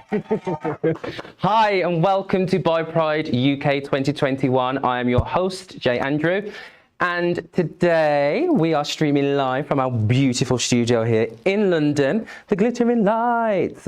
Hi and welcome to Bi-Pride UK 2021. I am your host, Jay Andrew, and today we are streaming live from our beautiful studio here in London, the Glittering Lights.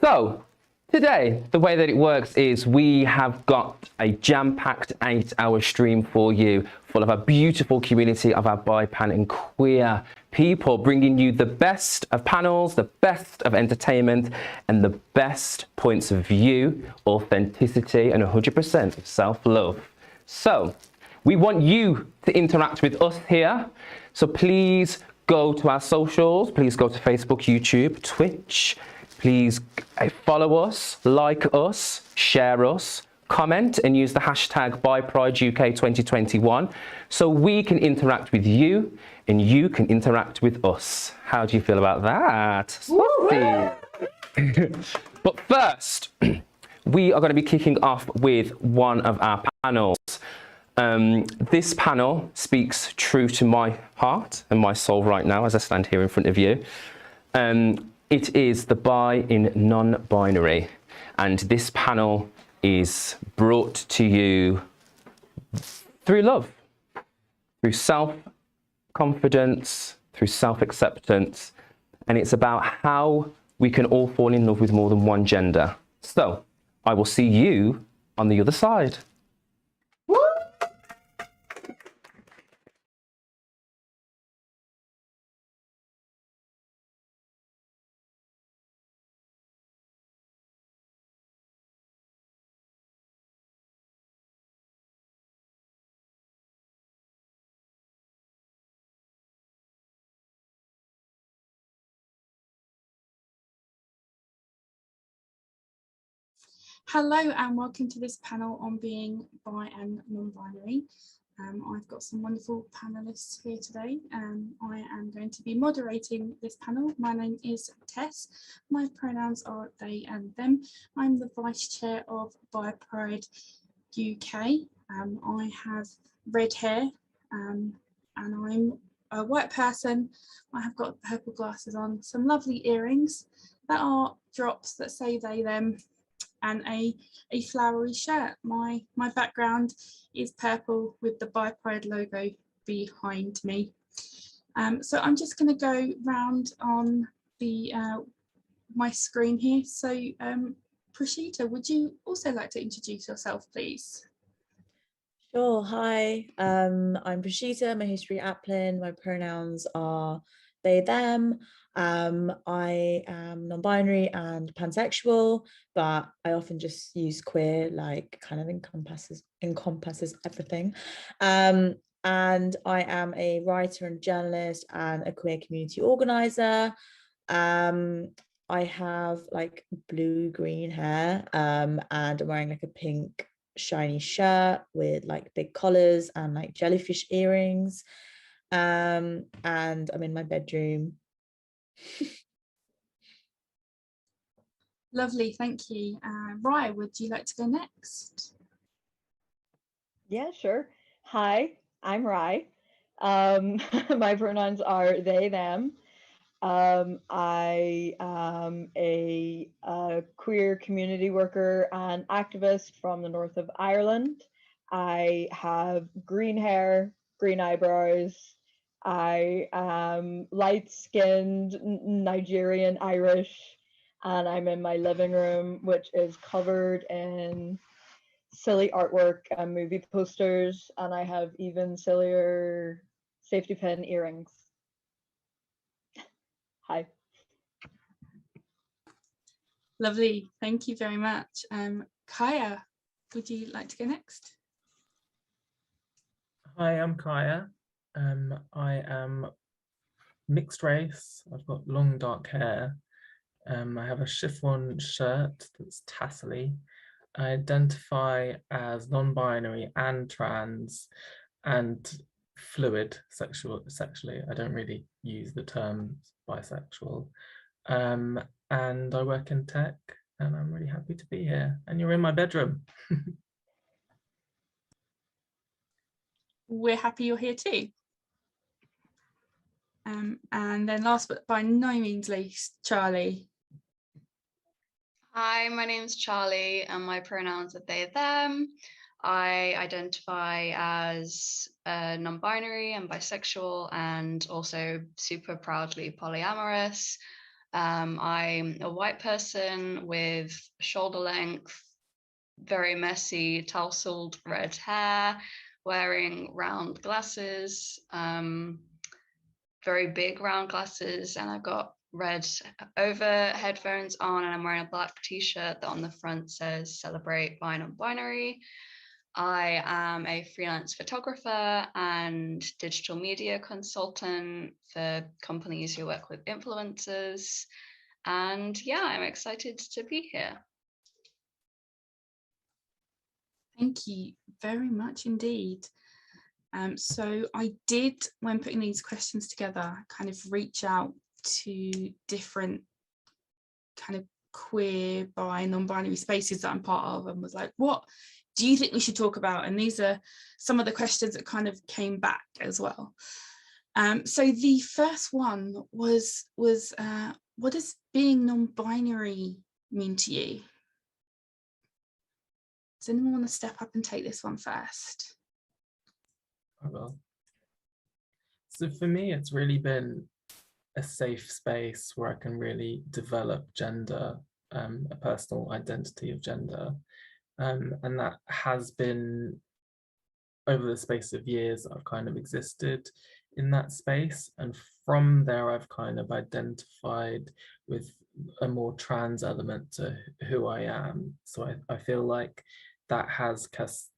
So today, the way that it works is we have got a jam-packed 8-hour stream for you, full of a beautiful community of our bi-pan and queer people, bringing you the best of panels, the best of entertainment, and the best points of view, authenticity, and 100% of self-love. So we want you to interact with us here. So please go to our socials. Please go to Facebook, YouTube, Twitch. Please follow us, like us, share us, comment, and use the hashtag BiPrideUK 2021 so we can interact with you and you can interact with us. How do you feel about that? But first, we are going to be kicking off with one of our panels. This panel speaks true to my heart and my soul right now as I stand here in front of you. It is the bi in non-binary, and this panel is brought to you through love, through self-confidence, through self-acceptance, and it's about how we can all fall in love with more than one gender. So I will see you on the other side. Hello and welcome to this panel on being bi and non-binary. I've got some wonderful panelists here today. I am going to be moderating this panel. My name is Tess. My pronouns are they and them. I'm the Vice Chair of Bi-Pride UK. I have red hair and I'm a white person. I have got purple glasses on, some lovely earrings that are drops that say they, them, and a flowery shirt. My background is purple with the Bi-Pride logo behind me. So I'm just going to go round on the my screen here. So Prashita, would you also like to introduce yourself, please? Sure. Hi, I'm Prashita. I'm a history Applin. My pronouns are they, them. I am non-binary and pansexual, but I often just use queer, like kind of encompasses everything. And I am a writer and journalist and a queer community organizer. I have like blue-green hair, and I'm wearing like a pink shiny shirt with like big collars and like jellyfish earrings. And I'm in my bedroom. Lovely, thank you. Rye, would you like to go next? Yeah, sure. Hi, I'm Rye. My pronouns are they, them. I am a queer community worker and activist from the north of Ireland. I have green hair, green eyebrows. I am light-skinned Nigerian Irish, and I'm in my living room, which is covered in silly artwork and movie posters, and I have even sillier safety pin earrings. Hi. Lovely, thank you very much. Kaya, would you like to go next? Hi, I'm Kaya. I am mixed race. I've got long dark hair. I have a chiffon shirt that's tassely. I identify as non-binary and trans and fluid sexually. I don't really use the term bisexual. And I work in tech, and I'm really happy to be here. And you're in my bedroom. We're happy you're here too. And then last but by no means least, Charlie. Hi, my name's Charlie and my pronouns are they, them. I identify as non-binary and bisexual and also super proudly polyamorous. I'm a white person with shoulder length, very messy, tousled red hair, wearing round glasses, very big round glasses, and I've got red over headphones on, and I'm wearing a black t-shirt that on the front says celebrate bi non-binary. I am a freelance photographer and digital media consultant for companies who work with influencers. And yeah, I'm excited to be here. Thank you very much indeed. So I did, when putting these questions together, kind of reach out to different kind of queer, bi, non-binary spaces that I'm part of, and was like, what do you think we should talk about? And these are some of the questions that kind of came back as well. So the first one was what does being non-binary mean to you? Does anyone want to step up and take this one first? I will. So for me, it's really been a safe space where I can really develop gender, a personal identity of gender. And that has been over the space of years I've kind of existed in that space. And from there, I've kind of identified with a more trans element to who I am. So I feel like that has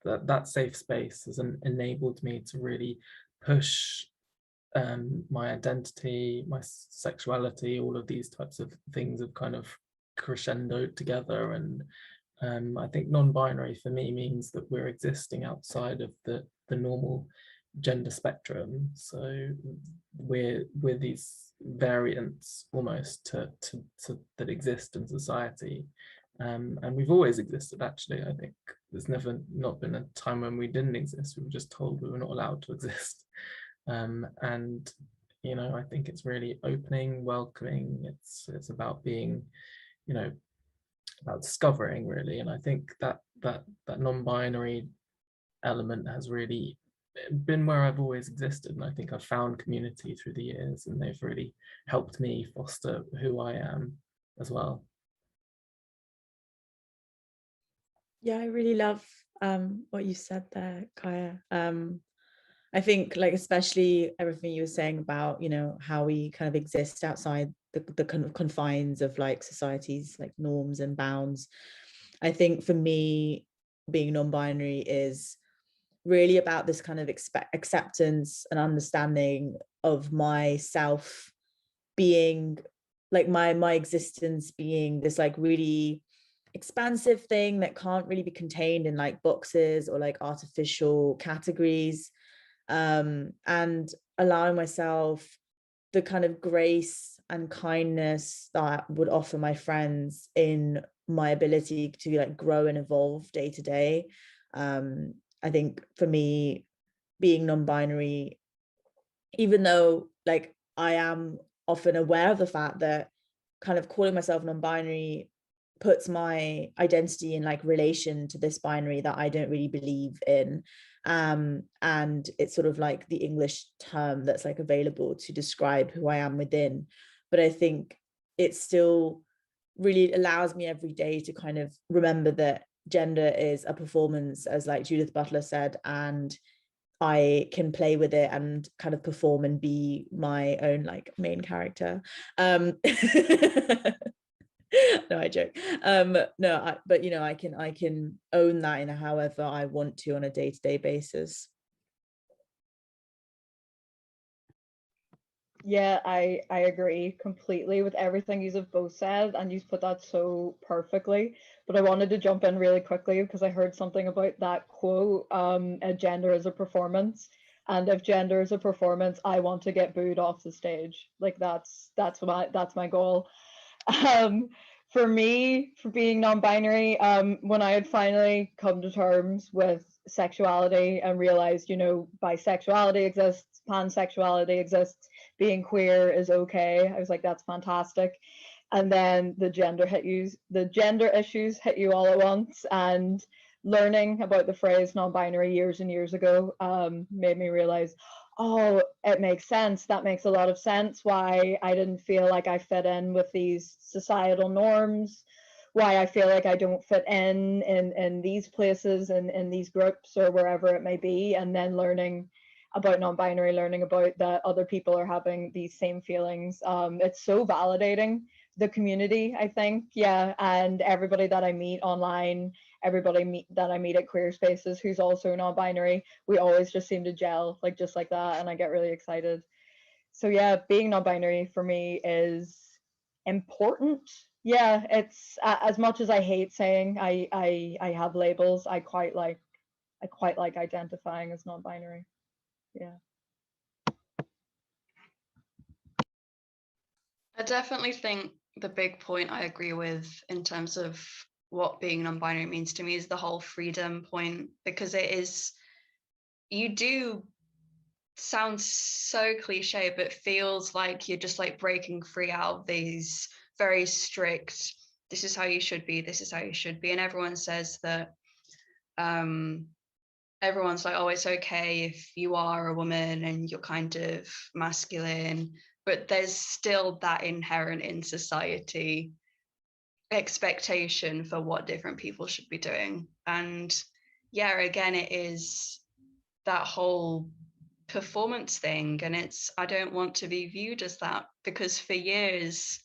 that safe space has enabled me to really push my identity, my sexuality, all of these types of things have kind of crescendoed together. And I think non-binary for me means that we're existing outside of the normal gender spectrum. So we're these variants almost that exist in society. And we've always existed, actually. I think there's never not been a time when we didn't exist. We were just told we were not allowed to exist. And you know, I think it's really opening, welcoming. It's about being, you know, about discovering, really. And I think that non-binary element has really been where I've always existed, and I think I've found community through the years, and they've really helped me foster who I am as well. Yeah, I really love what you said there, Kaya. I think, like, especially everything you were saying about, you know, how we kind of exist outside the kind of confines of like society's like norms and bounds. I think for me, being non-binary is really about this kind of acceptance and understanding of myself being like my existence being this like really expansive thing that can't really be contained in like boxes or like artificial categories, and allowing myself the kind of grace and kindness that I would offer my friends in my ability to like grow and evolve day to day. I think for me, being non-binary, even though like I am often aware of the fact that kind of calling myself non-binary puts my identity in like relation to this binary that I don't really believe in, and it's sort of like the English term that's like available to describe who I am within. But I think it still really allows me every day to kind of remember that gender is a performance, as like Judith Butler said, and I can play with it and kind of perform and be my own like main character. No, I joke. But you know, I can own that in however I want to on a day-to-day basis. Yeah, I agree completely with everything you've both said, and you've put that so perfectly. But I wanted to jump in really quickly because I heard something about that quote, gender is a performance. And if gender is a performance, I want to get booed off the stage. Like that's my goal. For me, for being non-binary, when I had finally come to terms with sexuality and realized, you know, bisexuality exists, pansexuality exists, being queer is okay, I was like, that's fantastic. and then the gender issues hit you all at once. And learning about the phrase non-binary years and years ago made me realize, oh, it makes sense. That makes a lot of sense why I didn't feel like I fit in with these societal norms, why I feel like I don't fit in these places and in these groups or wherever it may be. And then learning about non-binary, learning about that other people are having these same feelings. It's so validating, the community, I think. Yeah, and everybody that I meet online, that I meet at queer spaces who's also non-binary, we always just seem to gel like just like that, and I get really excited. So yeah, being non-binary for me is important. Yeah, it's as much as I hate saying I have labels, I quite like identifying as non-binary. Yeah. I definitely think the big point I agree with in terms of what being non-binary means to me is the whole freedom point, because it is, you do sound so cliche, but feels like you're just like breaking free out of these very strict, this is how you should be, this is how you should be. And everyone says that, everyone's like, oh, it's okay if you are a woman and you're kind of masculine, but there's still that inherent in society expectation for what different people should be doing. And yeah, again, it is that whole performance thing, and it's, I don't want to be viewed as that, because for years,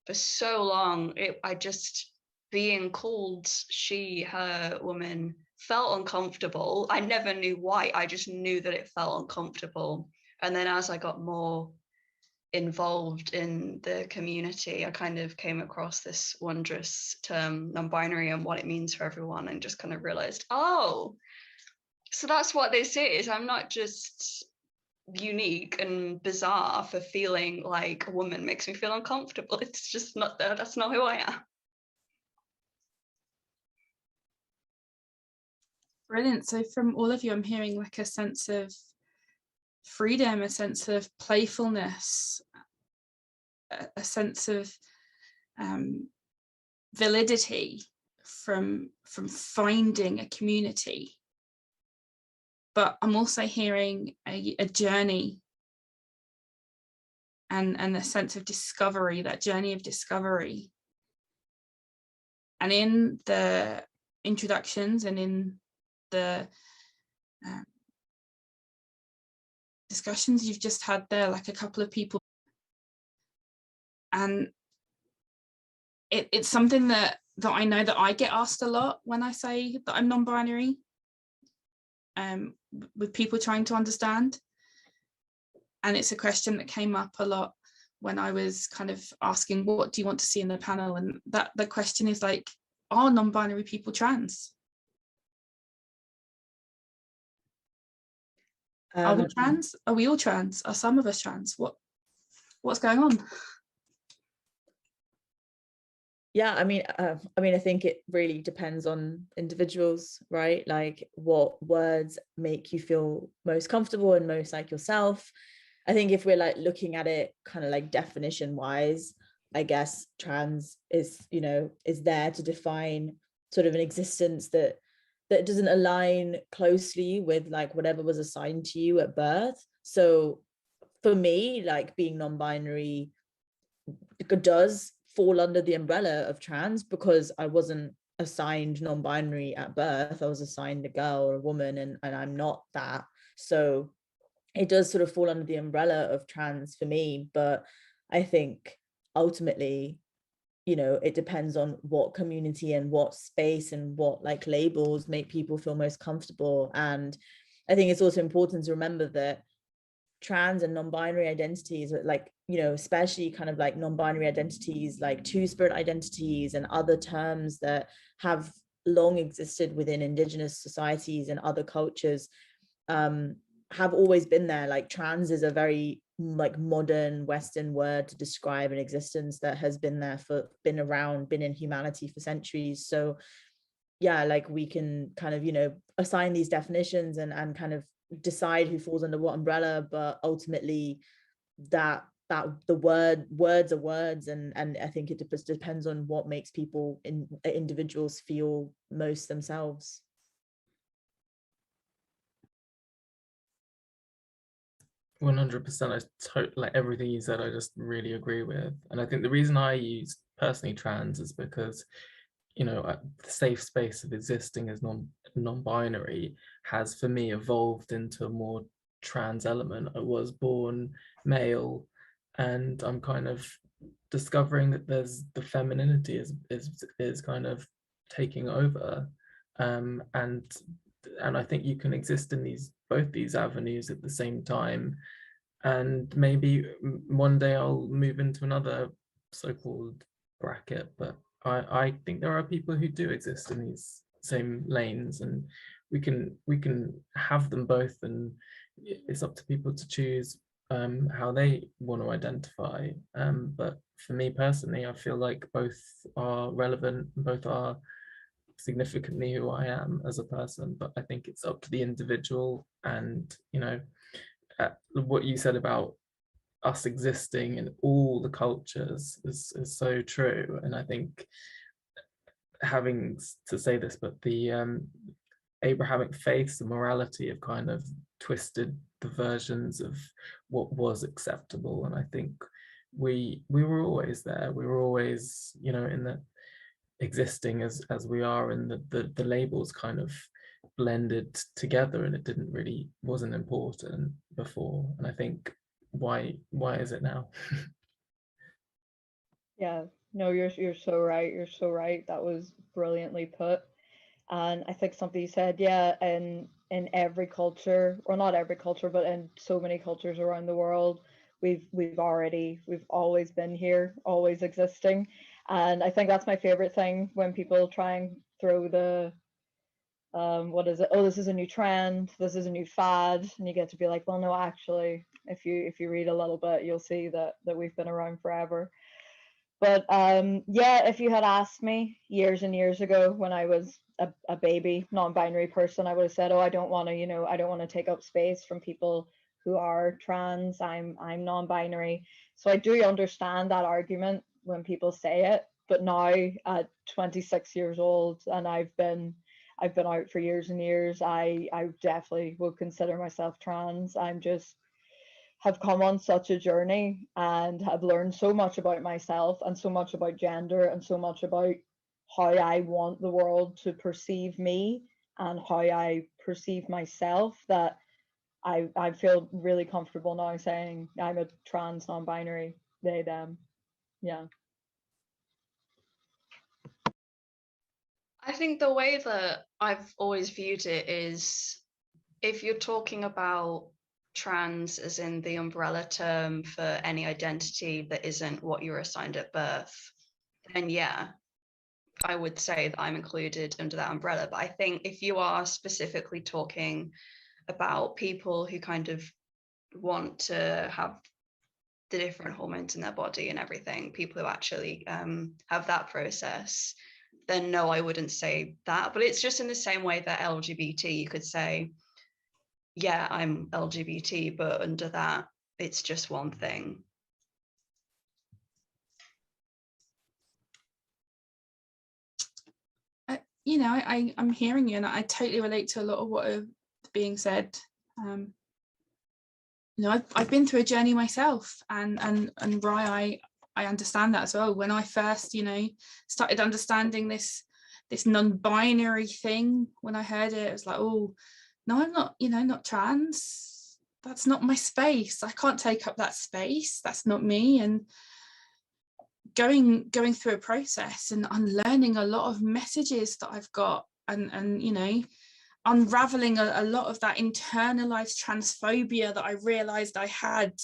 for so long, I just, being called she, her, woman felt uncomfortable. I never knew why, I just knew that it felt uncomfortable. And then as I got more involved in the community, I kind of came across this wondrous term non-binary and what it means for everyone, and just kind of realized, oh, so that's what this is. I'm not just unique and bizarre for feeling like a woman makes me feel uncomfortable. It's just not that. That's not who I am. Brilliant. So from all of you, I'm hearing like a sense of freedom, a sense of playfulness, a sense of validity from finding a community. But I'm also hearing a journey and a sense of discovery, that journey of discovery. And in the introductions and in the discussions you've just had there, like a couple of people, and it's something that I know that I get asked a lot when I say that I'm non-binary, with people trying to understand. And it's a question that came up a lot when I was kind of asking, what do you want to see in the panel? And that the question is like, are non-binary people trans? Are we trans? Are we all trans? Are some of us trans? What's going on? Yeah, I mean, I think it really depends on individuals, right? Like what words make you feel most comfortable and most like yourself. I think if we're like looking at it kind of like definition wise, I guess trans is, you know, is there to define sort of an existence that doesn't align closely with like whatever was assigned to you at birth. So for me, like being non-binary does fall under the umbrella of trans, because I wasn't assigned non-binary at birth. I was assigned a girl or a woman, and I'm not that. So it does sort of fall under the umbrella of trans for me. But I think ultimately, you know, it depends on what community and what space and what like labels make people feel most comfortable. And I think it's also important to remember that trans and non-binary identities, like, you know, especially kind of like non-binary identities like two-spirit identities and other terms that have long existed within Indigenous societies and other cultures, have always been there. Like trans is a very like modern Western word to describe an existence that has been there for, been around, been in humanity for centuries. So yeah, like we can kind of, you know, assign these definitions and kind of decide who falls under what umbrella, but ultimately that that the words are words, and I think it depends on what makes people individuals feel most themselves. %. I totally, like everything you said, I just really agree with. And I think the reason I use personally trans is because, you know, the safe space of existing as non-binary has for me evolved into a more trans element. I was born male, and I'm kind of discovering that there's the femininity is kind of taking over, and I think you can exist in both these avenues at the same time. And maybe one day I'll move into another so-called bracket, but I think there are people who do exist in these same lanes, and we can have them both, and it's up to people to choose how they want to identify. But for me personally, I feel like both are relevant, both are significantly who I am as a person, but I think it's up to the individual. And, you know, what you said about us existing in all the cultures is so true. And I think, having to say this, but the Abrahamic faiths and morality have kind of twisted the versions of what was acceptable. And I think we were always there. We were always, you know, in the existing as we are, and the labels kind of blended together, and it wasn't important before. And I think, why is it now? Yeah, no, you're so right. You're so right. That was brilliantly put. And I think something you said, yeah, in every culture, or not every culture, but in so many cultures around the world, we've always been here, always existing. And I think that's my favorite thing, when people try and throw the what is it? Oh, this is a new trend, this is a new fad, and you get to be like, well, no, actually, if you read a little bit, you'll see that we've been around forever. But yeah, if you had asked me years and years ago, when I was a baby non-binary person, I would have said, oh, I don't want to, you know, I don't want to take up space from people who are trans. I'm non-binary. So I do understand that argument when people say it. But now at 26 years old, and I've been out for years and years, I definitely would consider myself trans. I'm just have come on such a journey and have learned so much about myself, and so much about gender, and so much about how I want the world to perceive me and how I perceive myself, that I feel really comfortable now saying I'm a trans non-binary, they, them. Yeah. I think the way that I've always viewed it is, if you're talking about trans as in the umbrella term for any identity that isn't what you were assigned at birth, then yeah, I would say that I'm included under that umbrella. But I think if you are specifically talking about people who kind of want to have the different hormones in their body and everything, people who actually have that process, then no, I wouldn't say that. But it's just in the same way that LGBT, you could say, yeah, I'm LGBT, but under that, it's just one thing. You know, I'm hearing you, and I totally relate to a lot of what is being said. You know, I've been through a journey myself, and Rye, I understand that as well. When I first, you know, started understanding this non-binary thing, when I heard it, it was like, oh, no, I'm not, you know, not trans. That's not my space. I can't take up that space. That's not me. And going through a process and unlearning a lot of messages that I've got, and you know, unraveling a lot of that internalized transphobia that I realized I had,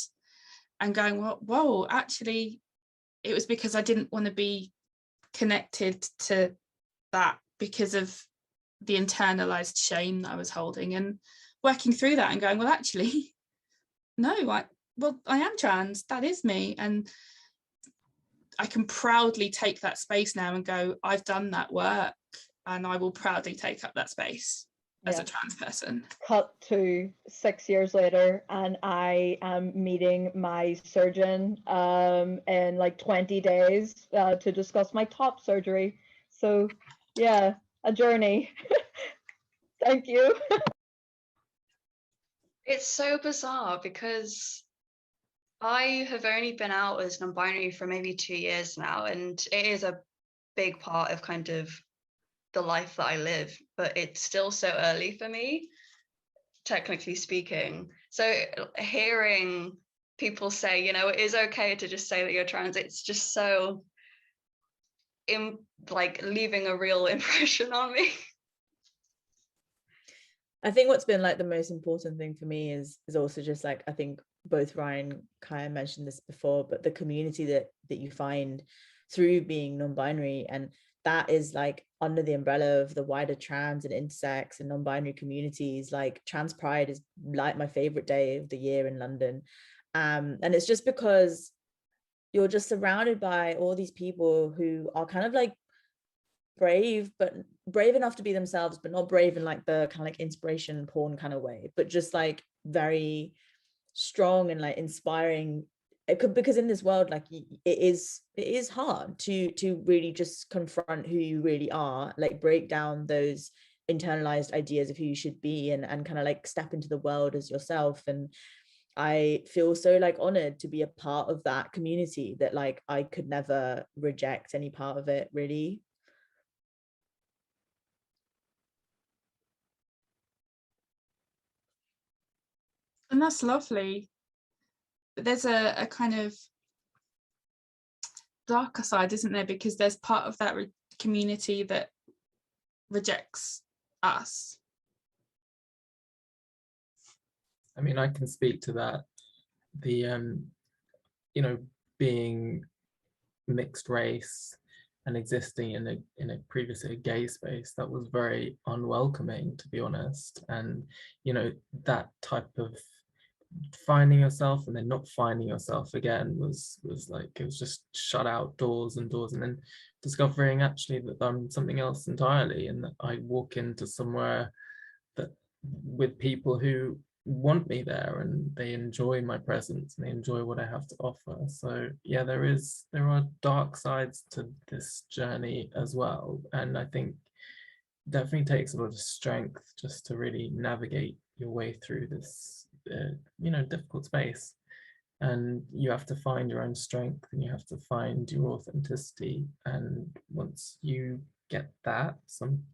and going, well, whoa, actually, it was because I didn't want to be connected to that because of the internalized shame that I was holding, and working through that and going, well, actually, no, I am trans. That is me. And I can proudly take that space now and go, I've done that work, and I will proudly take up that space. as Yeah. a trans person. Cut to 6 years later, and I am meeting my surgeon in like 20 days to discuss my top surgery. So yeah, a journey. Thank you. It's so bizarre because I have only been out as non-binary for maybe 2 years now, and it is a big part of kind of the life that I live, but it's still so early for me, technically speaking. So hearing people say, it is okay to just say that you're trans, it's just so like leaving a real impression on me. I think what's been like the most important thing for me is also just like, I think both Ryan, Kaya mentioned this before, but the community that you find through being non-binary, and that is like under the umbrella of the wider trans and intersex and non-binary communities. Like Trans Pride is like my favorite day of the year in London, and it's just because you're just surrounded by all these people who are kind of like brave, but brave enough to be themselves, but not brave in like the kind of like inspiration porn kind of way, but just like very strong and like inspiring. It could, because in this world, like it is hard to really just confront who you really are, like break down those internalized ideas of who you should be, and kind of like step into the world as yourself. And I feel so like honored to be a part of that community, that like I could never reject any part of it, really. And that's lovely. But there's a kind of darker side, isn't there? Because there's part of that community that rejects us. I mean, I can speak to that. The being mixed race and existing in a previously a gay space, that was very unwelcoming, to be honest. And that type of finding yourself and then not finding yourself again was like, it was just shut out doors and doors, and then discovering actually that I'm something else entirely, and that I walk into somewhere that with people who want me there, and they enjoy my presence and they enjoy what I have to offer. So yeah, there are dark sides to this journey as well, and I think definitely takes a lot of strength just to really navigate your way through this difficult space. And you have to find your own strength, and you have to find your authenticity, and once you get that,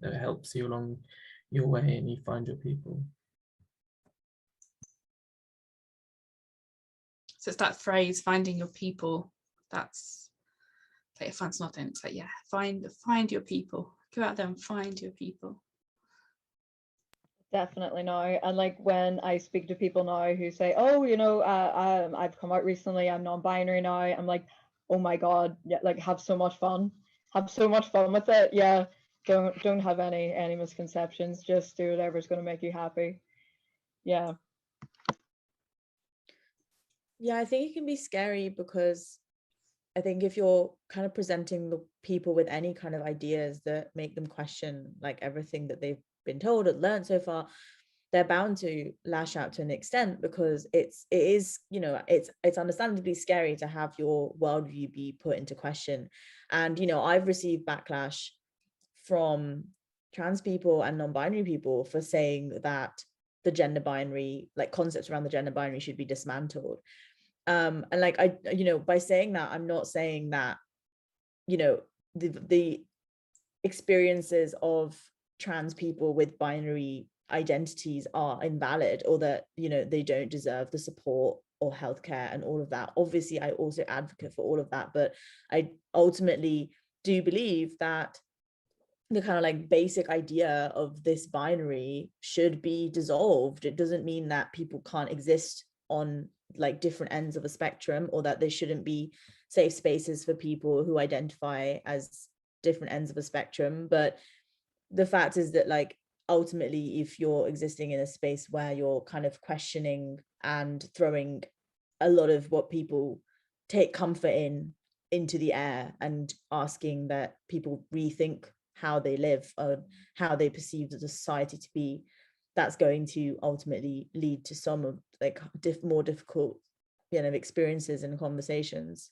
it helps you along your way, and you find your people. So it's that phrase, finding your people. That's like, if it's not in, it's like, yeah, find your people. Go out there and find your people. Definitely now. And like when I speak to people now who say, oh, I've come out recently, I'm non-binary now, I'm like, oh my God, yeah, like have so much fun with it. Yeah, don't have any misconceptions, just do whatever's going to make you happy. Yeah. Yeah, I think it can be scary, because I think if you're kind of presenting the people with any kind of ideas that make them question like everything that they've been told or learned so far, they're bound to lash out to an extent, because it is it's understandably scary to have your worldview be put into question. And I've received backlash from trans people and non-binary people for saying that the gender binary, like concepts around the gender binary, should be dismantled. And like I by saying that, I'm not saying that the experiences of trans people with binary identities are invalid, or that they don't deserve the support or healthcare and all of that. Obviously, I also advocate for all of that, but I ultimately do believe that the kind of like basic idea of this binary should be dissolved. It doesn't mean that people can't exist on like different ends of a spectrum, or that there shouldn't be safe spaces for people who identify as different ends of a spectrum. But the fact is that like ultimately, if you're existing in a space where you're kind of questioning and throwing a lot of what people take comfort in into the air, and asking that people rethink how they live or how they perceive the society to be, that's going to ultimately lead to some of like more difficult, you know, experiences and conversations.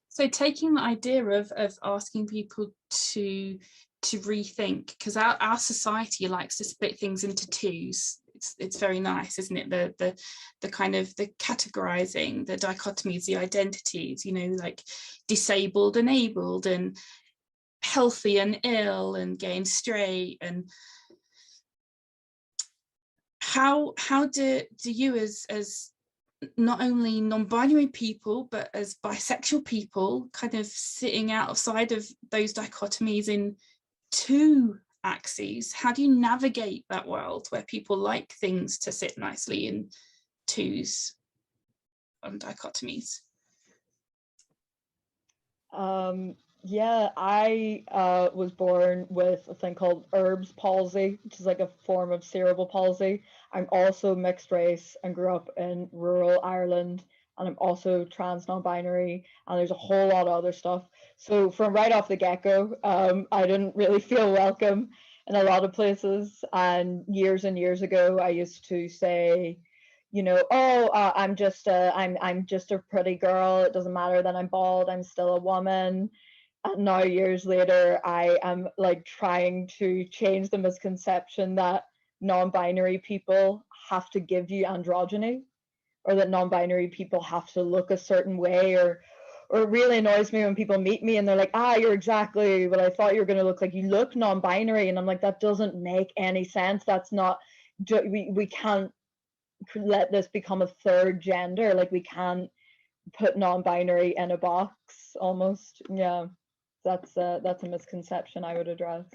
So taking the idea of asking people to rethink, because our society likes to split things into twos. It's very nice, isn't it? The kind of the categorizing, the dichotomies, the identities, you know, like disabled and abled, and healthy and ill, and gay and straight. And how do you as not only non-binary people, but as bisexual people, kind of sitting outside of those dichotomies in two axes, how do you navigate that world where people like things to sit nicely in twos and dichotomies? Yeah, I was born with a thing called Erb's palsy, which is like a form of cerebral palsy. I'm also mixed race and grew up in rural Ireland, and I'm also trans non-binary, and there's a whole lot of other stuff. So from right off the get-go, I didn't really feel welcome in a lot of places. And years ago, I used to say, you know, oh, I'm just a pretty girl. It doesn't matter that I'm bald. I'm still a woman. And now years later, I am like trying to change the misconception that non-binary people have to give you androgyny, or that non-binary people have to look a certain way, or it really annoys me when people meet me and they're like, you're exactly what I thought you were going to look like. You look non-binary. And I'm like, that doesn't make any sense. That's not, we can't let this become a third gender. Like, we can't put non-binary in a box almost. Yeah. That's a misconception I would address.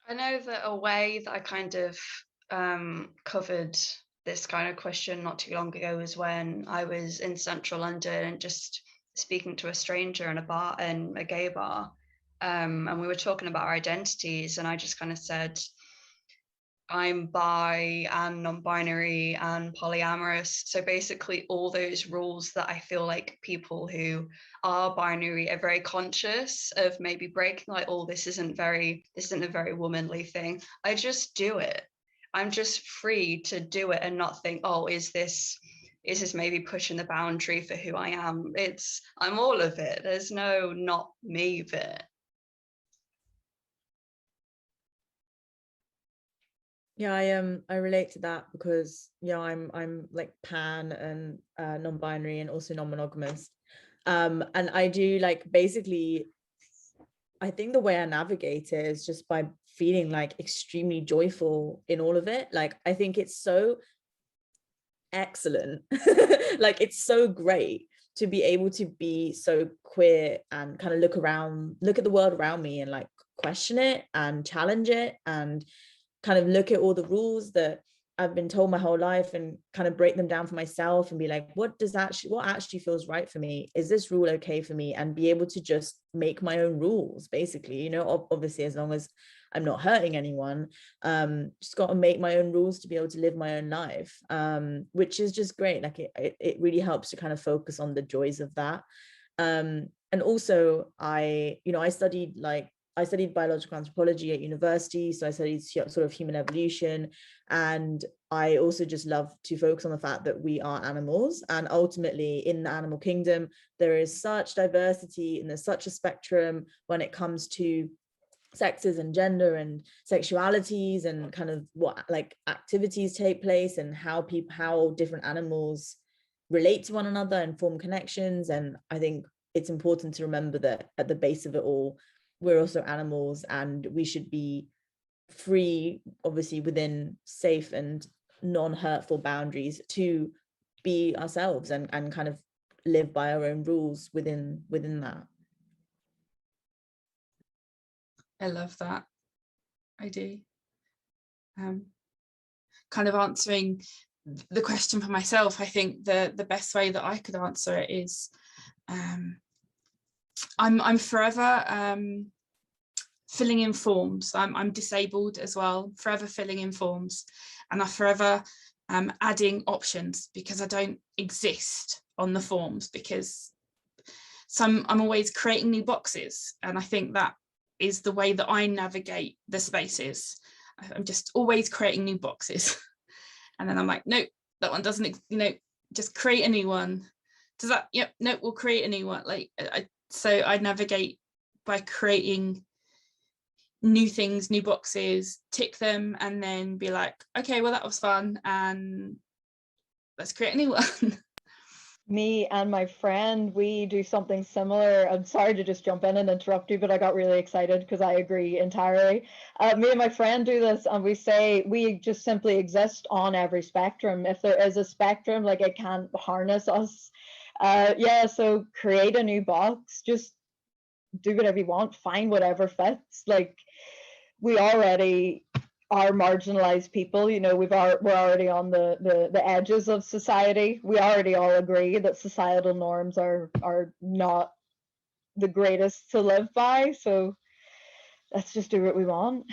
I know that a way that I kind of covered this kind of question not too long ago was when I was in central London and just speaking to a stranger in a bar, in a gay bar, and we were talking about our identities, and I just kind of said, I'm bi and non-binary and polyamorous. So basically all those rules that I feel like people who are binary are very conscious of maybe breaking, like, oh, this isn't a very womanly thing. I just do it. I'm just free to do it and not think, oh, is this maybe pushing the boundary for who I am? I'm all of it. There's no not me bit. Yeah, I relate to that because I'm like pan and non-binary and also non-monogamous, and I do like, basically I think the way I navigate it is just by feeling like extremely joyful in all of it. Like, I think it's so excellent like, it's so great to be able to be so queer and kind of look at the world around me and like question it and challenge it and kind of look at all the rules that I've been told my whole life and kind of break them down for myself and be like, what actually feels right for me? Is this rule okay for me? And be able to just make my own rules, basically, you know, obviously, as long as I'm not hurting anyone, just got to make my own rules to be able to live my own life, which is just great. Like, it really helps to kind of focus on the joys of that. And also I studied biological anthropology at university, so I studied sort of human evolution, and I also just love to focus on the fact that we are animals, and ultimately in the animal kingdom there is such diversity and there's such a spectrum when it comes to sexes and gender and sexualities and kind of what like activities take place and how different animals relate to one another and form connections. And I think it's important to remember that at the base of it all, we're also animals, and we should be free, obviously within safe and non-hurtful boundaries, to be ourselves and kind of live by our own rules within that. I love that. I do. Kind of answering the question for myself, I think the best way that I could answer it is, I'm forever filling in forms. I'm disabled as well, forever filling in forms, and I'm forever adding options because I don't exist on the forms, because So I'm always creating new boxes, and I think that is the way that I navigate the spaces. I'm just always creating new boxes. And then I'm like, nope, that one doesn't, just create a new one. Does that, yep, nope, we'll create a new one. Like, so I navigate by creating new things, new boxes, tick them, and then be like, okay, well, that was fun, and let's create a new one. Me and my friend, we do something similar. I'm sorry to just jump in and interrupt you, but I got really excited because I agree entirely. Me and my friend do this, and we say we just simply exist on every spectrum. If there is a spectrum, like, it can't harness us. Yeah, so create a new box, just do whatever you want, find whatever fits. Like, we already are marginalized people, we're already on the edges of society. We already all agree that societal norms are not the greatest to live by, so let's just do what we want.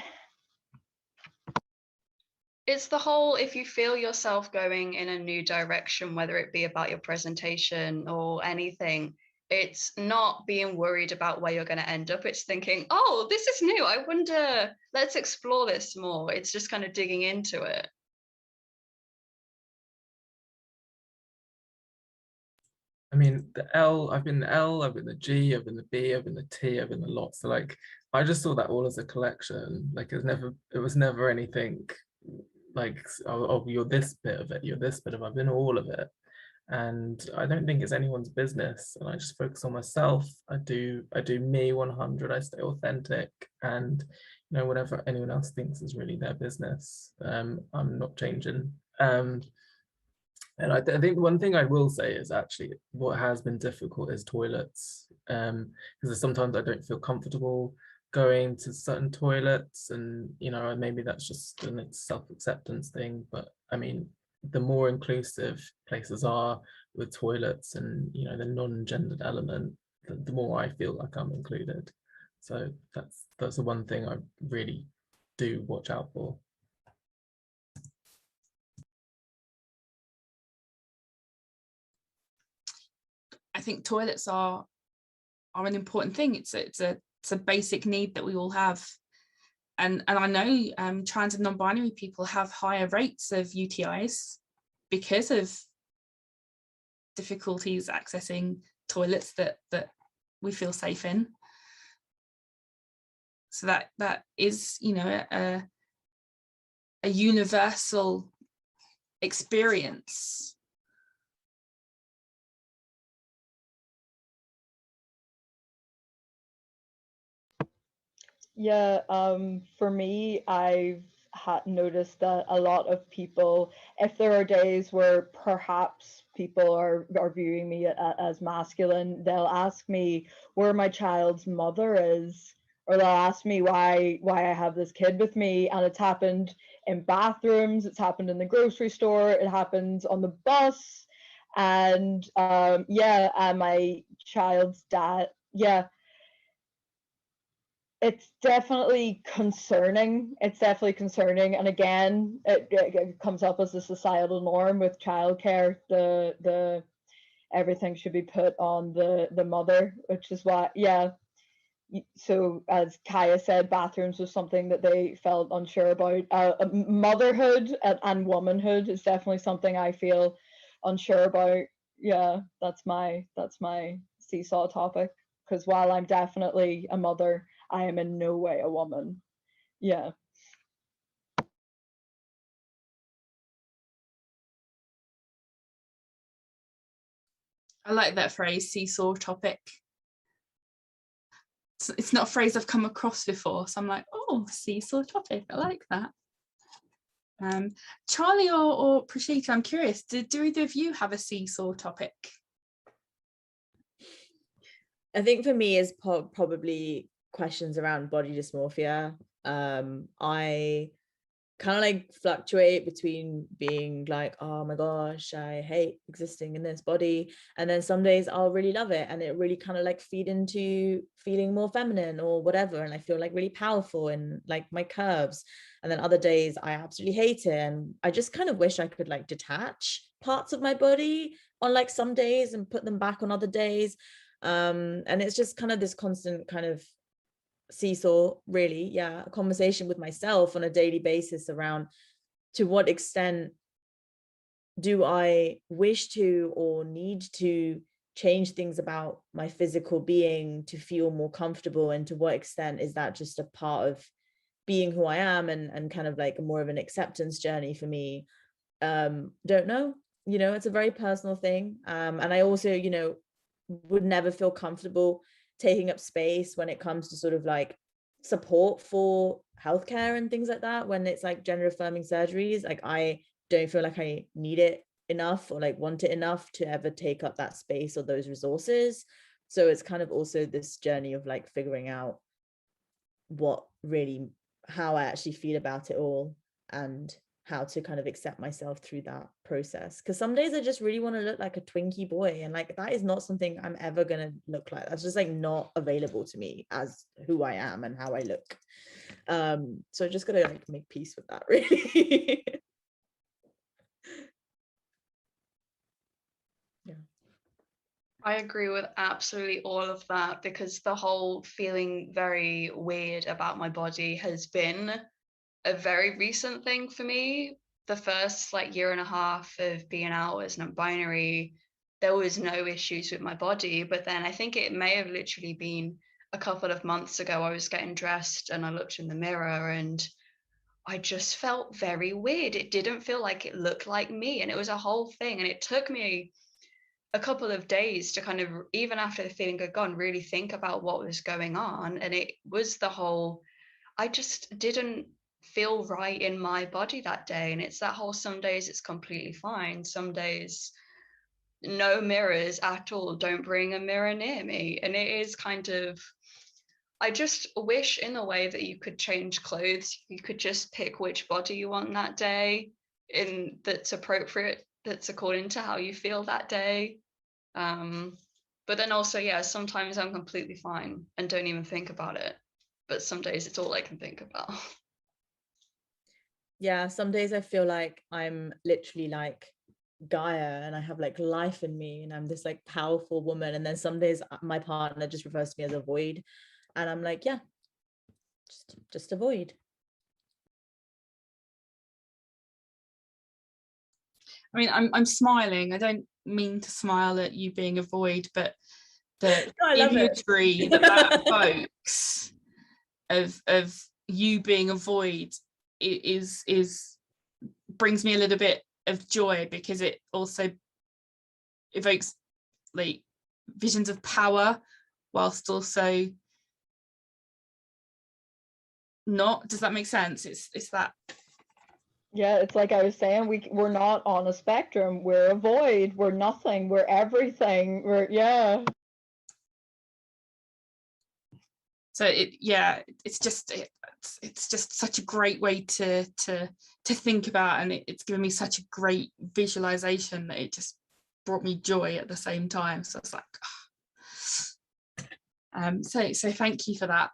It's the whole, if you feel yourself going in a new direction, whether it be about your presentation or anything, it's not being worried about where you're going to end up. It's thinking, oh, this is new. I wonder, let's explore this more. It's just kind of digging into it. I mean, the L, I've been the L, I've been the G, I've been the B, I've been the T, I've been the lot. So like, I just saw that all as a collection. Like, it was never anything like, oh, you're this bit of it, you're this bit of it. I've been all of it. And I don't think it's anyone's business. And I just focus on myself. I do me 100. I stay authentic, and whatever anyone else thinks is really their business. I'm not changing. And I think one thing I will say is actually what has been difficult is toilets, because sometimes I don't feel comfortable going to certain toilets, and maybe that's just a self-acceptance thing. But I mean, the more inclusive places are with toilets and the non-gendered element, the more I feel like I'm included. So that's the one thing I really do watch out for. I think toilets are an important thing. It's a basic need that we all have. And I know trans and non-binary people have higher rates of UTIs because of difficulties accessing toilets that we feel safe in. So that is, a universal experience. Yeah, for me, I've noticed that a lot of people, if there are days where perhaps people are viewing me as masculine, they'll ask me where my child's mother is, or they'll ask me why I have this kid with me. And it's happened in bathrooms, it's happened in the grocery store, it happens on the bus, and my child's dad, yeah. It's definitely concerning. And again, it comes up as a societal norm with childcare. The everything should be put on the mother, which is why, yeah. So as Kaya said, bathrooms was something that they felt unsure about. Motherhood and womanhood is definitely something I feel unsure about. Yeah, that's my seesaw topic. Because while I'm definitely a mother, I am in no way a woman. Yeah. I like that phrase, seesaw topic. It's not a phrase I've come across before, so I'm like, oh, seesaw topic, I like that. Charlie or Prashita, I'm curious, do either of you have a seesaw topic? I think for me is probably questions around body dysmorphia. I kind of like fluctuate between being like, oh my gosh, I hate existing in this body, and then some days I'll really love it, and it really kind of like feed into feeling more feminine or whatever, and I feel like really powerful in like my curves. And then other days I absolutely hate it, and I just kind of wish I could like detach parts of my body on like some days and put them back on other days. And it's just kind of this constant kind of seesaw, really, yeah, a conversation with myself on a daily basis around to what extent do I wish to or need to change things about my physical being to feel more comfortable, and to what extent is that just a part of being who I am, and kind of like more of an acceptance journey for me. Don't know, you know, it's a very personal thing. And I also, you know, would never feel comfortable taking up space when it comes to sort of like support for healthcare and things like that, when it's like gender affirming surgeries. Like, I don't feel like I need it enough or like want it enough to ever take up that space or those resources. So it's kind of also this journey of like figuring out what really, how I actually feel about it all, and how to kind of accept myself through that process. Because some days I just really want to look like a Twinkie boy, and like that is not something I'm ever gonna look like. That's just like not available to me as who I am and how I look. So I just gotta like make peace with that, really. Yeah. I agree with absolutely all of that, because the whole feeling very weird about my body has been a very recent thing for me. The first like year and a half of being out as non-binary, there was no issues with my body. But then I think it may have literally been a couple of months ago, I was getting dressed and I looked in the mirror and I just felt very weird. It didn't feel like it looked like me. And it was a whole thing. And it took me a couple of days to kind of, even after the feeling had gone, really think about what was going on. And it was the whole, I just didn't feel right in my body that day. And it's that whole, some days it's completely fine, some days no mirrors at all, don't bring a mirror near me. And it is kind of, I just wish in a way that you could change clothes, you could just pick which body you want that day, in that's appropriate, that's according to how you feel that day. But then also, yeah, sometimes I'm completely fine and don't even think about it, but some days it's all I can think about. Yeah, some days I feel like I'm literally like Gaia and I have like life in me and I'm this like powerful woman, and then some days my partner just refers to me as a void, and I'm like, yeah, just a void. I mean, I'm smiling. I don't mean to smile at you being a void, but the No, I love imagery that evokes of you being a void is brings me a little bit of joy, because it also evokes like visions of power whilst also not. Does that make sense? It's that. Yeah, it's like I was saying, we're not on a spectrum. We're a void. We're nothing. We're everything. We're, yeah. So it's just such a great way to think about, and it's given me such a great visualization that it just brought me joy at the same time. So it's like, so thank you for that.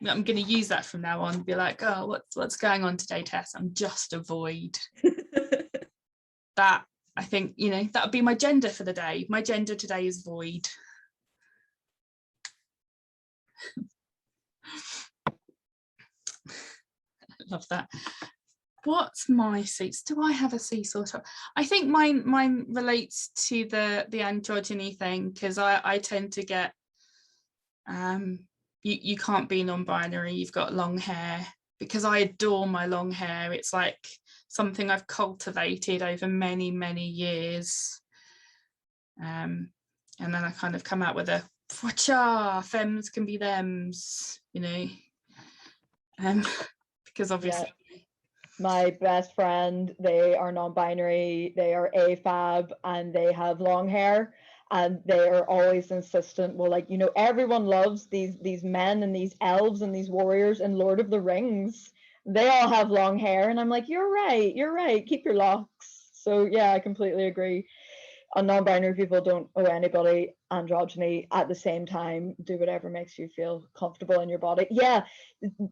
I'm going to use that from now on. Be like, oh, what's going on today, Tess? I'm just a void. That, I think, you know, that would be my gender for the day. My gender today is void. Love that. What's my seesaw? Do I have a seesaw? I think mine relates to the androgyny thing, because I tend to get you can't be non-binary, you've got long hair, because I adore my long hair. It's like something I've cultivated over many years, and then I kind of come out with a femmes can be thems, you know, because obviously my best friend, they are non-binary, they are AFAB, and they have long hair, and they are always insistent, well, like, you know, everyone loves these men and these elves and these warriors in Lord of the Rings. They all have long hair, and I'm like, you're right, keep your locks. So yeah, I completely agree. And non-binary people don't owe anybody androgyny. At the same time, do whatever makes you feel comfortable in your body. Yeah,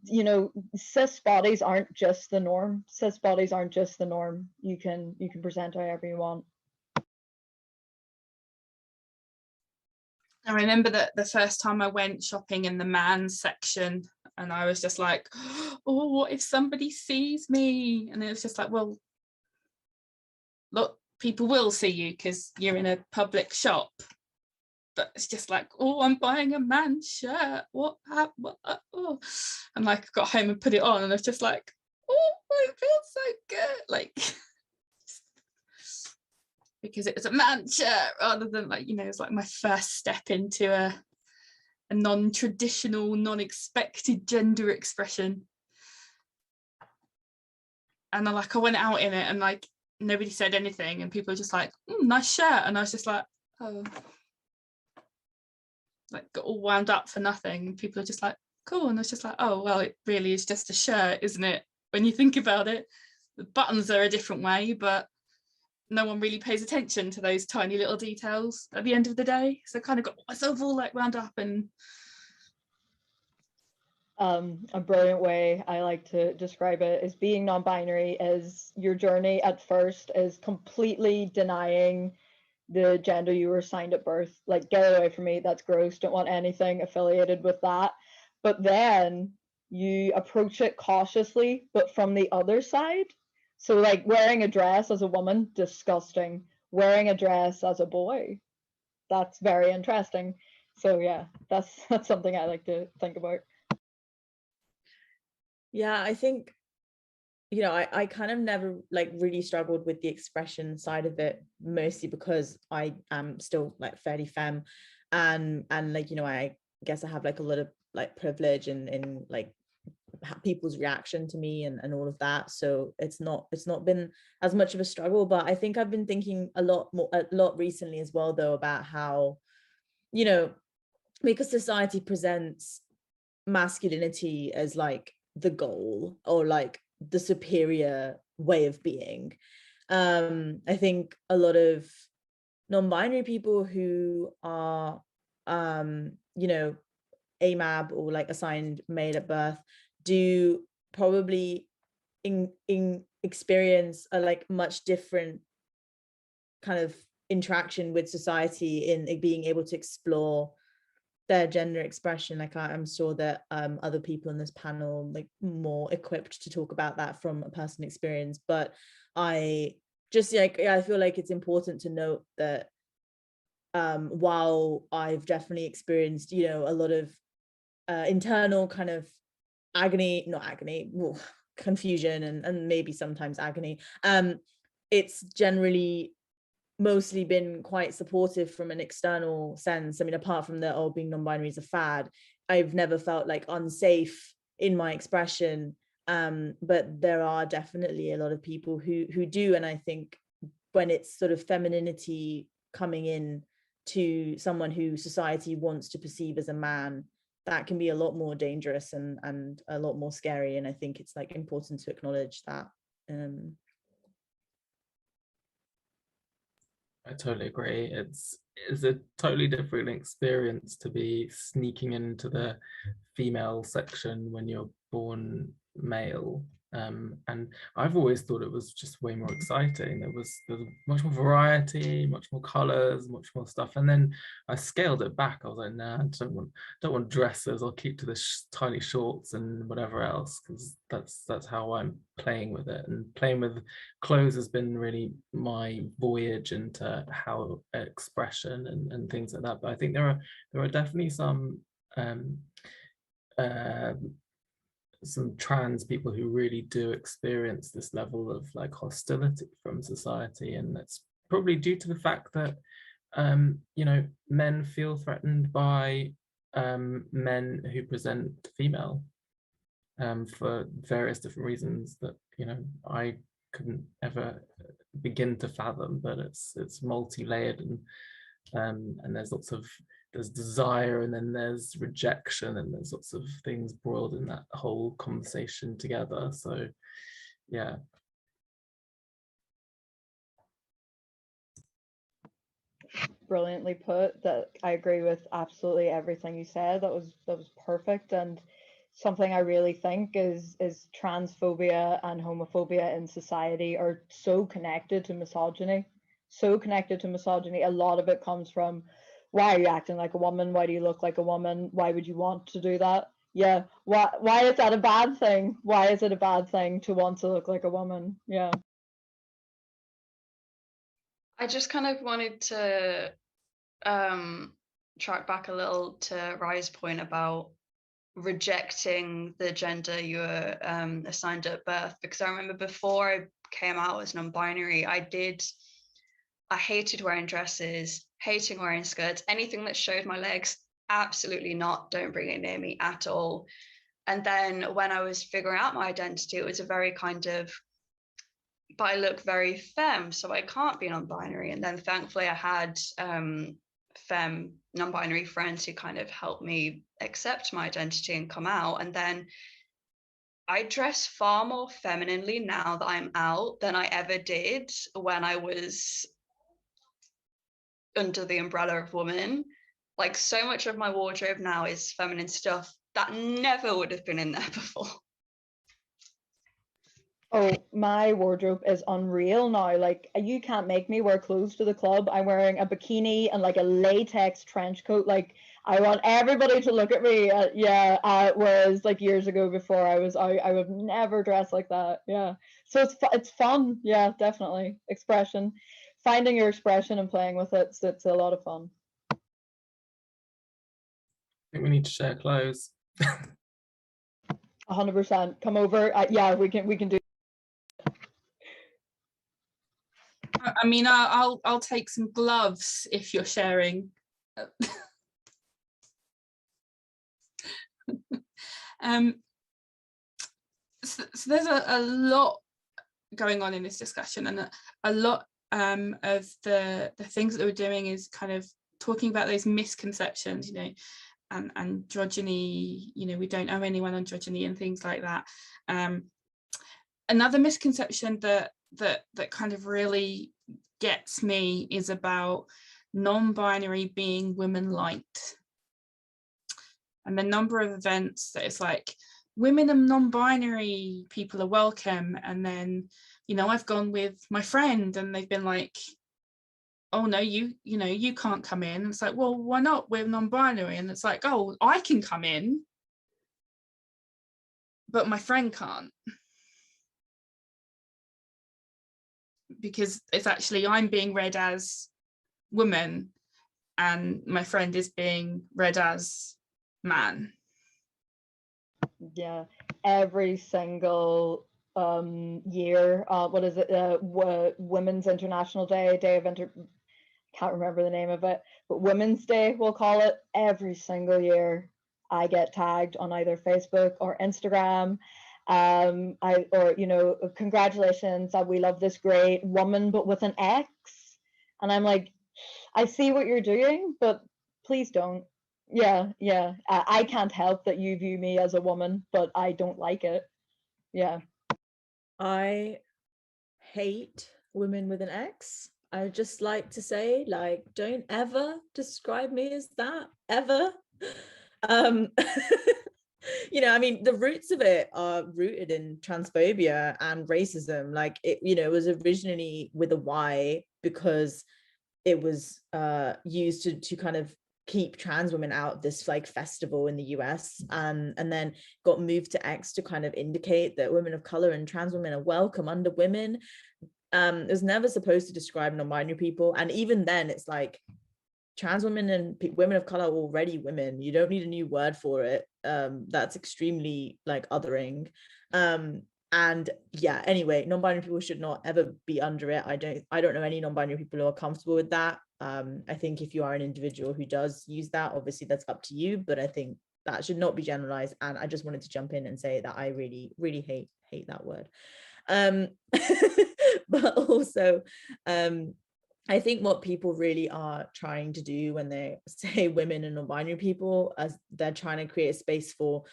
you know, cis bodies aren't just the norm. Cis bodies aren't just the norm. You can present however you want. I remember that the first time I went shopping in the man's section, and I was just like, oh, what if somebody sees me? And it was just like, well, look, people will see you because you're in a public shop. But it's just like, oh, I'm buying a man's shirt. What? Oh. And like, I got home and put it on, and I was just like, oh, it feels so good. Like, because it was a man's shirt rather than like, you know, it was like my first step into a non-traditional, non-expected gender expression. And I went out in it, and like nobody said anything, and people were just like, nice shirt. And I was just like, oh, like got all wound up for nothing. And people are just like, cool. And I was just like, oh, well, it really is just a shirt, isn't it? When you think about it, the buttons are a different way, but no one really pays attention to those tiny little details at the end of the day. So I kind of got myself all like wound up. And a brilliant way I like to describe it is being non-binary is your journey at first is completely denying the gender you were assigned at birth. Like, get away from me, that's gross, don't want anything affiliated with that. But then you approach it cautiously, but from the other side. So like wearing a dress as a woman, disgusting. Wearing a dress as a boy, that's very interesting. So yeah, that's something I like to think about. Yeah, I think, you know, I kind of never like really struggled with the expression side of it, mostly because I am still like fairly femme, and like, you know, I guess I have like a lot of like privilege in like people's reaction to me and all of that. So it's not been as much of a struggle. But I think I've been thinking a lot recently as well, though, about how, you know, because society presents masculinity as like the goal or like the superior way of being. I think a lot of non-binary people who are you know, AMAB or like assigned male at birth do probably in experience a like much different kind of interaction with society in being able to explore their gender expression. Like I'm sure that other people in this panel like more equipped to talk about that from a personal experience, but I just like, I feel like it's important to note that while I've definitely experienced, you know, a lot of internal kind of confusion and maybe sometimes agony, it's generally mostly been quite supportive from an external sense. I mean, apart from the, oh, being non-binary is a fad, I've never felt like unsafe in my expression. But there are definitely a lot of people who do. And I think when it's sort of femininity coming in to someone who society wants to perceive as a man, that can be a lot more dangerous and a lot more scary. And I think it's like important to acknowledge that. I totally agree. It's a totally different experience to be sneaking into the female section when you're born male. And I've always thought it was just way more exciting. There was much more variety, much more colors, much more stuff. And then I scaled it back. I was like, nah, I don't want dresses. I'll keep to the tiny shorts and whatever else, because that's how I'm playing with it. And playing with clothes has been really my voyage into how expression and things like that. But I think there are definitely some trans people who really do experience this level of like hostility from society, and that's probably due to the fact that you know, men feel threatened by men who present female for various different reasons that, you know, I couldn't ever begin to fathom, but it's multi-layered, and there's desire, and then there's rejection, and there's lots of things broiled in that whole conversation together. So yeah. Brilliantly put. That I agree with absolutely everything you said. That was perfect. And something I really think is transphobia and homophobia in society are so connected to misogyny. A lot of it comes from why are you acting like a woman? Why do you look like a woman? Why would you want to do that? Yeah, why is that a bad thing? Why is it a bad thing to want to look like a woman? Yeah. I just kind of wanted to track back a little to Rye's point about rejecting the gender you were assigned at birth, because I remember before I came out as non-binary, I hated wearing dresses, hating wearing skirts, anything that showed my legs, absolutely not, don't bring it near me at all. And then when I was figuring out my identity, it was a very kind of, but I look very femme, so I can't be non-binary. And then thankfully I had femme non-binary friends who kind of helped me accept my identity and come out. And then I dress far more femininely now that I'm out than I ever did when I was under the umbrella of woman. Like, so much of my wardrobe now is feminine stuff that never would have been in there before. Oh, my wardrobe is unreal now. Like, you can't make me wear clothes to the club. I'm wearing a bikini and like a latex trench coat. Like, I want everybody to look at me. Whereas like years ago before I was out, I would never dress like that. Yeah. So it's fun. Yeah, definitely. Expression. Finding your expression and playing with it. So it's a lot of fun. I think we need to share clothes. 100%. Come over. Yeah, we can do. I mean, I'll take some gloves if you're sharing. So there's a lot going on in this discussion, and a lot of the things that we're doing is kind of talking about those misconceptions, you know, and androgyny, you know, we don't know anyone androgyny and things like that. Another misconception that kind of really gets me is about non-binary being women light, and the number of events that it's like women and non-binary people are welcome, and then, you know, I've gone with my friend and they've been like, oh no, you know, you can't come in. It's like, well, why not? We're non-binary. And it's like, oh, I can come in, but my friend can't, because it's actually, I'm being read as woman and my friend is being read as man. Yeah, every single year, what is it, Women's International Day, can't remember the name of it, but Women's Day, we'll call it, every single year I get tagged on either Facebook or Instagram, or, you know, congratulations, we love this great woman, but with an X. And I'm like, I see what you're doing, but please don't. Yeah. I can't help that you view me as a woman, but I don't like it. Yeah. I hate women with an X. I just like to say, like, don't ever describe me as that, ever. You know, I mean, the roots of it are rooted in transphobia and racism. Like, it, you know, it was originally with a Y because it was used to kind of keep trans women out of this like festival in the US, and then got moved to X to kind of indicate that women of color and trans women are welcome under women. It was never supposed to describe non-binary people, and even then it's like trans women and women of color are already women. You don't need a new word for it. That's extremely like othering. And yeah, anyway, non-binary people should not ever be under it. I don't know any non-binary people who are comfortable with that. I think if you are an individual who does use that, obviously that's up to you, but I think that should not be generalized. And I just wanted to jump in and say that I really, really hate that word. But also, I think what people really are trying to do when they say women and non-binary people, as they're trying to create a space for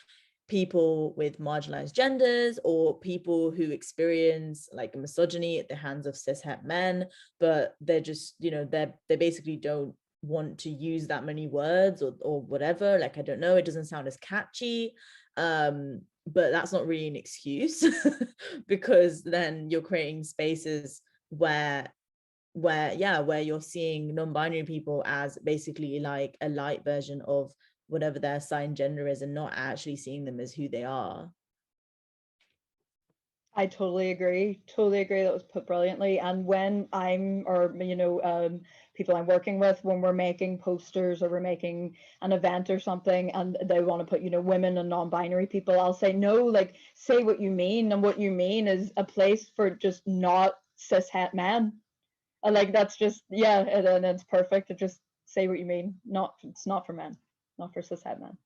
people with marginalized genders or people who experience like misogyny at the hands of cishet men, but they're just, you know, they basically don't want to use that many words or whatever. Like, I don't know, it doesn't sound as catchy. But that's not really an excuse because then you're creating spaces where where you're seeing non-binary people as basically like a light version of whatever their assigned gender is, and not actually seeing them as who they are. I totally agree. Totally agree. That was put brilliantly. And when I'm, or people I'm working with, when we're making posters or we're making an event or something, and they want to put, women and non-binary people, I'll say, no, like, say what you mean, and what you mean is a place for just not cis het men. And like, that's just, yeah, and it's perfect to just say what you mean. It's not for men, not for cis het men.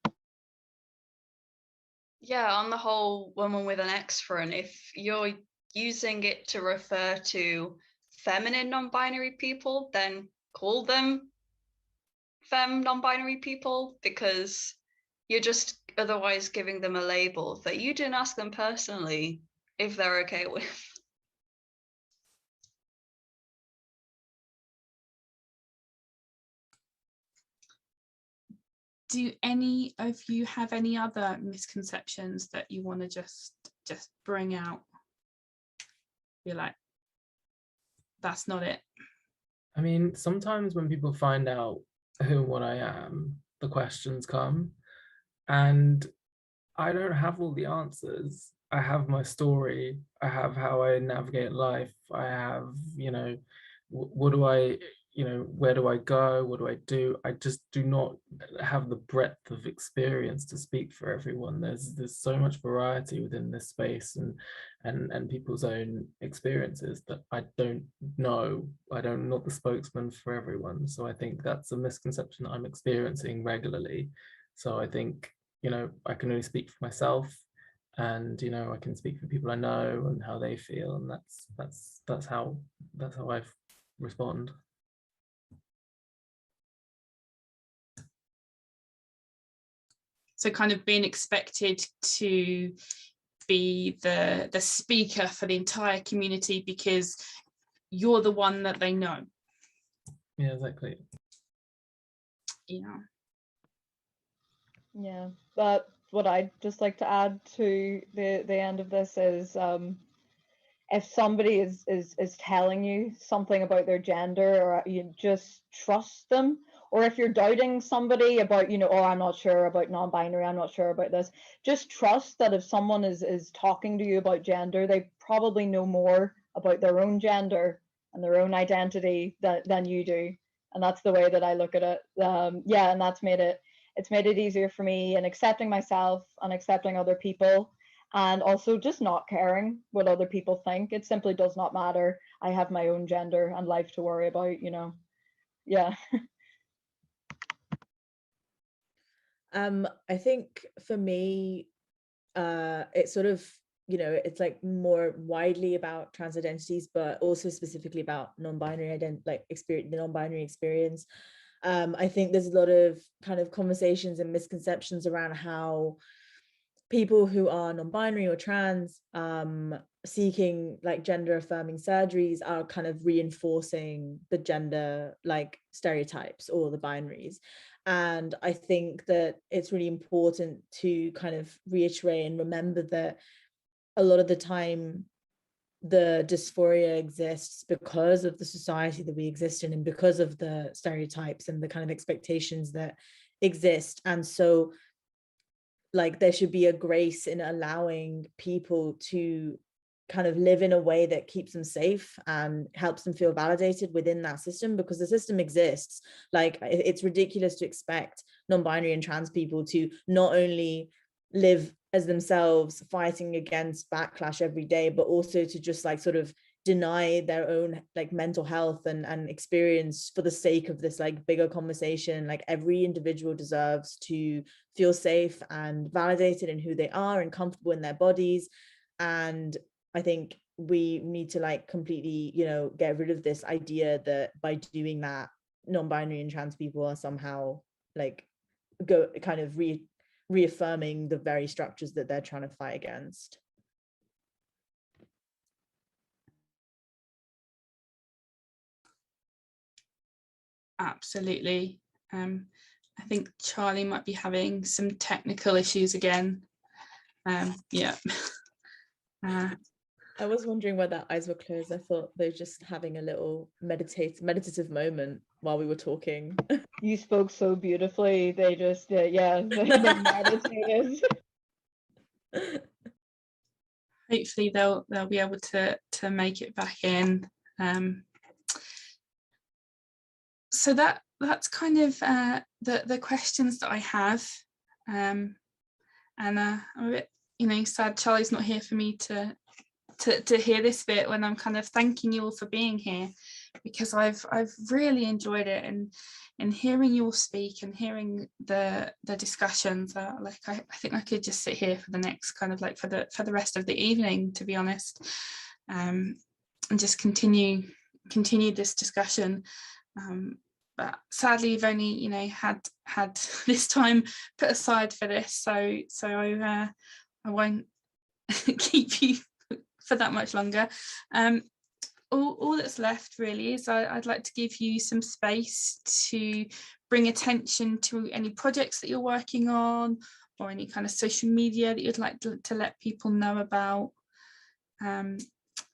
Yeah, on the whole, woman with an X front, if you're using it to refer to feminine non-binary people, then call them femme non-binary people, because you're just otherwise giving them a label that you didn't ask them personally if they're okay with. Do any of you have any other misconceptions that you want to just bring out? You're like, that's not it. I mean, sometimes when people find out who and what I am, the questions come, and I don't have all the answers. I have my story. I have how I navigate life. I have, what do I, where do I go? What do I do? I just do not have the breadth of experience to speak for everyone. There's so much variety within this space and people's own experiences that I don't know. I'm not the spokesman for everyone. So I think that's a misconception that I'm experiencing regularly. So I think, I can only speak for myself, and I can speak for people I know and how they feel, and that's how I respond. So kind of being expected to be the speaker for the entire community because you're the one that they know. Yeah, exactly. Yeah. Yeah, but what I'd just like to add to the end of this is, if somebody is telling you something about their gender, or you just trust them, or if you're doubting somebody about, oh, I'm not sure about non-binary, I'm not sure about this, just trust that if someone is talking to you about gender, they probably know more about their own gender and their own identity than you do. And that's the way that I look at it. Yeah, and it's made it easier for me in accepting myself and accepting other people, and also just not caring what other people think. It simply does not matter. I have my own gender and life to worry about, Yeah. I think for me, it's sort of, it's like more widely about trans identities, but also specifically about non-binary experience, the non-binary experience. I think there's a lot of kind of conversations and misconceptions around how people who are non-binary or trans seeking like gender affirming surgeries are kind of reinforcing the gender like stereotypes or the binaries. And I think that it's really important to kind of reiterate and remember that a lot of the time the dysphoria exists because of the society that we exist in, and because of the stereotypes and the kind of expectations that exist. And so like there should be a grace in allowing people to kind of live in a way that keeps them safe and helps them feel validated within that system, because the system exists. Like it's ridiculous to expect non-binary and trans people to not only live as themselves fighting against backlash every day, but also to just like sort of deny their own like mental health and experience for the sake of this like bigger conversation. Like every individual deserves to feel safe and validated in who they are and comfortable in their bodies. And I think we need to like completely, get rid of this idea that by doing that, non-binary and trans people are somehow like kind of reaffirming the very structures that they're trying to fight against. Absolutely. I think Charlie might be having some technical issues again. Yeah. I was wondering why their eyes were closed. I thought they were just having a little meditative moment while we were talking. You spoke so beautifully. They just, yeah, they meditated. Hopefully they'll be able to make it back in. So that's kind of the questions that I have, and I'm a bit, sad Charlie's not here for me to hear this bit when I'm kind of thanking you all for being here, because I've really enjoyed it, and hearing you all speak and hearing the discussions. Like I think I could just sit here for the next kind of like for the rest of the evening, to be honest, and just continue this discussion. But sadly, you've only had this time put aside for this, so I won't keep you for that much longer. All that's left really is I'd like to give you some space to bring attention to any projects that you're working on, or any kind of social media that you'd like to let people know about.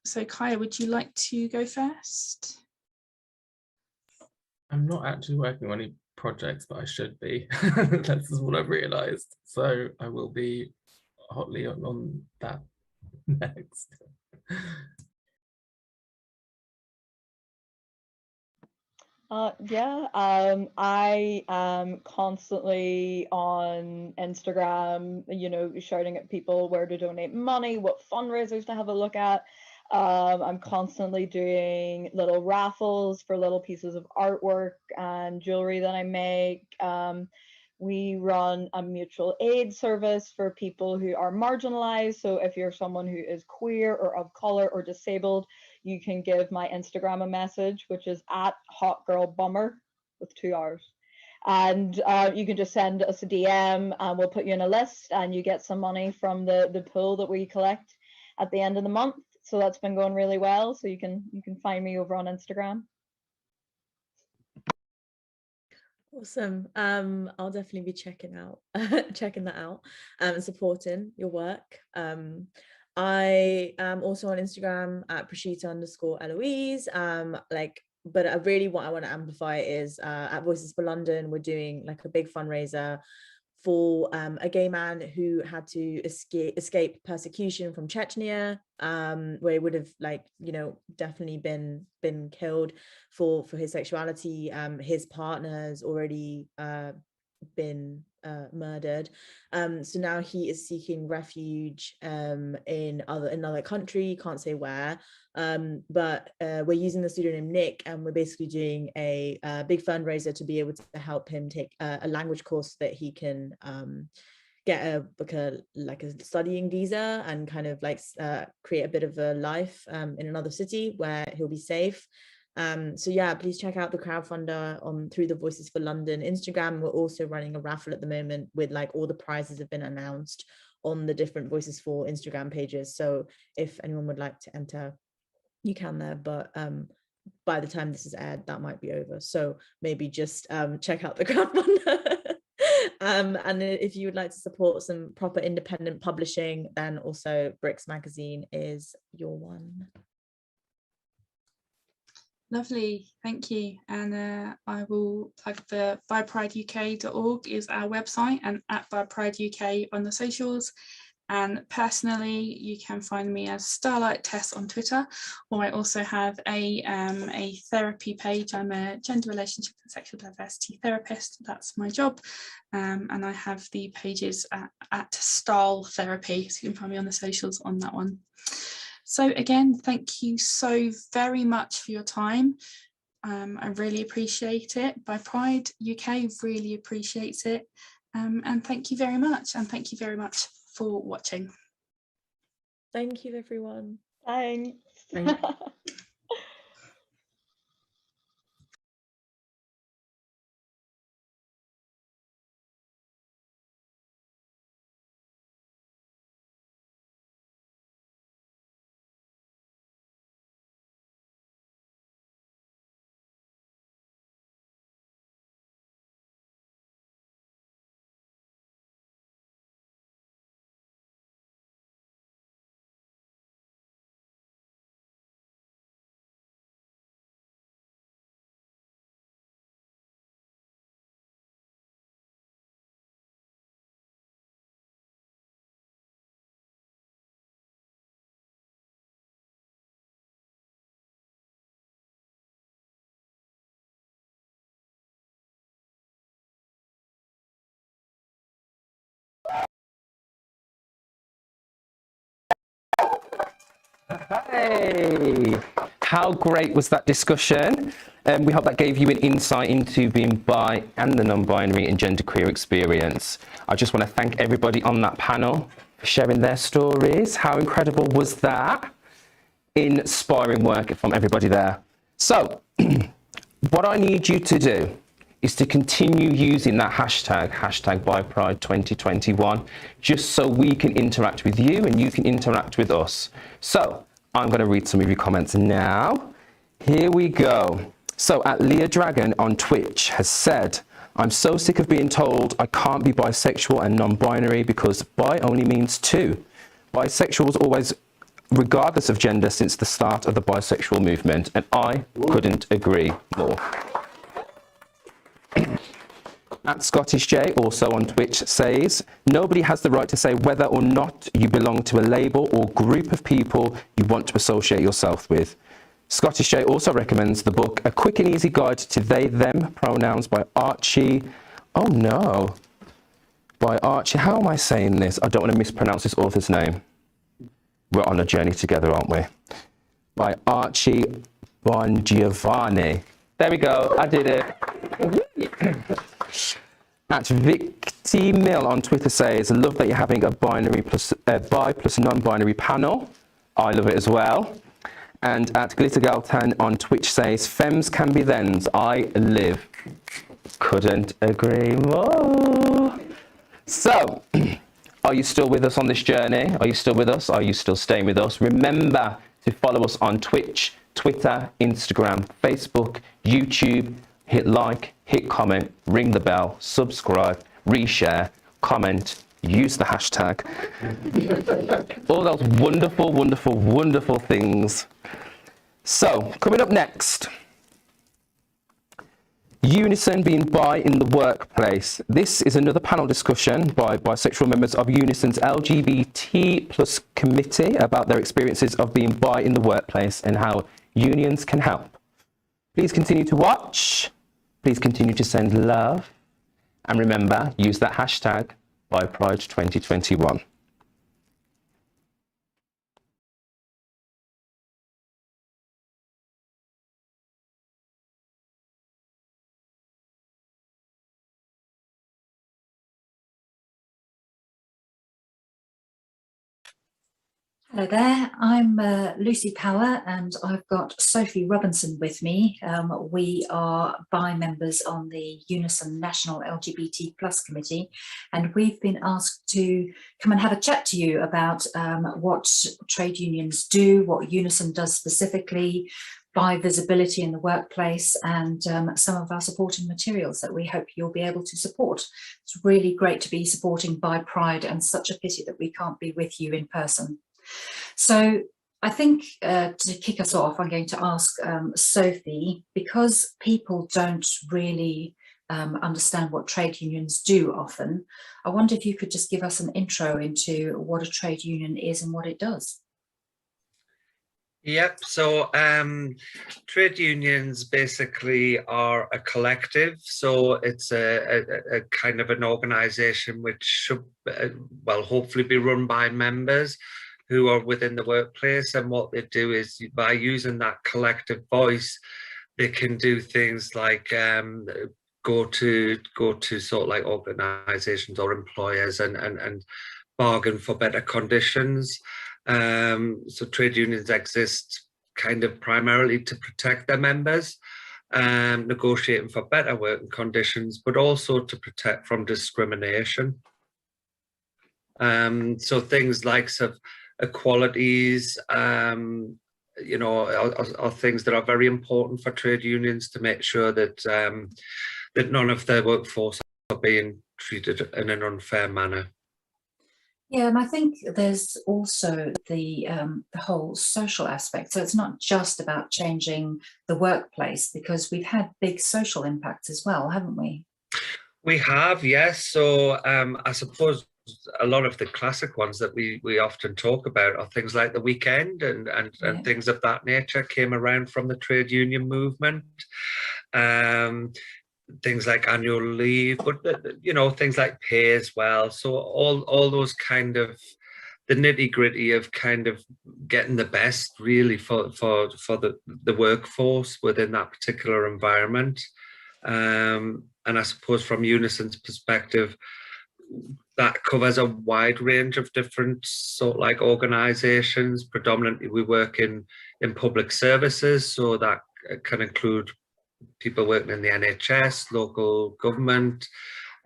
So Kaya, would you like to go first? I'm not actually working on any projects, but I should be. That's what I've realized. So I will be hotly on that next. Yeah, I am constantly on Instagram, shouting at people where to donate money, what fundraisers to have a look at. I'm constantly doing little raffles for little pieces of artwork and jewelry that I make. We run a mutual aid service for people who are marginalized. So if you're someone who is queer or of color or disabled, you can give my Instagram a message, which is at hotgirlbummer with 2 R's. And you can just send us a DM and we'll put you in a list, and you get some money from the pool that we collect at the end of the month. So that's been going really well. So you can find me over on Instagram. Awesome. I'll definitely be checking that out and supporting your work. I am also on Instagram at Prashita_Eloise. But what I want to amplify is at Voices for London, we're doing like a big fundraiser for a gay man who had to escape persecution from Chechnya, where he would have definitely been killed for his sexuality. His partner has already been murdered, so now he is seeking refuge in another country, can't say where, but we're using the pseudonym Nick, and we're basically doing a big fundraiser to be able to help him take a language course that he can get a studying visa and kind of create a bit of a life in another city where he'll be safe. So yeah, please check out the crowdfunder through the Voices for London Instagram. We're also running a raffle at the moment with all the prizes have been announced on the different Voices for Instagram pages. So if anyone would like to enter, you can there, but by the time this is aired, that might be over. So maybe just check out the crowdfunder. And if you would like to support some proper independent publishing, then also Bricks Magazine is your one. Lovely, thank you. And I will plug the biprideuk.org is our website, and at biprideuk on the socials. And personally, you can find me as Starlight Tess on Twitter, or I also have a therapy page. I'm a gender, relationship and sexual diversity therapist. That's my job. And I have the pages at Style Therapy, so you can find me on the socials on that one. So again, thank you so very much for your time. I really appreciate it. By Pride UK really appreciates it. And thank you very much. And thank you very much for watching. Thank you, everyone. Thanks. Thank you. Hey, how great was that discussion? We hope that gave you an insight into being bi and the non-binary and genderqueer experience. I just want to thank everybody on that panel for sharing their stories. How incredible was that? Inspiring work from everybody there. So, what I need you to do is to continue using that hashtag #BiPride2021, just so we can interact with you and you can interact with us. So I'm going to read some of your comments now. Here we go. So at Leah Dragon on Twitch has said, I'm so sick of being told I can't be bisexual and non-binary because bi only means two. Bisexual was always, regardless of gender, since the start of the bisexual movement, and I couldn't agree more. At Scottish J, also on Twitch, says, nobody has the right to say whether or not you belong to a label or group of people you want to associate yourself with. Scottish J also recommends the book A Quick and Easy Guide to They, Them Pronouns by Archie. Oh no. By Archie, how am I saying this? I don't want to mispronounce this author's name. We're on a journey together, aren't we? By Archie Bongiovanni. There we go, I did it. At Victi Mill on Twitter says, love that you're having a bi plus non-binary panel. I love it as well. And at Glittergaltan on Twitch says, femmes can be thens, I live. Couldn't agree more. So, are you still with us on this journey? Are you still with us? Are you still staying with us? Remember to follow us on Twitch, Twitter, Instagram, Facebook, YouTube. Hit like, hit comment, ring the bell, subscribe, reshare, comment, use the hashtag. All those wonderful, wonderful, wonderful things. So, coming up next, Unison being bi in the workplace. This is another panel discussion by bisexual members of Unison's LGBT plus committee about their experiences of being bi in the workplace and how unions can help. Please continue to watch. Please continue to send love. And remember, use that hashtag BiPride2021. Hello there, I'm Lucy Power and I've got Sophie Robinson with me. We are bi members on the Unison National LGBT Plus Committee, and we've been asked to come and have a chat to you about what trade unions do, what Unison does specifically, bi visibility in the workplace, and some of our supporting materials that we hope you'll be able to support. It's really great to be supporting Bi Pride, and such a pity that we can't be with you in person. So I think to kick us off, I'm going to ask Sophie, because people don't really understand what trade unions do often, I wonder if you could just give us an intro into what a trade union is and what it does. Yep, so trade unions basically are a collective, so it's a kind of an organisation which should, well, hopefully be run by members who are within the workplace, and what they do is, by using that collective voice, they can do things like go to sort of like organisations or employers and bargain for better conditions. So trade unions exist kind of primarily to protect their members, negotiating for better working conditions, but also to protect from discrimination. So things like equalities, you know, are things that are very important for trade unions to make sure that that none of their workforce are being treated in an unfair manner. Yeah, and I think there's also the whole social aspect. So it's not just about changing the workplace, because we've had big social impacts as well, haven't we? We have, yes. So I suppose a lot of the classic ones that we often talk about are things like the weekend and things of that nature came around from the trade union movement. Things like annual leave, but you know, things like pay as well. So all those kind of the nitty gritty of kind of getting the best really for the workforce within that particular environment. And I suppose from Unison's perspective, that covers a wide range of different sort of like organizations. Predominantly we work in public services, so that can include people working in the NHS, local government,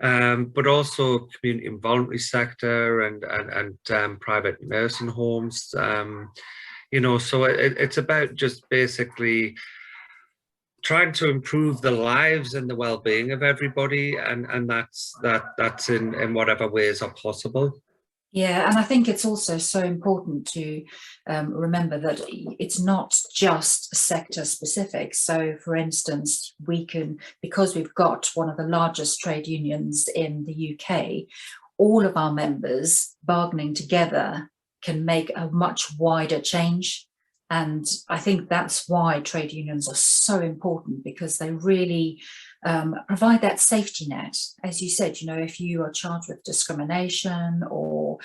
but also community and voluntary sector and private nursing homes. You know, so it's about just basically trying to improve the lives and the well-being of everybody, and that's in whatever ways are possible. Yeah, and I think it's also so important to remember that it's not just sector specific. So, for instance, we can, because we've got one of the largest trade unions in the UK, all of our members bargaining together can make a much wider change. And I think that's why trade unions are so important, because they really provide that safety net. As you said, you know, if you are charged with discrimination or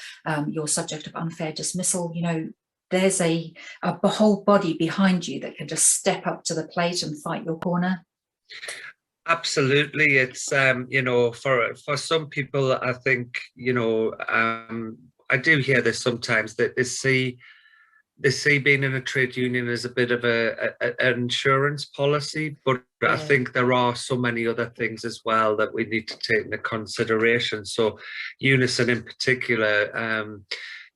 you're subject of unfair dismissal, you know, there's a whole body behind you that can just step up to the plate and fight your corner. Absolutely. It's, you know, for some people, I think, you know, I do hear this sometimes, that they see being in a trade union as a bit of an insurance policy, but yeah. I think there are so many other things as well that we need to take into consideration. So Unison in particular,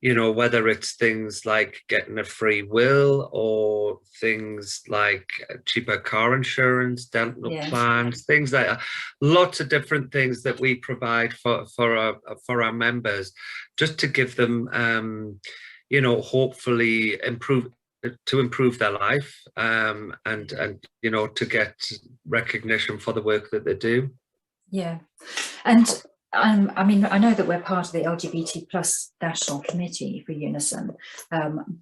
you know, whether it's things like getting a free will or things like cheaper car insurance, dental plans, things like that. Lots of different things that we provide for our members, just to give them you know, hopefully improve their life, and you know, to get recognition for the work that they do. Yeah, and I mean, I know that we're part of the LGBT plus National Committee for Unison,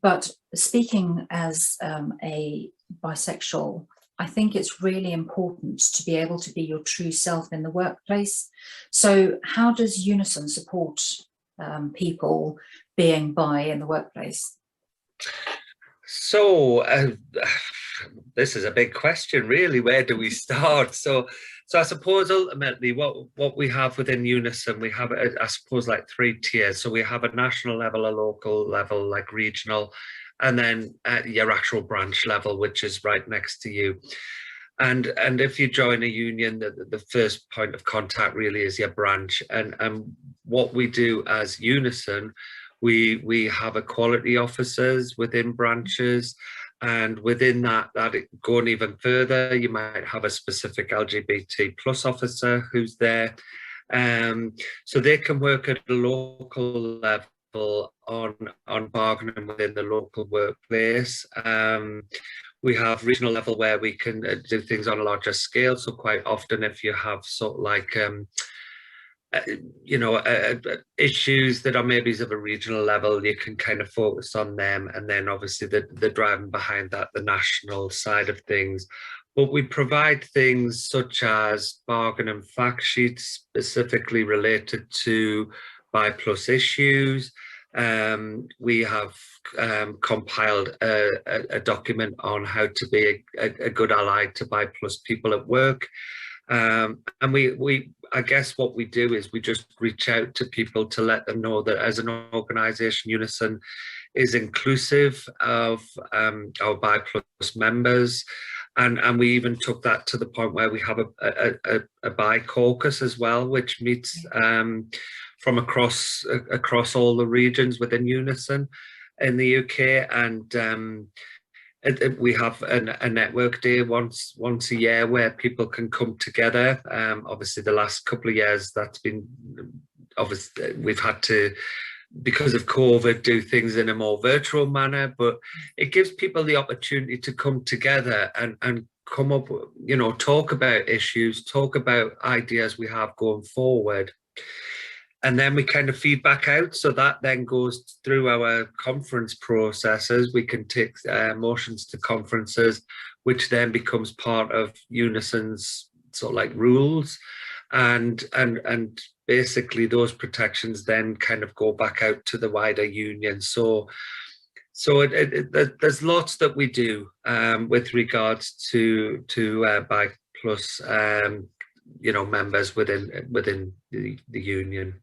but speaking as a bisexual, I think it's really important to be able to be your true self in the workplace. So how does Unison support people being bi in the workplace? So this is a big question, really. Where do we start? So I suppose ultimately what we have within Unison, we have, I suppose, like 3 tiers. So we have a national level, a local level, like regional, and then at your actual branch level, which is right next to you. And if you join a union, the first point of contact really is your branch. And what we do as Unison, we have equality officers within branches, and within that going even further, you might have a specific LGBT plus officer who's there. So they can work at a local level on bargaining within the local workplace. We have regional level where we can do things on a larger scale. So quite often, if you have sort of like you know, issues that are maybe of a regional level, you can kind of focus on them, and then obviously the driving behind that, the national side of things. But we provide things such as bargaining fact sheets specifically related to bi plus issues. We have compiled a document on how to be a good ally to bi plus people at work. And we I guess what we do is we just reach out to people to let them know that as an organisation, Unison is inclusive of our bi plus members. And we even took that to the point where we have a bi caucus as well, which meets from across all the regions within Unison in the UK. And we have a network day once a year where people can come together. Obviously, the last couple of years, that's been obviously we've had to, because of COVID, do things in a more virtual manner. But it gives people the opportunity to come together and come up, you know, talk about issues, talk about ideas we have going forward. And then we kind of feed back out. So that then goes through our conference processes. We can take motions to conferences, which then becomes part of Unison's sort of like rules. and basically those protections then kind of go back out to the wider union. So there's lots that we do with regards to Bi Plus members within the union.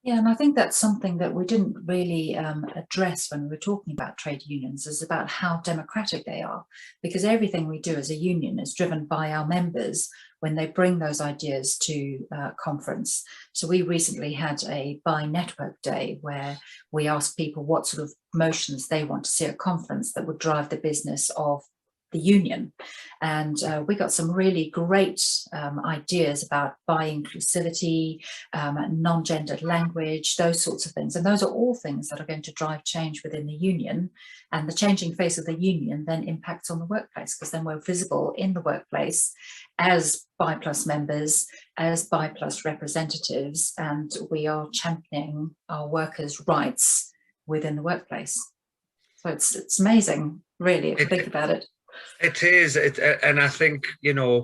Yeah, and I think that's something that we didn't really address when we were talking about trade unions, is about how democratic they are, because everything we do as a union is driven by our members when they bring those ideas to conference. So we recently had a Bi Network Day where we asked people what sort of motions they want to see at conference that would drive the business of the union, and we got some really great ideas about bi-inclusivity, non-gendered language, those sorts of things, and those are all things that are going to drive change within the union, and the changing face of the union then impacts on the workplace, because then we're visible in the workplace as Bi Plus members, as Bi Plus representatives, and we are championing our workers' rights within the workplace. So it's amazing, really, if you think about it. It is, and I think,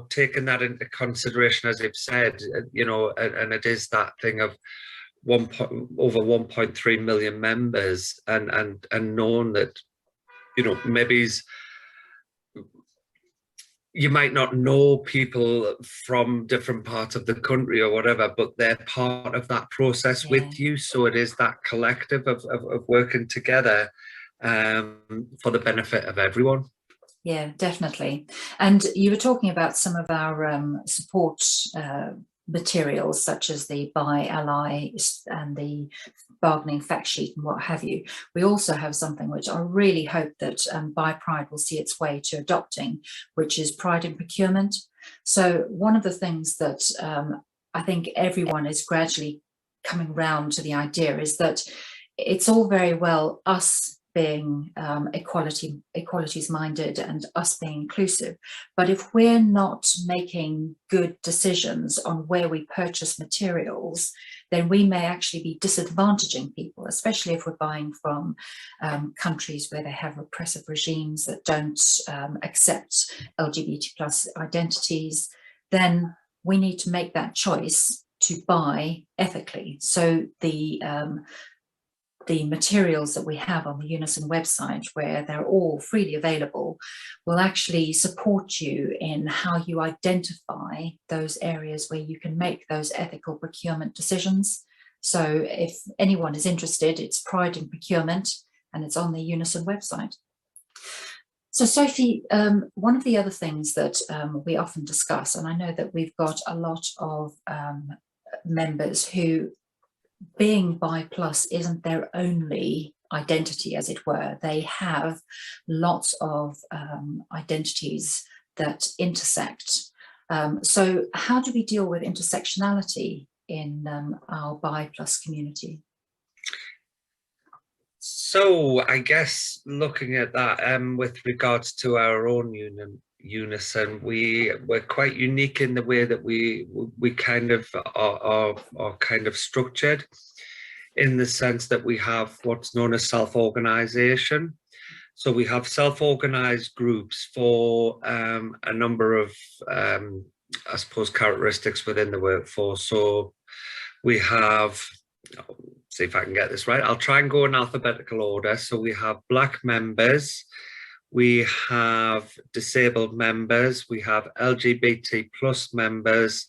taking that into consideration, as you've said, and it is that thing of over 1.3 million members, and knowing that, maybe you might not know people from different parts of the country or whatever, but they're part of that process with you. So it is that collective of working together for the benefit of everyone. Yeah, definitely. And you were talking about some of our support materials, such as the Bi-Ally and the bargaining fact sheet and what have you. We also have something which I really hope that Bi Pride will see its way to adopting, which is Pride in Procurement. So one of the things that I think everyone is gradually coming round to the idea is that it's all very well us being equalities minded and us being inclusive, but if we're not making good decisions on where we purchase materials, then we may actually be disadvantaging people, especially if we're buying from countries where they have repressive regimes that don't accept LGBT plus identities. Then we need to make that choice to buy ethically. So the materials that we have on the Unison website, where they're all freely available, will actually support you in how you identify those areas where you can make those ethical procurement decisions. So if anyone is interested, it's Pride in Procurement, and it's on the Unison website. So Sophie, one of the other things that we often discuss, and I know that we've got a lot of members who, being Bi Plus isn't their only identity, as it were. They have lots of identities that intersect. So how do we deal with intersectionality in our Bi Plus community? So I guess looking at that with regards to our own Unison, we're quite unique in the way that we kind of are kind of structured, in the sense that we have what's known as self-organization. So we have self-organized groups for a number of I suppose characteristics within the workforce. So we have, see if I can get this right, I'll try and go in alphabetical order. So we have Black members, we have disabled members, we have LGBT plus members,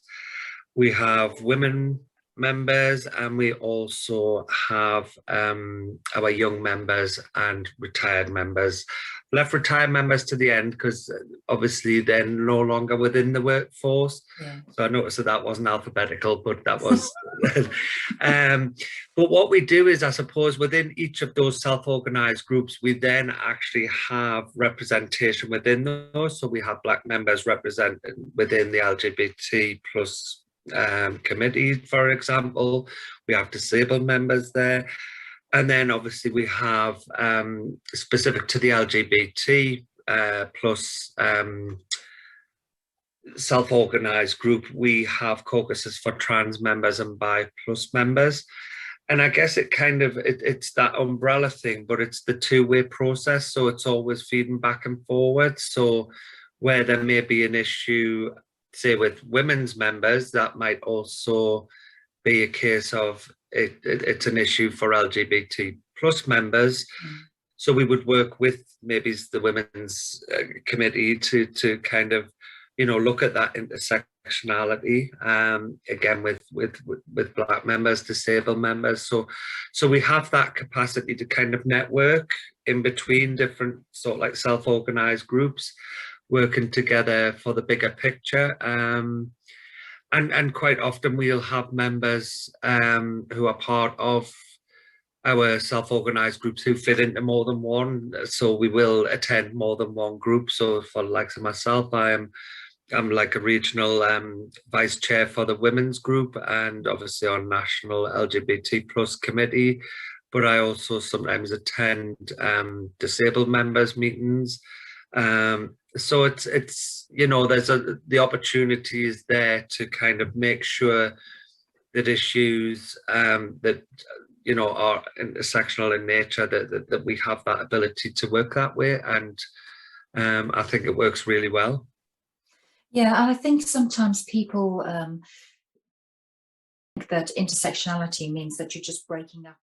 we have women members, and we also have our young members and retired members. Left retired members to the end because obviously they're no longer within the workforce. Yeah. So I noticed that wasn't alphabetical, but that was. But what we do is, I suppose, within each of those self-organized groups, we then actually have representation within those. So we have Black members represented within the LGBT plus committee, for example. We have disabled members there. And then obviously we have, specific to the LGBT plus self-organised group, we have caucuses for trans members and Bi plus members. And I guess it kind of, it's that umbrella thing, but it's the two-way process. So it's always feeding back and forward. So where there may be an issue say with women's members, that might also be a case of it's an issue for LGBT plus members. So we would work with maybe the women's committee to kind of, you know, look at that intersectionality, again with Black members, disabled members. So we have that capacity to kind of network in between different sort of like self-organized groups, working together for the bigger picture. And quite often we'll have members who are part of our self-organized groups who fit into more than one. So we will attend more than one group. So for the likes of myself, I'm like a regional vice chair for the women's group and obviously on national LGBT plus committee. But I also sometimes attend disabled members meetings. So it's you know, there's the opportunity is there to kind of make sure that issues that you know are intersectional in nature, that we have that ability to work that way, and I think it works really well. Yeah, and I think sometimes people think that intersectionality means that you're just breaking up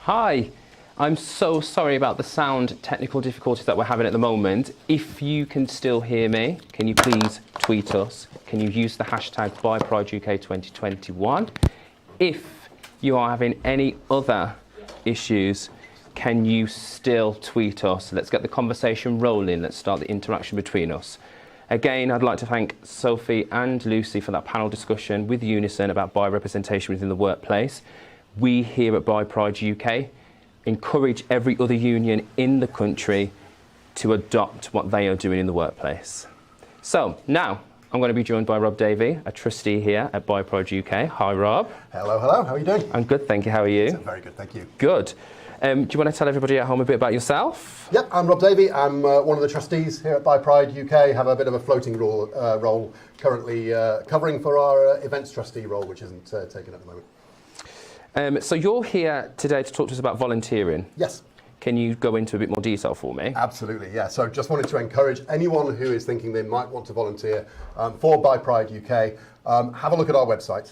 Hi, I'm so sorry about the sound technical difficulties that we're having at the moment. If you can still hear me, can you please tweet us? Can you use the hashtag ByPrideUK2021? If you are having any other issues, can you still tweet us? Let's get the conversation rolling. Let's start the interaction between us. Again, I'd like to thank Sophie and Lucy for that panel discussion with Unison about bi representation within the workplace. We here at Bi Pride UK encourage every other union in the country to adopt what they are doing in the workplace. So now I'm going to be joined by Rob Davey, a trustee here at Bi Pride UK. Hi, Rob. Hello, hello. How are you doing? I'm good, thank you. How are you? Very good, thank you. Good. Do you want to tell everybody at home a bit about yourself? Yep, I'm Rob Davey. I'm one of the trustees here at Bi Pride UK. Have a bit of a floating role currently covering for our events trustee role, which isn't taken at the moment. So you're here today to talk to us about volunteering. Yes. Can you go into a bit more detail for me? Absolutely, yeah. So just wanted to encourage anyone who is thinking they might want to volunteer for Bi Pride UK, have a look at our website.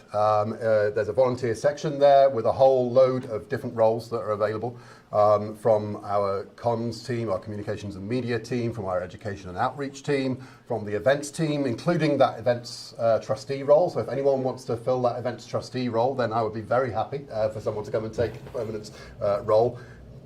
There's a volunteer section there with a whole load of different roles that are available from our comms team, our communications and media team, from our education and outreach team, from the events team, including that events trustee role. So if anyone wants to fill that events trustee role, then I would be very happy for someone to come and take a permanent role.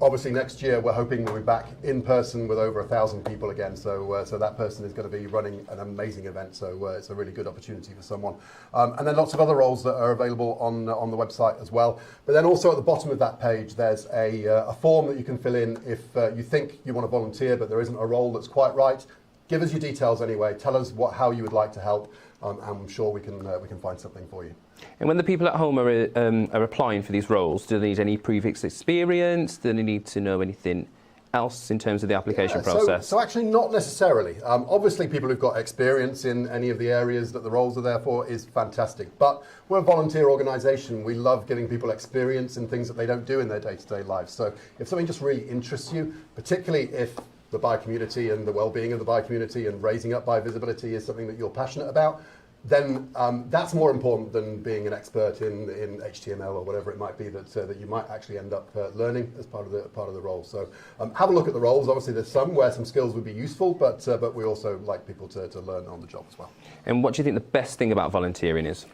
Obviously, next year we're hoping we'll be back in person with over 1,000 people again. So that person is going to be running an amazing event. So it's a really good opportunity for someone. And then lots of other roles that are available on the website as well. But then also at the bottom of that page, there's a form that you can fill in if you think you want to volunteer, but there isn't a role that's quite right. Give us your details anyway. Tell us how you would like to help. And I'm sure we can find something for you. And when the people at home are applying for these roles, do they need any previous experience? Do they need to know anything else in terms of the application process? So actually not necessarily. Obviously people who've got experience in any of the areas that the roles are there for is fantastic. But we're a volunteer organisation. We love giving people experience in things that they don't do in their day-to-day lives. So if something just really interests you, particularly if the bi community and the well-being of the bi community and raising up bi visibility is something that you're passionate about, then that's more important than being an expert in HTML or whatever it might be that you might actually end up learning as part of the role. So have a look at the roles. Obviously, there's some where some skills would be useful, but we also like people to learn on the job as well. And what do you think the best thing about volunteering is?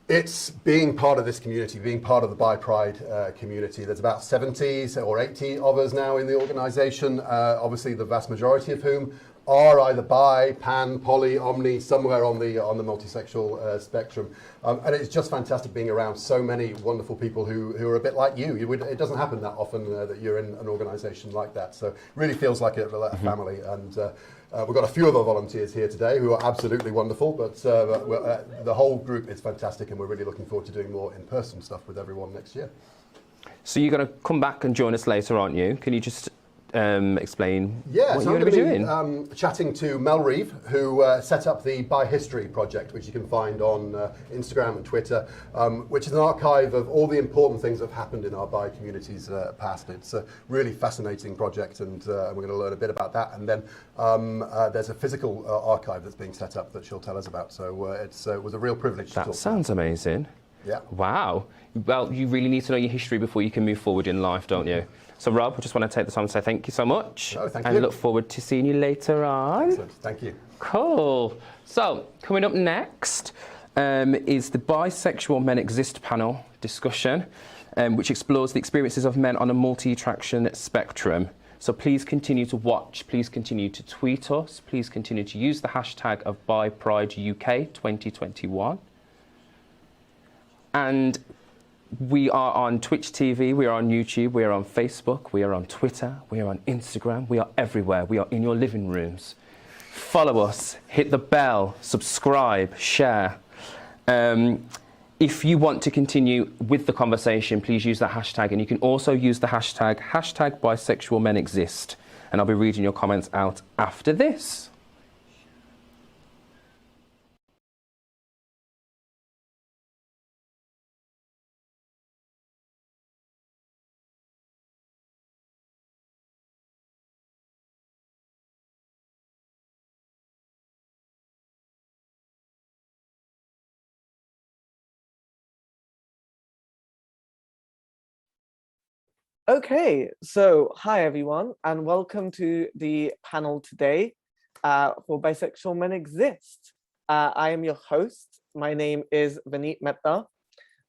It's being part of this community, being part of the Bi Pride community. There's about 70 or 80 of us now in the organisation, obviously the vast majority of whom are either bi, pan, poly, omni, somewhere on the multisexual spectrum. And it's just fantastic being around so many wonderful people who are a bit like you. It doesn't happen that often that you're in an organisation like that. So it really feels like a family. And we've got a few of our volunteers here today who are absolutely wonderful, but the whole group is fantastic and we're really looking forward to doing more in-person stuff with everyone next year. So you're going to come back and join us later, aren't you? Can you just explain what so you're going to be doing? Chatting to Mel Reeve, who set up the Bi History project, which you can find on Instagram and Twitter, which is an archive of all the important things that have happened in our bi community's past. It's a really fascinating project, and we're going to learn a bit about that. And then there's a physical archive that's being set up that she'll tell us about. So it was a real privilege to talk to her. That sounds amazing. Yeah. Wow. Well, you really need to know your history before you can move forward in life, don't you? So, Rob, I just want to take the time to say thank you so much. No, thank and you. Look forward to seeing you later on. Excellent. Thank you. Cool. So, coming up next is the Bisexual Men Exist panel discussion, which explores the experiences of men on a multi-attraction spectrum. So please continue to watch, please continue to tweet us, please continue to use the hashtag of BiPrideUK 2021. And we are on Twitch TV, we are on YouTube, we are on Facebook, we are on Twitter, we are on Instagram, we are everywhere. We are in your living rooms. Follow us, hit the bell, subscribe, share. If you want to continue with the conversation, please use that hashtag, and you can also use the hashtag #BisexualMenExist, and I'll be reading your comments out after this. Okay, so hi everyone, and welcome to the panel today for Bisexual Men Exist. I am your host. My name is Vineet Mehta.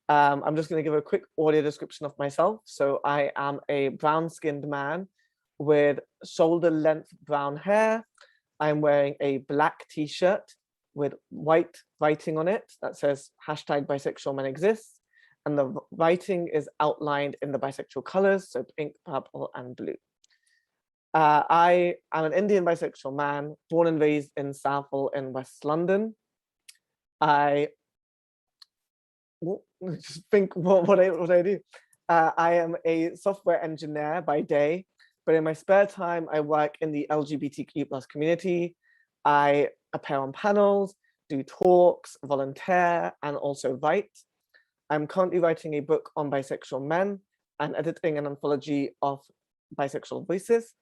I'm just going to give a quick audio description of myself. So I am a brown-skinned man with shoulder-length brown hair. I'm wearing a black t-shirt with white writing on it that says #BisexualMenExist. And the writing is outlined in the bisexual colors, so pink, purple, and blue. I am an Indian bisexual man, born and raised in Southall in West London. I just think what I do. I am a software engineer by day, but in my spare time, I work in the LGBTQ+ community. I appear on panels, do talks, volunteer, and also write. I'm currently writing a book on bisexual men and editing an anthology of bisexual voices.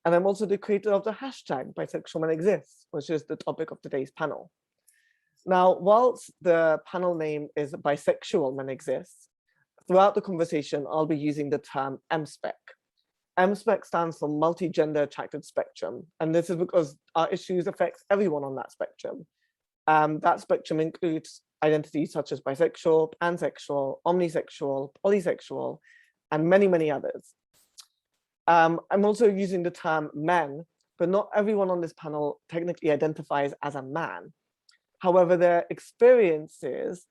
And I'm also the creator of the hashtag Bisexual Men Exist, which is the topic of today's panel. Now, whilst the panel name is Bisexual Men Exist, throughout the conversation, I'll be using the term MSPEC. MSPEC stands for Multi-Gender Attracted Spectrum. And this is because our issues affect everyone on that spectrum. That spectrum includes identities such as bisexual, pansexual, omnisexual, polysexual, and many, many others. I'm also using the term men, but not everyone on this panel technically identifies as a man. However, their experiences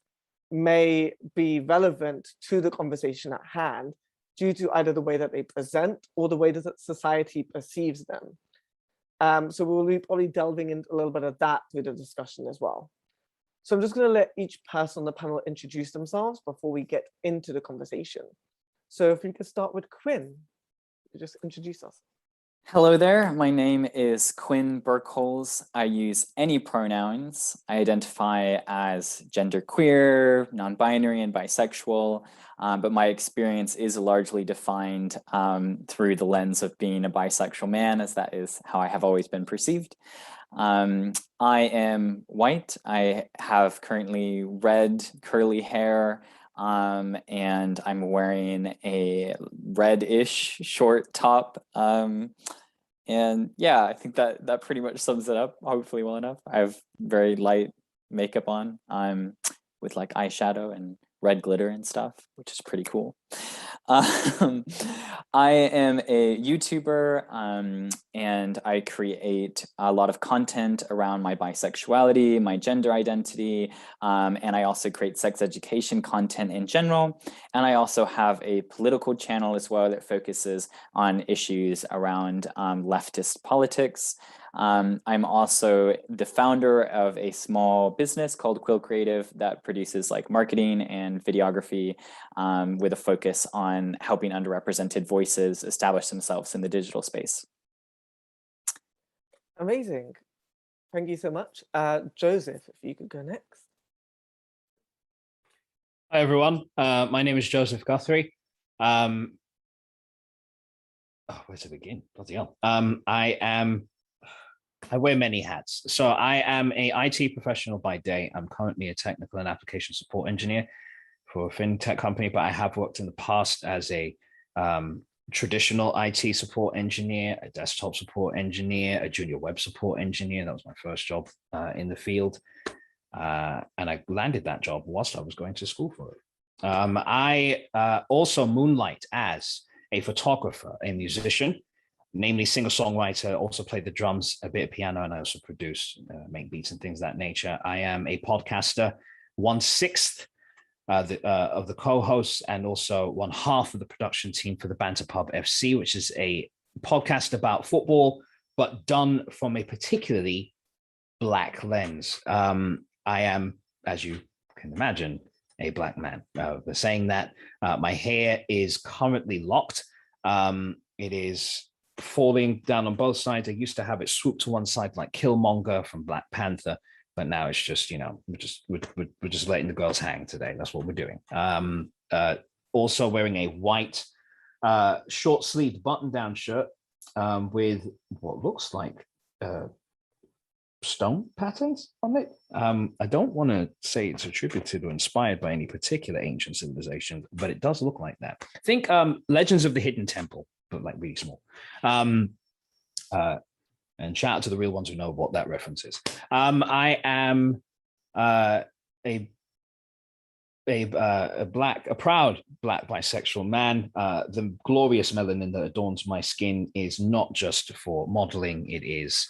may be relevant to the conversation at hand due to either the way that they present or the way that society perceives them. So we'll be probably delving into a little bit of that through the discussion as well. So I'm just going to let each person on the panel introduce themselves before we get into the conversation. So if we could start with Quinn, you could just introduce us. Hello there, my name is Quinn Burkholes. I use any pronouns. I identify as genderqueer, non-binary, and bisexual, but my experience is largely defined through the lens of being a bisexual man, as that is how I have always been perceived. I am white. I have currently red curly hair, and I'm wearing a reddish short top. And yeah, I think that pretty much sums it up, hopefully well enough. I have very light makeup on, with like eyeshadow and red glitter and stuff, which is pretty cool. I am a YouTuber, and I create a lot of content around my bisexuality, my gender identity, and I also create sex education content in general. And I also have a political channel as well that focuses on issues around leftist politics. I'm also the founder of a small business called Quill Creative that produces like marketing and videography with a focus on helping underrepresented voices establish themselves in the digital space. Amazing. Thank you so much. Joseph, if you could go next. Hi, everyone. My name is Joseph Guthrie. Where to begin? Bloody hell. I wear many hats. So I am a IT professional by day. I'm currently a technical and application support engineer for a fintech company, but I have worked in the past as a traditional IT support engineer, a desktop support engineer, a junior web support engineer. That was my first job in the field. And I landed that job whilst I was going to school for it. I also moonlight as a photographer, a musician, namely singer-songwriter, also play the drums, a bit of piano, and I also produce, make beats and things of that nature. I am a podcaster, 1/6 of the co-hosts, and also 1/2 of the production team for the Banter Pub FC, which is a podcast about football, but done from a particularly Black lens. I am, as you can imagine, a Black man. They're saying that my hair is currently locked. It is falling down on both sides. I used to have it swoop to one side like Killmonger from Black Panther, but now it's just, you know, we're just letting the girls hang today. That's what we're doing. Also wearing a white short sleeved button down shirt with what looks like stone patterns on it. I don't want to say it's attributed or inspired by any particular ancient civilization, but it does look like that. Think Legends of the Hidden Temple, but like really small. And shout out to the real ones who know what that reference is. I am a proud black bisexual man. The glorious melanin that adorns my skin is not just for modeling; it is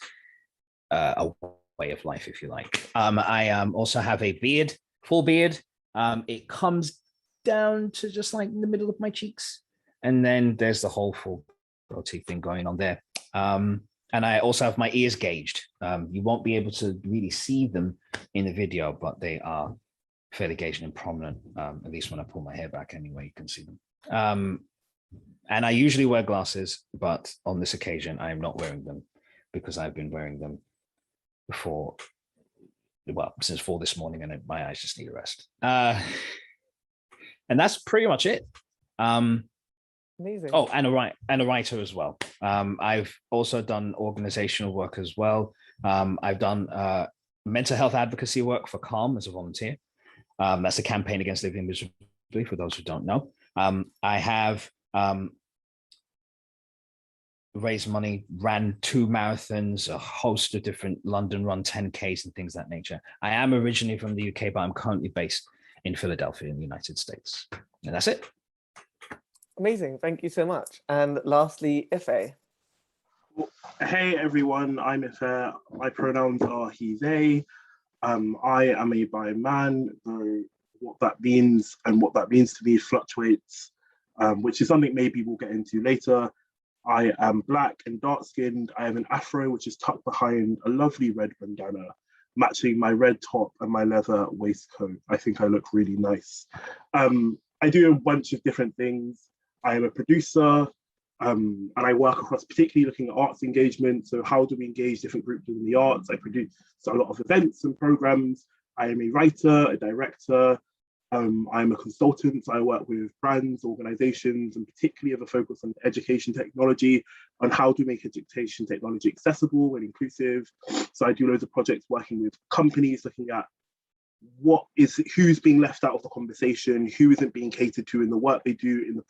a way of life, if you like. I also have a beard, full beard. It comes down to just like in the middle of my cheeks, and then there's the whole full goatee thing going on there. And I also have my ears gauged. You won't be able to really see them in the video, but they are fairly gauged and prominent. At least when I pull my hair back anyway, you can see them. And I usually wear glasses, but on this occasion, I am not wearing them because I've been wearing them since 4 this morning, and my eyes just need a rest. And that's pretty much it. Amazing. Oh, and a writer as well. I've also done organizational work as well. I've done mental health advocacy work for Calm as a volunteer. That's a campaign against living miserably, for those who don't know. I have raised money, ran 2 marathons, a host of different London run 10Ks and things of that nature. I am originally from the UK, but I'm currently based in Philadelphia in the United States. And that's it. Amazing. Thank you so much. And lastly, Ife. Hey everyone, I'm Ife. My pronouns are he, they. I am a bi man, though what that means and what that means to me fluctuates, which is something maybe we'll get into later. I am black and dark skinned. I have an afro which is tucked behind a lovely red bandana, matching my red top and my leather waistcoat. I think I look really nice. I do a bunch of different things. I am a producer, and I work across particularly looking at arts engagement. So how do we engage different groups within the arts? I produce a lot of events and programs. I am a writer, a director. I'm a consultant. So I work with brands, organizations, and particularly have a focus on education technology, on how to make education technology accessible and inclusive. So I do loads of projects working with companies, looking at who's being left out of the conversation, who isn't being catered to in the work they do, in the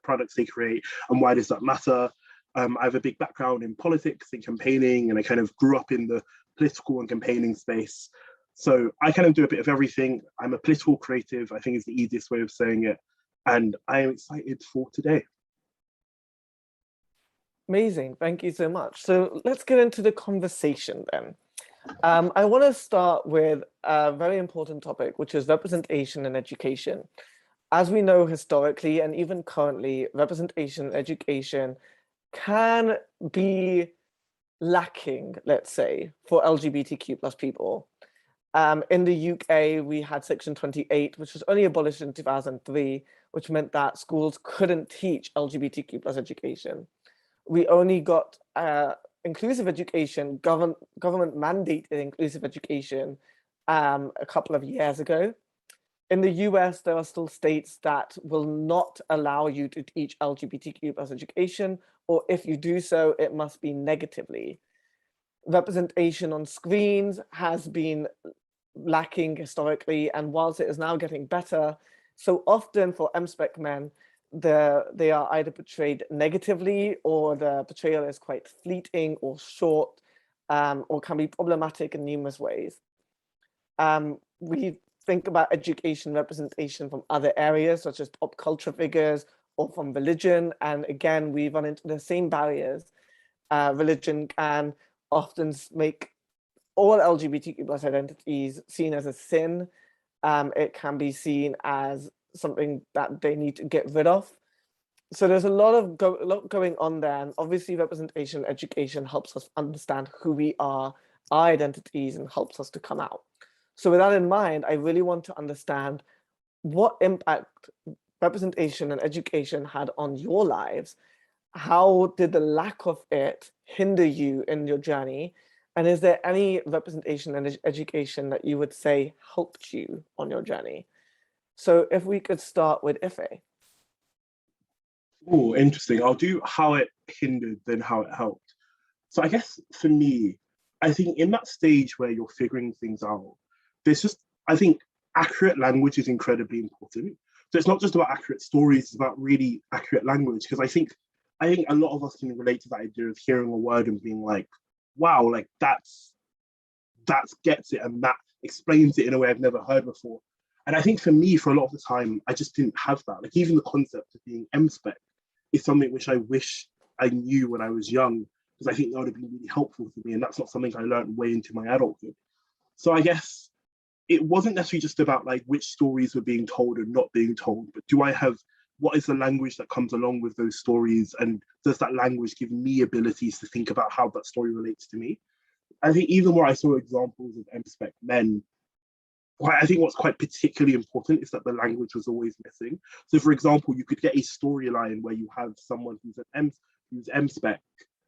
products they create, and why does that matter? I have a big background in politics and campaigning, and I kind of grew up in the political and campaigning space. So I kind of do a bit of everything. I'm a political creative, I think is the easiest way of saying it. And I am excited for today. Amazing. Thank you so much. So let's get into the conversation then. I want to start with a very important topic, which is representation in education. As we know historically and even currently, representation in education can be lacking, let's say, for LGBTQ plus people. In the UK, we had Section 28, which was only abolished in 2003, which meant that schools couldn't teach LGBTQ plus education. We only got inclusive education, government mandated inclusive education a couple of years ago. In the US, there are still states that will not allow you to teach LGBTQ plus education, or if you do so, it must be negatively. Representation on screens has been lacking historically, and whilst it is now getting better, so often for MSpec men, they are either portrayed negatively, or the portrayal is quite fleeting or short, or can be problematic in numerous ways. We think about education representation from other areas, such as pop culture figures or from religion, and again, we run into the same barriers. Religion can often make all LGBTQ plus identities seen as a sin. It can be seen as something that they need to get rid of. So there's a lot going on there, and obviously representation education helps us understand who we are, our identities, and helps us to come out. So with that in mind, I really want to understand what impact representation and education had on your lives. How did the lack of it hinder you in your journey? And is there any representation and education that you would say helped you on your journey? So if we could start with Ife. Oh, interesting. I'll do how it hindered, then how it helped. So I guess for me, I think in that stage where you're figuring things out, there's just, I think accurate language is incredibly important. So it's not just about accurate stories, it's about really accurate language. Because I think a lot of us can relate to that idea of hearing a word and being like, wow, like that gets it, and that explains it in a way I've never heard before. And I think for me, for a lot of the time, I just didn't have that. Like even the concept of being M-spec is something which I wish I knew when I was young, because I think that would have been really helpful for me. And that's not something I learned way into my adulthood. So I guess it wasn't necessarily just about like which stories were being told and not being told, but what is the language that comes along with those stories? And does that language give me abilities to think about how that story relates to me? I think even where I saw examples of M-spec men, I think what's quite particularly important is that the language was always missing. So for example, you could get a storyline where you have someone who's M-spec,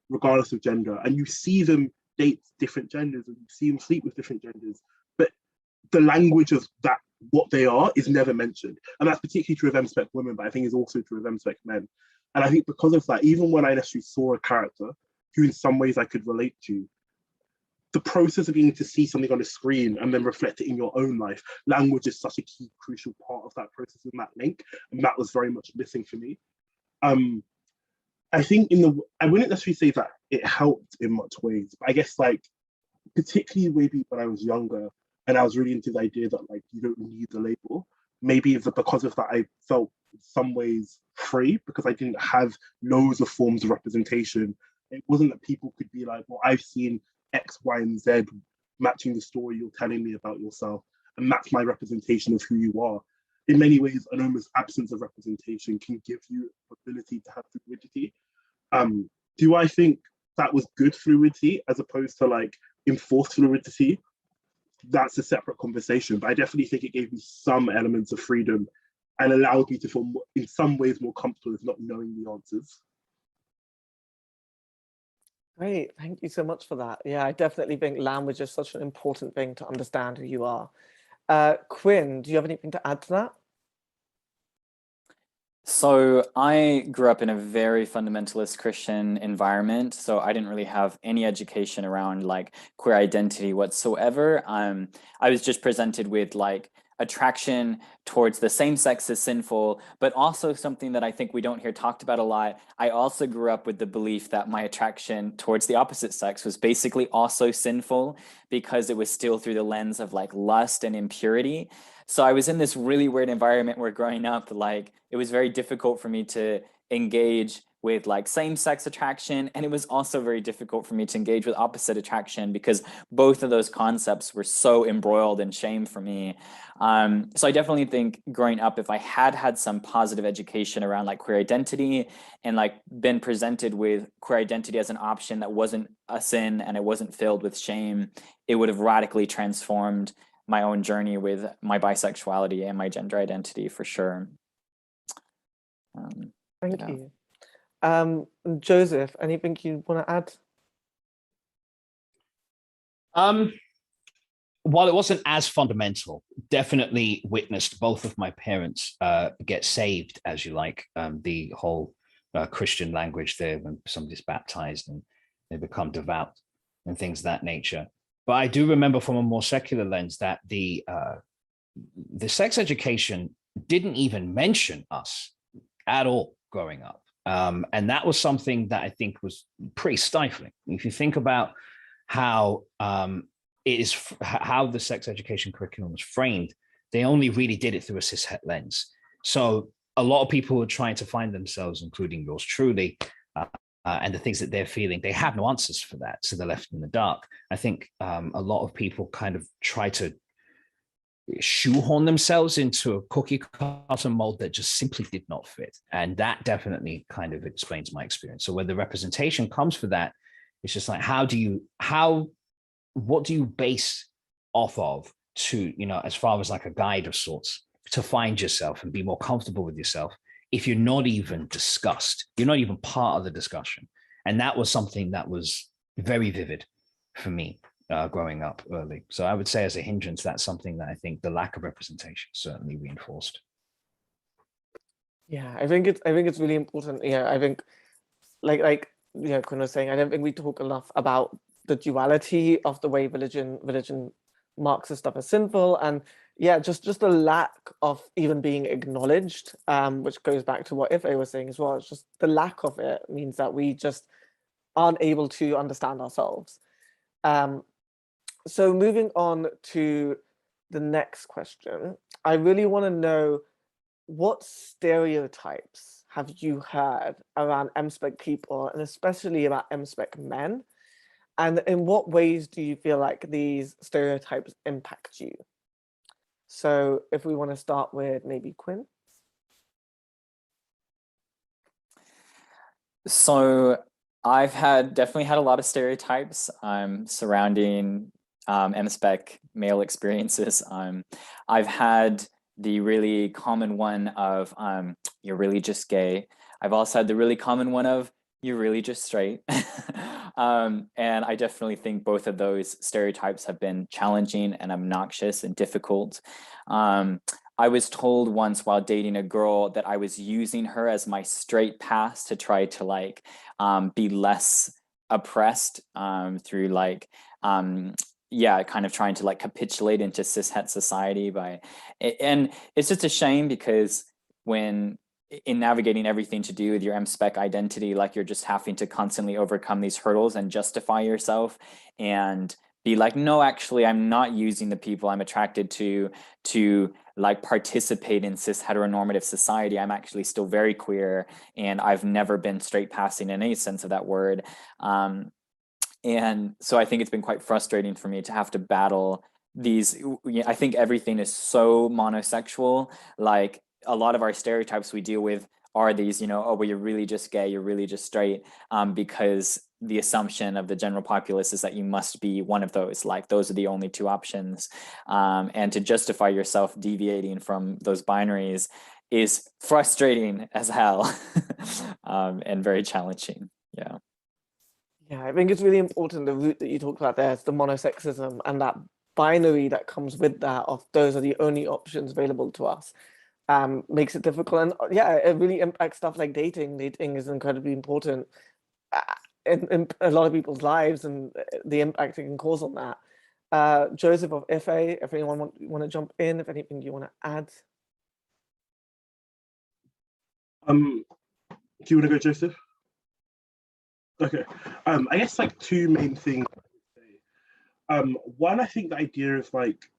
regardless of gender, and you see them date different genders and you see them sleep with different genders, but the language of that, what they are, is never mentioned. And that's particularly true of M-spec women, but I think it's also true of M-spec men. And I think because of that, even when I necessarily saw a character who in some ways I could relate to, the process of being able to see something on a screen and then reflect it in your own life, language is such a key, crucial part of that process and that link. And that was very much missing for me. I think I wouldn't necessarily say that it helped in much ways, but I guess like, particularly maybe when I was younger and I was really into the idea that like, you don't need the label. Maybe because of that, I felt in some ways free because I didn't have loads of forms of representation. It wasn't that people could be like, well, I've seen X, Y, and Z matching the story you're telling me about yourself, and that's my representation of who you are. In many ways, an almost absence of representation can give you ability to have fluidity. Do I think that was good fluidity as opposed to like enforced fluidity? That's a separate conversation, but I definitely think it gave me some elements of freedom and allowed me to feel in some ways more comfortable with not knowing the answers. Great, thank you so much for that. Yeah, I definitely think language is such an important thing to understand who you are. Quinn, do you have anything to add to that? So I grew up in a very fundamentalist Christian environment, so I didn't really have any education around like queer identity whatsoever. I was just presented with like attraction towards the same sex is sinful, but also something that I think we don't hear talked about a lot. I also grew up with the belief that my attraction towards the opposite sex was basically also sinful because it was still through the lens of like lust and impurity. So I was in this really weird environment where growing up, like it was very difficult for me to engage with like same-sex attraction, and it was also very difficult for me to engage with opposite attraction because both of those concepts were so embroiled in shame for me. So I definitely think growing up, if I had some positive education around like queer identity and like been presented with queer identity as an option that wasn't a sin and it wasn't filled with shame, it would have radically transformed my own journey with my bisexuality and my gender identity for sure. Thank you. Joseph, anything you want to add? While it wasn't as fundamental, definitely witnessed both of my parents get saved, as you like, the whole Christian language there when somebody's baptized and they become devout and things of that nature. But I do remember from a more secular lens that the sex education didn't even mention us at all growing up. And that was something that I think was pretty stifling. If you think about how how the sex education curriculum was framed, they only really did it through a cishet lens. So a lot of people were trying to find themselves, including yours truly, and the things that they're feeling, they have no answers for that. So they're left in the dark. I think a lot of people kind of try to shoehorn themselves into a cookie cutter mold that just simply did not fit. And that definitely kind of explains my experience. So where the representation comes for that, it's just like, what do you base off of to, as far as like a guide of sorts to find yourself and be more comfortable with yourself if you're not even discussed, you're not even part of the discussion. And that was something that was very vivid for me growing up early. So I would say as a hindrance, that's something that I think the lack of representation certainly reinforced. Yeah, I think it's really important. Yeah, I think like Quinn was saying, I don't think we talk enough about the duality of the way religion marks this stuff as sinful, and yeah, just the lack of even being acknowledged, which goes back to what Ife was saying as well. It's just the lack of it means that we just aren't able to understand ourselves. So moving on to the next question, I really want to know, what stereotypes have you heard around MSpec people, and especially about MSpec men? And in what ways do you feel like these stereotypes impact you? So if we want to start with maybe Quinn. So I've definitely had a lot of stereotypes surrounding MSpec male experiences. I've had the really common one of you're really just gay. I've also had the really common one of you're really just straight. And I definitely think both of those stereotypes have been challenging and obnoxious and difficult. I was told once while dating a girl that I was using her as my straight pass to try to like be less oppressed through like yeah, kind of trying to like capitulate into cishet society and it's just a shame because when in navigating everything to do with your MSpec identity, like you're just having to constantly overcome these hurdles and justify yourself and be like, no, actually, I'm not using the people I'm attracted to like participate in cis heteronormative society. I'm actually still very queer and I've never been straight passing in any sense of that word. And so I think it's been quite frustrating for me to have to battle these. I think everything is so monosexual, like a lot of our stereotypes we deal with are these, oh, well, you're really just gay, you're really just straight, because the assumption of the general populace is that you must be one of those, like those are the only two options. And to justify yourself deviating from those binaries is frustrating as hell and very challenging. Yeah. Yeah, I think it's really important, the root that you talked about there is the monosexism and that binary that comes with that of those are the only options available to us. Makes it difficult, and yeah, it really impacts stuff like dating. Dating is incredibly important in a lot of people's lives, and the impact it can cause on that. Joseph of Ife, if anyone want to jump in, if anything you want to add. Do you want to go, Joseph? Okay. I guess like two main things. One, I think the idea of like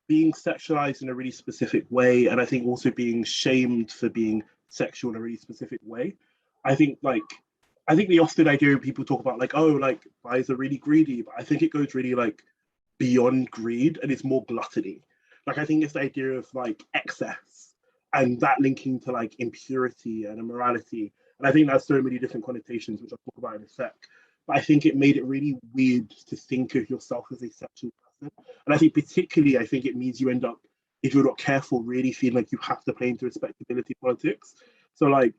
being sexualized in a really specific way, and I think also being shamed for being sexual in a really specific way. I think the often idea when people talk about like, oh, like guys are really greedy, but I think it goes really like beyond greed and it's more gluttony. Like I think it's the idea of like excess and that linking to like impurity and immorality. And I think that's so many different connotations, which I'll talk about in a sec. But I think it made it really weird to think of yourself as a sexual person. And I think particularly, I think it means you end up, if you're not careful, really feeling like you have to play into respectability politics. So like,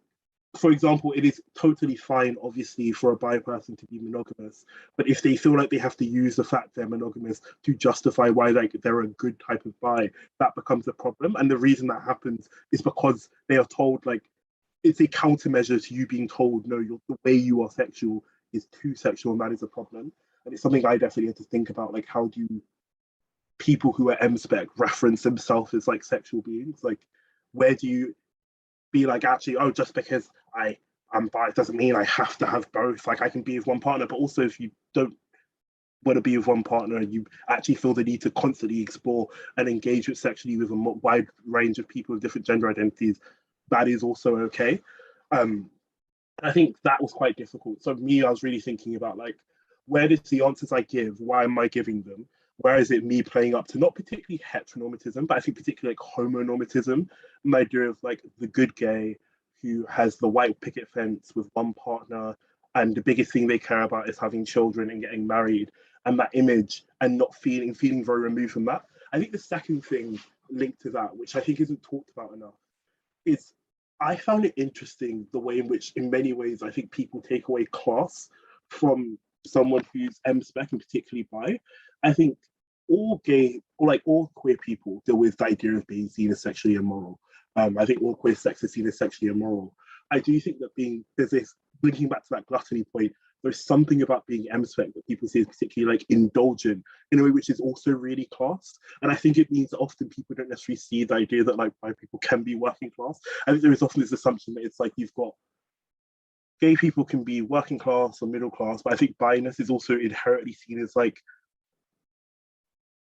for example, it is totally fine, obviously, for a bi person to be monogamous, but if they feel like they have to use the fact they're monogamous to justify why like they're a good type of bi, that becomes a problem. And the reason that happens is because they are told like it's a countermeasure to you being told, no, the way you are sexual is too sexual, and that is a problem. And it's something I definitely had to think about, like how do people who are MSpec reference themselves as like sexual beings? Like where do you be like, actually, oh, just because I'm bi doesn't mean I have to have both. Like I can be with one partner, but also if you don't want to be with one partner, you actually feel the need to constantly explore and engage with sexually with a wide range of people with different gender identities, that is also okay. I think that was quite difficult. So me, I was really thinking about like, where does the answers I give, why am I giving them? Where is it me playing up to not particularly heteronormatism, but I think particularly like homonormatism, the idea of like the good gay who has the white picket fence with one partner, and the biggest thing they care about is having children and getting married, and that image, and not feeling very removed from that. I think the second thing linked to that, which I think isn't talked about enough, is I found it interesting the way in which, in many ways, I think people take away class from someone who's MSpec and particularly bi. I think all gay or like all queer people deal with the idea of being seen as sexually immoral. I think all queer sex is seen as sexually immoral. I do think that there's this, linking back to that gluttony point, there's something about being M-spec that people see as particularly like indulgent in a way which is also really class. And I think it means that often people don't necessarily see the idea that like bi people can be working class. I think there is often this assumption that it's like you've got gay people can be working class or middle class, but I think bi-ness is also inherently seen as like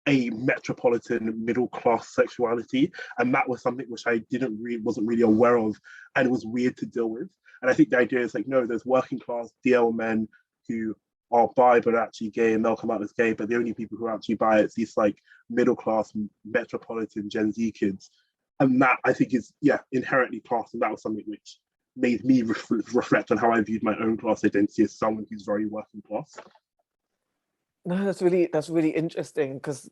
a metropolitan middle class sexuality, and that was something which I wasn't really aware of, and it was weird to deal with. And I think the idea is like, no, there's working class DL men who are bi but are actually gay, and they'll come out as gay, but the only people who are actually bi, it's these like middle class metropolitan Gen Z kids, and that I think is inherently class, and that was something which made me reflect on how I viewed my own class identity as someone who's very working class. No, that's really interesting, because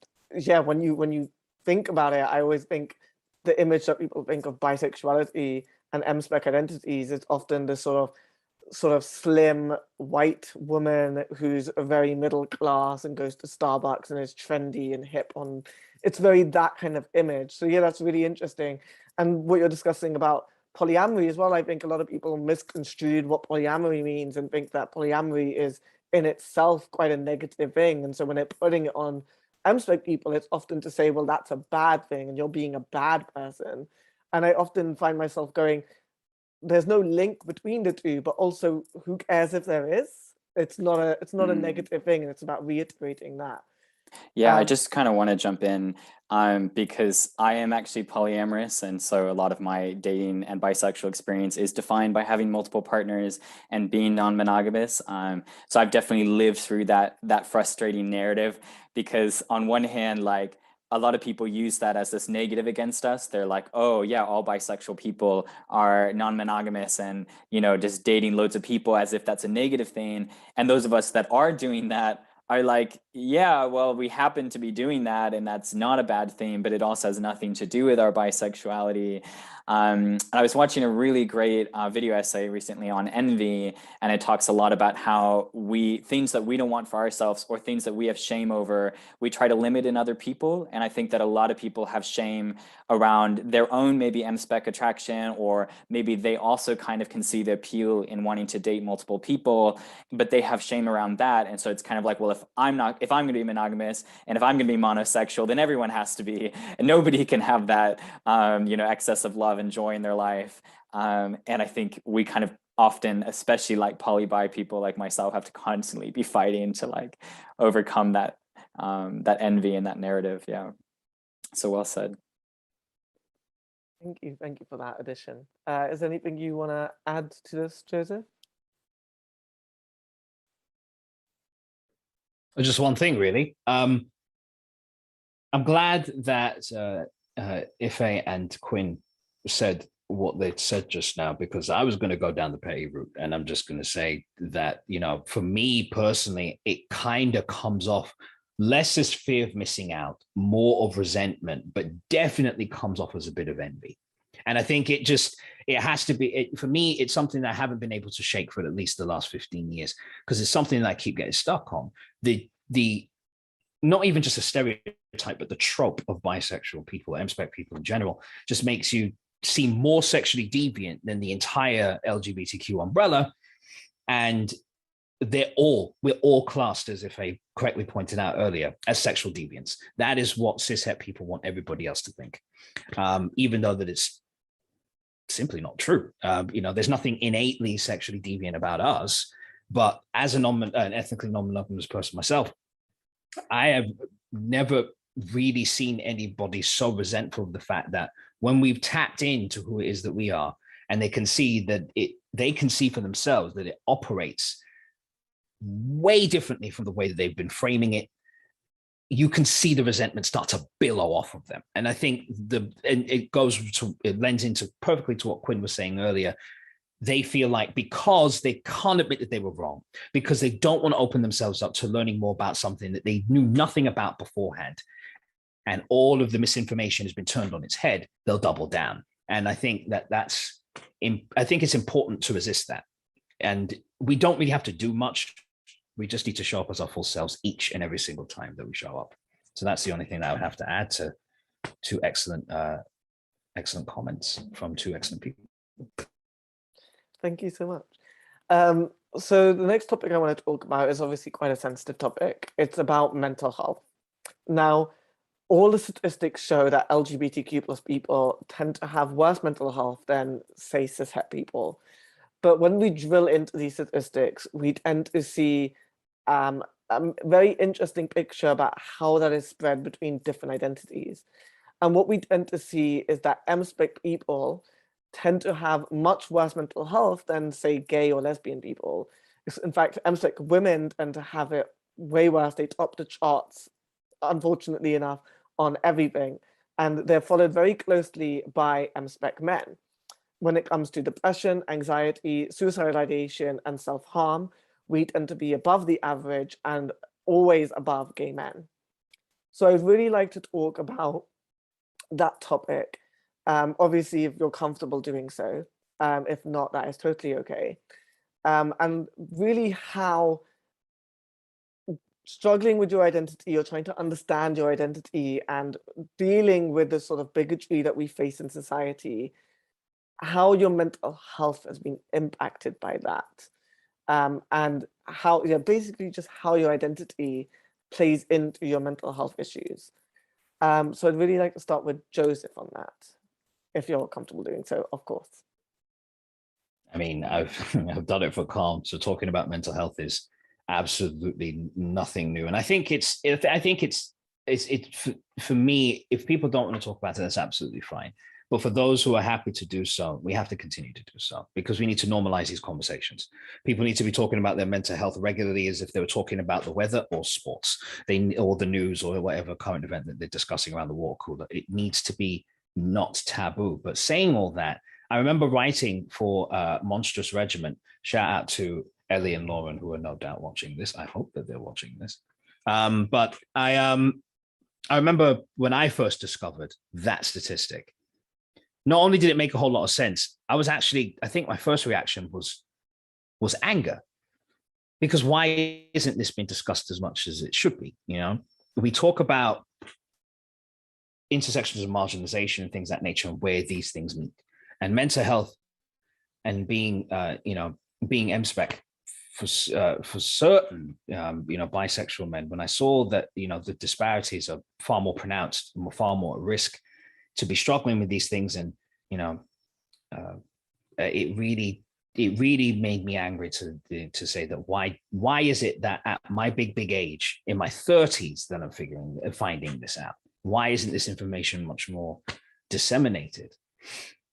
when you think about it, I always think the image that people think of bisexuality and M-spec identities is often the sort of slim white woman who's a very middle class and goes to Starbucks and is trendy and hip on. It's very that kind of image. So yeah, that's really interesting. And what you're discussing about polyamory as well, I think a lot of people misconstrued what polyamory means and think that polyamory is in itself quite a negative thing. And so when they're putting it on M-spec people, it's often to say, well, that's a bad thing and you're being a bad person. And I often find myself going, there's no link between the two, but also who cares if there is? It's not a negative thing, and it's about reiterating that. Yeah, I just kind of want to jump in because I am actually polyamorous, and so a lot of my dating and bisexual experience is defined by having multiple partners and being non-monogamous. So I've definitely lived through that frustrating narrative, because on one hand, like, a lot of people use that as this negative against us. They're like, oh yeah, all bisexual people are non-monogamous and, you know, just dating loads of people, as if that's a negative thing. And those of us that are doing that are like, yeah, well, we happen to be doing that, and that's not a bad thing, but it also has nothing to do with our bisexuality. And I was watching a really great video essay recently on envy, and it talks a lot about how things that we don't want for ourselves, or things that we have shame over, we try to limit in other people. And I think that a lot of people have shame around their own maybe M-spec attraction, or maybe they also kind of can see the appeal in wanting to date multiple people, but they have shame around that. And so it's kind of like, well, if I'm going to be monogamous and if I'm going to be monosexual, then everyone has to be, and nobody can have that, excess of love and joy in their life. And I think we kind of often, especially like poly-bi people like myself, have to constantly be fighting to like overcome that envy and that narrative. Yeah. So well said. Thank you for that addition. Is there anything you want to add to this, Joseph? Just one thing, really. I'm glad that Ife and Quinn said what they'd said just now, because I was going to go down the petty route, and I'm just going to say that, for me personally, it kind of comes off less as fear of missing out, more of resentment, but definitely comes off as a bit of envy. And I think it has to be, for me, it's something that I haven't been able to shake for at least the last 15 years, because it's something that I keep getting stuck on. The not even just a stereotype, but the trope of bisexual people, M-spec people in general, just makes you seem more sexually deviant than the entire LGBTQ umbrella. And we're all classed, as if I correctly pointed out earlier, as sexual deviants. That is what cishet people want everybody else to think, even though that it's simply not true. There's nothing innately sexually deviant about us, but as an ethnically non-monogamous person myself, I have never really seen anybody so resentful of the fact that when we've tapped into who it is that we are, and they can see for themselves that it operates way differently from the way that they've been framing it, you can see the resentment start to billow off of them. And I think it lends into perfectly to what Quinn was saying earlier. They feel like, because they can't admit that they were wrong, because they don't want to open themselves up to learning more about something that they knew nothing about beforehand, and all of the misinformation has been turned on its head, they'll double down. And I think I think it's important to resist that. And we don't really have to do much. We just need to show up as our full selves each and every single time that we show up. So that's the only thing that I would have to add to two excellent comments from two excellent people. Thank you so much. So the next topic I want to talk about is obviously quite a sensitive topic. It's about mental health. Now, all the statistics show that LGBTQ plus people tend to have worse mental health than, say, cishet people. But when we drill into these statistics, we tend to see a very interesting picture about how that is spread between different identities. And what we tend to see is that MSPEC people tend to have much worse mental health than, say, gay or lesbian people. In fact, MSPEC women tend to have it way worse. They top the charts, unfortunately enough, on everything. And they're followed very closely by MSPEC men. When it comes to depression, anxiety, suicidal ideation, and self-harm, we tend to be above the average and always above gay men. So I'd really like to talk about that topic. Obviously, if you're comfortable doing so. If not, that is totally okay. And really how struggling with your identity or trying to understand your identity and dealing with the sort of bigotry that we face in society, how your mental health has been impacted by that. And how, basically just how your identity plays into your mental health issues. So I'd really like to start with Joseph on that, if you're comfortable doing so, of course. I mean, I've done it for Calm, so talking about mental health is absolutely nothing new. And I think it's for me, if people don't want to talk about it, that's absolutely fine. But for those who are happy to do so, we have to continue to do so because we need to normalize these conversations. People need to be talking about their mental health regularly as if they were talking about the weather or sports, or the news or whatever current event that they're discussing around the water cooler. It needs to be not taboo. But saying all that, I remember writing for Monstrous Regiment. Shout out to Ellie and Lauren, who are no doubt watching this. I hope that they're watching this. But I remember when I first discovered that statistic. Not only did it make a whole lot of sense, I think my first reaction was anger. Because why isn't this being discussed as much as it should be? You know, we talk about intersections of marginalization and things of that nature and where these things meet. And mental health and being being MSPEC for certain bisexual men, when I saw that the disparities are far more pronounced and far more at risk to be struggling with these things, and it really made me angry to say that why is it that at my big age in my 30s that I'm finding this out? Why isn't this information much more disseminated?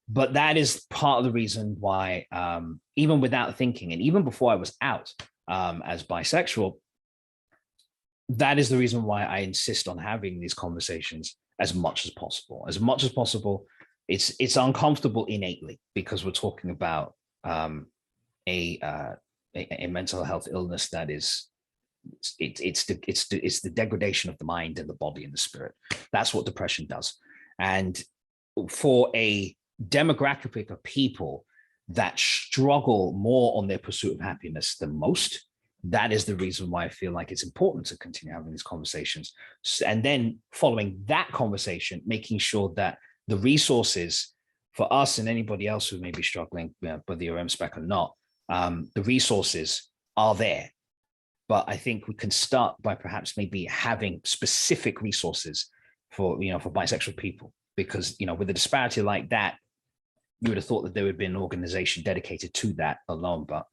But that is part of the reason why, even without thinking, and even before I was out as bisexual, that is the reason why I insist on having these conversations as much as possible. As much as possible, it's uncomfortable innately because we're talking about a mental health illness that is it's the degradation of the mind and the body and the spirit. That's what depression does. And for a demographic of people that struggle more on their pursuit of happiness than most, that is the reason why I feel like it's important to continue having these conversations. And then following that conversation, making sure that the resources for us and anybody else who may be struggling, whether you're MSPEC or not, the resources are there. But I think we can start by perhaps maybe having specific resources for bisexual people, because with a disparity like that, you would have thought that there would be an organization dedicated to that alone. But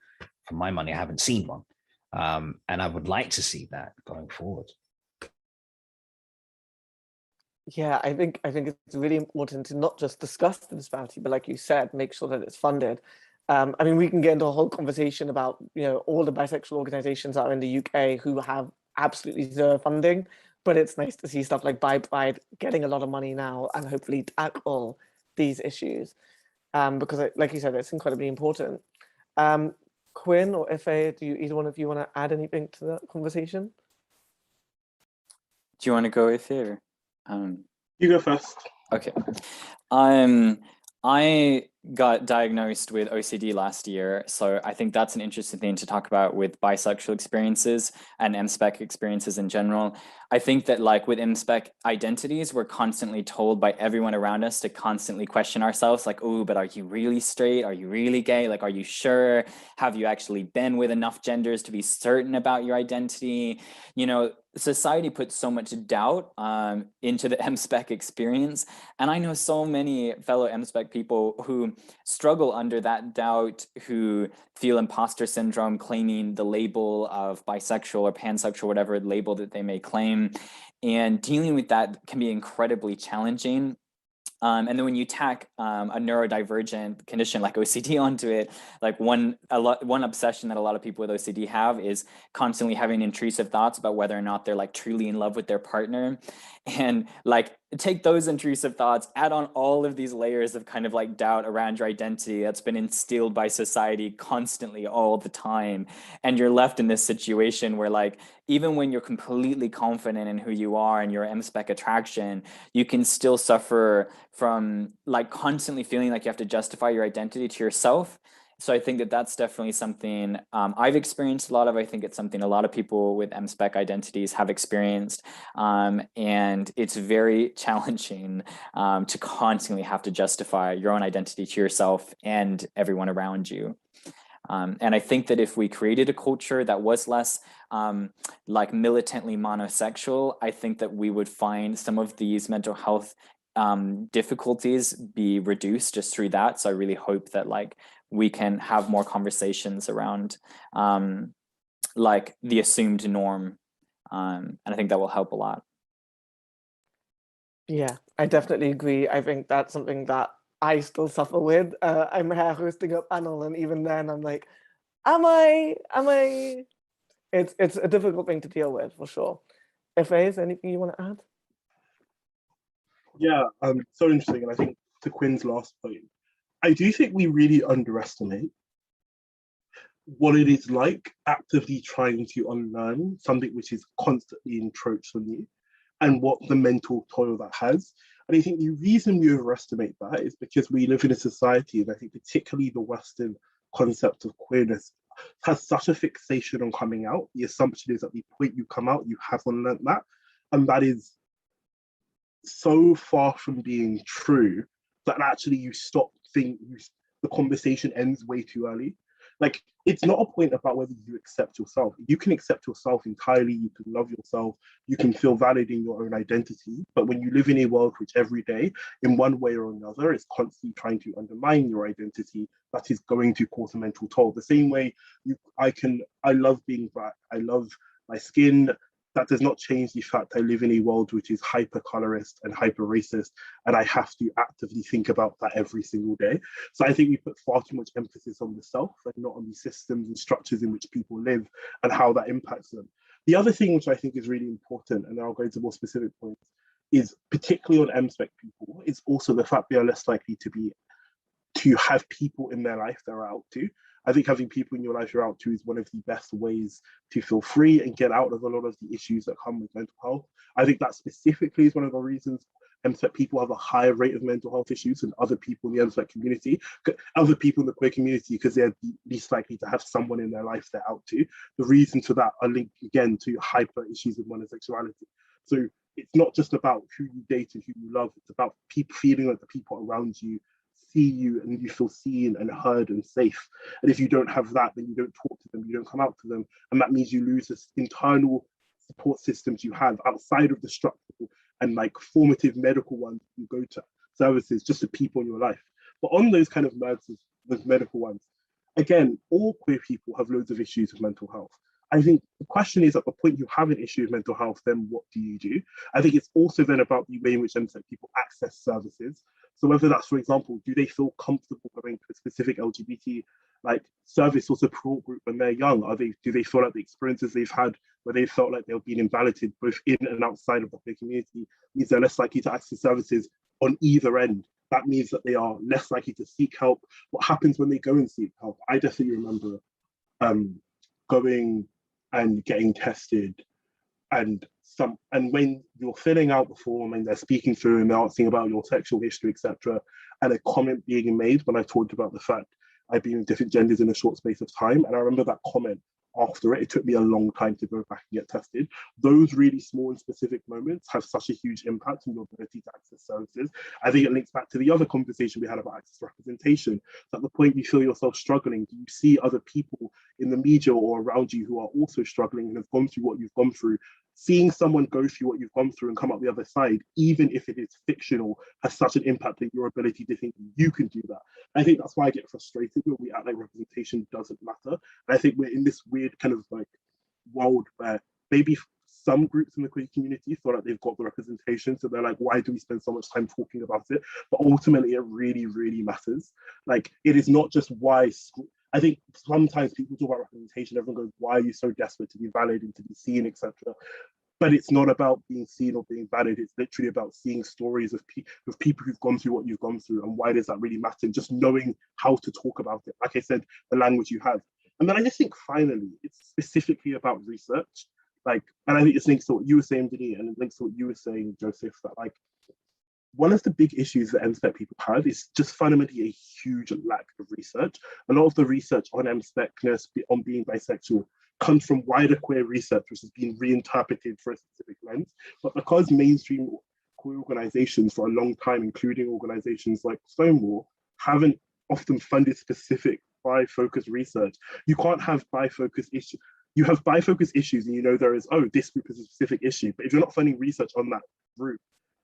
for my money, I haven't seen one. And I would like to see that going forward. Yeah, I think it's really important to not just discuss the disparity, but like you said, make sure that it's funded. I mean, we can get into a whole conversation about all the bisexual organizations that are in the UK who have absolutely zero funding, but it's nice to see stuff like Bi-Pride getting a lot of money now and hopefully tackle these issues, because like you said, it's incredibly important. Quinn or Ife, do either one of you want to add anything to that conversation? Do you want to go, Ife? Or, you go first. Okay. I got diagnosed with OCD last year, so I think that's an interesting thing to talk about with bisexual experiences and MSpec experiences in general. I think that like with MSpec identities, we're constantly told by everyone around us to constantly question ourselves, like, oh, but are you really straight? Are you really gay? Like, are you sure? Have you actually been with enough genders to be certain about your identity? You know, society puts so much doubt into the MSpec experience. And I know so many fellow MSpec people who struggle under that doubt, who feel imposter syndrome, claiming the label of bisexual or pansexual, whatever label that they may claim. And dealing with that can be incredibly challenging. And then when you tack a neurodivergent condition like OCD onto it, like one obsession that a lot of people with OCD have is constantly having intrusive thoughts about whether or not they're like truly in love with their partner. And like take those intrusive thoughts, add on all of these layers of kind of like doubt around your identity that's been instilled by society constantly all the time. And you're left in this situation where like, even when you're completely confident in who you are and your MSpec attraction, you can still suffer from like constantly feeling like you have to justify your identity to yourself. So I think that that's definitely something I've experienced a lot of. I think it's something a lot of people with MSpec identities have experienced. And it's very challenging to constantly have to justify your own identity to yourself and everyone around you. And I think that if we created a culture that was less like militantly monosexual, I think that we would find some of these mental health difficulties be reduced just through that. So I really hope that like we can have more conversations around like the assumed norm. And I think that will help a lot. Yeah, I definitely agree. I think that's something that I still suffer with. I'm here hosting a panel, and even then I'm like, am I? It's a difficult thing to deal with, for sure. Fa, is there anything you want to add? Yeah, so interesting. And I think to Quinn's last point, I do think we really underestimate what it is like actively trying to unlearn something which is constantly encroached on you and what the mental toil that has. And I think the reason we overestimate that is because we live in a society, and I think particularly the Western concept of queerness has such a fixation on coming out. The assumption is that the point you come out, you have unlearned that. And that is so far from being true that actually you stop thinking, the conversation ends way too early. Like, it's not a point about whether you accept yourself. You can accept yourself entirely, you can love yourself, you can feel valid in your own identity. But when you live in a world which every day, in one way or another, is constantly trying to undermine your identity, that is going to cause a mental toll. The same way I love being black, I love my skin. That does not change the fact I live in a world which is hyper colorist and hyper racist, and I have to actively think about that every single day. So I think we put far too much emphasis on the self and not on the systems and structures in which people live and how that impacts them. The other thing which I think is really important, and I'll go into more specific points, is particularly on MSpec people, is also the fact they are less likely to have people in their life they're out to. I think having people in your life you're out to is one of the best ways to feel free and get out of a lot of the issues that come with mental health. I think that specifically is one of the reasons MSpec people have a higher rate of mental health issues than other people in the MSpec community, other people in the queer community, because they're least likely to have someone in their life they're out to. The reasons for that are linked again to hyper issues of monosexuality. So it's not just about who you date and who you love, it's about people feeling like the people around you see you and you feel seen and heard and safe. And if you don't have that, then you don't talk to them, you don't come out to them. And that means you lose this internal support systems you have outside of the structural and like formative medical ones. You go to services, just the people in your life. But on those kind of nurses, those medical ones, again, all queer people have loads of issues with mental health. I think the question is, at the point you have an issue with mental health, then what do you do? I think it's also then about the way in which people access services. So whether that's, for example, do they feel comfortable going to a specific LGBT like service or support group when they're young? Do they feel like the experiences they've had where they felt like they've been invalidated both in and outside of the queer community means they're less likely to access services on either end? That means that they are less likely to seek help. What happens when they go and seek help? I definitely remember going and getting tested, and when you're filling out the form and they're speaking through and they're asking about your sexual history, etc., and a comment being made when I talked about the fact I've been with different genders in a short space of time. And I remember that comment after it took me a long time to go back and get tested. Those really small and specific moments have such a huge impact on your ability to access services. I think it links back to the other conversation we had about access representation. So at the point you feel yourself struggling, do you see other people in the media or around you who are also struggling and have gone through what you've gone through? Seeing someone go through what you've gone through and come out the other side, even if it is fictional, has such an impact on your ability to think you can do that. I think that's why I get frustrated when we act like representation doesn't matter. And I think we're in this weird kind of like world where maybe some groups in the queer community feel like they've got the representation, so they're like, why do we spend so much time talking about it? But ultimately, it really, really matters. Like, it is not just why. I think sometimes people talk about representation, everyone goes, why are you so desperate to be valid and to be seen, etc. But it's not about being seen or being valid. It's literally about seeing stories of people who've gone through what you've gone through, and why does that really matter? And just knowing how to talk about it. Like I said, the language you have. And then I just think finally, it's specifically about research. Like, and I think this links to what you were saying, Dini, and it links to what you were saying, Joseph, that like, one of the big issues that MSpec people have is just fundamentally a huge lack of research. A lot of the research on MSpecness, on being bisexual, comes from wider queer research, which has been reinterpreted for a specific lens. But because mainstream queer organizations for a long time, including organizations like Stonewall, haven't often funded specific bi-focused research, you can't have bi-focused issues. You have bi-focused issues and you know there is, oh, this group is a specific issue. But if you're not funding research on that group,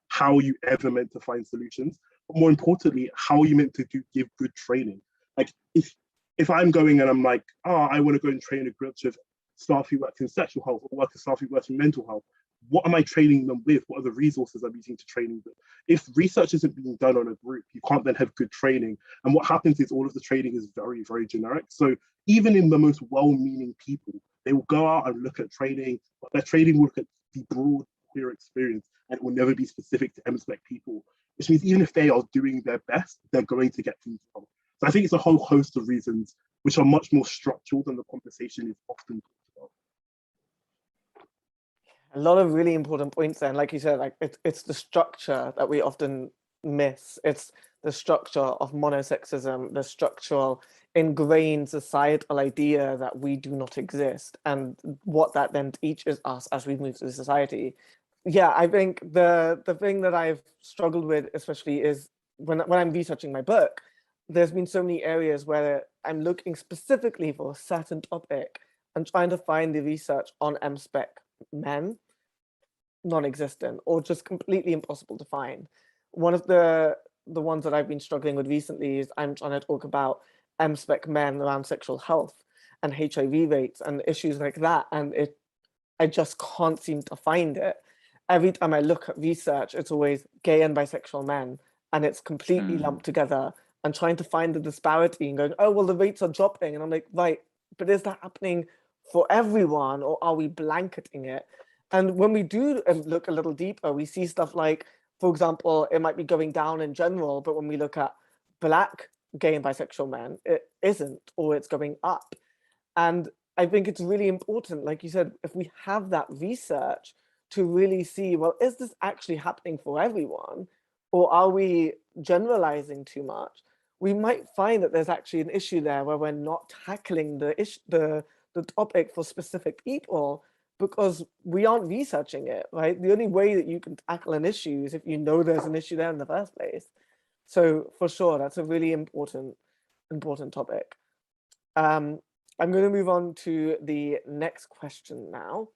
how are you ever meant to find solutions? But more importantly, how are you meant to give good training? Like, if I'm going and I'm like, I want to go and train a group of staff who work in sexual health or work with staff who work in mental health, what am I training them with? What are the resources I'm using to training them? If research isn't being done on a group, you can't then have good training. And what happens is all of the training is very, very generic. So even in the most well-meaning people, they will go out and look at training, but their training will look at the broad queer experience, and it will never be specific to MSpec people, which means even if they are doing their best, they're going to get things wrong. So I think it's a whole host of reasons which are much more structural than the conversation is often talked about. A lot of really important points there. And like you said, like it's the structure that we often miss. It's the structure of monosexism, the structural ingrained societal idea that we do not exist, and what that then teaches us as we move through society. Yeah, I think the thing that I've struggled with especially is when I'm researching my book, there's been so many areas where I'm looking specifically for a certain topic and trying to find the research on MSpec men, non-existent or just completely impossible to find. One of the ones that I've been struggling with recently is I'm trying to talk about MSpec men around sexual health and HIV rates and issues like that, and I just can't seem to find it. Every time I look at research, it's always gay and bisexual men, and it's completely lumped together, and trying to find the disparity and going, oh, well, the rates are dropping. And I'm like, right, but is that happening for everyone, or are we blanketing it? And when we do look a little deeper, we see stuff like, for example, it might be going down in general, but when we look at Black gay and bisexual men, it isn't, or it's going up. And I think it's really important, like you said, if we have that research to really see, well, is this actually happening for everyone? Or are we generalizing too much? We might find that there's actually an issue there where we're not tackling the topic for specific people because we aren't researching it, right? The only way that you can tackle an issue is if you know there's an issue there in the first place. So for sure, that's a really important topic. I'm going to move on to the next question now.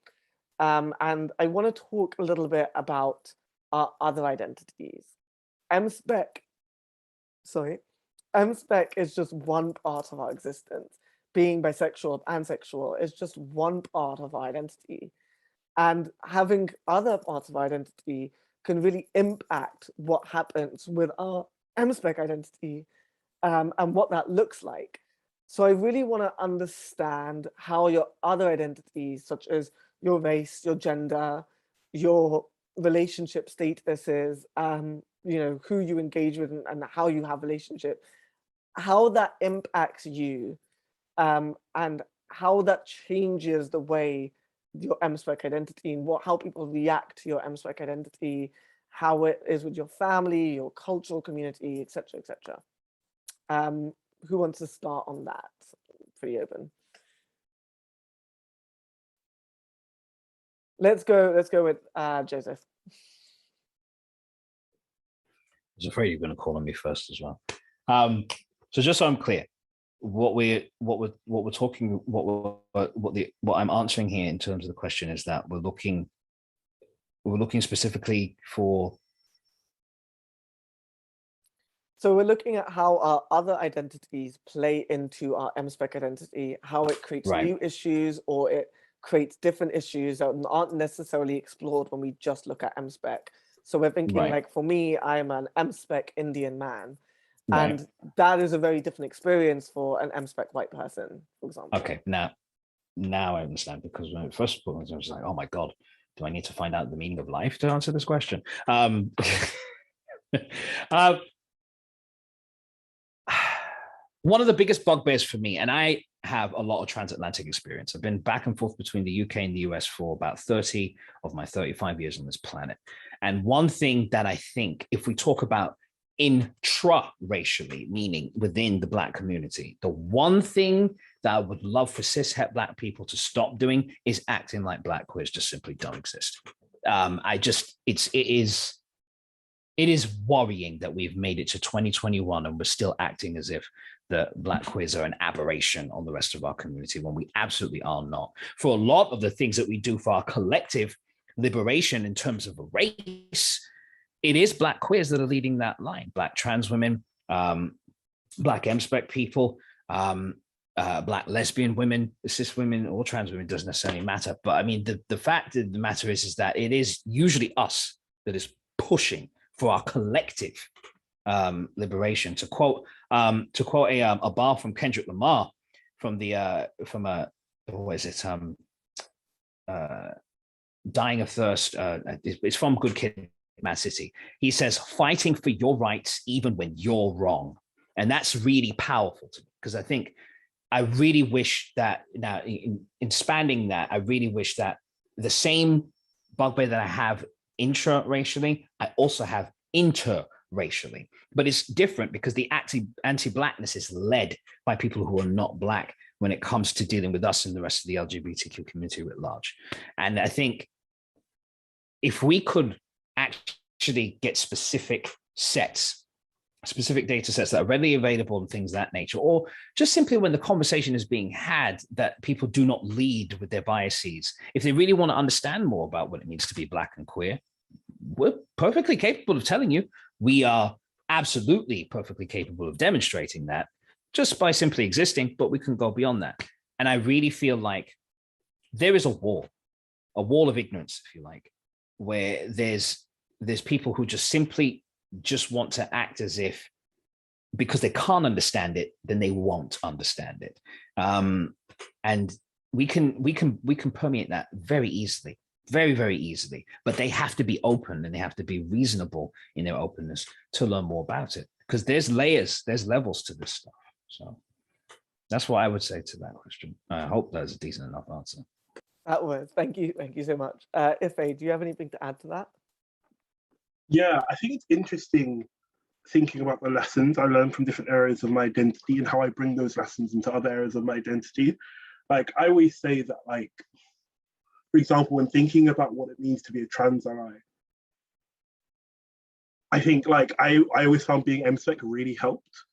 And I want to talk a little bit about our other identities. MSpec is just one part of our existence. Being bisexual, pansexual is just one part of our identity. And having other parts of our identity can really impact what happens with our MSpec identity and what that looks like. So I really want to understand how your other identities, such as your race, your gender, your relationship statuses, you know, who you engage with and how you have relationships, how that impacts you, and how that changes the way your MSpec identity and how people react to your MSpec identity, how it is with your family, your cultural community, etc., etc. Who wants to start on that? Pretty open. Let's go with Joseph. I was afraid you were going to call on me first as well. So just so I'm clear, what I'm answering here in terms of the question is that we're looking specifically for. So we're looking at how our other identities play into our MSpec identity, how it creates new issues, or it creates different issues that aren't necessarily explored when we just look at MSpec. So we're thinking like, for me, I'm an MSpec Indian man. And that is a very different experience for an MSpec white person, for example. Okay, now I understand, because when first of all, I was like, oh my God, do I need to find out the meaning of life to answer this question? One of the biggest bugbears for me, and I have a lot of transatlantic experience. I've been back and forth between the UK and the US for about 30 of my 35 years on this planet. And one thing that I think, if we talk about intra-racially, meaning within the Black community, the one thing that I would love for cishet Black people to stop doing is acting like Black queers just simply don't exist. It is worrying that we've made it to 2021 and we're still acting as if the Black queers are an aberration on the rest of our community, when we absolutely are not. For a lot of the things that we do for our collective liberation in terms of a race, it is Black queers that are leading that line. Black trans women, Black MSpec people, Black lesbian women, cis women, or trans women, doesn't necessarily matter. But I mean, the fact of the matter is that it is usually us that is pushing for our collective liberation. To quote a bar from Kendrick Lamar from what is it? Dying of Thirst. It's from Good Kid, Mad City. He says, fighting for your rights even when you're wrong. And that's really powerful to me, because I think I really wish that now in spanning that, I really wish that the same bugbear that I have intra-racially, I also have interracially. But it's different because the anti-Blackness is led by people who are not Black when it comes to dealing with us and the rest of the LGBTQ community writ large. And I think if we could actually get specific data sets that are readily available and things of that nature, or just simply when the conversation is being had, that people do not lead with their biases. If they really want to understand more about what it means to be Black and queer, we're perfectly capable of telling you. We are absolutely perfectly capable of demonstrating that just by simply existing, but we can go beyond that. And I really feel like there is a wall of ignorance, if you like, where there's people who just simply just want to act as if, because they can't understand it, then they won't understand it. And we can permeate that very easily, very, very easily, but they have to be open and they have to be reasonable in their openness to learn more about it, because there's layers, there's levels to this stuff. So that's what I would say to that question. I hope that's a decent enough answer. That was, thank you so much. Ife, do you have anything to add to that? Yeah, I think it's interesting thinking about the lessons I learned from different areas of my identity and how I bring those lessons into other areas of my identity. Like, I always say that, like, for example, when thinking about what it means to be a trans ally, I think, like, I always found being MSpec really helped.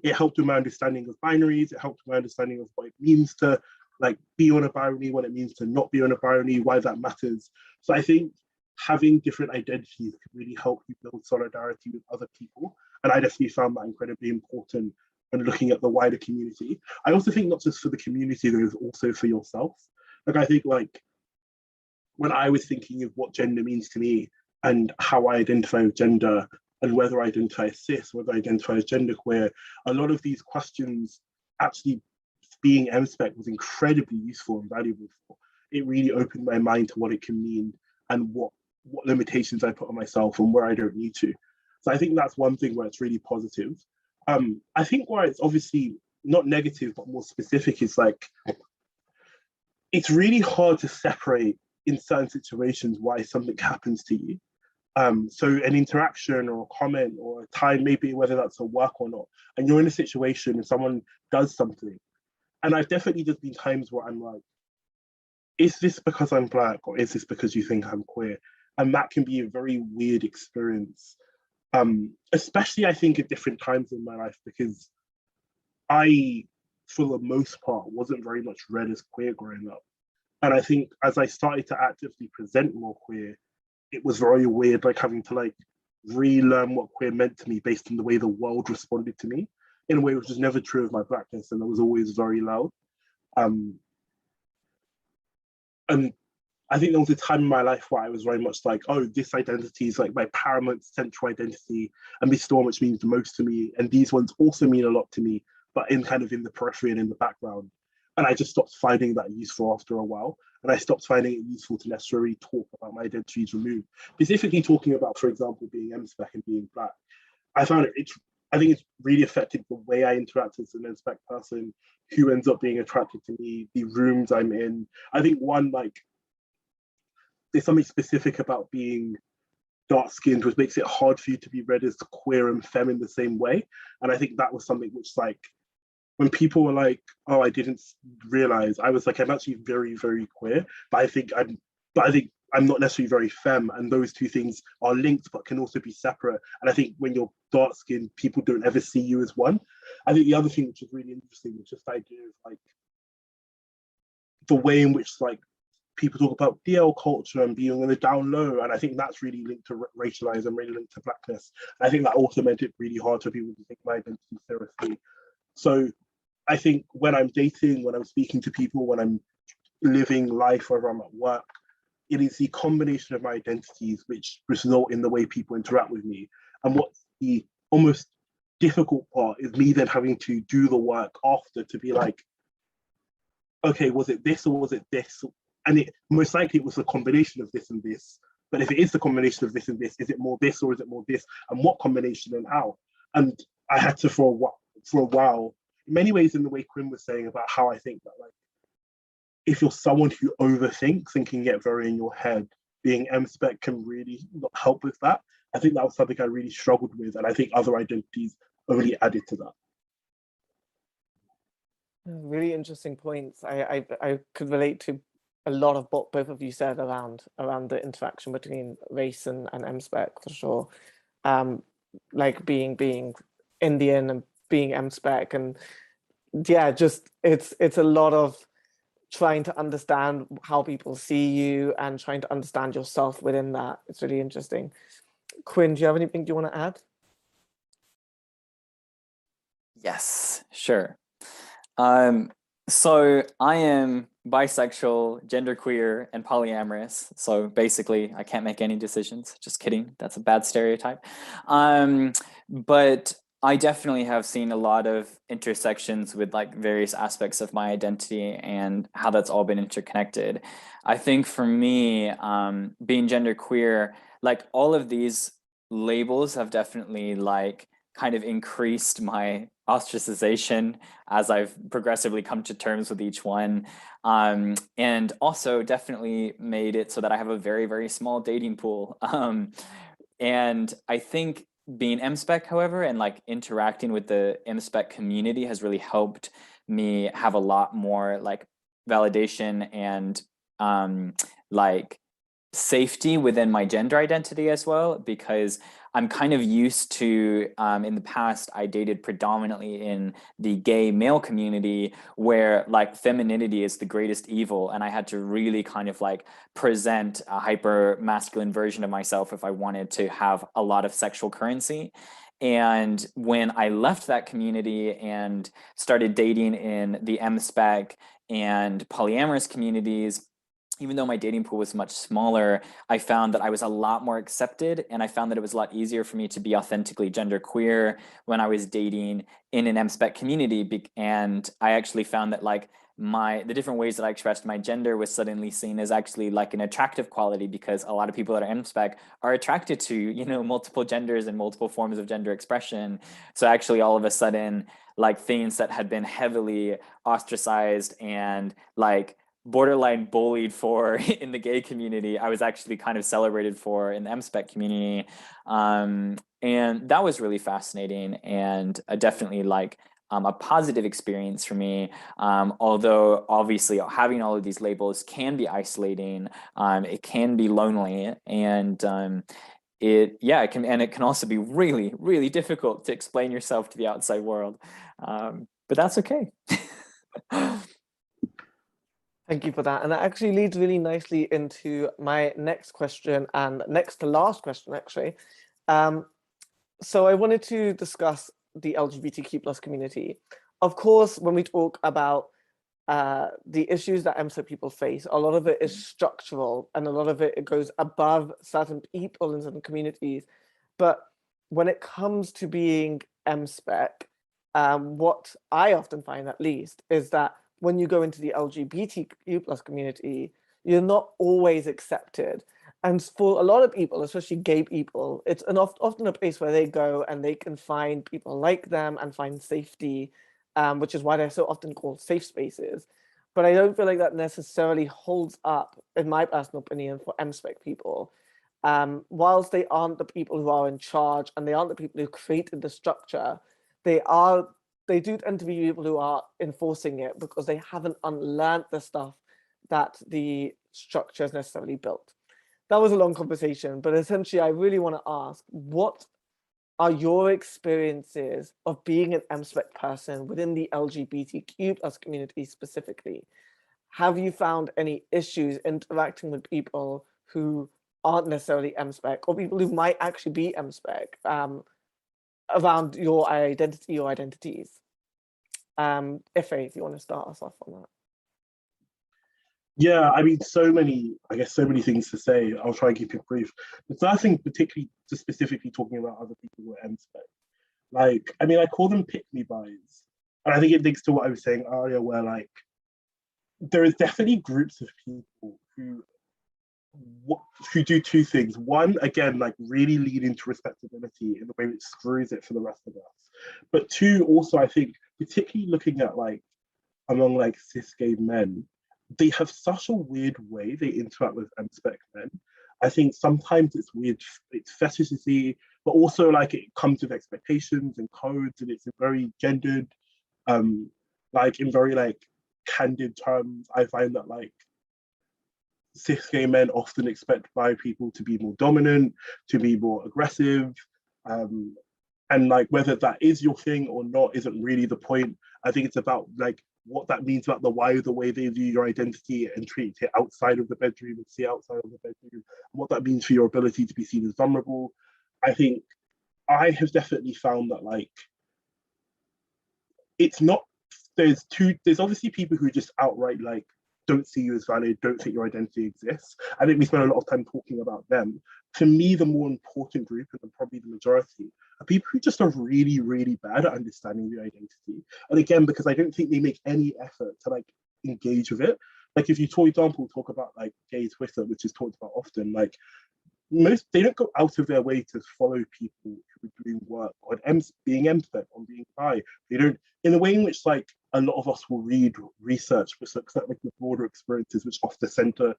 It helped with my understanding of binaries. It helped with my understanding of what it means to, like, be on a binary, what it means to not be on a binary, why that matters. So I think having different identities can really help you build solidarity with other people. And I definitely found that incredibly important when looking at the wider community. I also think not just for the community, there is also for yourself. Like, I think, like, when I was thinking of what gender means to me and how I identify with gender and whether I identify as cis, whether I identify as genderqueer, a lot of these questions, actually being MSpec was incredibly useful and valuable for. It really opened my mind to what it can mean and what limitations I put on myself and where I don't need to. So I think that's one thing where it's really positive. I think where it's obviously not negative, but more specific is, like, it's really hard to separate in certain situations why something happens to you. So an interaction or a comment or a time, maybe whether that's a work or not, and you're in a situation and someone does something. And I've definitely just been times where I'm like, is this because I'm Black or is this because you think I'm queer? And that can be a very weird experience, especially I think at different times in my life, because I, for the most part, wasn't very much read as queer growing up. And I think as I started to actively present more queer, it was very weird, like having to like relearn what queer meant to me based on the way the world responded to me in a way which was never true of my Blackness, and it was always very loud. And I think there was a time in my life where I was very much like, oh, this identity is like my paramount central identity, and this is the one which means the most to me, and these ones also mean a lot to me, but in kind of in the periphery and in the background. And I just stopped finding that useful after a while. And I stopped finding it useful to necessarily talk about my identities removed. Specifically talking about, for example, being M-Spec and being Black. I think it's really affected the way I interact as an M-Spec person, who ends up being attracted to me, the rooms I'm in. I think one, like, there's something specific about being dark-skinned, which makes it hard for you to be read as queer and femme in the same way. And I think that was something which, like, when people were like, oh, I didn't realize, I was like, I'm actually very, very queer, but I think I'm not necessarily very femme, and those two things are linked but can also be separate. And I think when you're dark skinned, people don't ever see you as one. I think the other thing which is really interesting is just the idea of like the way in which like people talk about DL culture and being on the down low, and I think that's really linked to racialized and really linked to Blackness. And I think that also made it really hard for people to take my identity seriously. So I think when I'm dating, when I'm speaking to people, when I'm living life, whether I'm at work, it is the combination of my identities which result in the way people interact with me. And what's the almost difficult part is me then having to do the work after to be like, okay, was it this or was it this? And it most likely it was a combination of this and this. But if it is the combination of this and this, is it more this or is it more this? And what combination and how? And I had to for a while, in many ways, in the way Quinn was saying about how I think that like if you're someone who overthinks and can get very in your head, being M-Spec can really not help with that. I think that was something I really struggled with, and I think other identities only added to that. Really interesting points. I could relate to a lot of what both of you said around the interaction between race and M-Spec for sure. Like being Indian and being M-Spec, and yeah, just it's a lot of trying to understand how people see you and trying to understand yourself within that. It's really interesting. Quinn, do you have anything you want to add? Yes, sure. So I am bisexual, genderqueer, and polyamorous. So basically, I can't make any decisions. Just kidding. That's a bad stereotype. But I definitely have seen a lot of intersections with like various aspects of my identity and how that's all been interconnected. I think for me, being genderqueer, like all of these labels have definitely like kind of increased my ostracization as I've progressively come to terms with each one. And also definitely made it so that I have a very, very small dating pool. And I think being M-Spec, however, and like interacting with the M-Spec community has really helped me have a lot more like validation and like safety within my gender identity as well, because I'm kind of used to, in the past, I dated predominantly in the gay male community where like femininity is the greatest evil. And I had to really kind of like present a hyper masculine version of myself if I wanted to have a lot of sexual currency. And when I left that community and started dating in the M-Spec and polyamorous communities, even though my dating pool was much smaller, I found that I was a lot more accepted, and I found that it was a lot easier for me to be authentically genderqueer when I was dating in an M-Spec community. And I actually found that like the different ways that I expressed my gender was suddenly seen as actually like an attractive quality, because a lot of people that are M-Spec are attracted to, you know, multiple genders and multiple forms of gender expression. So actually all of a sudden, like things that had been heavily ostracized and like borderline bullied for in the gay community, I was actually kind of celebrated for in the MSpec community. And that was really fascinating and definitely like a positive experience for me. Although obviously having all of these labels can be isolating, it can be lonely, and it can also be really, really difficult to explain yourself to the outside world. But that's okay. Thank you for that. And that actually leads really nicely into my next question, and next to last question, actually. So I wanted to discuss the LGBTQ plus community. Of course, when we talk about the issues that MSO people face, a lot of it is structural, and a lot of it goes above certain people in certain communities. But when it comes to being MSpec, what I often find, at least, is that when you go into the LGBTQ plus community, you're not always accepted. And for a lot of people, especially gay people, it's often a place where they go and they can find people like them and find safety, which is why they're so often called safe spaces. But I don't feel like that necessarily holds up, in my personal opinion, for MSpec people. Whilst they aren't the people who are in charge and they aren't the people who created the structure, they do tend to be people who are enforcing it because they haven't unlearned the stuff that the structure has necessarily built. That was a long conversation, but essentially I really want to ask, what are your experiences of being an MSpec person within the LGBTQ plus community specifically? Have you found any issues interacting with people who aren't necessarily MSpec, or people who might actually be MSpec, around your identity or identities? Ife, if you want to start us off on that. Yeah, I mean, so many things to say. I'll try and keep it brief. The first thing, particularly just specifically talking about other people who are MSpec, like, I mean, I call them pick-me-buys. And I think it links to what I was saying earlier, where like, there is definitely groups of people who do two things. One, again, like really lead into respectability in the way which screws it for the rest of us. But two, also, I think, particularly looking at like, among like cis gay men, they have such a weird way they interact with MSpec men. I think sometimes it's weird, it's fetishisy, but also like it comes with expectations and codes, and it's very gendered, like in very like candid terms. I find that like cis gay men often expect bi people to be more dominant, to be more aggressive, and like whether that is your thing or not isn't really the point. I think it's about like what that means about the way they view your identity and treat it outside of the bedroom and see outside of the bedroom, and what that means for your ability to be seen as vulnerable. I think I have definitely found that like it's not, there's obviously people who just outright like don't see you as valid, don't think your identity exists. I think we spend a lot of time talking about them. For me, the more important group, and probably the majority, are people who just are really, really bad at understanding their identity. And again, because I don't think they make any effort to like engage with it. Like if you, for example, talk about like gay Twitter, which is talked about often, like they don't go out of their way to follow people who are doing work on being MSpec, on being bi. They don't, in a way in which like a lot of us will read research which looks at like the broader experiences which often center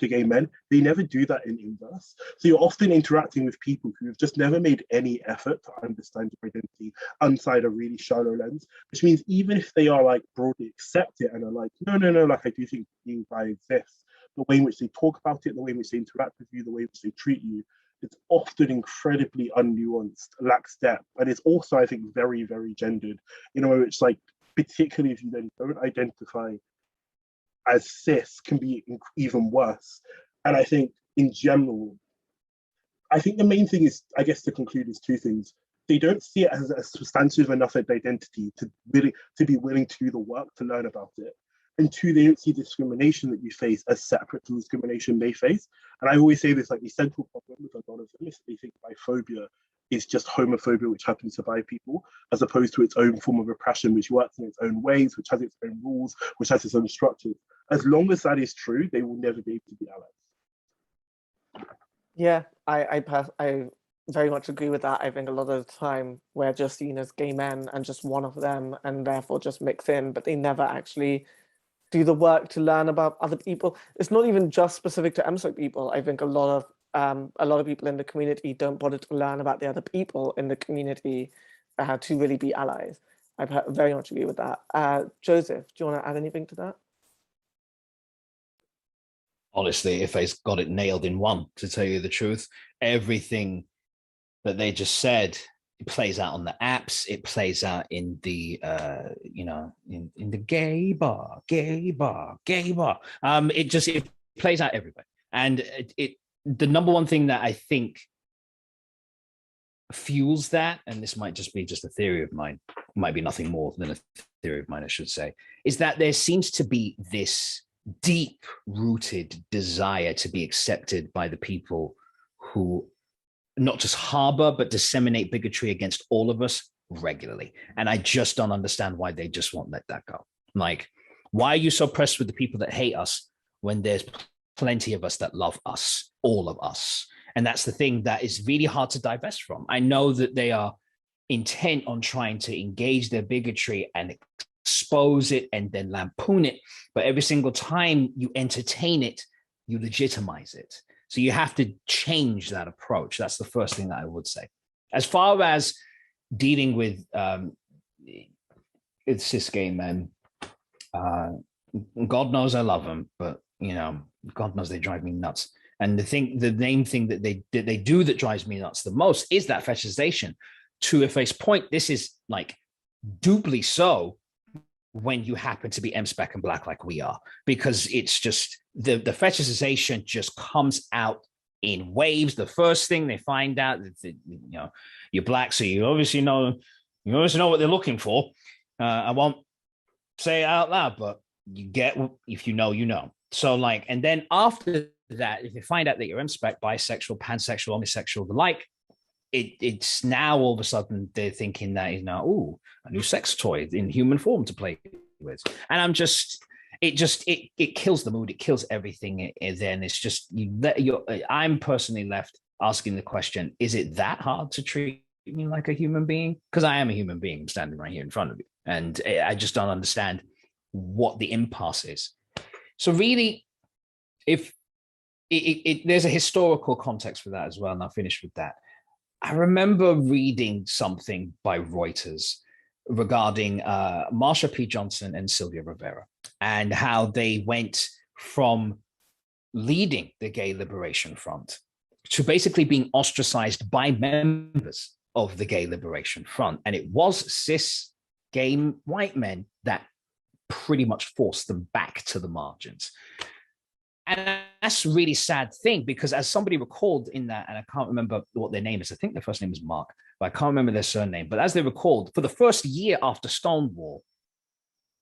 gay men. They never do that in inverse. So you're often interacting with people who have just never made any effort to understand your identity outside a really shallow lens, which means even if they are like broadly accept it and are like, no, like I do think being bi exists, the way in which they talk about it, the way in which they interact with you, the way in which they treat you, it's often incredibly unnuanced, lacks depth, and it's also, I think, very, very gendered in a way which, like, particularly if you then don't identify as cis, can be even worse. And I think, in general, I think the main thing is, I guess, to conclude, is two things. They don't see it as a substantive enough identity to be willing to do the work to learn about it. And two, they don't see discrimination that you face as separate to discrimination they face. And I always say this, like the central problem with a lot of them is they think biphobia is just homophobia, which happens to bi people, as opposed to its own form of oppression, which works in its own ways, which has its own rules, which has its own structures. As long as that is true, they will never be able to be allies. Yeah, I very much agree with that. I think a lot of the time we're just seen as gay men and just one of them, and therefore just mix in, but they never actually do the work to learn about other people. It's not even just specific to MSOC people. I think a lot of people in the community don't bother to learn about the other people in the community to really be allies. I very much agree with that. Joseph, do you want to add anything to that? Honestly, if Ife's got it nailed in one, to tell you the truth. Everything that they just said, it plays out on the apps, it plays out in the in the gay bar. It plays out everywhere. And the number one thing that I think fuels that, and this might just be a theory of mine, might be nothing more than a theory of mine, I should say, is that there seems to be this deep-rooted desire to be accepted by the people who not just harbor, but disseminate bigotry against all of us regularly. And I just don't understand why they just won't let that go. Like, why are you so pressed with the people that hate us when there's plenty of us that love us, all of us? And that's the thing that is really hard to divest from. I know that they are intent on trying to engage their bigotry and expose it and then lampoon it. But every single time you entertain it, you legitimize it. So you have to change that approach. That's the first thing that I would say. As far as dealing with cis gay men, God knows I love them, but God knows they drive me nuts. And the main thing that they do that drives me nuts the most is that fetishization. To Ife's point, this is like doubly so when you happen to be M-spec and black like we are, because it's just the fetishization just comes out in waves. The first thing they find out that you're black, so you obviously know what they're looking for. I won't say it out loud, but you get, if you know, you know. So like, and then after that, if they find out that you're M-spec, bisexual, pansexual, omnisexual, the like, it's now all of a sudden they're thinking that is now, ooh, a new sex toy in human form to play with. And it kills the mood, it kills everything. Then it's just I'm personally left asking the question, is it that hard to treat me like a human being? Because I am a human being, I'm standing right here in front of you, and I just don't understand what the impasse is. So really, if there's a historical context for that as well, and I'll finish with that. I remember reading something by Reuters regarding Marsha P. Johnson and Sylvia Rivera, and how they went from leading the Gay Liberation Front to basically being ostracized by members of the Gay Liberation Front. And it was cis gay white men that pretty much forced them back to the margins. And that's a really sad thing, because as somebody recalled in that, and I can't remember what their name is, I think their first name is Mark, but I can't remember their surname. But as they recalled, for the first year after Stonewall,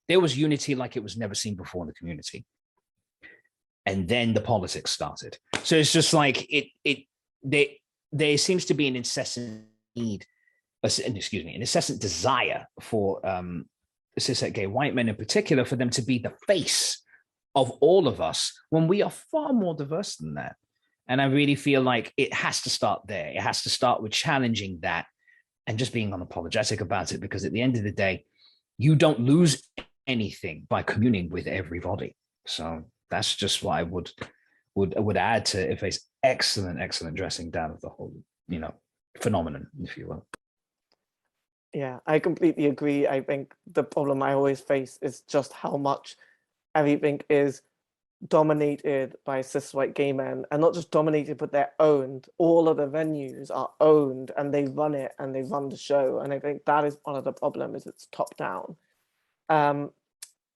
there was unity like it was never seen before in the community. And then the politics started. So it's just like there seems to be an incessant need, an incessant desire for cis gay white men in particular, for them to be the face of all of us, when we are far more diverse than that. And I really feel like it has to start there. It has to start with challenging that and just being unapologetic about it, because at the end of the day, you don't lose anything by communing with everybody. So that's just what I would add to Ife's excellent dressing down of the whole, phenomenon, if you will. Yeah, I completely agree. I think the problem I always face is just how much everything is dominated by cis white gay men, and not just dominated, but they're owned. All of the venues are owned, and they run it, and they run the show. And I think that is one of the problems, is it's top down.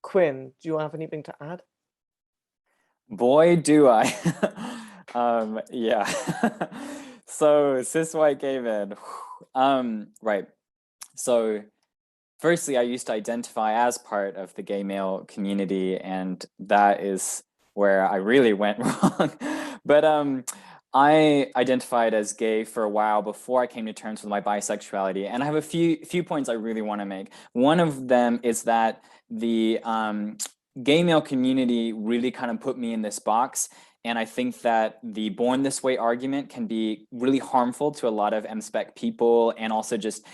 Quinn, do you have anything to add? Boy, do I. Yeah. So cis white gay men. Right. So firstly, I used to identify as part of the gay male community, and that is where I really went wrong. But I identified as gay for a while before I came to terms with my bisexuality, and I have a few points I really want to make. One of them is that the gay male community really kind of put me in this box, and I think that the born this way argument can be really harmful to a lot of M-spec people, and also just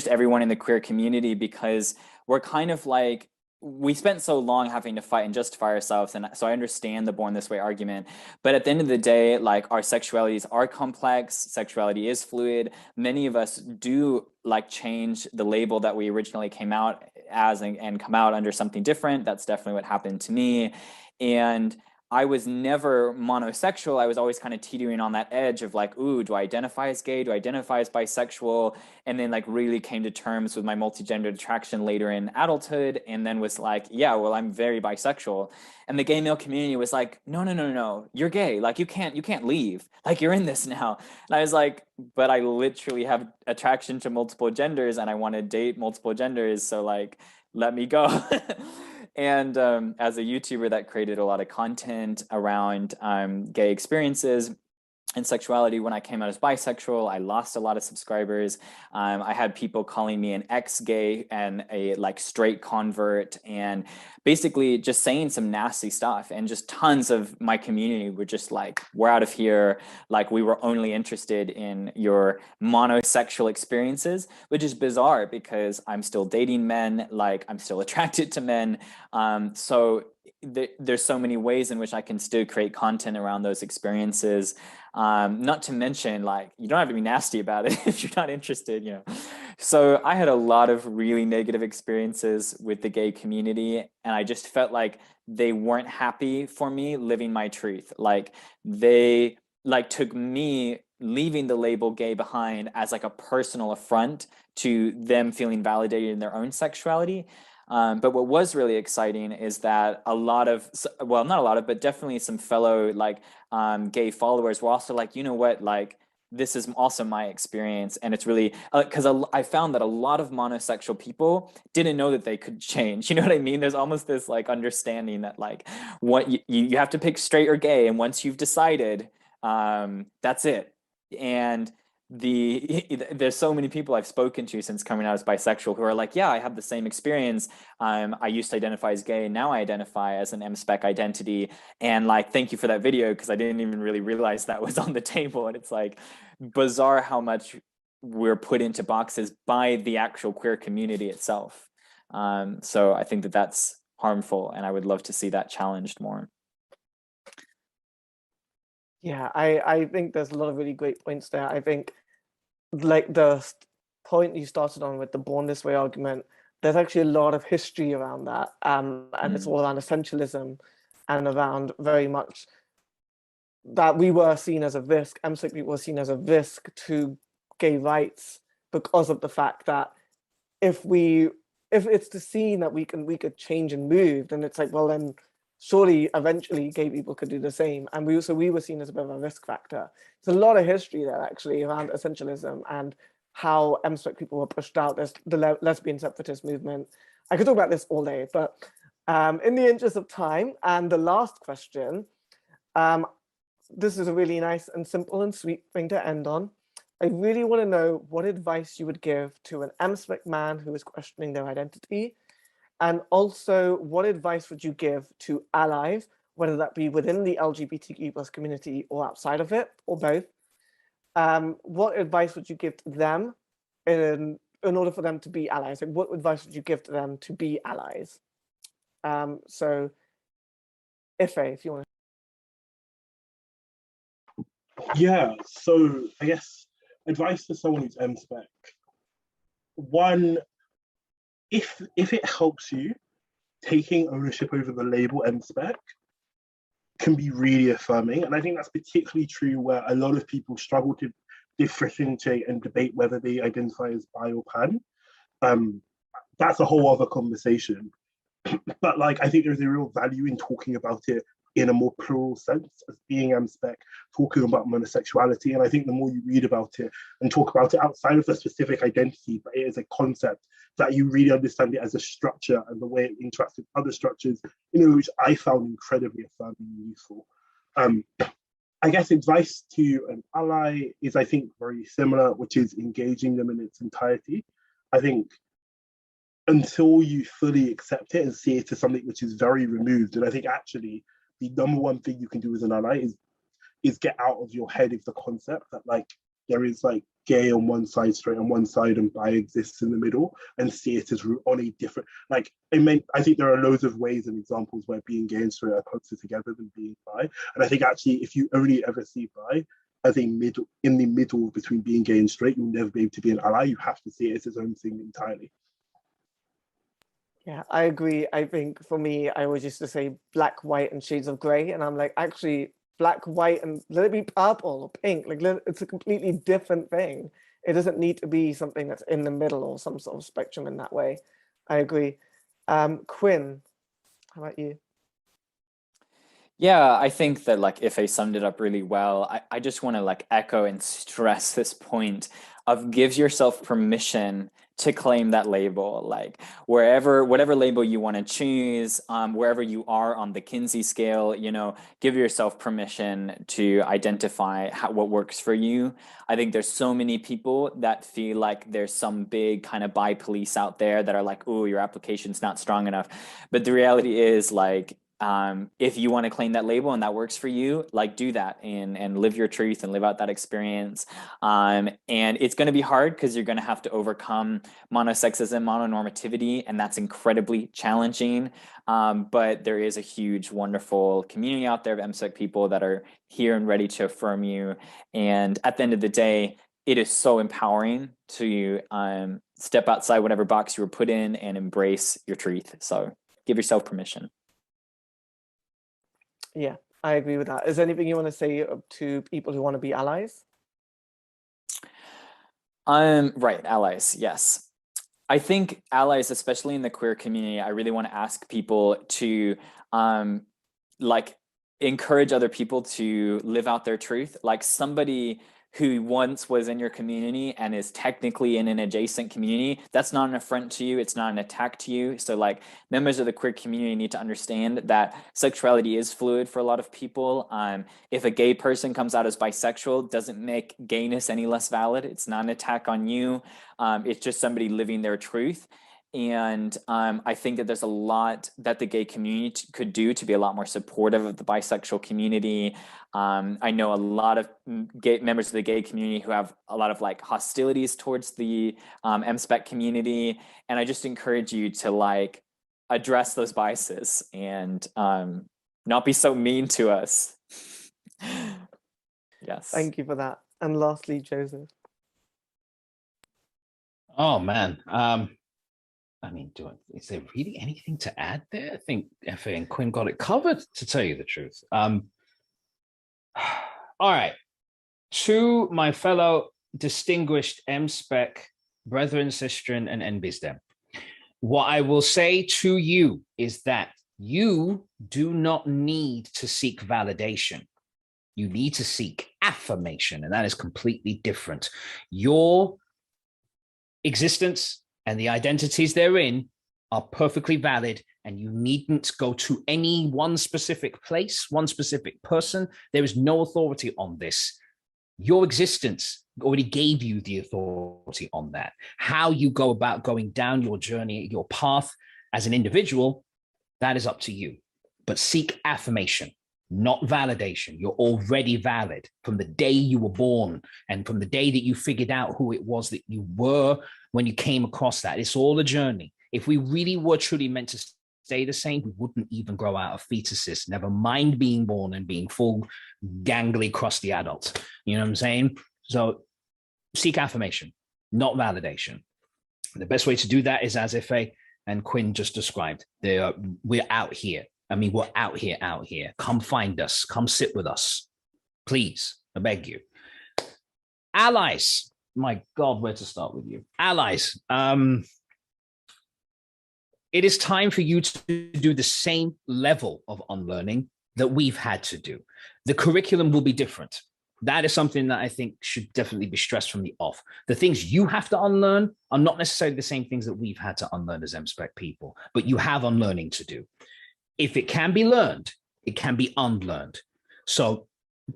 everyone in the queer community, because we're kind of like we spent so long having to fight and justify ourselves, and so I understand the born this way argument, but at the end of the day, like, our sexualities are complex, sexuality is fluid. Many of us do like change the label that we originally came out as and come out under something different. That's definitely what happened to me. And I was never monosexual. I was always kind of teetering on that edge of like, ooh, do I identify as gay? Do I identify as bisexual? And then like really came to terms with my multi-gendered attraction later in adulthood, and then was like, yeah, well, I'm very bisexual. And the gay male community was like, no, you're gay. Like, you can't leave. Like, you're in this now. And I was like, but I literally have attraction to multiple genders and I want to date multiple genders. So like, let me go. And as a YouTuber that created a lot of content around gay experiences and sexuality, when I came out as bisexual, I lost a lot of subscribers. I had people calling me an ex-gay and a like straight convert, and basically just saying some nasty stuff. And just tons of my community were just like, we're out of here. Like, we were only interested in your monosexual experiences, which is bizarre because I'm still dating men, like I'm still attracted to men. So there's so many ways in which I can still create content around those experiences. Not to mention, like, you don't have to be nasty about it if you're not interested, you know. So I had a lot of really negative experiences with the gay community, and I just felt like they weren't happy for me living my truth. Like, they like took me leaving the label gay behind as like a personal affront to them feeling validated in their own sexuality. But what was really exciting is that a lot of, well, not a lot of, but definitely some fellow like gay followers were also like, you know what, like, this is also my experience. And it's really, because I found that a lot of monosexual people didn't know that they could change. You know what I mean? There's almost this like understanding that like, what you have to pick straight or gay. And once you've decided, that's it. And there's so many people I've spoken to since coming out as bisexual who are like, yeah, I have the same experience. I used to identify as gay, and now I identify as an M-spec identity. And like, thank you for that video, because I didn't even really realize that was on the table. And it's like bizarre how much we're put into boxes by the actual queer community itself. So I think that that's harmful, and I would love to see that challenged more. Yeah, I think there's a lot of really great points there. I think like the point you started on with the born this way argument, there's actually a lot of history around that. And it's all around essentialism and around very much that we were seen as a risk, M-spec people were seen as a risk to gay rights because of the fact that if it's the scene that we could change and move, then it's like, well, then surely eventually gay people could do the same. And we were seen as a bit of a risk factor. There's a lot of history there actually around essentialism and how M-spec people were pushed out. There's the lesbian separatist movement. I could talk about this all day, but in the interest of time, and the last question, this is a really nice and simple and sweet thing to end on. I really want to know what advice you would give to an M-spec man who is questioning their identity. And also, what advice would you give to allies, whether that be within the LGBTQ+ community or outside of it, or both? What advice would you give to them in order for them to be allies? Like, what advice would you give to them to be allies? So, Ife, if you want to. Yeah, so I guess advice for someone who's M-spec. One, if it helps you, taking ownership over the label M-spec can be really affirming. And I think that's particularly true where a lot of people struggle to differentiate and debate whether they identify as bi or pan. That's a whole other conversation. But like, I think there's a real value in talking about it in a more plural sense as being M-spec, talking about monosexuality. And I think the more you read about it and talk about it outside of the specific identity, but it is a concept, that you really understand it as a structure and the way it interacts with other structures, which I found incredibly affirming and useful. I guess advice to an ally is, I think, very similar, which is engaging them in its entirety. I think until you fully accept it and see it as something which is very removed, and I think actually the number one thing you can do as an ally is get out of your head of the concept that like there is like gay on one side, straight on one side, and bi exists in the middle, and see it as on a different, like, I think there are loads of ways and examples where being gay and straight are closer together than being bi. And I think actually, if you only ever see bi as a middle, in the middle between being gay and straight, you'll never be able to be an ally. You have to see it as its own thing entirely. Yeah, I agree. I think for me, I always used to say black, white, and shades of grey, and I'm like, actually, black, white, and let it be purple or pink. Like, it's a completely different thing. It doesn't need to be something that's in the middle or some sort of spectrum in that way. I agree. Quinn, how about you? Yeah, I think that like if I summed it up really well, I just want to like echo and stress this point of give yourself permission to claim that label, like whatever label you want to choose, wherever you are on the Kinsey scale, you know, give yourself permission to identify what works for you. I think there's so many people that feel like there's some big kind of bi police out there that are like, oh, your application's not strong enough. But the reality is like, if you want to claim that label and that works for you, like do that and live your truth and live out that experience. And it's going to be hard because you're going to have to overcome monosexism, mononormativity, and that's incredibly challenging. But there is a huge, wonderful community out there of MSEC people that are here and ready to affirm you. And at the end of the day, it is so empowering to step outside whatever box you were put in and embrace your truth. So give yourself permission. Yeah, I agree with that. Is there anything you want to say to people who want to be allies? Right, allies, yes. I think allies, especially in the queer community, I really want to ask people to like encourage other people to live out their truth. Like somebody who once was in your community and is technically in an adjacent community, that's not an affront to you, it's not an attack to you. So like members of the queer community need to understand that sexuality is fluid for a lot of people. If a gay person comes out as bisexual, doesn't make gayness any less valid. It's not an attack on you. It's just somebody living their truth. And I think that there's a lot that the gay community could do to be a lot more supportive of the bisexual community. I know a lot of gay members of the gay community who have a lot of like hostilities towards the MSPEC community. And I just encourage you to like address those biases and not be so mean to us. Yes. Thank you for that. And lastly, Joseph. Oh man. I mean, is there really anything to add there? I think FA and Quinn got it covered, to tell you the truth. All right. To my fellow distinguished MSPEC brethren, sistren, and NBISDEM, what I will say to you is that you do not need to seek validation. You need to seek affirmation, and that is completely different. Your existence and the identities therein are perfectly valid, and you needn't go to any one specific place, one specific person. There is no authority on this. Your existence already gave you the authority on that. How you go about going down your journey, your path as an individual, that is up to you. But seek affirmation, not validation. You're already valid from the day you were born and from the day that you figured out who it was that you were when you came across that. It's all a journey. If we really were truly meant to stay the same, we wouldn't even grow out of fetuses, never mind being born and being full, gangly, crusty adults. You know what I'm saying? So seek affirmation, not validation. The best way to do that is as Ife and Quinn just described. We're out here. I mean, we're out here. Come find us. Come sit with us. Please, I beg you. Allies. My God, where to start with you? Allies. It is time for you to do the same level of unlearning that we've had to do. The curriculum will be different. That is something that I think should definitely be stressed from the off. The things you have to unlearn are not necessarily the same things that we've had to unlearn as MSPEC people, but you have unlearning to do. If it can be learned, it can be unlearned. So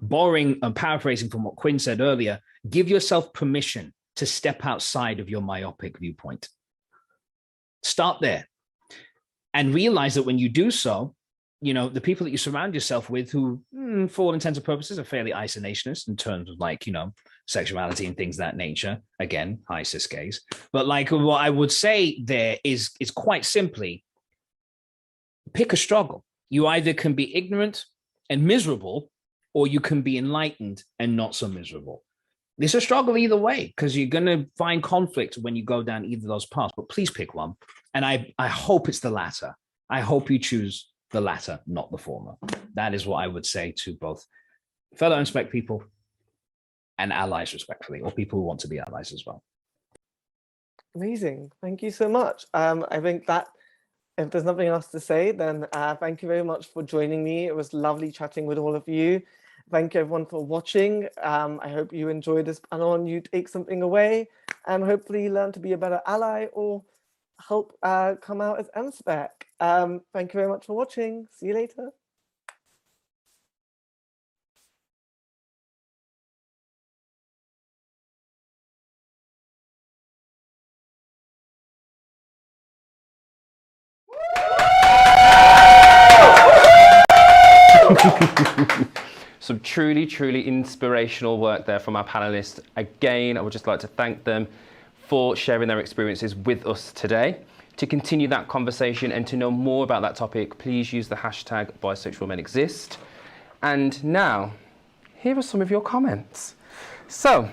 borrowing and paraphrasing from what Quinn said earlier, give yourself permission to step outside of your myopic viewpoint. Start there and realize that when you do so, you know, the people that you surround yourself with who, for all intents and purposes, are fairly isolationist in terms of like, you know, sexuality and things of that nature. Again, hi cis gays. But like what I would say there is quite simply, pick a struggle. You either can be ignorant and miserable, or you can be enlightened and not so miserable. It's a struggle either way, because you're going to find conflict when you go down either of those paths, but please pick one. And I hope it's the latter. I hope you choose the latter, not the former. That is what I would say to both fellow Inspect people and allies, respectfully, or people who want to be allies as well. Amazing. Thank you so much. I think that if there's nothing else to say, then thank you very much for joining me. It was lovely chatting with all of you. Thank you everyone for watching. I hope you enjoyed this panel and you take something away and hopefully learn to be a better ally or help come out as MSpec. Thank you very much for watching. See you later. Some truly, truly inspirational work there from our panelists. Again, I would just like to thank them for sharing their experiences with us today. To continue that conversation and to know more about that topic, please use the hashtag #BisexualMenExist. And now, here are some of your comments. So,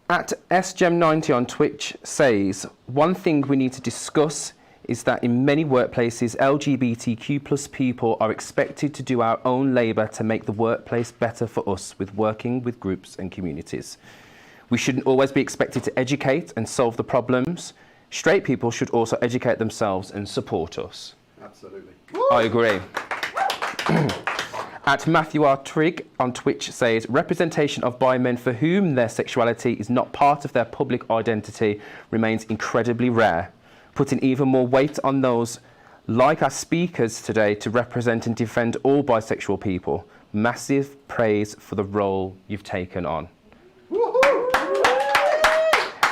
at SGEM90 on Twitch says, one thing we need to discuss is that in many workplaces, LGBTQ+ people are expected to do our own labour to make the workplace better for us with working with groups and communities. We shouldn't always be expected to educate and solve the problems. Straight people should also educate themselves and support us. Absolutely. I agree. At Matthew R. Trigg on Twitch says, representation of bi men for whom their sexuality is not part of their public identity remains incredibly rare, putting even more weight on those like our speakers today to represent and defend all bisexual people. Massive praise for the role you've taken on.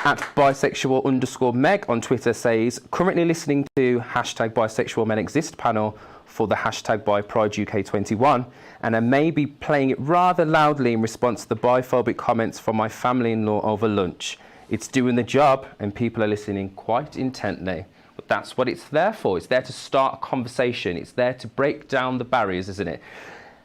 At bisexual_Meg on Twitter says, currently listening to #BisexualMenExist panel for the #BiPrideUK21, and I may be playing it rather loudly in response to the biphobic comments from my family-in-law over lunch. It's doing the job and people are listening quite intently. But that's what it's there for. It's there to start a conversation. It's there to break down the barriers, isn't it?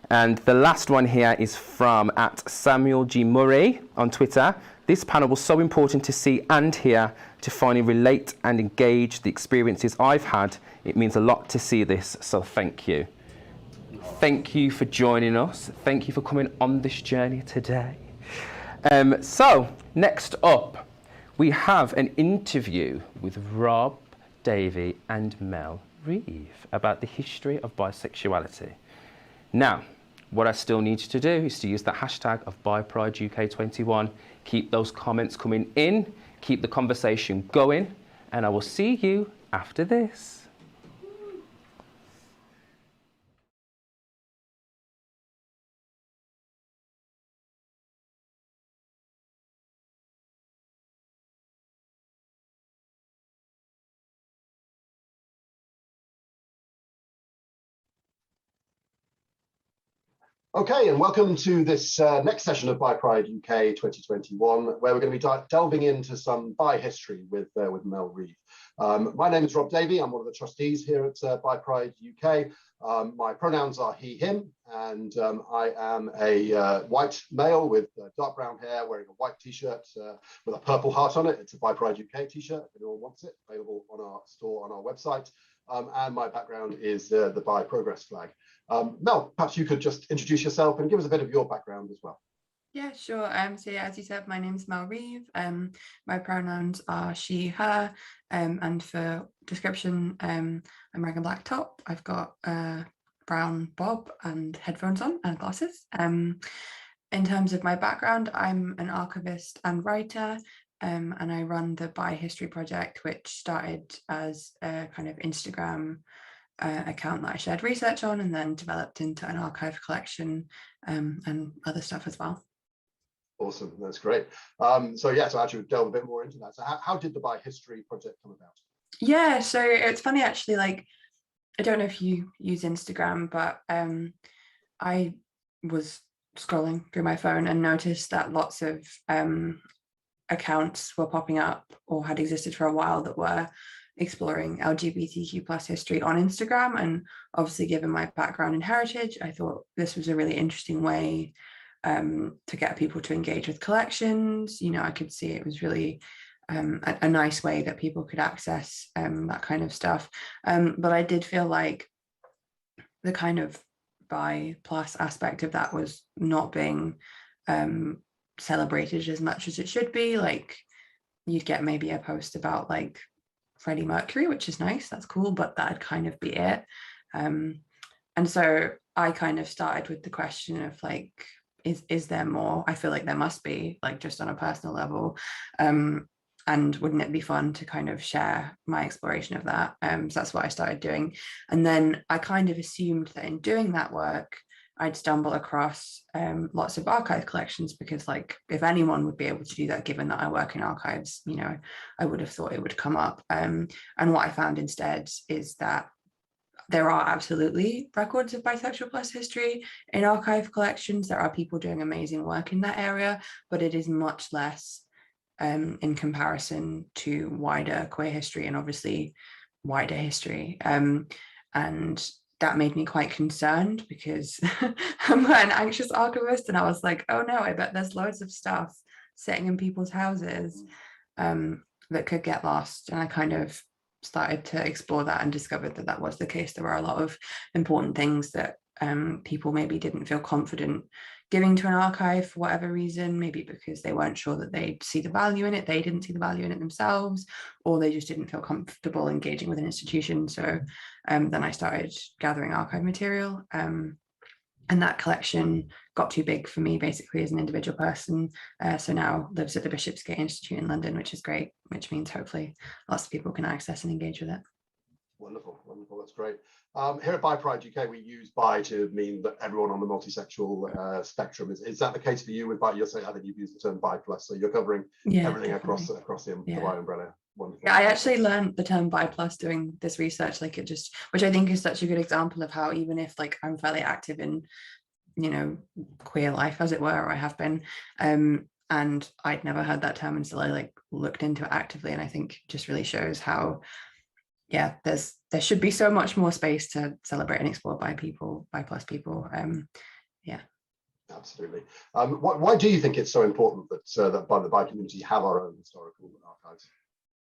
And the last one here is from at Samuel G. Murray on Twitter. This panel was so important to see and hear, to finally relate and engage the experiences I've had. It means a lot to see this, so thank you. Thank you for joining us. Thank you for coming on this journey today. So, next up, we have an interview with Rob, Davey and Mel Reeve about the history of bisexuality. Now, what I still need you to do is to use the hashtag of BiPrideUK21. Keep those comments coming in, keep the conversation going, and I will see you after this. Okay, and welcome to this next session of Bi Pride UK 2021, where we're going to be delving into some bi history with Mel Reeve. My name is Rob Davey. I'm one of the trustees here at Bi Pride UK. My pronouns are he, him, and I am a white male with dark brown hair, wearing a white t-shirt with a purple heart on it. It's a Bi Pride UK t-shirt, if anyone wants it, available on our store on our website. And my background is the Bi Progress flag. Mel, perhaps you could just introduce yourself and give us a bit of your background as well. Yeah, sure. So yeah, as you said, my name's Mel Reeve. My pronouns are she, her, and for description, I'm wearing a black top. I've got a brown bob and headphones on and glasses. In terms of my background, I'm an archivist and writer, and I run the Bi History Project, which started as a kind of Instagram account that I shared research on and then developed into an archive collection and other stuff as well. Awesome, that's great. So actually we'll delve a bit more into that. So how did the Bi History Project come about? Yeah, so it's funny actually, like, I don't know if you use Instagram, but I was scrolling through my phone and noticed that lots of accounts were popping up or had existed for a while that were exploring LGBTQ plus history on Instagram. And obviously, given my background in heritage, I thought this was a really interesting way to get people to engage with collections. You know, I could see it was really a nice way that people could access that kind of stuff. But I did feel like the kind of bi plus aspect of that was not being celebrated as much as it should be. Like, you'd get maybe a post about like Freddie Mercury, which is nice, that's cool, but that'd kind of be it. And so I kind of started with the question of like, is there more? I feel like there must be, like, just on a personal level. And wouldn't it be fun to kind of share my exploration of that? So that's what I started doing. And then I kind of assumed that in doing that work, I'd stumble across lots of archive collections, because like, if anyone would be able to do that, given that I work in archives, you know, I would have thought it would come up. And what I found instead is that there are absolutely records of bisexual plus history in archive collections. There are people doing amazing work in that area, but it is much less in comparison to wider queer history and obviously wider history. And that made me quite concerned, because I'm quite an anxious archivist, and I was like, oh no, I bet there's loads of stuff sitting in people's houses that could get lost. And I kind of started to explore that and discovered that that was the case. There were a lot of important things that people maybe didn't feel confident giving to an archive for whatever reason, maybe because they weren't sure that they'd see the value in it, they didn't see the value in it themselves, or they just didn't feel comfortable engaging with an institution. So then I started gathering archive material, and that collection got too big for me basically as an individual person. So now lives at the Bishopsgate Institute in London, which is great, which means hopefully lots of people can access and engage with it. Wonderful, wonderful, that's great. Here at Bi Pride UK, we use bi to mean that everyone on the multisexual spectrum. Is that the case for you with bi? You're saying, I think you've used the term bi plus, so you're covering everything across the bi umbrella. Wonderful. Yeah, I actually learned the term bi plus doing this research, like, it just, which I think is such a good example of how, even if like I'm fairly active in, you know, queer life, as it were, or I have been, and I'd never heard that term until I like looked into it actively. And I think just really shows how, yeah, there should be so much more space to celebrate and explore bi plus people. Yeah, absolutely. Why do you think it's so important that that the bi community have our own historical archives?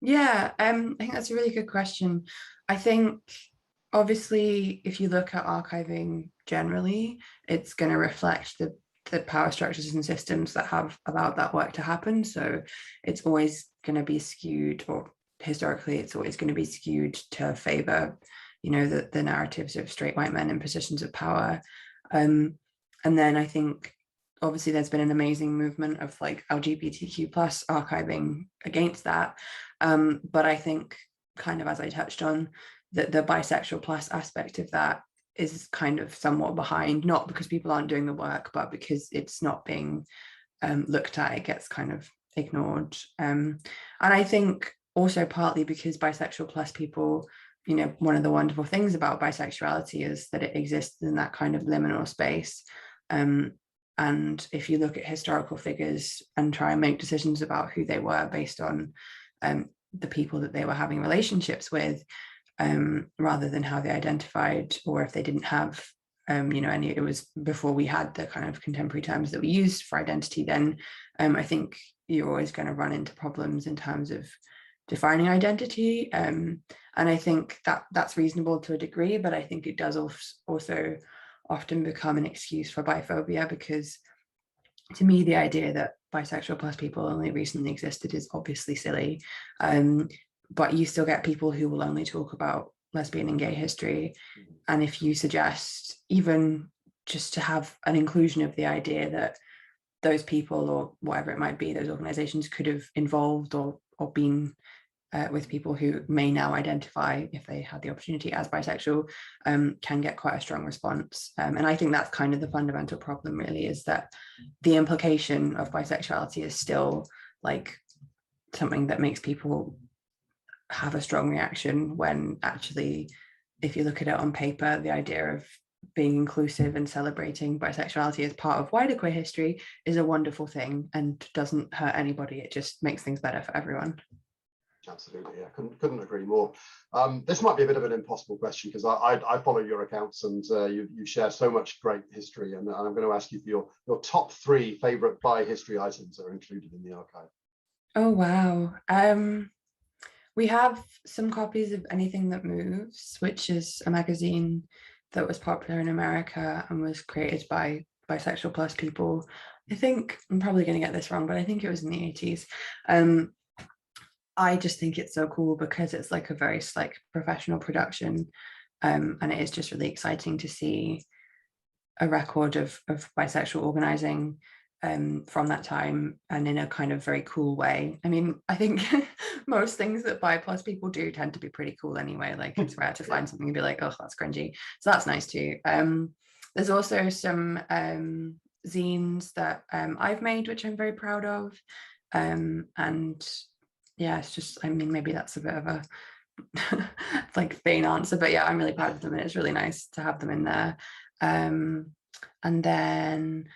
Yeah, I think that's a really good question. I think obviously if you look at archiving generally, it's going to reflect the power structures and systems that have allowed that work to happen. So it's always going to be skewed, or historically it's always going to be skewed to favor, you know, the narratives of straight white men in positions of power. And then I think obviously there's been an amazing movement of like LGBTQ plus archiving against that. But I think, kind of as I touched on, that the bisexual plus aspect of that is kind of somewhat behind, not because people aren't doing the work, but because it's not being looked at, it gets kind of ignored. And I think also partly because bisexual plus people, you know, one of the wonderful things about bisexuality is that it exists in that kind of liminal space. And if you look at historical figures and try and make decisions about who they were based on the people that they were having relationships with, rather than how they identified, or if they didn't have, you know, any, it was before we had the kind of contemporary terms that we used for identity, then I think you're always going to run into problems in terms of defining identity. And I think that that's reasonable to a degree, but I think it does also often become an excuse for biphobia, because to me, the idea that bisexual plus people only recently existed is obviously silly. But you still get people who will only talk about lesbian and gay history. And if you suggest even just to have an inclusion of the idea that those people, or whatever it might be, those organizations could have involved or been with people who may now identify, if they had the opportunity, as bisexual, can get quite a strong response. And I think that's kind of the fundamental problem, really, is that the implication of bisexuality is still like something that makes people have a strong reaction, when actually, if you look at it on paper, the idea of being inclusive and celebrating bisexuality as part of wider queer history is a wonderful thing and doesn't hurt anybody. It just makes things better for everyone. Absolutely, yeah, couldn't agree more. This might be a bit of an impossible question because I follow your accounts and you share so much great history, and I'm going to ask you for your top 3 favourite bi history items that are included in the archive. Oh wow. We have some copies of Anything That Moves, which is a magazine that was popular in America and was created by bisexual plus people. I think, I'm probably going to get this wrong, but I think it was in the 80s. I just think it's so cool because it's like a very like professional production, and it is just really exciting to see a record of bisexual organizing from that time, and in a kind of very cool way. I mean, I think most things that bi plus people do tend to be pretty cool anyway. Like, it's rare to find something and be like, oh, that's cringy. So that's nice too. There's also some zines that I've made, which I'm very proud of. And yeah, it's just, I mean, maybe that's a bit of a like vain answer, but yeah, I'm really proud of them and it's really nice to have them in there. And then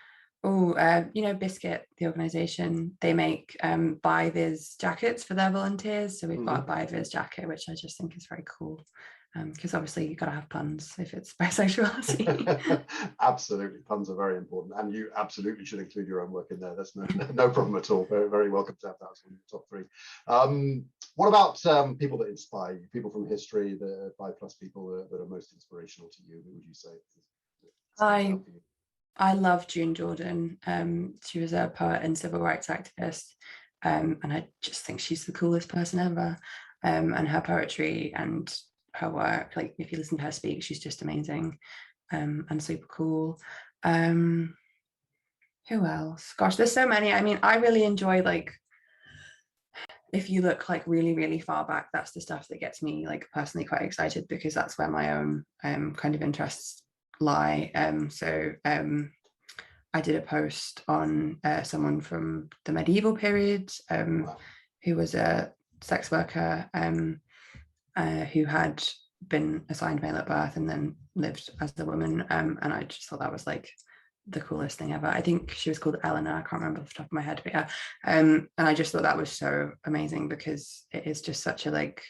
you know, Biscuit, the organization, they make bi-vis jackets for their volunteers. So we've got a bi-vis jacket, which I just think is very cool. Because obviously you've got to have puns if it's bisexuality. Absolutely, puns are very important, and you absolutely should include your own work in there. That's no problem at all. Very, very welcome to have that as one of your top 3. What about people that inspire you? People from history, the bi plus people that are most inspirational to you? Who would you say? I love June Jordan. She was a poet and civil rights activist, and I just think she's the coolest person ever. And her poetry and her work, like if you listen to her speak, she's just amazing, and super cool. Who else? Gosh, there's so many. I mean, I really enjoy, like, if you look like really, really far back, that's the stuff that gets me like personally quite excited, because that's where my own kind of interests lie. I did a post on someone from the medieval period who was a sex worker who had been assigned male at birth and then lived as a woman, and I just thought that was like the coolest thing ever. I think she was called Eleanor, I can't remember off the top of my head, but yeah, and I just thought that was so amazing because it is just such a like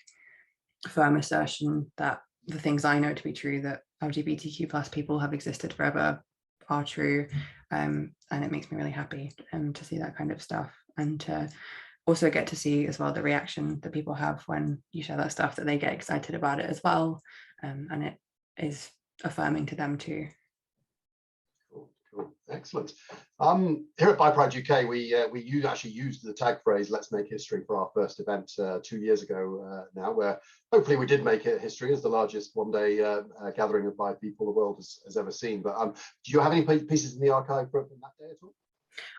firm assertion that the things I know to be true, that LGBTQ plus people have existed forever, are true, and it makes me really happy to see that kind of stuff, and to also get to see as well the reaction that people have when you share that stuff, that they get excited about it as well, and it is affirming to them too. Cool. Excellent. Here at Bi Pride UK, we actually used the tag phrase "Let's make history" for our first event 2 years ago now, where hopefully we did make it history as the largest one-day gathering of bi people the world has ever seen. But do you have any pieces in the archive from that day at all?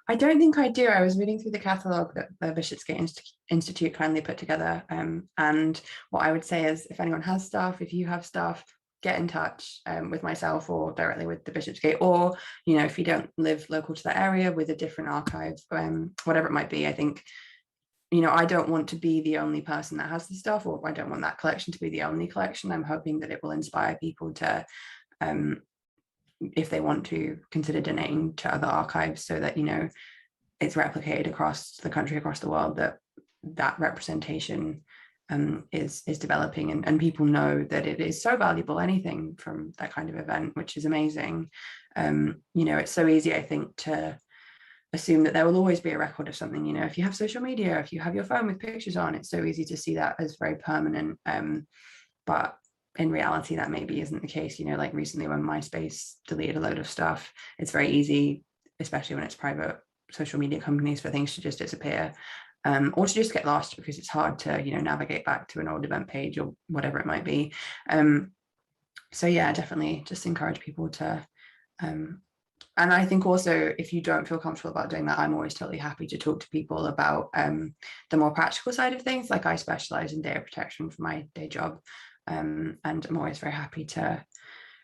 I don't think I do. I was reading through the catalogue that the Bishopsgate Institute kindly put together, and what I would say is, if anyone has stuff, if you have stuff, get in touch with myself or directly with the Bishopsgate, or, you know, if you don't live local to that area, with a different archive, whatever it might be. I think, you know, I don't want to be the only person that has the stuff, or I don't want that collection to be the only collection. I'm hoping that it will inspire people to, if they want to, consider donating to other archives, so that, you know, it's replicated across the country, across the world, that representation is developing, and people know that it is so valuable, anything from that kind of event, which is amazing. You know, it's so easy, I think, to assume that there will always be a record of something. You know, if you have social media, if you have your phone with pictures on, it's so easy to see that as very permanent, but in reality that maybe isn't the case. You know, like recently when MySpace deleted a load of stuff, it's very easy, especially when it's private social media companies, for things to just disappear, or to just get lost, because it's hard to, you know, navigate back to an old event page or whatever it might be. So yeah, definitely just encourage people to, and I think also, if you don't feel comfortable about doing that, I'm always totally happy to talk to people about the more practical side of things. Like, I specialize in data protection for my day job, and I'm always very happy to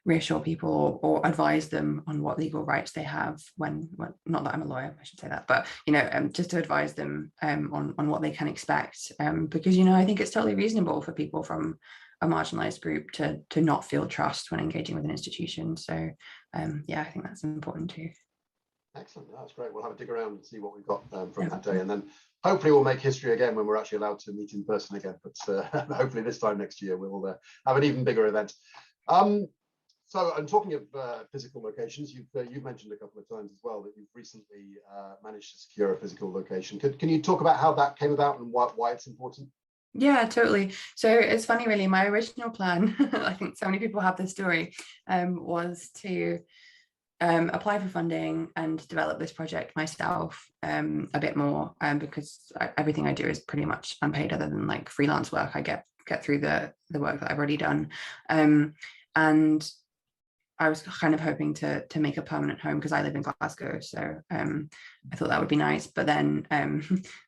reassure people or advise them on what legal rights they have when not that I'm a lawyer, I should say that, but, you know, just to advise them on what they can expect, because, you know, I think it's totally reasonable for people from a marginalized group to not feel trust when engaging with an institution. So yeah, I think that's important too. Excellent, that's great. We'll have a dig around and see what we've got from that day, and then hopefully we'll make history again when we're actually allowed to meet in person again. But hopefully this time next year we'll have an even bigger event. So, and talking of physical locations, you've mentioned a couple of times as well that you've recently managed to secure a physical location. Can you talk about how that came about and why it's important? Yeah, totally. So it's funny, really. My original plan, I think so many people have this story, was to apply for funding and develop this project myself a bit more, because everything I do is pretty much unpaid other than like freelance work I get through the work that I've already done. And I was kind of hoping to make a permanent home because I live in Glasgow. So I thought that would be nice. But then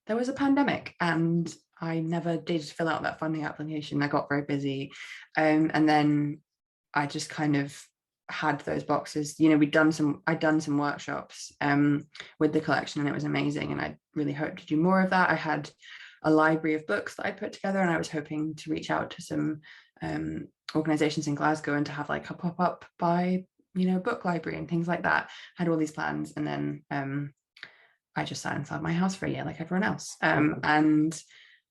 there was a pandemic and I never did fill out that funding application. I got very busy. And then I just kind of had those boxes. You know, I'd done some workshops with the collection and it was amazing. And I really hoped to do more of that. I had a library of books that I put together and I was hoping to reach out to some organizations in Glasgow and to have like a pop-up by, you know, book library and things like that. I had all these plans and then I just sat inside my house for a year like everyone else. And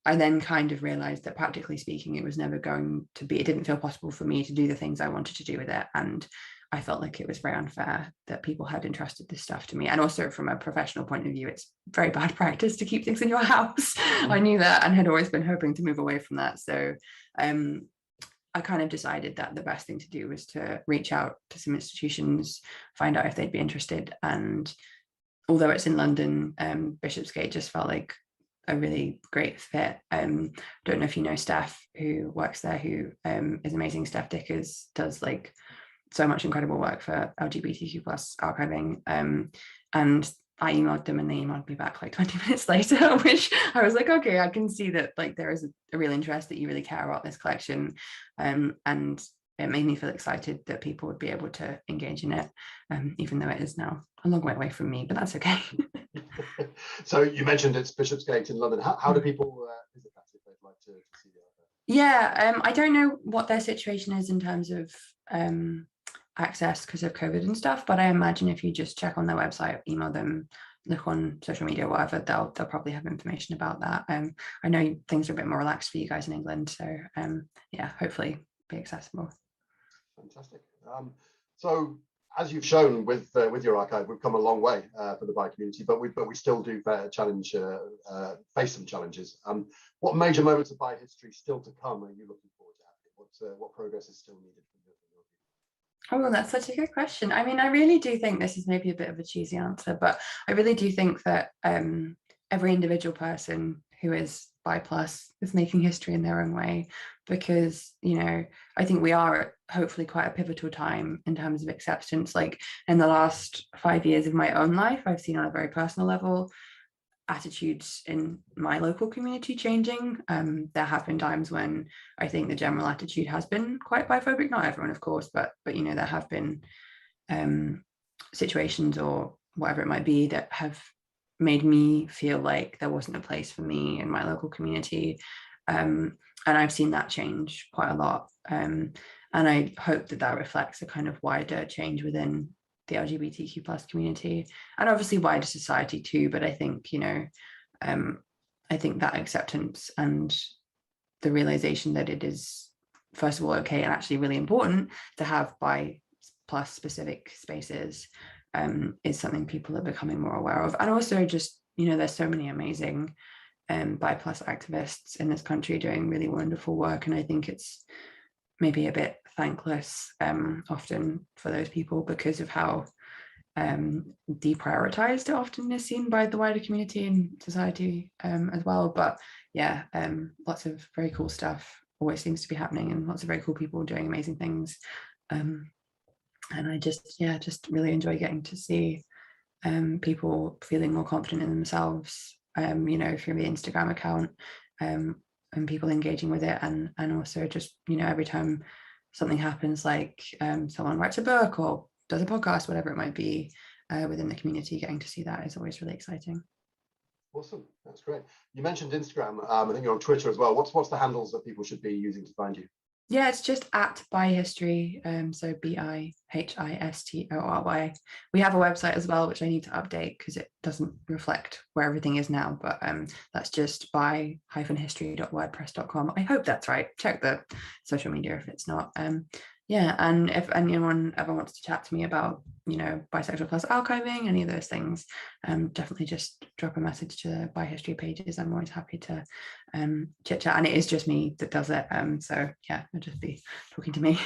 I then kind of realized that practically speaking, it was never going to be, it didn't feel possible for me to do the things I wanted to do with it. And I felt like it was very unfair that people had entrusted this stuff to me. And also from a professional point of view, it's very bad practice to keep things in your house. I knew that and had always been hoping to move away from that. So I kind of decided that the best thing to do was to reach out to some institutions, find out if they'd be interested. And although it's in London, Bishopsgate just felt like a really great fit. Don't know if you know Steph, who works there, who is amazing. Steph Dickers does like so much incredible work for LGBTQ plus archiving. And I emailed them and they emailed me back like 20 minutes later, which I was like, okay, I can see that like there is a real interest, that you really care about this collection. And it made me feel excited that people would be able to engage in it, even though it is now a long way away from me, but that's okay. So you mentioned it's Bishopsgate in London. How do people visit that if they'd like to see the archive? Yeah, I don't know what their situation is in terms of access because of COVID and stuff, but I imagine if you just check on their website, email them, look on social media, whatever, they'll probably have information about that. I know things are a bit more relaxed for you guys in England, so yeah, hopefully be accessible. Fantastic. So as you've shown with your archive, we've come a long way for the bi community, but we still do face some challenges. What major moments of bi history still to come are you looking forward to having? What progress is still needed from your view? Oh, that's such a good question. I mean, I really do think this is maybe a bit of a cheesy answer, but I really do think that every individual person who is bi plus is making history in their own way, because, you know, I think we are at hopefully quite a pivotal time in terms of acceptance. Like in the last 5 years of my own life, I've seen on a very personal level attitudes in my local community changing. There have been times when I think the general attitude has been quite biphobic, not everyone of course, but you know, there have been situations or whatever it might be that have made me feel like there wasn't a place for me in my local community, and I've seen that change quite a lot, and I hope that that reflects a kind of wider change within the LGBTQ plus community and obviously wider society too. But I think, you know, I think that acceptance and the realization that it is first of all okay and actually really important to have bi plus specific spaces is something people are becoming more aware of. And also just, you know, there's so many amazing bi plus activists in this country doing really wonderful work, and I think it's maybe a bit thankless often for those people because of how deprioritized it often is seen by the wider community and society as well. But yeah, lots of very cool stuff always seems to be happening and lots of very cool people doing amazing things, and I just really enjoy getting to see people feeling more confident in themselves, you know, through the Instagram account, and people engaging with it, and also just, you know, every time something happens, like someone writes a book or does a podcast, whatever it might be, within the community, getting to see that is always really exciting. Awesome, that's great. You mentioned Instagram. I think you're on Twitter as well. What's the handles that people should be using to find you? Yeah, it's just at Bi-History, so BIHISTORY. We have a website as well, which I need to update because it doesn't reflect where everything is now, but that's just bi-history.wordpress.com. I hope that's right. Check the social media if it's not. Yeah, and if anyone ever wants to chat to me about, Bisexual Plus archiving, any of those things, definitely just drop a message to the Bi-History pages. I'm always happy to chit chat, and it is just me that does it. So yeah, I'll just be talking to me.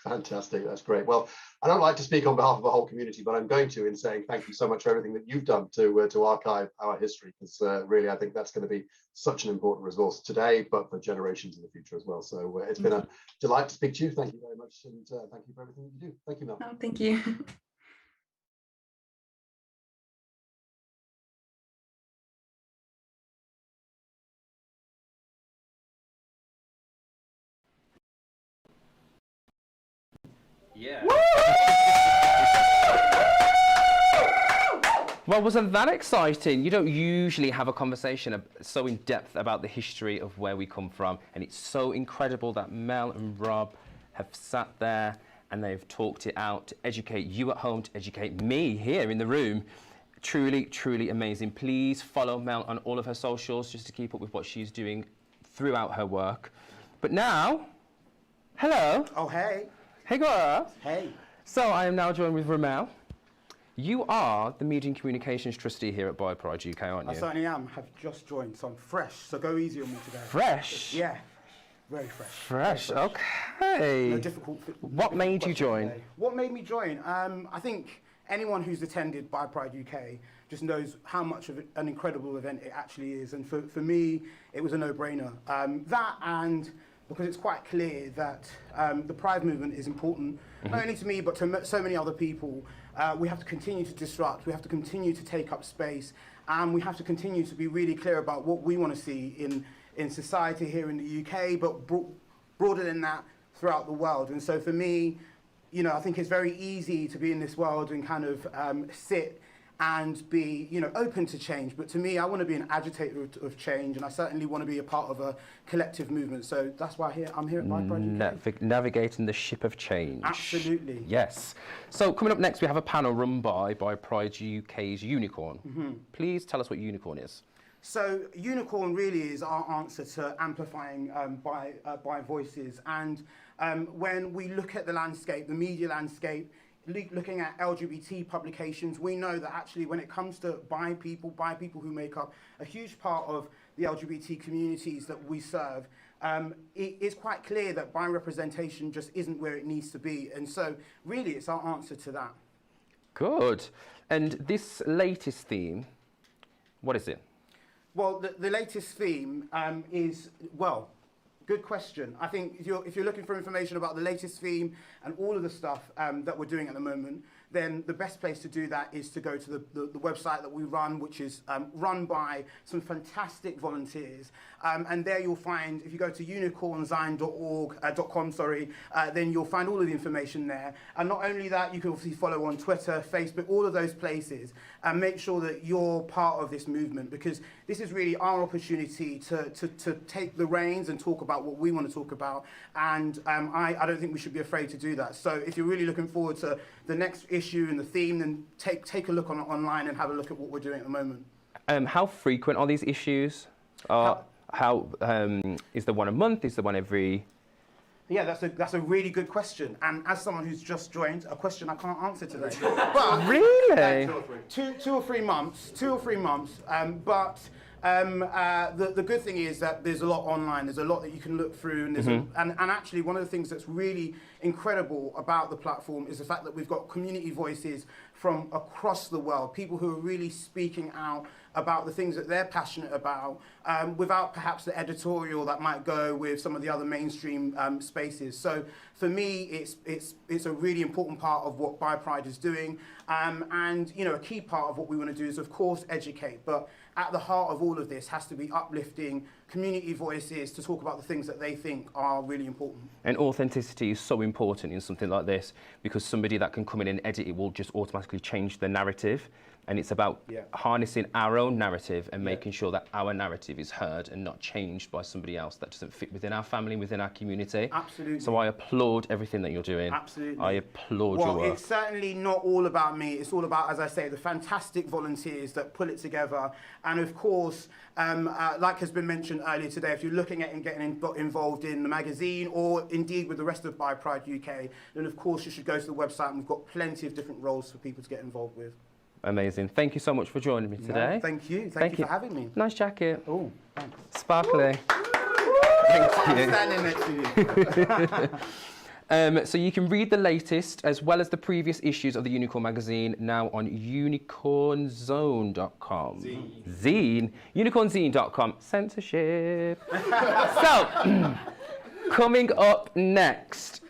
Fantastic, that's great. Well, I don't like to speak on behalf of the whole community, but I'm going to in saying thank you so much for everything that you've done to archive our history, because really I think that's going to be such an important resource today, but for generations in the future as well. So it's been a delight to speak to you. Thank you very much, and thank you for everything that you do. Thank you, Mel. Oh, thank you. Yeah. Well, wasn't that exciting? You don't usually have a conversation so in depth about the history of where we come from, and it's so incredible that Mel and Rob have sat there and they've talked it out to educate you at home, to educate me here in the room. Truly, truly amazing. Please follow Mel on all of her socials just to keep up with what she's doing throughout her work. But now, hello. Oh, hey. Hey, Gora. Hey. So I am now joined with Ramel. You are the Media and Communications Trustee here at Bi-Pride UK, aren't you? I certainly am. Have just joined, so I'm fresh. So go easy on me today. Fresh? Yeah. Very fresh. Fresh, Very fresh. okay. No difficult. What made you join? Today. What made me join? I think anyone who's attended Bi-Pride UK just knows how much of an incredible event it actually is. And for me, it was a no-brainer. That and because it's quite clear that the Pride movement is important, not only to me, but to so many other people. We have to continue to disrupt, we have to continue to take up space, and we have to continue to be really clear about what we want to see in society here in the UK, but broader than that throughout the world. And so for me, I think it's very easy to be in this world and kind of sit and be, open to change. But to me, I want to be an agitator of change, and I certainly want to be a part of a collective movement. So that's why I'm here at Bi-Pride UK. Navigating the ship of change. Absolutely. Yes. So coming up next, we have a panel run by Pride UK's Unicorn. Please tell us what Unicorn is. So Unicorn really is our answer to amplifying by voices. And when we look at the landscape, the media landscape, looking at LGBT publications, we know that actually when it comes to bi people who make up a huge part of the LGBT communities that we serve, it is quite clear that bi representation just isn't where it needs to be. And so really it's our answer to that. Good. And this latest theme, what is it? Well, the latest theme is, well, good question. I think if you're looking for information about the latest theme and all of the stuff that we're doing at the moment, then the best place to do that is to go to the website that we run, which is run by some fantastic volunteers. And there you'll find, if you go to unicornzine.com, then you'll find all of the information there. And not only that, you can obviously follow on Twitter, Facebook, all of those places, and make sure that you're part of this movement, because this is really our opportunity to take the reins and talk about what we want to talk about. And I don't think we should be afraid to do that. So if you're really looking forward to the next issue and the theme, then take a look online and have a look at what we're doing at the moment. How frequent are these issues? How is there one a month? Is there one every? Yeah, that's a really good question. And as someone who's just joined, a question I can't answer today. But really? 2 or 3 months. 2 or 3 months. But the good thing is that there's a lot online. There's a lot that you can look through, and and actually one of the things that's really incredible about the platform is the fact that we've got community voices from across the world, people who are really speaking out about the things that they're passionate about, without perhaps the editorial that might go with some of the other mainstream spaces. So for me, it's a really important part of what Bi-Pride is doing, and a key part of what we want to do is, of course, educate. But at the heart of all of this has to be uplifting community voices to talk about the things that they think are really important. And authenticity is so important in something like this, because somebody that can come in and edit it will just automatically change the narrative. And it's about harnessing our own narrative and making sure that our narrative is heard and not changed by somebody else that doesn't fit within our family, within our community. Absolutely. So I applaud everything that you're doing. Absolutely. I applaud your work. Well, it's certainly not all about me. It's all about, as I say, the fantastic volunteers that pull it together. And of course, like has been mentioned earlier today, if you're looking at getting involved in the magazine or indeed with the rest of By Pride UK, then of course you should go to the website, and we've got plenty of different roles for people to get involved with. Amazing. Thank you so much for joining me today. No, thank you. Thank you for having me. Nice jacket. Oh, thanks. Sparkly. Thank you. I'm standing next to you. So you can read the latest as well as the previous issues of the Unicorn magazine now on unicornzone.com. Zine. Unicornzine.com. Censorship. So, coming up next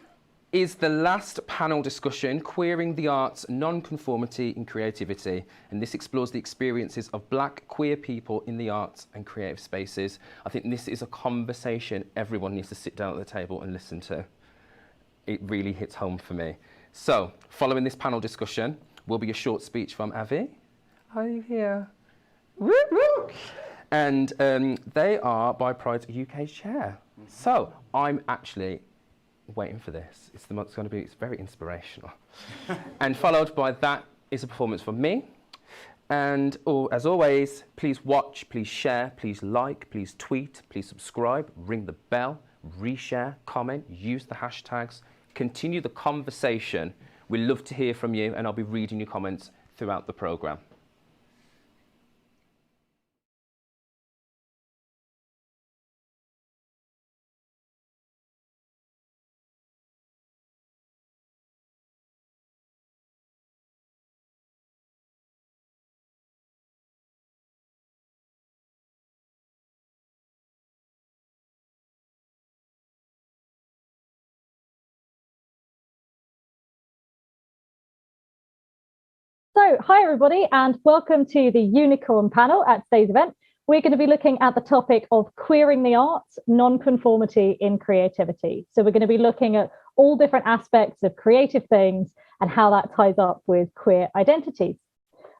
is the last panel discussion, Queering the Arts, Non-Conformity and Creativity. And this explores the experiences of Black queer people in the arts and creative spaces. I think this is a conversation everyone needs to sit down at the table and listen to. It really hits home for me. So, following this panel discussion will be a short speech from Avi. Are you here? Woo, woo. And they are By Pride's UK chair. So, I'm actually waiting for this. It's very inspirational. And followed by that is a performance from me. And as always, please watch, please share, please like, please tweet, please subscribe, ring the bell, reshare, comment, use the hashtags, continue the conversation. We love to hear from you, and I'll be reading your comments throughout the programme. So, hi everybody, and welcome to the Unicorn panel at today's event. We're going to be looking at the topic of queering the arts, non-conformity in creativity. So we're going to be looking at all different aspects of creative things and how that ties up with queer identities.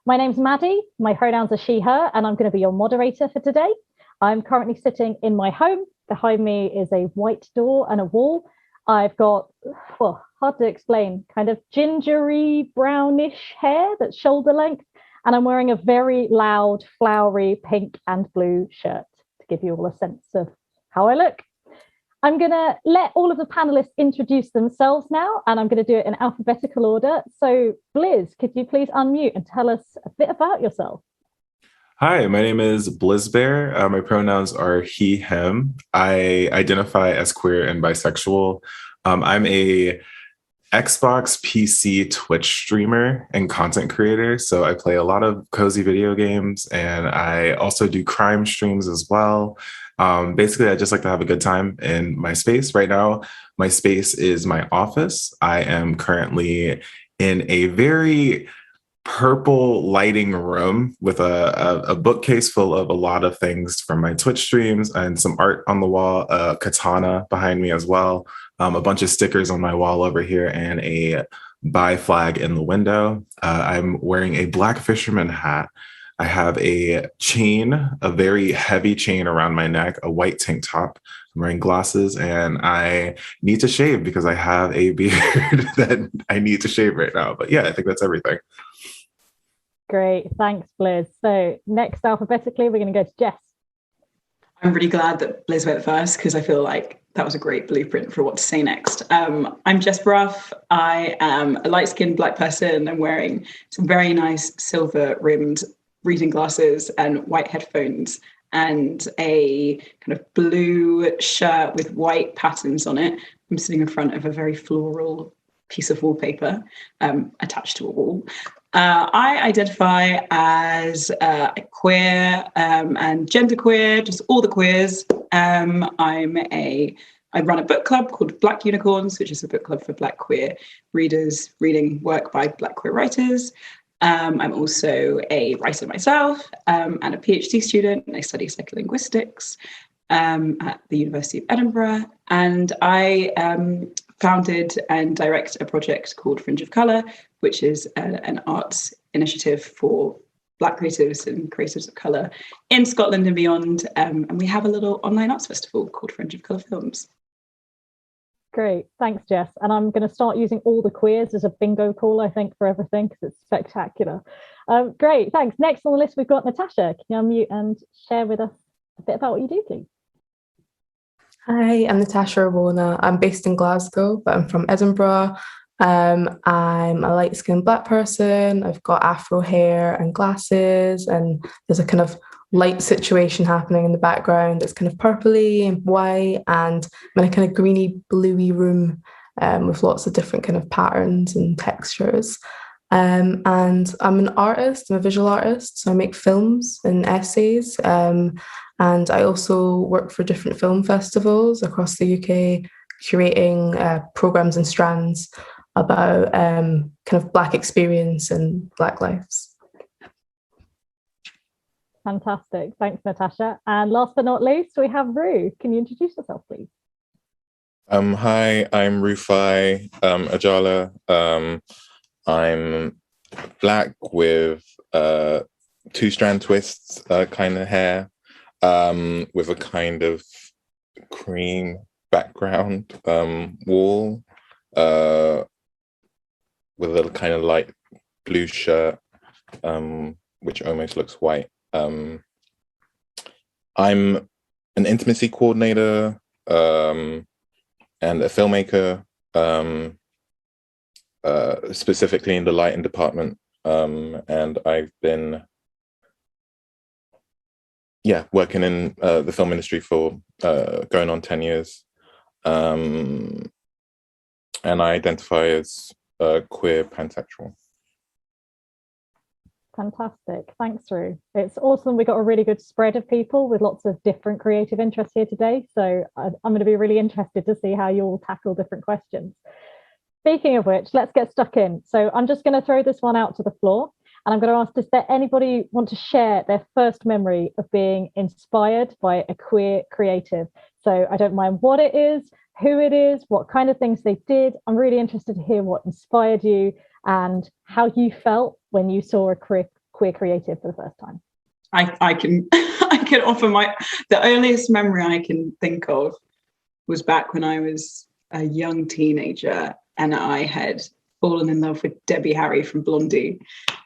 My name's Maddie, my pronouns are she, her, and I'm going to be your moderator for today. I'm currently sitting in my home. Behind me is a white door and a wall. I've got, well, hard to explain, kind of gingery brownish hair that's shoulder length, and I'm wearing a very loud, flowery pink and blue shirt to give you all a sense of how I look. I'm going to let all of the panelists introduce themselves now, and I'm going to do it in alphabetical order. So, Blizz, could you please unmute and tell us a bit about yourself? Hi, my name is Blizzbear. My pronouns are he, him. I identify as queer and bisexual. I'm a Xbox, PC, Twitch streamer and content creator. So I play a lot of cozy video games, and I also do crime streams as well. Basically, I just like to have a good time in my space. Right now, my space is my office. I am currently in a very purple lighting room with a bookcase full of a lot of things from my Twitch streams and some art on the wall, a katana behind me as well, a bunch of stickers on my wall over here, and a bi flag in the window. I'm wearing a black fisherman hat. I have a chain, a very heavy chain around my neck, a white tank top. I'm wearing glasses, and I need to shave because I have a beard that I need to shave right now. But yeah, I think that's everything. Great, thanks, Blizz. So next alphabetically, we're going to go to Jess. I'm really glad that Blizz went first because I feel like that was a great blueprint for what to say next. I'm Jess Bruff. I am a light-skinned Black person. I'm wearing some very nice silver-rimmed reading glasses and white headphones and a kind of blue shirt with white patterns on it. I'm sitting in front of a very floral piece of wallpaper attached to a wall. I identify as queer and genderqueer, just all the queers. I run a book club called Black Unicorns, which is a book club for Black queer readers reading work by Black queer writers. I'm also a writer myself and a PhD student, and I study psycholinguistics at the University of Edinburgh. And I founded and direct a project called Fringe of Colour, which is an arts initiative for Black creatives and creatives of colour in Scotland and beyond. And we have a little online arts festival called Fringe of Colour Films. Great, thanks, Jess. And I'm going to start using all the queers as a bingo call, I think, for everything, because it's spectacular. Great, thanks. Next on the list, we've got Natasha. Can you unmute and share with us a bit about what you do, please? Hi, I'm Natasha Ramona. I'm based in Glasgow, but I'm from Edinburgh. I'm a light-skinned Black person. I've got afro hair and glasses, and there's a kind of light situation happening in the background that's kind of purpley and white, and I'm in a kind of greeny, bluey room with lots of different kind of patterns and textures. And I'm an artist, I'm a visual artist, so I make films and essays. And I also work for different film festivals across the UK, curating programs and strands about kind of Black experience and Black lives. Fantastic. Thanks, Natasha. And last but not least, we have Rue. Can you introduce yourself, please? Hi, I'm Rufai Ajala. I'm Black with two-strand twists kind of hair, with a kind of cream background wall, with a kind of light blue shirt, which almost looks white. I'm an intimacy coordinator and a filmmaker, specifically in the lighting department. And I've been working in the film industry for going on 10 years. And I identify as queer pansexual. Fantastic. Thanks, Rue. It's awesome. We got a really good spread of people with lots of different creative interests here today. So I'm going to be really interested to see how you all tackle different questions. Speaking of which, let's get stuck in. So I'm just going to throw this one out to the floor. And I'm going to ask, does there anybody want to share their first memory of being inspired by a queer creative? So I don't mind what it is, who it is, what kind of things they did. I'm really interested to hear what inspired you and how you felt when you saw a queer creative for the first time. I can offer the earliest memory I can think of was back when I was a young teenager and I had fallen in love with Debbie Harry from Blondie,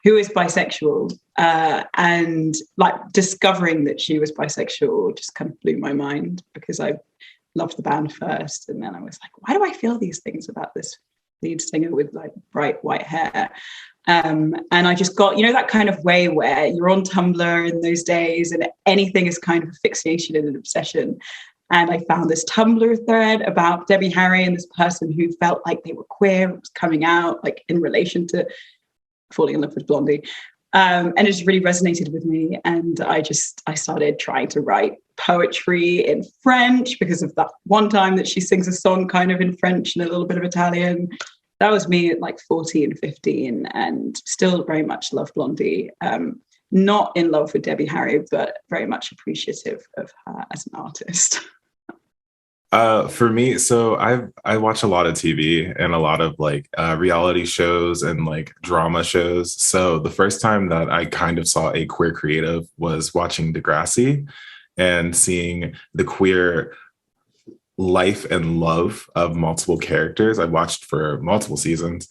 who is bisexual, and like discovering that she was bisexual just kind of blew my mind, because I loved the band first, and then I was like, why do I feel these things about this lead singer with like bright white hair? And I just got, that kind of way where you're on Tumblr in those days and anything is kind of a fixation and an obsession. And I found this Tumblr thread about Debbie Harry and this person who felt like they were queer, was coming out like in relation to falling in love with Blondie. And it just really resonated with me. And I started trying to write poetry in French because of that one time that she sings a song kind of in French and a little bit of Italian. That was me at like 14, 15, and still very much love Blondie. Not in love with Debbie Harry, but very much appreciative of her as an artist. For me, so I watch a lot of TV and a lot of like reality shows and like drama shows. So the first time that I kind of saw a queer creative was watching Degrassi and seeing the queer life and love of multiple characters. I watched for multiple seasons.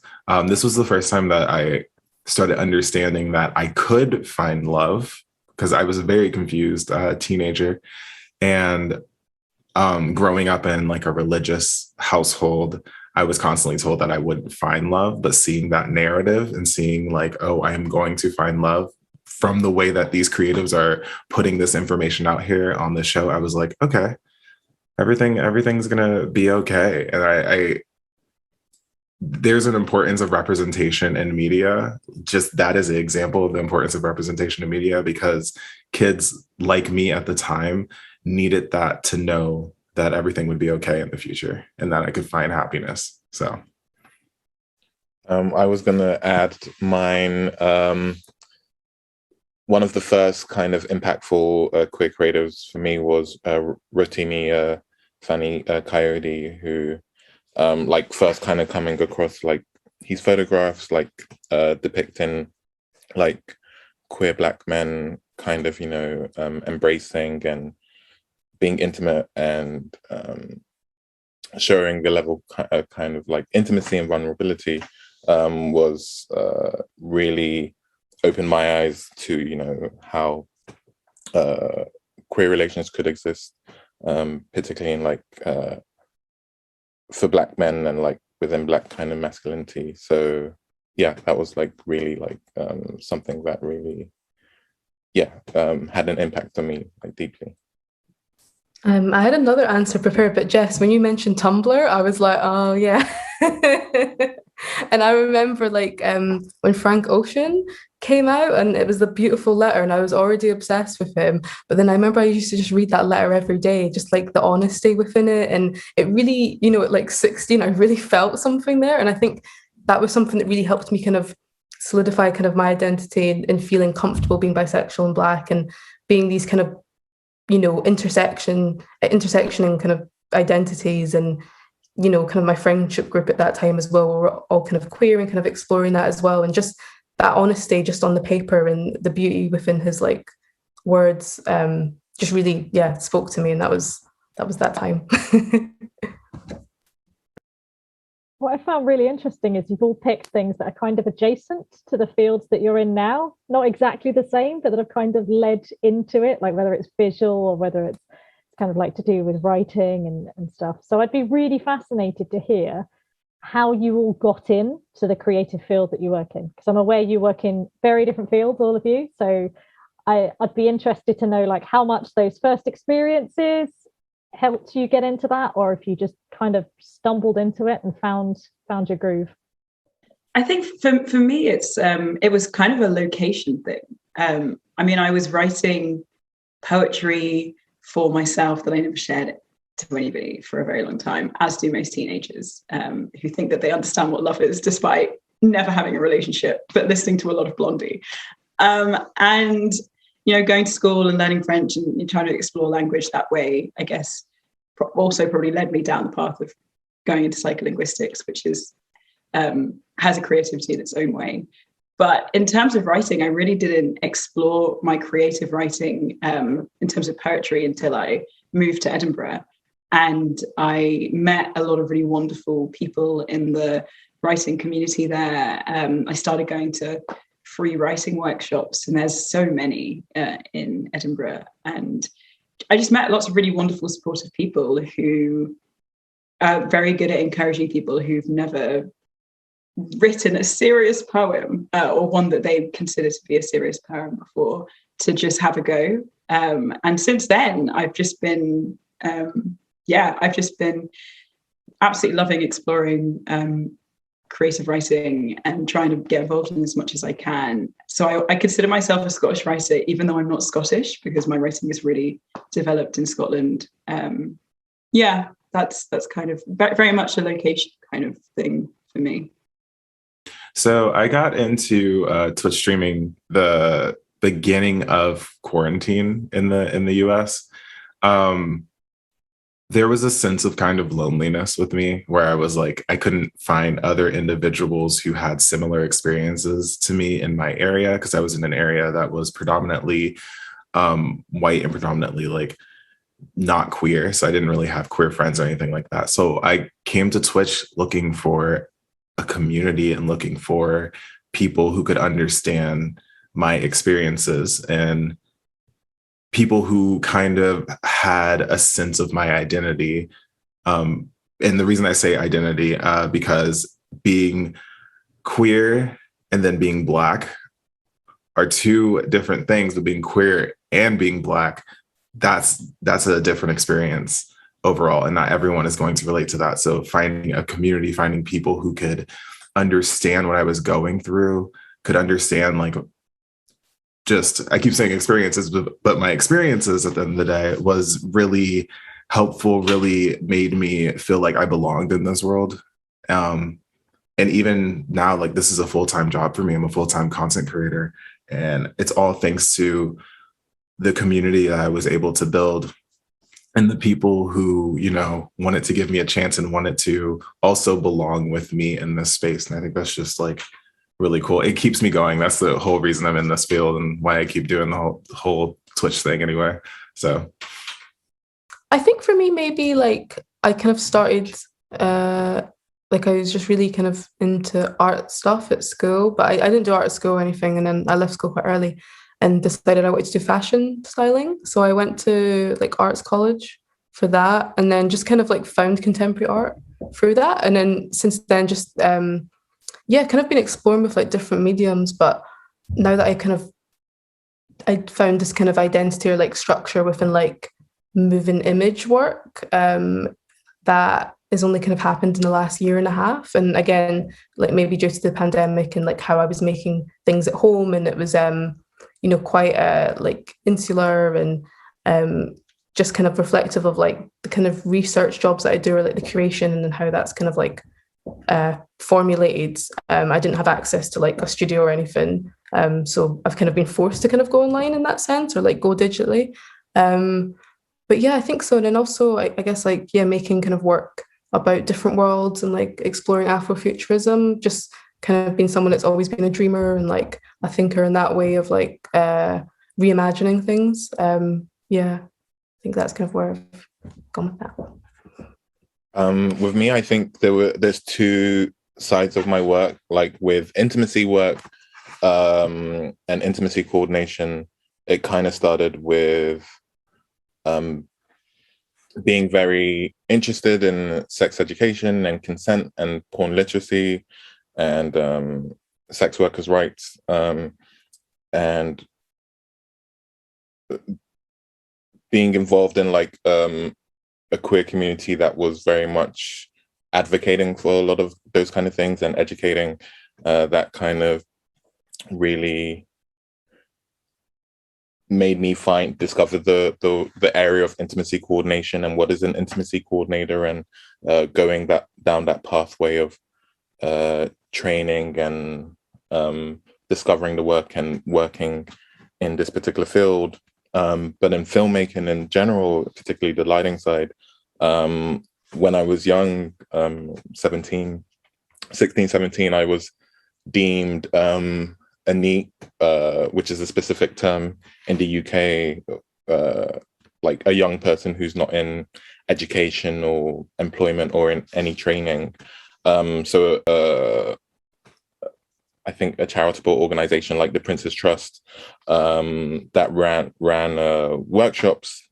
This was the first time that I started understanding that I could find love, because I was a very confused teenager. And growing up in like a religious household, I was constantly told that I wouldn't find love, but seeing that narrative and seeing like, oh, I am going to find love from the way that these creatives are putting this information out here on the show, I was like, okay, everything's gonna be okay. And there's an importance of representation in media. Just that is an example of the importance of representation in media, because kids like me at the time needed that to know that everything would be okay in the future and that I could find happiness. So I was gonna add mine. One of the first kind of impactful queer creatives for me was Rotimi Fani Coyote, who like first kind of coming across like his photographs like depicting like queer Black men kind of, embracing and being intimate and showing the level kind of like intimacy and vulnerability was really opened my eyes to, how queer relations could exist, particularly in like for Black men and like within Black kind of masculinity. So yeah, that was like really like something that really had an impact on me like deeply. I had another answer prepared, but Jess, when you mentioned Tumblr, I was like, oh yeah. And I remember like when Frank Ocean came out, and it was the beautiful letter, and I was already obsessed with him. But then I remember I used to just read that letter every day, just like the honesty within it. And it really, at like 16, I really felt something there. And I think that was something that really helped me kind of solidify kind of my identity and feeling comfortable being bisexual and Black and being these kind of intersection and kind of identities, and kind of my friendship group at that time as well, we were all kind of queer and kind of exploring that as well, and just that honesty just on the paper and the beauty within his like words just really spoke to me, and that was that time. What I found really interesting is you've all picked things that are kind of adjacent to the fields that you're in now, not exactly the same, but that have kind of led into it, like whether it's visual or whether it's kind of like to do with writing and stuff. So I'd be really fascinated to hear how you all got in to the creative field that you work in, because I'm aware you work in very different fields, all of you. So I'd be interested to know like how much those first experiences helped you get into that, or if you just kind of stumbled into it and found your groove. I think for me it was kind of a location thing. I mean, I was writing poetry for myself that I never shared it to anybody for a very long time, as do most teenagers who think that they understand what love is despite never having a relationship but listening to a lot of Blondie, and going to school and learning French and trying to explore language that way, I guess, also probably led me down the path of going into psycholinguistics, which is has a creativity in its own way. But in terms of writing, I really didn't explore my creative writing in terms of poetry until I moved to Edinburgh. And I met a lot of really wonderful people in the writing community there. I started going to free writing workshops, and there's so many in Edinburgh. And I just met lots of really wonderful, supportive people who are very good at encouraging people who've never written a serious poem or one that they consider to be a serious poem before, to just have a go. And since then, I've just been absolutely loving exploring creative writing and trying to get involved in as much as I can. So I consider myself a Scottish writer, even though I'm not Scottish, because my writing is really developed in Scotland. That's kind of very much a location kind of thing for me. So I got into Twitch streaming the beginning of quarantine in the US. There was a sense of kind of loneliness with me where I was like, I couldn't find other individuals who had similar experiences to me in my area, because I was in an area that was predominantly white and predominantly like not queer. So I didn't really have queer friends or anything like that. So I came to Twitch looking for a community and looking for people who could understand my experiences and people who kind of had a sense of my identity. And the reason I say identity, because being queer and then being Black are two different things, but being queer and being Black, that's a different experience overall. And not everyone is going to relate to that. So finding a community, finding people who could understand what I was going through, could understand like, just, I keep saying experiences, but my experiences at the end of the day was really helpful, really made me feel like I belonged in this world. And even now, like this is a full-time job for me. I'm a full-time content creator, and it's all thanks to the community that I was able to build and the people who, wanted to give me a chance and wanted to also belong with me in this space. And I think that's just like really cool. It keeps me going. That's the whole reason I'm in this field and why I keep doing the whole Twitch thing anyway. So I think for me, maybe like I kind of started, like I was just really kind of into art stuff at school, but I didn't do art at school or anything. And then I left school quite early and decided I wanted to do fashion styling. So I went to like arts college for that, and then just kind of like found contemporary art through that. And then since then, just yeah, kind of been exploring with like different mediums. But now that I found this kind of identity or like structure within like moving image work, that has only kind of happened in the last year and a half. And again, like maybe due to the pandemic and like how I was making things at home, and it was you know, quite like insular and just kind of reflective of like the kind of research jobs that I do, or like the curation and how that's kind of like formulated. I didn't have access to like a studio or anything, so I've kind of been forced to kind of go online in that sense, or like go digitally. But yeah, I think so. And then also I guess like, yeah, making kind of work about different worlds and like exploring Afrofuturism, just kind of being someone that's always been a dreamer and like a thinker in that way of like reimagining things. Yeah, I think that's kind of where I've gone with that. With me, I think there's two sides of my work. Like with intimacy work and intimacy coordination, it kind of started with being very interested in sex education and consent and porn literacy and sex workers' rights, and being involved in like a queer community that was very much advocating for a lot of those kind of things and educating, that kind of really made me discover the area of intimacy coordination and what is an intimacy coordinator, and going down that pathway of training and discovering the work and working in this particular field. But in filmmaking in general, particularly the lighting side, when I was young, 16, 17, I was deemed a NEET, which is a specific term in the UK, like a young person who's not in education or employment or in any training. So I think a charitable organization like the Prince's Trust that ran workshops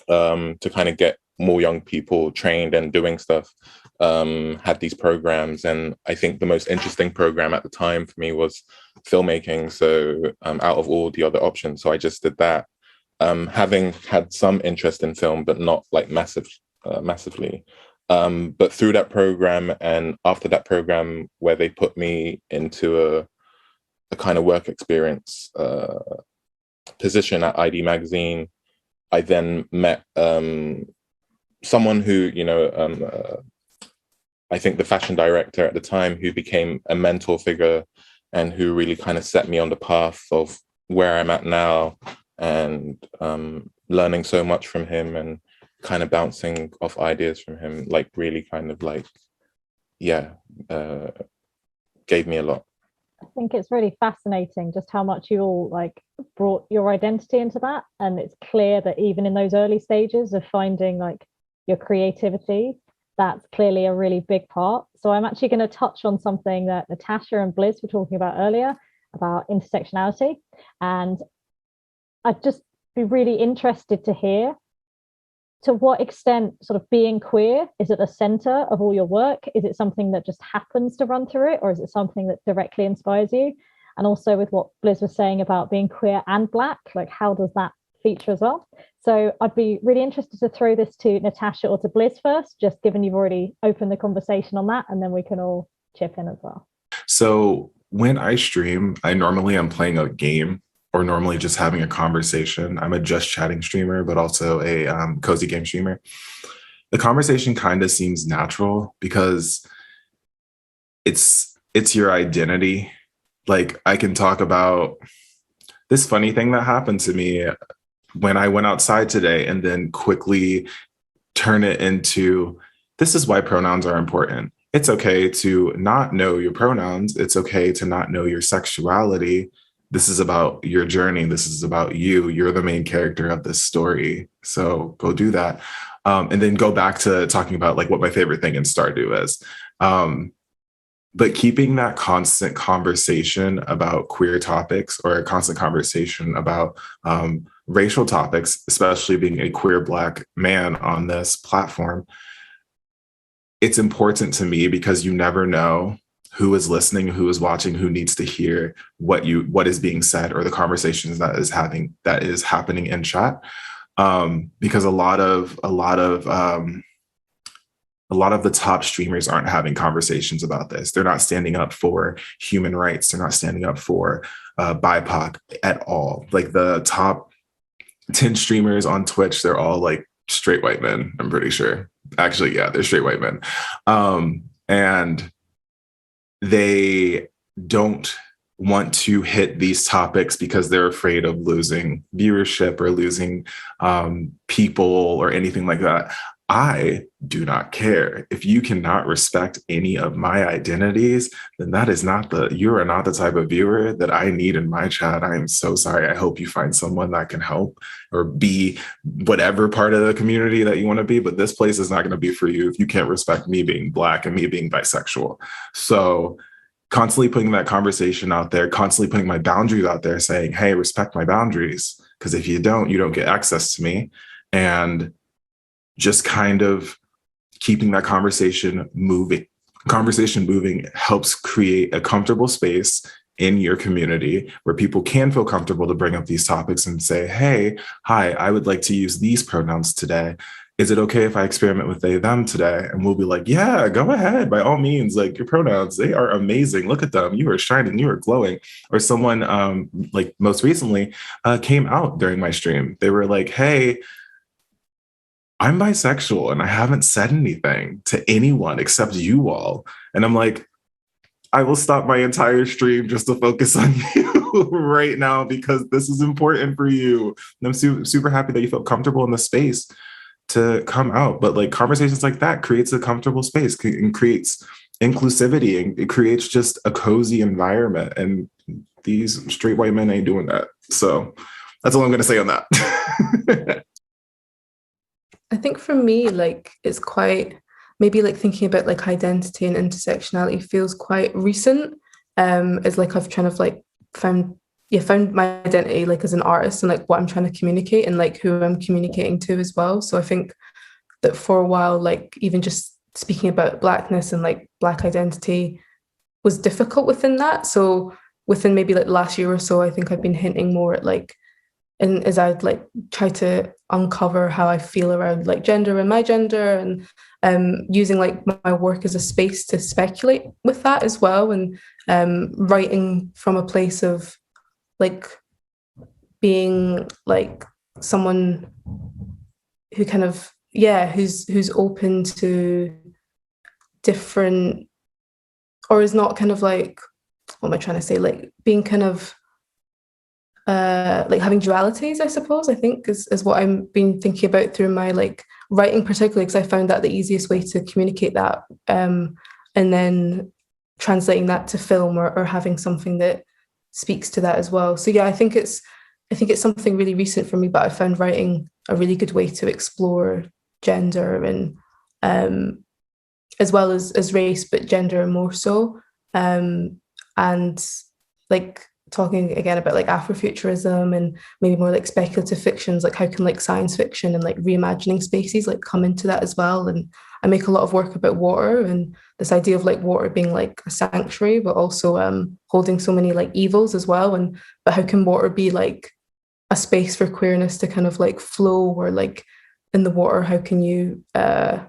to kind of get more young people trained and doing stuff, had these programs. And I think the most interesting program at the time for me was filmmaking. So out of all the other options, so I just did that, having had some interest in film, but not like massively. But through that program and after that program, where they put me into a kind of work experience position at ID Magazine, I then met someone who, you know, I think the fashion director at the time, who became a mentor figure and who really kind of set me on the path of where I'm at now, and learning so much from him and kind of bouncing off ideas from him, like really kind of like, yeah, gave me a lot. I think it's really fascinating just how much you all like brought your identity into that. And it's clear that even in those early stages of finding like your creativity, that's clearly a really big part. So I'm actually going to touch on something that Natasha and Bliss were talking about earlier, about intersectionality. And I'd just be really interested to hear, to what extent sort of being queer is at the center of all your work? Is it something that just happens to run through it, or is it something that directly inspires you? And also with what Bliss was saying about being queer and Black, like how does that feature as well? So I'd be really interested to throw this to Natasha or to Bliss first, just given you've already opened the conversation on that, and then we can all chip in as well. So when I stream, I normally am playing a game, or normally just having a conversation. I'm a just chatting streamer, but also a cozy game streamer. The conversation kind of seems natural because it's your identity. Like I can talk about this funny thing that happened to me when I went outside today, and then quickly turn it into, this is why pronouns are important. it's okay to not know your pronouns. It's okay to not know your sexuality. This is about your journey. This is about you. You're the main character of this story. So go do that. And then go back to talking about like what my favorite thing in Stardew is. But keeping that constant conversation about queer topics, or a constant conversation about racial topics, especially being a queer Black man on this platform, it's important to me because you never know who is listening, who is watching, who needs to hear what is being said, or the conversations that is happening in chat. Because a lot of the top streamers aren't having conversations about this. They're not standing up for human rights. They're not standing up for BIPOC at all. Like the top 10 streamers on Twitch, they're all like straight white men, I'm pretty sure. Actually, yeah, they're straight white men. And they don't want to hit these topics because they're afraid of losing viewership or losing people or anything like that. I do not care. If you cannot respect any of my identities, then you are not the type of viewer that I need in my chat. I am so sorry. I hope you find someone that can help or be whatever part of the community that you want to be, but this place is not going to be for you if you can't respect me being Black and me being bisexual. So constantly putting that conversation out there, constantly putting my boundaries out there, saying, hey, respect my boundaries, because if you don't get access to me. And just kind of keeping that conversation moving helps create a comfortable space in your community where people can feel comfortable to bring up these topics and say, hey, hi, I would like to use these pronouns today. Is it okay if I experiment with they, them today? And we'll be like, yeah, go ahead. By all means, like your pronouns, they are amazing. Look at them. You are shining. You are glowing. Or someone like most recently came out during my stream. They were like, hey, I'm bisexual and I haven't said anything to anyone except you all. And I'm like, I will stop my entire stream just to focus on you right now because this is important for you. And I'm super happy that you felt comfortable in the space to come out. But like conversations like that creates a comfortable space and creates inclusivity, and it creates just a cozy environment. And these straight white men ain't doing that. So that's all I'm going to say on that. I think for me, like it's quite maybe like thinking about like identity and intersectionality feels quite recent. It's like I've kind of like found my identity like as an artist and like what I'm trying to communicate and like who I'm communicating to as well. So I think that for a while, like even just speaking about Blackness and like Black identity was difficult within that. So within maybe like the last year or so, I think I've been hinting more at like, and as I'd like try to uncover how I feel around like gender and my gender, and using like my work as a space to speculate with that as well, and writing from a place of like being like someone who kind of who's open to different, or is not kind of like, what am I trying to say, like being kind of like having dualities, I suppose, I think is what I've been thinking about through my like writing, particularly because I found that the easiest way to communicate that, and then translating that to film or having something that speaks to that as well. So yeah, I think it's something really recent for me, but I found writing a really good way to explore gender and as well as race, but gender more so, and like talking again about like Afrofuturism and maybe more like speculative fictions, like how can like science fiction and like reimagining spaces like come into that as well. And I make a lot of work about water and this idea of like water being like a sanctuary, but also holding so many like evils as well. And but how can water be like a space for queerness to kind of like flow, or like in the water, how can you kind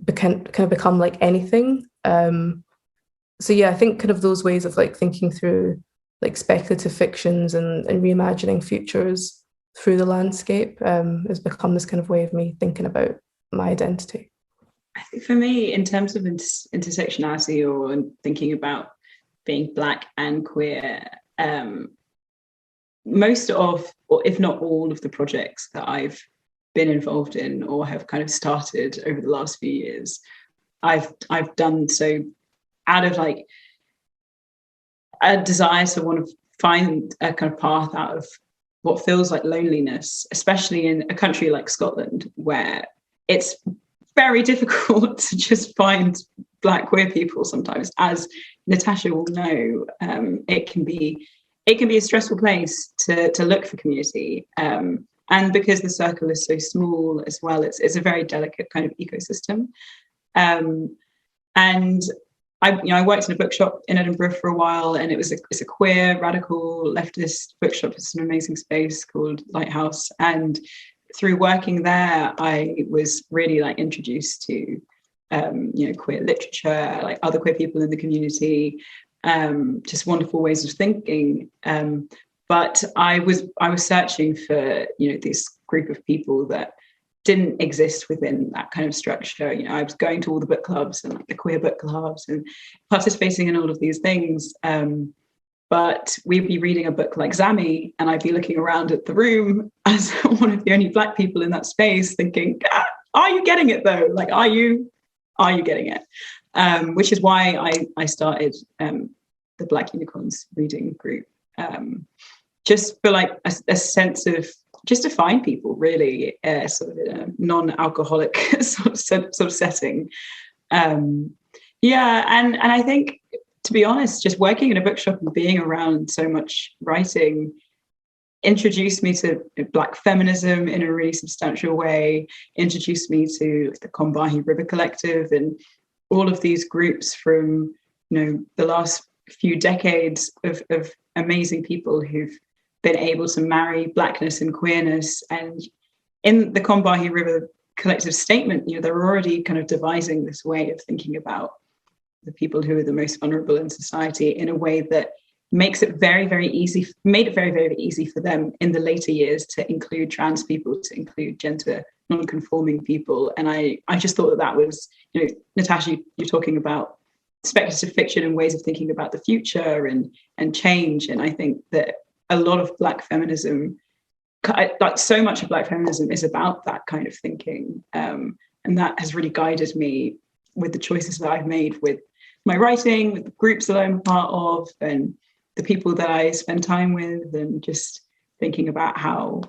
of become like anything? So yeah, I think kind of those ways of like thinking through like speculative fictions and reimagining futures through the landscape has become this kind of way of me thinking about my identity. I think for me, in terms of intersectionality or thinking about being Black and queer, most of, or if not all of the projects that I've been involved in or have kind of started over the last few years I've done so out of like a desire to want to find a kind of path out of what feels like loneliness, especially in a country like Scotland, where it's very difficult to just find Black queer people sometimes. As Natasha will know, it can be a stressful place to look for community. And because the circle is so small as well, it's a very delicate kind of ecosystem. And I worked in a bookshop in Edinburgh for a while, and it's a queer, radical, leftist bookshop. It's an amazing space called Lighthouse. And through working there, I was really like introduced to queer literature, like other queer people in the community, just wonderful ways of thinking. But I was searching for this group of people that didn't exist within that kind of structure. I was going to all the book clubs and like the queer book clubs and participating in all of these things. But we'd be reading a book like Zami, and I'd be looking around at the room as one of the only Black people in that space, thinking, "Are you getting it though? Like, are you getting it?" Which is why I started the Black Unicorns reading group, just for like a sense of just to find people really, sort of in a non-alcoholic sort of setting. And I think, to be honest, just working in a bookshop and being around so much writing introduced me to Black feminism in a really substantial way, introduced me to the Combahee River Collective and all of these groups from the last few decades of amazing people who've been able to marry Blackness and queerness. And in the Combahee River Collective statement, they're already kind of devising this way of thinking about the people who are the most vulnerable in society in a way that made it very, very easy for them in the later years to include trans people, to include gender non-conforming people. And I just thought that was, Natasha, you're talking about speculative fiction and ways of thinking about the future and change. And I think that a lot of Black feminism, like so much of Black feminism, is about that kind of thinking. And that has really guided me with the choices that I've made with my writing, with the groups that I'm a part of, and the people that I spend time with, and just thinking about how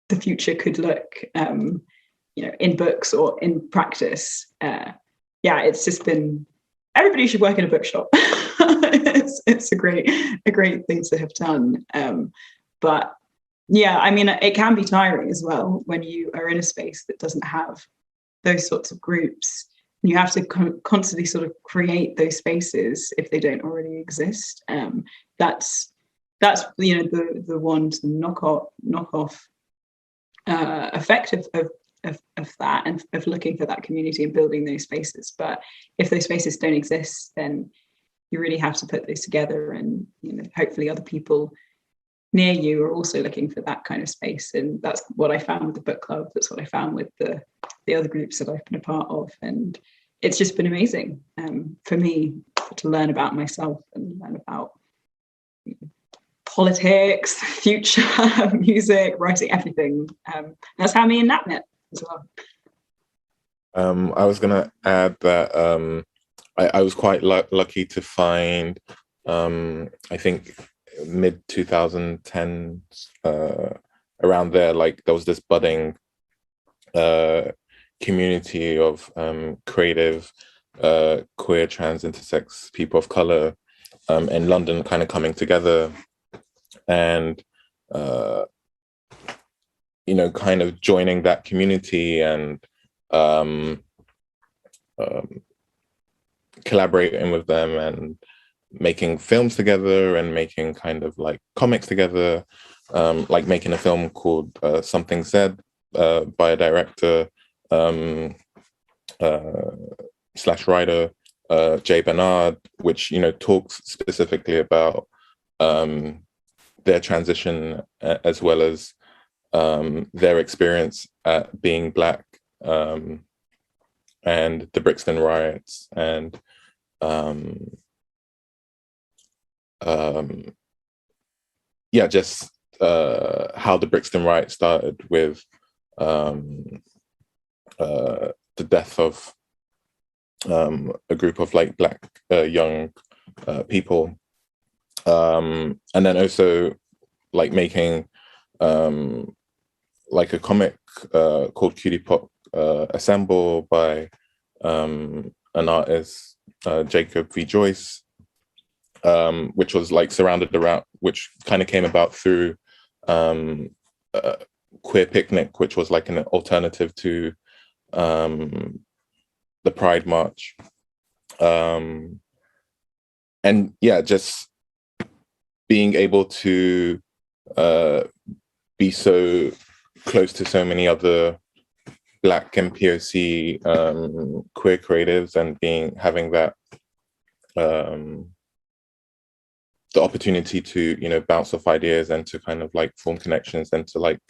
the future could look, in books or in practice. It's just been, everybody should work in a bookshop. It's a great thing to have done. But it can be tiring as well when you are in a space that doesn't have those sorts of groups. You have to constantly sort of create those spaces if they don't already exist. That's the one knock-off effect of that, and of looking for that community and building those spaces. But if those spaces don't exist, then you really have to put those together, and hopefully other people near you are also looking for that kind of space. And that's what I found with the book club. That's what I found with the other groups that I've been a part of. And it's just been amazing for me to learn about myself and learn about politics, future, music, writing, everything. That's how me and Nat met as well. I was going to add that I was quite lucky to find, I think, mid 2010s, around there, like there was this budding community of creative, queer, trans, intersex people of color in London kind of coming together and, kind of joining that community and collaborating with them and making films together and making kind of like comics together, like making a film called Something Said by a director / writer, Jay Bernard, which talks specifically about their transition as well as their experience at being Black, and the Brixton riots, and just how the Brixton riot started with the death of a group of like Black young people, and then also like making like a comic called Cutie Pop Assemble by an artist, Jacob V. Joyce, which was like surrounded around, which kind of came about through Queer Picnic, which was like an alternative to the Pride March. And yeah, just being able to be so close to so many other Black and POC queer creatives, and having that the opportunity to, you know, bounce off ideas and to kind of like form connections and to like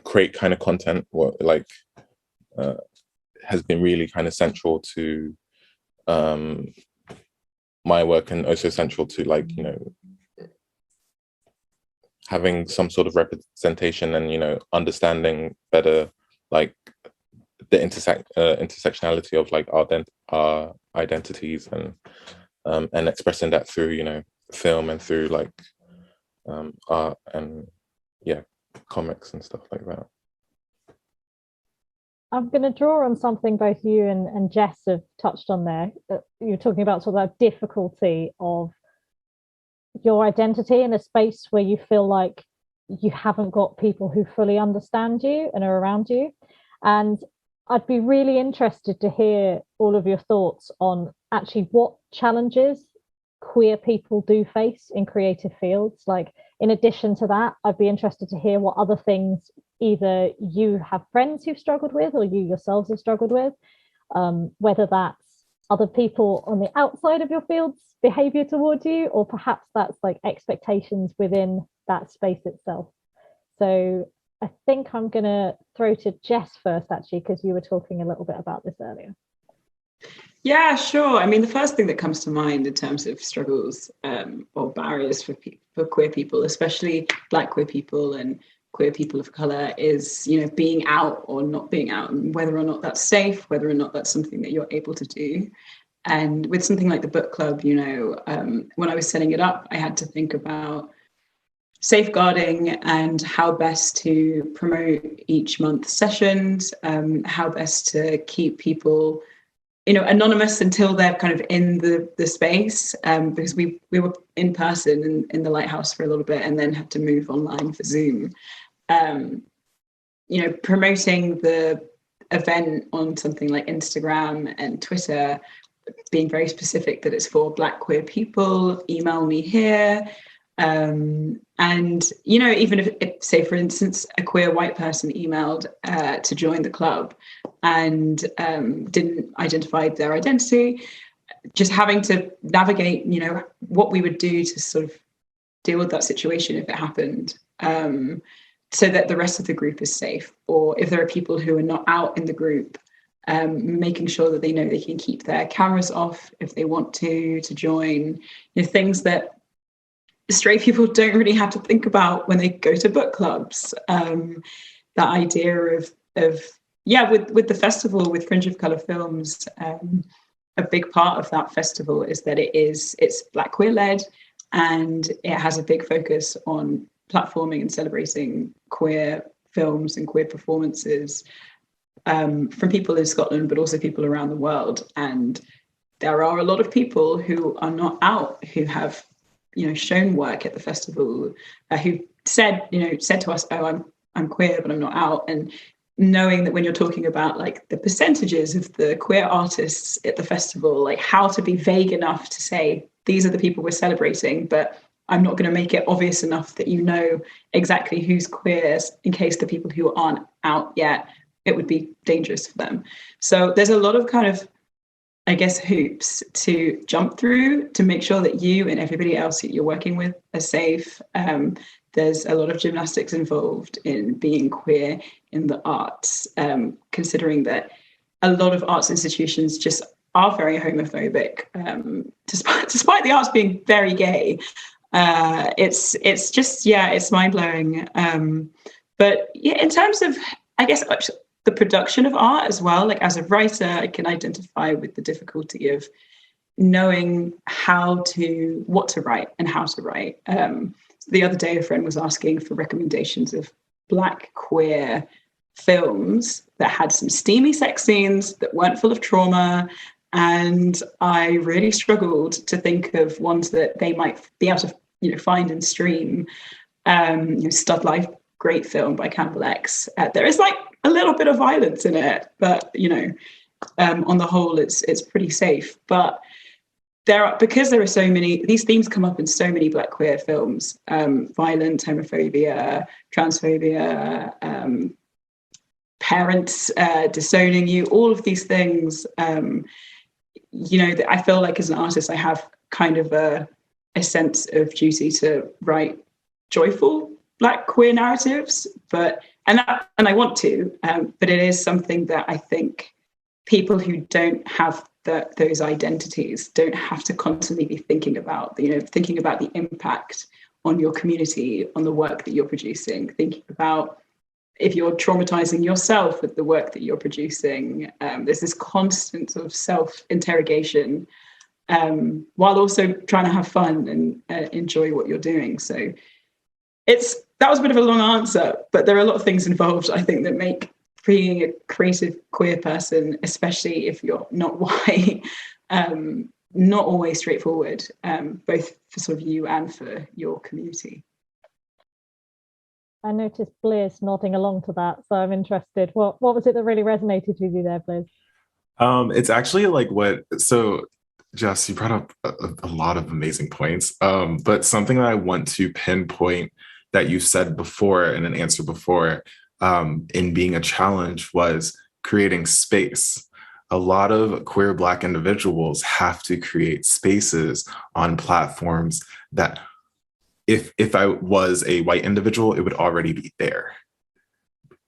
create kind of content, what like has been really kind of central to my work, and also central to like, you know, having some sort of representation and, you know, understanding better like the intersectionality of like our identities, and expressing that through, you know, film and through like art and yeah, comics and stuff like that. I'm going to draw on something both you and Jess have touched on there. You're talking about sort of that difficulty of your identity in a space where you feel like you haven't got people who fully understand you and are around you. And I'd be really interested to hear all of your thoughts on actually what challenges queer people do face in creative fields. Like, in addition to that, I'd be interested to hear what other things either you have friends who've struggled with or you yourselves have struggled with, whether that's other people on the outside of your field's behavior towards you, or perhaps that's like expectations within that space itself. So I think I'm going to throw to Jess first, actually, because you were talking a little bit about this earlier. Yeah, sure. I mean, the first thing that comes to mind in terms of struggles or barriers for queer people, especially Black queer people and queer people of color, is, you know, being out or not being out, and whether or not that's safe, whether or not that's something that you're able to do. And with something like the book club, you know, when I was setting it up, I had to think about safeguarding and how best to promote each month's sessions, how best to keep people, you know, anonymous until they're kind of in the space, because we were in person in the Lighthouse for a little bit and then had to move online for Zoom. You know, promoting the event on something like Instagram and Twitter, being very specific that it's for Black queer people, email me here. And, you know, even if, say, for instance, a queer white person emailed to join the club and didn't identify their identity, just having to navigate, you know, what we would do to sort of deal with that situation if it happened, so that the rest of the group is safe. Or if there are people who are not out in the group, making sure that they know they can keep their cameras off if they want to join, you know, things that straight people don't really have to think about when they go to book clubs. That idea of yeah, with the festival, with Fringe of Colour Films, a big part of that festival is that it's Black queer led, and it has a big focus on platforming and celebrating queer films and queer performances from people in Scotland, but also people around the world. And there are a lot of people who are not out, who have, you know, shown work at the festival, who said to us, oh, I'm queer, but I'm not out. And knowing that when you're talking about like the percentages of the queer artists at the festival, like how to be vague enough to say, these are the people we're celebrating, but I'm not going to make it obvious enough that you know exactly who's queer, in case the people who aren't out yet, it would be dangerous for them. So there's a lot of kind of, I guess, hoops to jump through to make sure that you and everybody else that you're working with are safe. There's a lot of gymnastics involved in being queer in the arts, considering that a lot of arts institutions just are very homophobic, despite the arts being very gay. It's just, yeah, it's mind-blowing. But yeah, in terms of, I guess, the production of art as well. Like as a writer, I can identify with the difficulty of knowing what to write and how to write. The other day, a friend was asking for recommendations of Black queer films that had some steamy sex scenes that weren't full of trauma. And I really struggled to think of ones that they might be able to, find and stream. Stud Life, great film by Campbell X. There is like a little bit of violence in it, but on the whole, it's pretty safe. But because there are so many, these themes come up in so many Black queer films: violence, homophobia, transphobia, parents disowning you, all of these things. I feel like as an artist, I have kind of a sense of duty to write joyful Black queer narratives, and I want to, but it is something that I think people who don't have those identities don't have to constantly be thinking about the impact on your community, on the work that you're producing, thinking about if you're traumatizing yourself with the work that you're producing. There's this constant sort of self-interrogation while also trying to have fun and enjoy what you're doing. So that was a bit of a long answer, but there are a lot of things involved, I think, that make being a creative queer person, especially if you're not white, not always straightforward, both for sort of you and for your community. I noticed Bliss nodding along to that, so I'm interested. What was it that really resonated with you there, Bliss? It's actually so Jess, you brought up a lot of amazing points, but something that I want to pinpoint that you said before in an answer before, in being a challenge, was creating space. A lot of queer Black individuals have to create spaces on platforms that if I was a white individual, it would already be there.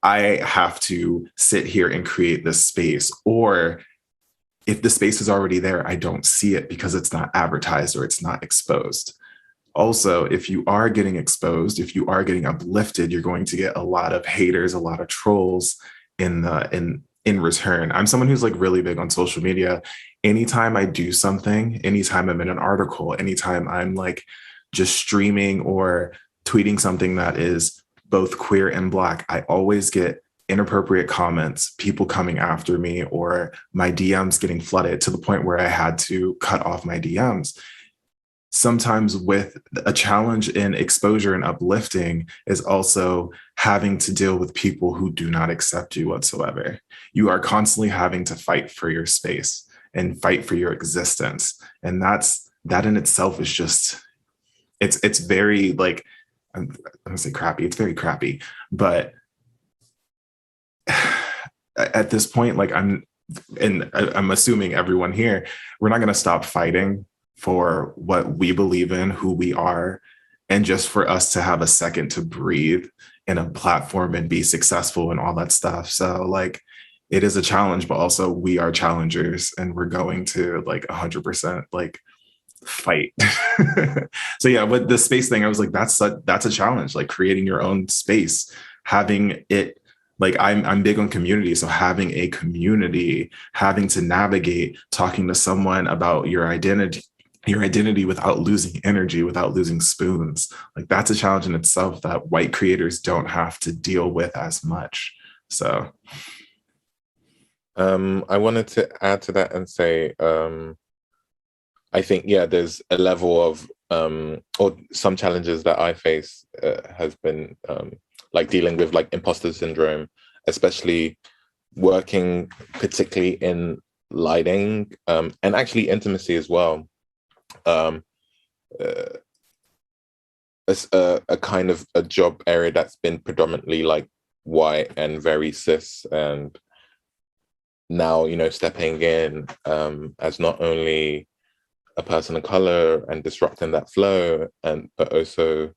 I have to sit here and create this space, or if the space is already there, I don't see it because it's not advertised or it's not exposed. Also, if you are getting exposed, if you are getting uplifted, you're going to get a lot of haters, a lot of trolls in return. I'm someone who's like really big on social media. Anytime I do something, anytime I'm in an article, anytime I'm like just streaming or tweeting something that is both queer and Black, I always get inappropriate comments, people coming after me, or my DMs getting flooded to the point where I had to cut off my DMs. Sometimes with a challenge in exposure and uplifting is also having to deal with people who do not accept you whatsoever. You are constantly having to fight for your space and fight for your existence. And that in itself is just, it's very like, I'm gonna say crappy, it's very crappy. But at this point, like I'm assuming everyone here, we're not gonna stop fighting for what we believe in, who we are, and just for us to have a second to breathe in a platform and be successful and all that stuff. So like, it is a challenge, but also we are challengers and we're going to like 100% like fight. So yeah, with the space thing, I was like, that's a challenge, like creating your own space, having it. Like I'm big on community. So having a community, having to navigate, talking to someone about your identity without losing energy, without losing spoons. Like that's a challenge in itself that white creators don't have to deal with as much. So I wanted to add to that and say, I think, yeah, there's a level of, or some challenges that I face has been like dealing with like imposter syndrome, especially working particularly in lighting and actually intimacy as well. It's a kind of a job area that's been predominantly like white and very cis, and now, you know, stepping in as not only a person of color and disrupting that flow, but also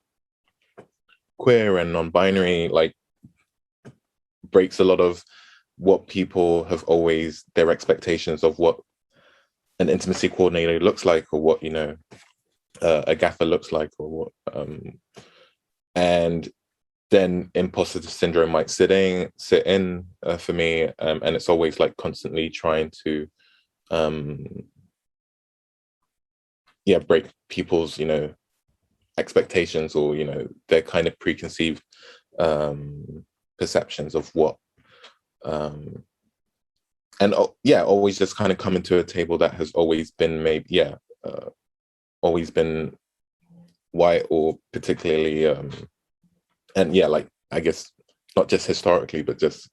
queer and non-binary, like breaks a lot of what people have always, their expectations of what an intimacy coordinator looks like, or what, you know, a gaffer looks like, or what, and then imposter syndrome might sit in for me, and it's always like constantly trying to break people's expectations, or their kind of preconceived perceptions of what always just kind of coming to a table that has always been always been white, or particularly like, I guess not just historically, but just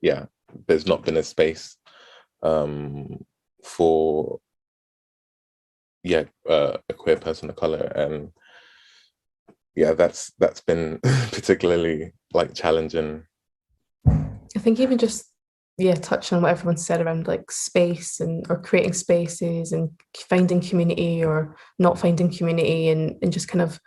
there's not been a space for a queer person of color, and that's been particularly like challenging. I think even just touching on what everyone said around like space or creating spaces and finding community or not finding community, and just kind of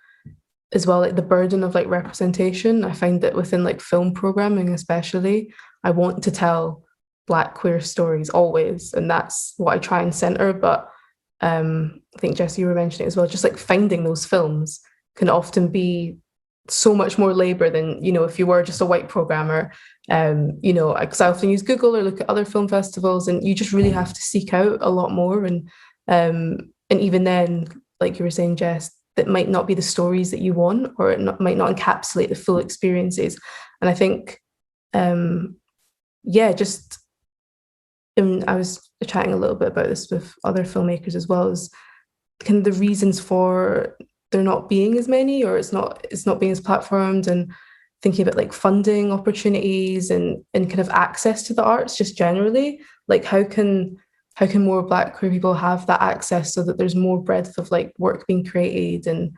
as well like the burden of like representation. I find that within like film programming especially, I want to tell Black queer stories always, and that's what I try and center. But I think Jess, you were mentioning as well, just like finding those films can often be so much more labor than if you were just a white programmer. Because I often use Google or look at other film festivals, and you just really have to seek out a lot more, and even then, like you were saying, Jess, that might not be the stories that you want, or it might not encapsulate the full experiences. And I think just I was chatting a little bit about this with other filmmakers as well, as kind of the reasons for there not being as many, or it's not being as platformed, and thinking about like funding opportunities and kind of access to the arts just generally. Like how can more Black queer people have that access, so that there's more breadth of like work being created, and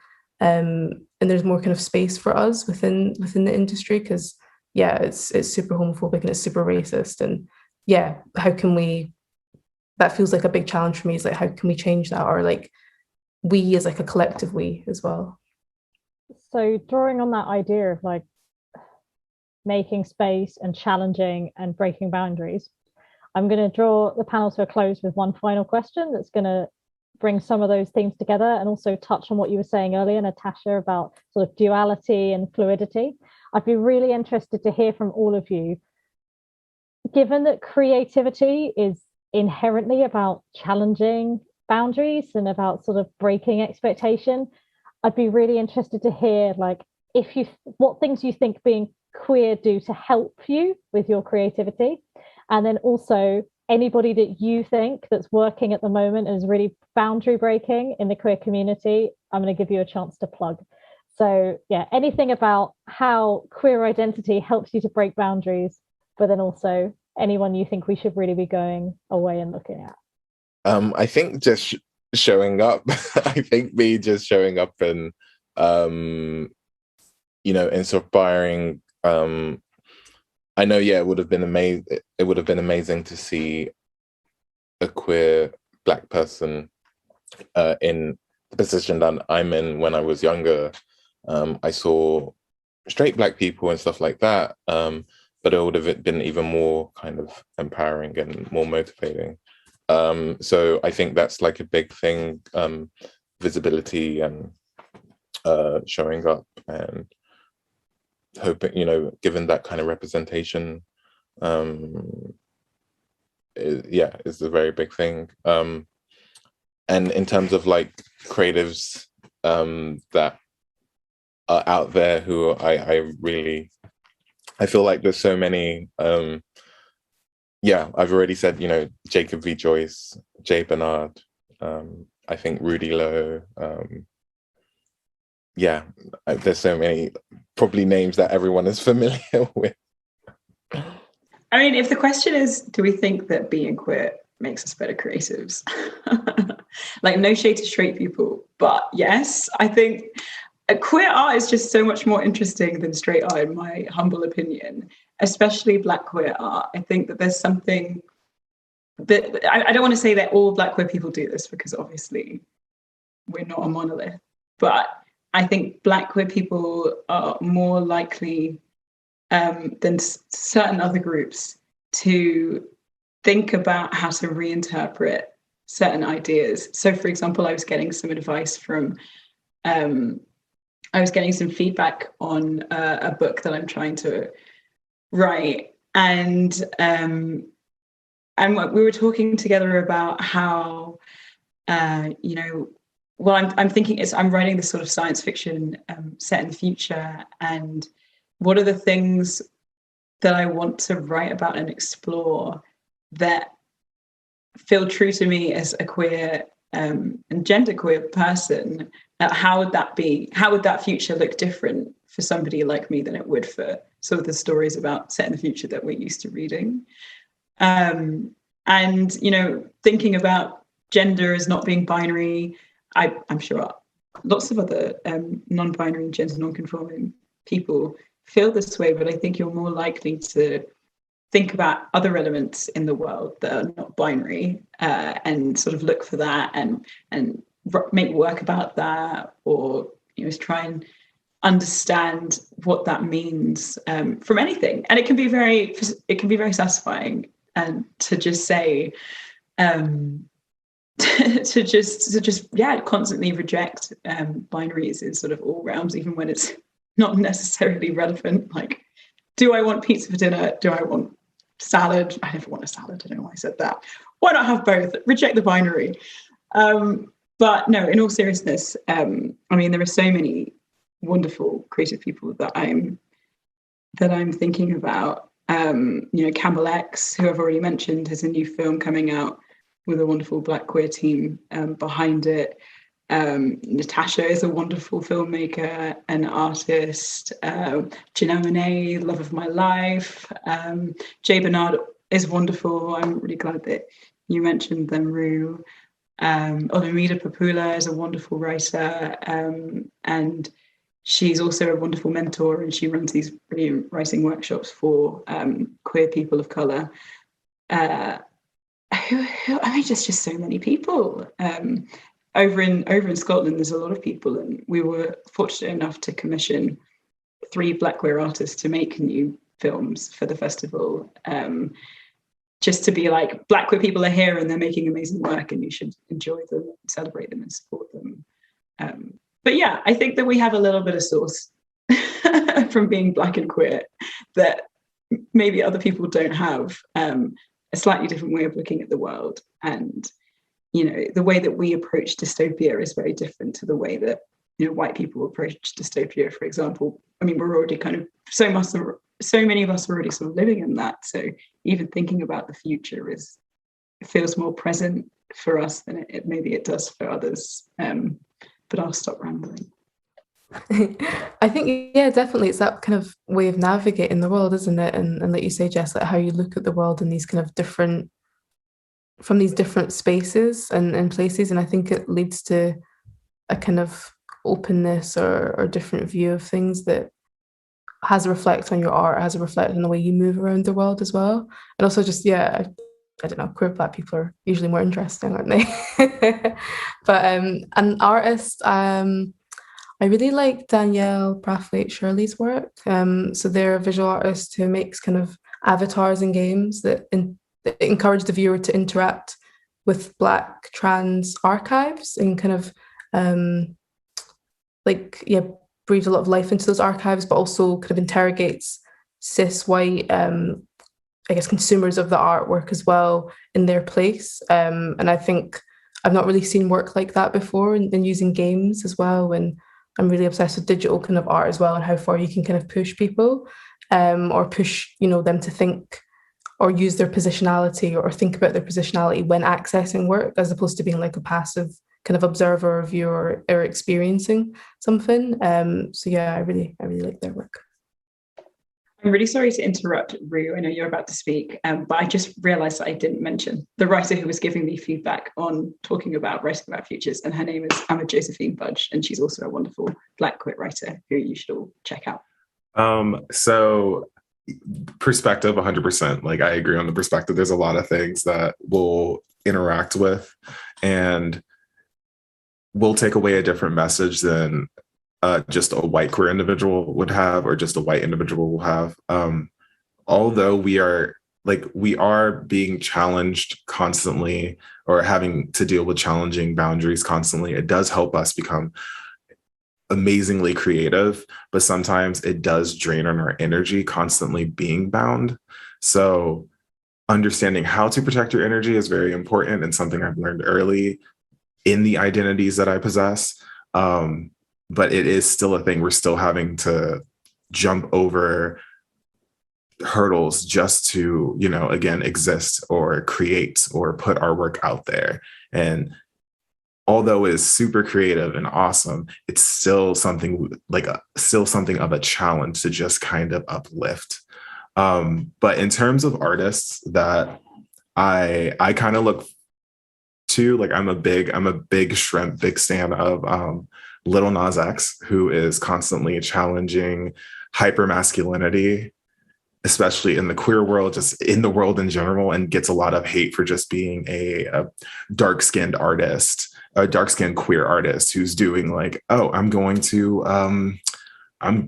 there's more kind of space for us within the industry, because it's super homophobic and it's super racist, and how can we, that feels like a big challenge for me, is like how can we change that, or like we as like a collective we as well. So drawing on that idea of like making space and challenging and breaking boundaries, I'm going to draw the panel to a close with one final question that's going to bring some of those themes together, and also touch on what you were saying earlier, Natasha, about sort of duality and fluidity. I'd be really interested to hear from all of you. Given that creativity is inherently about challenging boundaries and about sort of breaking expectation, I'd be really interested to hear like what things you think being queer do to help you with your creativity, and then also anybody that you think that's working at the moment is really boundary breaking in the queer community. I'm going to give you a chance to plug. So anything about how queer identity helps you to break boundaries, but then also anyone you think we should really be going away and looking at. I think just showing up. I think me just showing up and inspiring. I know, it would have been amazing. It would have been amazing to see a queer Black person in the position that I'm in. When I was younger, I saw straight Black people and stuff like that, but it would have been even more kind of empowering and more motivating. So I think that's like a big thing, visibility and showing up, and hoping, given that kind of representation, is a very big thing. And in terms of like creatives that are out there who I feel like there's so many. I've already said, Jacob V. Joyce, Jay Bernard, I think Rudy Lowe. There's so many probably names that everyone is familiar with. I mean, if the question is, do we think that being queer makes us better creatives? Like, no shade to straight people, but yes, I think queer art is just so much more interesting than straight art, in my humble opinion, especially Black queer art. I think that there's something that I don't want to say that all Black queer people do this, because obviously we're not a monolith, but I think Black queer people are more likely than certain other groups to think about how to reinterpret certain ideas. So, for example, I was getting some advice from I was getting some feedback on a book that I'm trying to write, and we were talking together about how, you know, well, I'm thinking I'm writing this sort of science fiction set in the future, and what are the things that I want to write about and explore that feel true to me as a queer and genderqueer person. How would that be? How would that future look different for somebody like me than it would for sort of the stories about set in the future that we're used to reading? And, you know, thinking about gender as not being binary, I'm sure lots of other non-binary and gender non-conforming people feel this way, but I think you're more likely to think about other elements in the world that are not binary and sort of look for that and make work about that, or, you know, try and understand what that means from anything. And it can be very satisfying, and to just say to just constantly reject binaries in sort of all realms, even when it's not necessarily relevant. Like, do I want pizza for dinner? Do I want salad? I never want a salad. I don't know why I said that. Why not have both? Reject the binary. But no, in all seriousness, I mean, there are so many wonderful creative people that I'm thinking about. You know, Campbell X, who I've already mentioned, has a new film coming out with a wonderful Black queer team behind it. Natasha is a wonderful filmmaker and artist. Janelle Monáe, love of my life. Jay Bernard is wonderful. I'm really glad that you mentioned them, Rue. Olumide Papula is a wonderful writer, and she's also a wonderful mentor, and she runs these brilliant writing workshops for queer people of colour. I mean, just so many people. Over in Scotland, there's a lot of people, and we were fortunate enough to commission 3 Black queer artists to make new films for the festival. Just to be like, Black queer people are here and they're making amazing work, and you should enjoy them, celebrate them, and support them. But yeah, I think that we have a little bit of source from being Black and queer that maybe other people don't have. A slightly different way of looking at the world, and, you know, the way that we approach dystopia is very different to the way that, you know, white people approach dystopia, for example. I mean, we're already kind of so many of us are already sort of living in that. So even thinking about the future it feels more present for us than maybe it does for others. But I'll stop rambling. I think, yeah, definitely it's that kind of way of navigating the world, isn't it? And like you say, Jess, like how you look at the world in these kind of different spaces and places, and I think it leads to a kind of openness or different view of things that has a reflect on your art, has a reflect on the way you move around the world as well. And also just, yeah, I don't know, queer Black people are usually more interesting, aren't they? But an artist, I really like Danielle Brathwaite-Shirley's work. So they're a visual artist who makes kind of avatars in games that encourage the viewer to interact with Black trans archives and kind of breathe a lot of life into those archives, but also kind of interrogates cis white, I guess, consumers of the artwork as well in their place. And I think I've not really seen work like that before, and using games as well. And I'm really obsessed with digital kind of art as well, and how far you can kind of push people, or push, you know, them to think or use their positionality or think about their positionality when accessing work, as opposed to being like a passive kind of observer or viewer or experiencing something. So yeah, I really like their work. I'm really sorry to interrupt, Rue. I know you're about to speak, but I just realised that I didn't mention the writer who was giving me feedback on writing about futures, and her name is Emma Josephine Budge, and she's also a wonderful Black queer writer who you should all check out. So perspective, 100%. Like, I agree on the perspective. There's a lot of things that we'll interact with, and we'll take away a different message than just a white queer individual would have, or just a white individual will have. Although we are being challenged constantly, or having to deal with challenging boundaries constantly, it does help us become amazingly creative, but sometimes it does drain on our energy constantly being bound. So understanding how to protect your energy is very important and something I've learned early in the identities that I possess. But it is still a thing. We're still having to jump over hurdles just to, you know, again, exist or create or put our work out there. And although it is super creative and awesome, it's still something still something of a challenge to just kind of uplift. But in terms of artists that I kind of look to, like I'm a big Shrimp, big stan of Lil Nas X, who is constantly challenging hypermasculinity, especially in the queer world, just in the world in general, and gets a lot of hate for just being a dark-skinned artist, a dark-skinned queer artist who's doing like, oh, I'm going to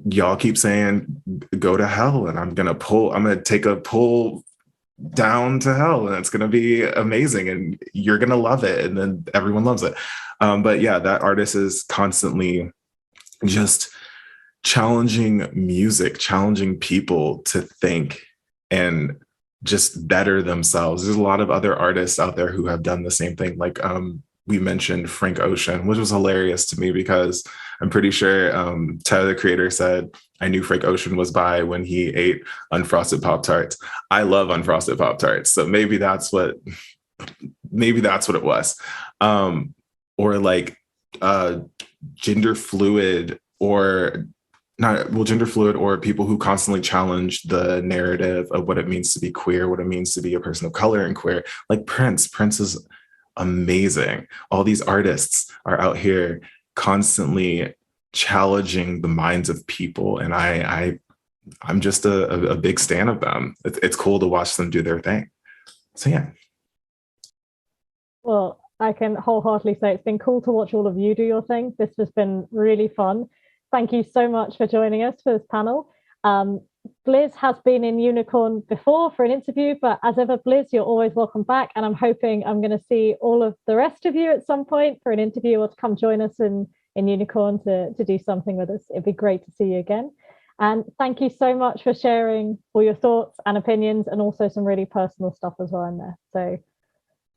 y'all keep saying go to hell, and I'm gonna take a pull down to hell, and it's gonna be amazing, and you're gonna love it, and then everyone loves it. But yeah, that artist is constantly just challenging music, challenging people to think and just better themselves. There's a lot of other artists out there who have done the same thing. Like we mentioned Frank Ocean, which was hilarious to me because I'm pretty sure Tyler, the Creator, said, I knew Frank Ocean was bi when he ate unfrosted Pop-Tarts. I love unfrosted Pop-Tarts. So maybe that's what it was. Or like gender fluid or people who constantly challenge the narrative of what it means to be queer, what it means to be a person of color and queer, like Prince. Prince is amazing. All these artists are out here constantly challenging the minds of people, and I'm just a big stan of them. It's cool to watch them do their thing. So yeah. Well, I can wholeheartedly say it's been cool to watch all of you do your thing. This has been really fun. Thank you so much for joining us for this panel. Blizz has been in Unicorn before for an interview, but as ever, Blizz, you're always welcome back. And I'm hoping I'm going to see all of the rest of you at some point for an interview or to come join us in Unicorn to do something with us. It'd be great to see you again. And thank you so much for sharing all your thoughts and opinions, and also some really personal stuff as well in there. So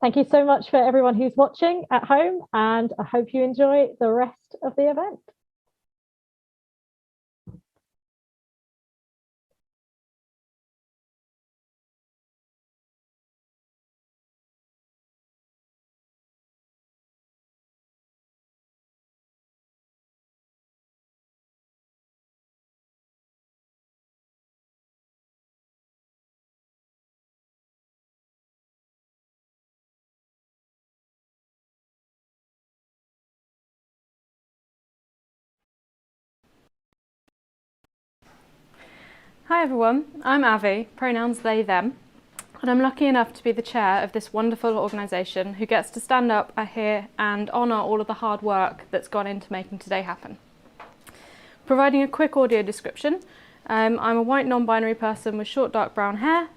thank you so much for everyone who's watching at home, and I hope you enjoy the rest of the event. Hi everyone, I'm Avi, pronouns they, them, and I'm lucky enough to be the chair of this wonderful organisation who gets to stand up here and honour all of the hard work that's gone into making today happen. Providing a quick audio description, I'm a white non-binary person with short dark brown hair,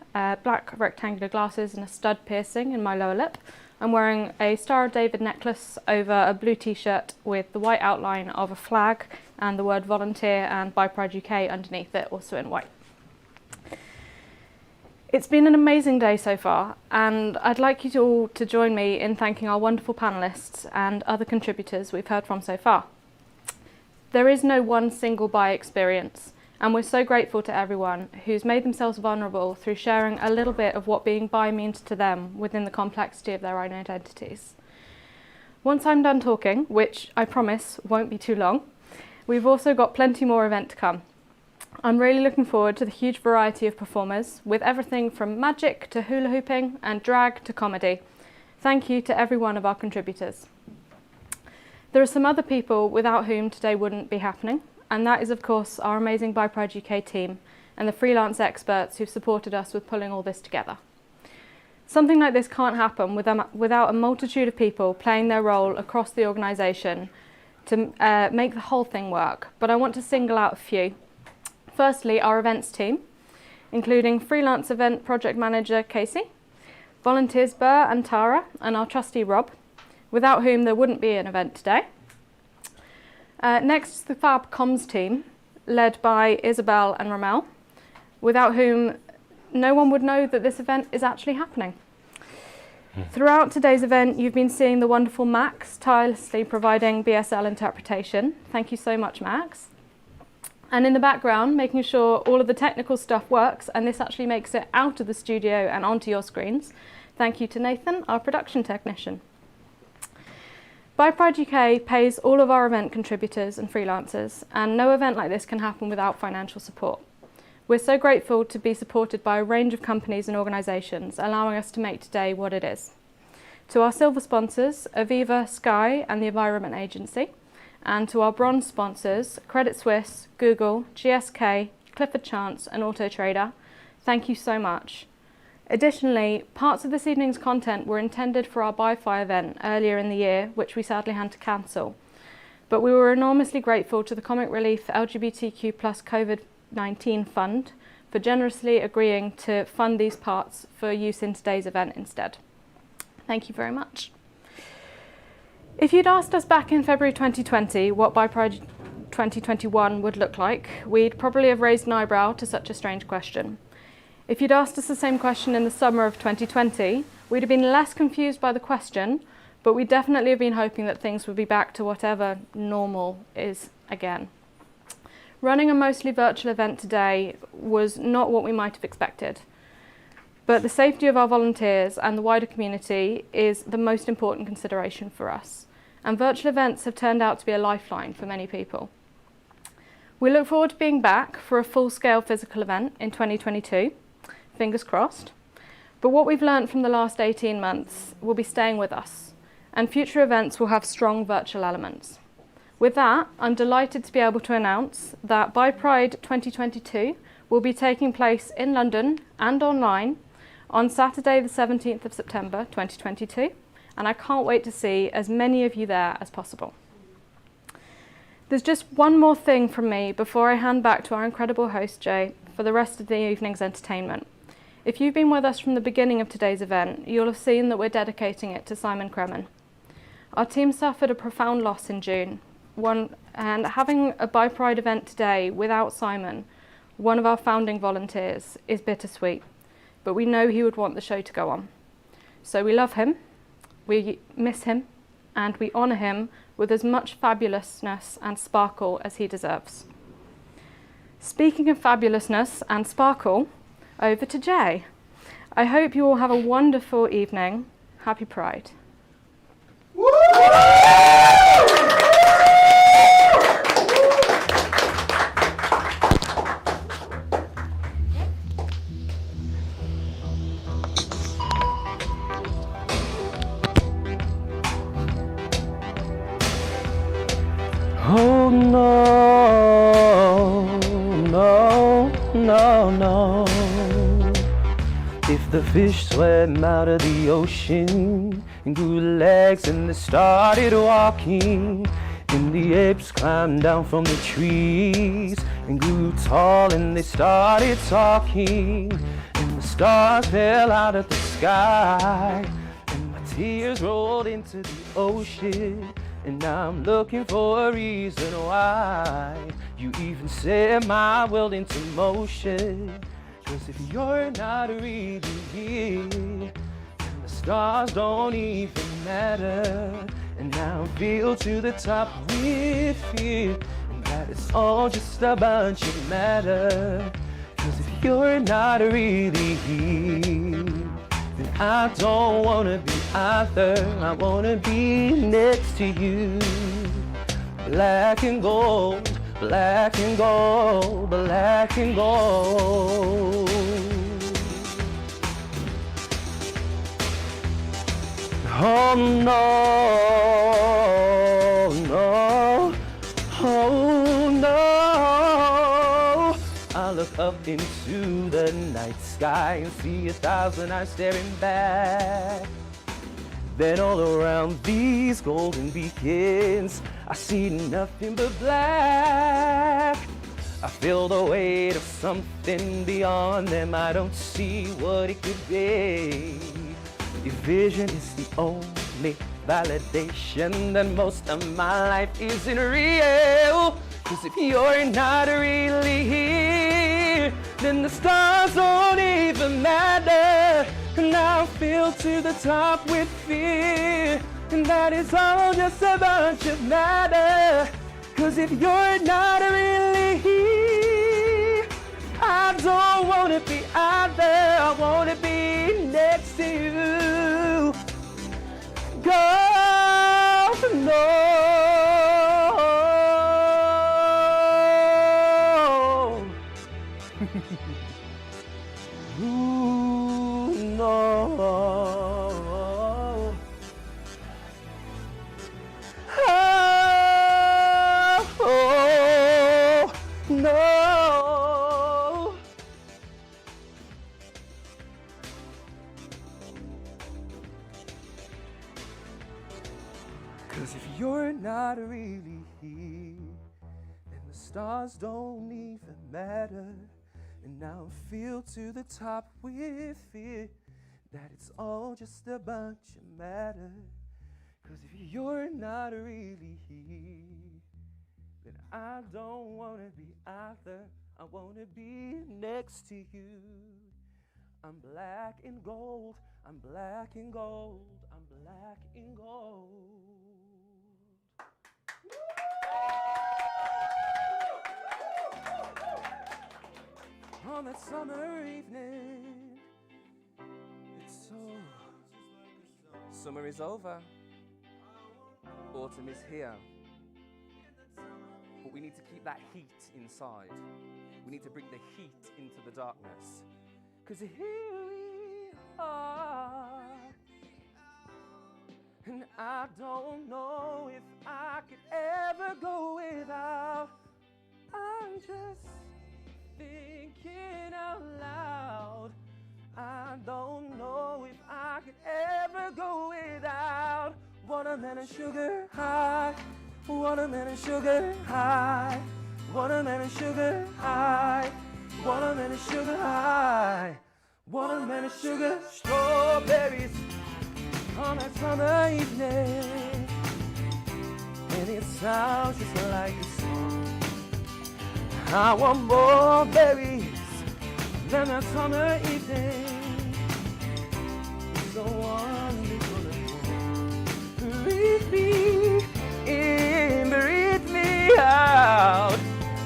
black rectangular glasses and a stud piercing in my lower lip. I'm wearing a Star of David necklace over a blue t-shirt with the white outline of a flag and the word volunteer and Bi-Pride UK underneath it, also in white. It's been an amazing day so far, and I'd like you all to join me in thanking our wonderful panellists and other contributors we've heard from so far. There is no one single bi experience, and we're so grateful to everyone who's made themselves vulnerable through sharing a little bit of what being bi means to them within the complexity of their own identities. Once I'm done talking, which I promise won't be too long, we've also got plenty more event to come. I'm really looking forward to the huge variety of performers, with everything from magic to hula hooping and drag to comedy. Thank you to every one of our contributors. There are some other people without whom today wouldn't be happening, and that is of course our amazing Bi-Pride UK team and the freelance experts who've supported us with pulling all this together. Something like this can't happen without a multitude of people playing their role across the organisation to make the whole thing work, but I want to single out a few. Firstly, our events team, including freelance event project manager Casey, volunteers Burr and Tara, and our trustee Rob, without whom there wouldn't be an event today. Next is the Fab Comms team, led by Isabel and Ramel, without whom no one would know that this event is actually happening. Throughout today's event, you've been seeing the wonderful Max tirelessly providing BSL interpretation. Thank you so much, Max. And in the background, making sure all of the technical stuff works, and this actually makes it out of the studio and onto your screens. Thank you to Nathan, our production technician. BiPride UK pays all of our event contributors and freelancers, and no event like this can happen without financial support. We're so grateful to be supported by a range of companies and organisations, allowing us to make today what it is. To our silver sponsors, Aviva, Sky and the Environment Agency, and to our bronze sponsors, Credit Suisse, Google, GSK, Clifford Chance and Auto Trader, thank you so much. Additionally, parts of this evening's content were intended for our Bi-Fi event earlier in the year, which we sadly had to cancel. But we were enormously grateful to the Comic Relief LGBTQ+ COVID-19 Fund for generously agreeing to fund these parts for use in today's event instead. Thank you very much. If you'd asked us back in February 2020 what BiPride 2021 would look like, we'd probably have raised an eyebrow to such a strange question. If you'd asked us the same question in the summer of 2020, we'd have been less confused by the question, but we'd definitely have been hoping that things would be back to whatever normal is again. Running a mostly virtual event today was not what we might have expected, but the safety of our volunteers and the wider community is the most important consideration for us, and virtual events have turned out to be a lifeline for many people. We look forward to being back for a full-scale physical event in 2022, fingers crossed, but what we've learned from the last 18 months will be staying with us, and future events will have strong virtual elements. With that, I'm delighted to be able to announce that BiPride 2022 will be taking place in London and online on Saturday the 17th of September 2022, and I can't wait to see as many of you there as possible. There's just one more thing from me before I hand back to our incredible host Jay for the rest of the evening's entertainment. If you've been with us from the beginning of today's event, you'll have seen that we're dedicating it to Simon Kremen. Our team suffered a profound loss in June, and having a BiPride event today without Simon, one of our founding volunteers, is bittersweet. But we know he would want the show to go on. So we love him, we miss him, and we honour him with as much fabulousness and sparkle as he deserves. Speaking of fabulousness and sparkle, over to Jay. I hope you all have a wonderful evening. Happy Pride. Oh no, no, no, no. If the fish swam out of the ocean and grew legs and they started walking, and the apes climbed down from the trees and grew tall and they started talking, and the stars fell out of the sky and my tears rolled into the ocean. And I'm looking for a reason why you even set my world into motion. 'Cause if you're not really here, then the stars don't even matter. And now I'm filled to the top with fear, and that it's all just a bunch of matter. 'Cause if you're not really here, then I don't wanna be either. I wanna be next to you. Black and gold, black and gold, black and gold. Oh no, no, oh no. I look up into the night sky and see 1,000 eyes staring back. Then all around these golden beacons, I see nothing but black. I feel the weight of something beyond them. I don't see what it could be. If vision is the only validation that most of my life isn't real. Cause if you're not really here, then the stars don't even matter. And I'll feel to the top with fear, and that is all just a bunch of matter. Cause if you're not really here, I don't wanna be out there, I wanna be next to you. God, no. Ooh, no. Oh, no. Cause if you're not really here, then the stars don't even matter. And now I feel to the top with fear that it's all just a bunch of matter. Cause if you're not really here, then I don't wanna be either. I wanna be next to you. I'm black and gold, I'm black and gold, I'm black and gold. On that summer evening, it's so. Summer is over, autumn is here, but we need to keep that heat inside. We need to bring the heat into the darkness, because here we are, and I don't know if I could ever go without. I'm just thinking out loud. I don't know if I could ever go without watermelon sugar high, watermelon sugar high, watermelon sugar high, watermelon sugar high, watermelon sugar, strawberries on that summer evening, and it sounds just like a song. I want more berries than that summer evening. It's so wonderful and warm. Breathe me in, breathe me out.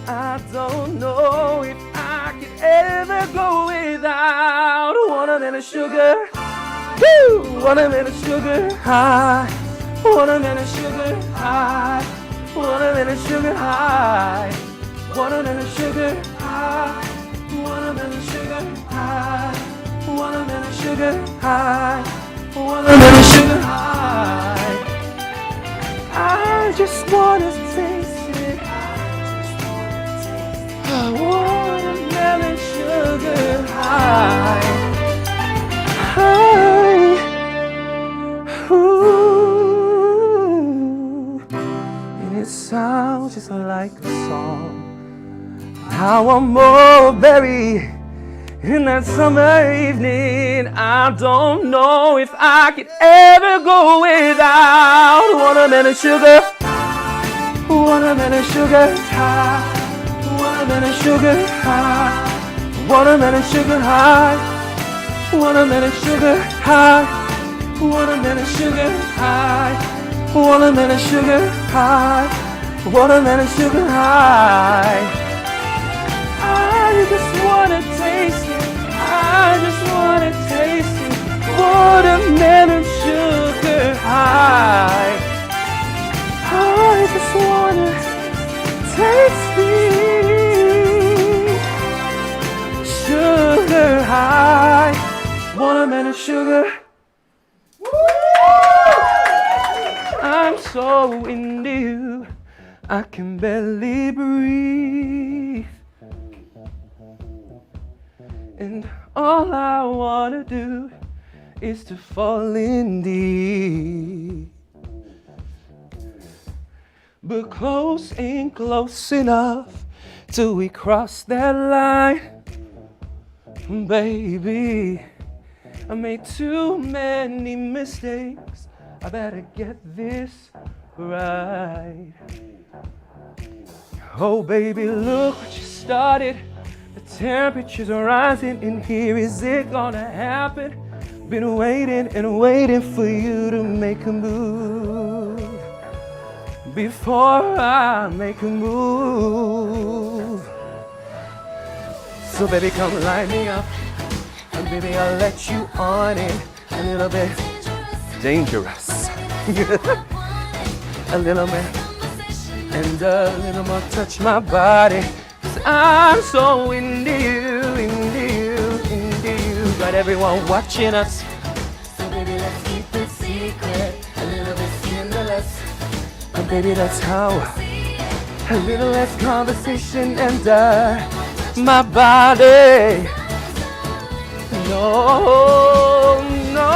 I don't know if I could ever go without watermelon sugar. Woo! Watermelon sugar high, watermelon sugar high, watermelon sugar high. Watermelon sugar high, watermelon sugar high, watermelon sugar high, watermelon sugar high. I just wanna taste it. Watermelon sugar high, high. Ooh. And it sounds just like a song. I want more berry in that summer evening. I don't know if I could ever go without watermelon sugar, watermelon sugar high, watermelon sugar high, watermelon sugar high, watermelon sugar high, watermelon sugar high, watermelon sugar high, watermelon sugar high. I just wanna taste it, I just wanna taste it, watermelon sugar high. I just wanna taste it, sugar high, watermelon sugar. I'm so into you, I can barely breathe. And all I wanna do is to fall in deep. But close ain't close enough till we cross that line. Baby, I made too many mistakes. I better get this right. Oh baby, look what you started. The temperature's rising in here. Is it gonna happen? Been waiting and waiting for you to make a move. Before I make a move. So baby, come light me up. And baby, I'll let you on in. A little bit dangerous. A little bit. And a little more touch my body. 'Cause I'm so into you, into you, into you. Got everyone watching us. So baby, let's keep it secret. A little bit scandalous. And baby, that's how. A little less conversation and my body. No, no.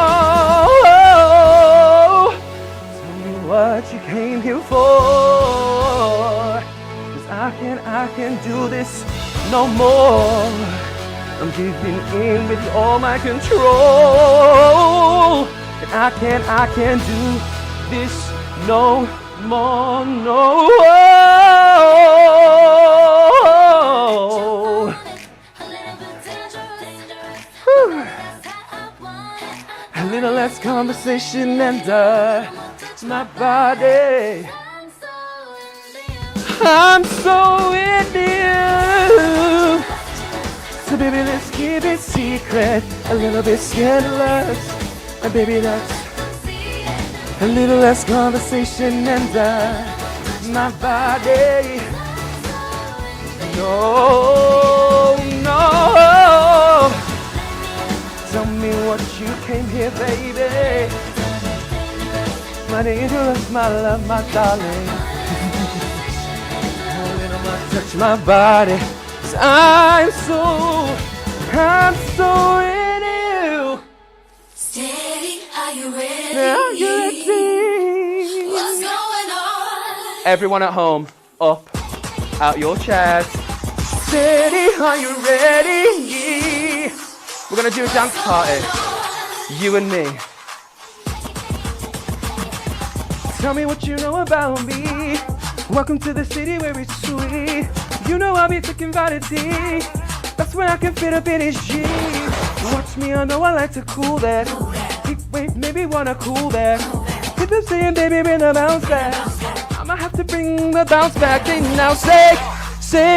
Tell me what you came here for. 'Cause I can't do this no more. I'm giving in with all my control. And I can't do this no more, no. A little less conversation and my body. I'm so into you. So baby, let's keep it secret. A little bit scandalous. And baby, that's a little less conversation and my body. No, no. Tell me what you came here, baby. My dangerous, my love, my darling. A little more touch my body. 'Cause I'm so into you. Steady, are you ready? Are you ready? What's going on? Everyone at home, up, out your chairs. Steady, are you ready? We're gonna do a dance party. You and me. Tell me what you know about me. Welcome to the city where it's sweet. You know I'll be taking vanity. That's where I can fit up in his jeans. Watch me, I know I like to cool that. Wait, maybe wanna cool that. Hit the saying, baby, bring the bounce back. I'ma have to bring the bounce back in now. Say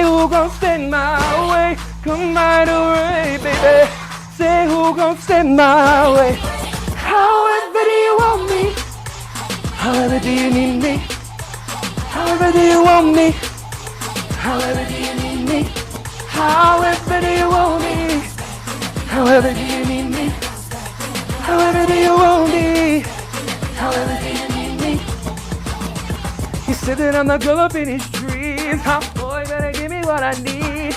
who gon' stand my way. Come right away, baby. Say who gon' stand my way. However do you want me? However do you need me? However do you want me? However do you need me? However do you want me? However do you need me? However do you want me? However do you need me? He said that I'm the girl up in his dreams. Hot boy, better give me what I need.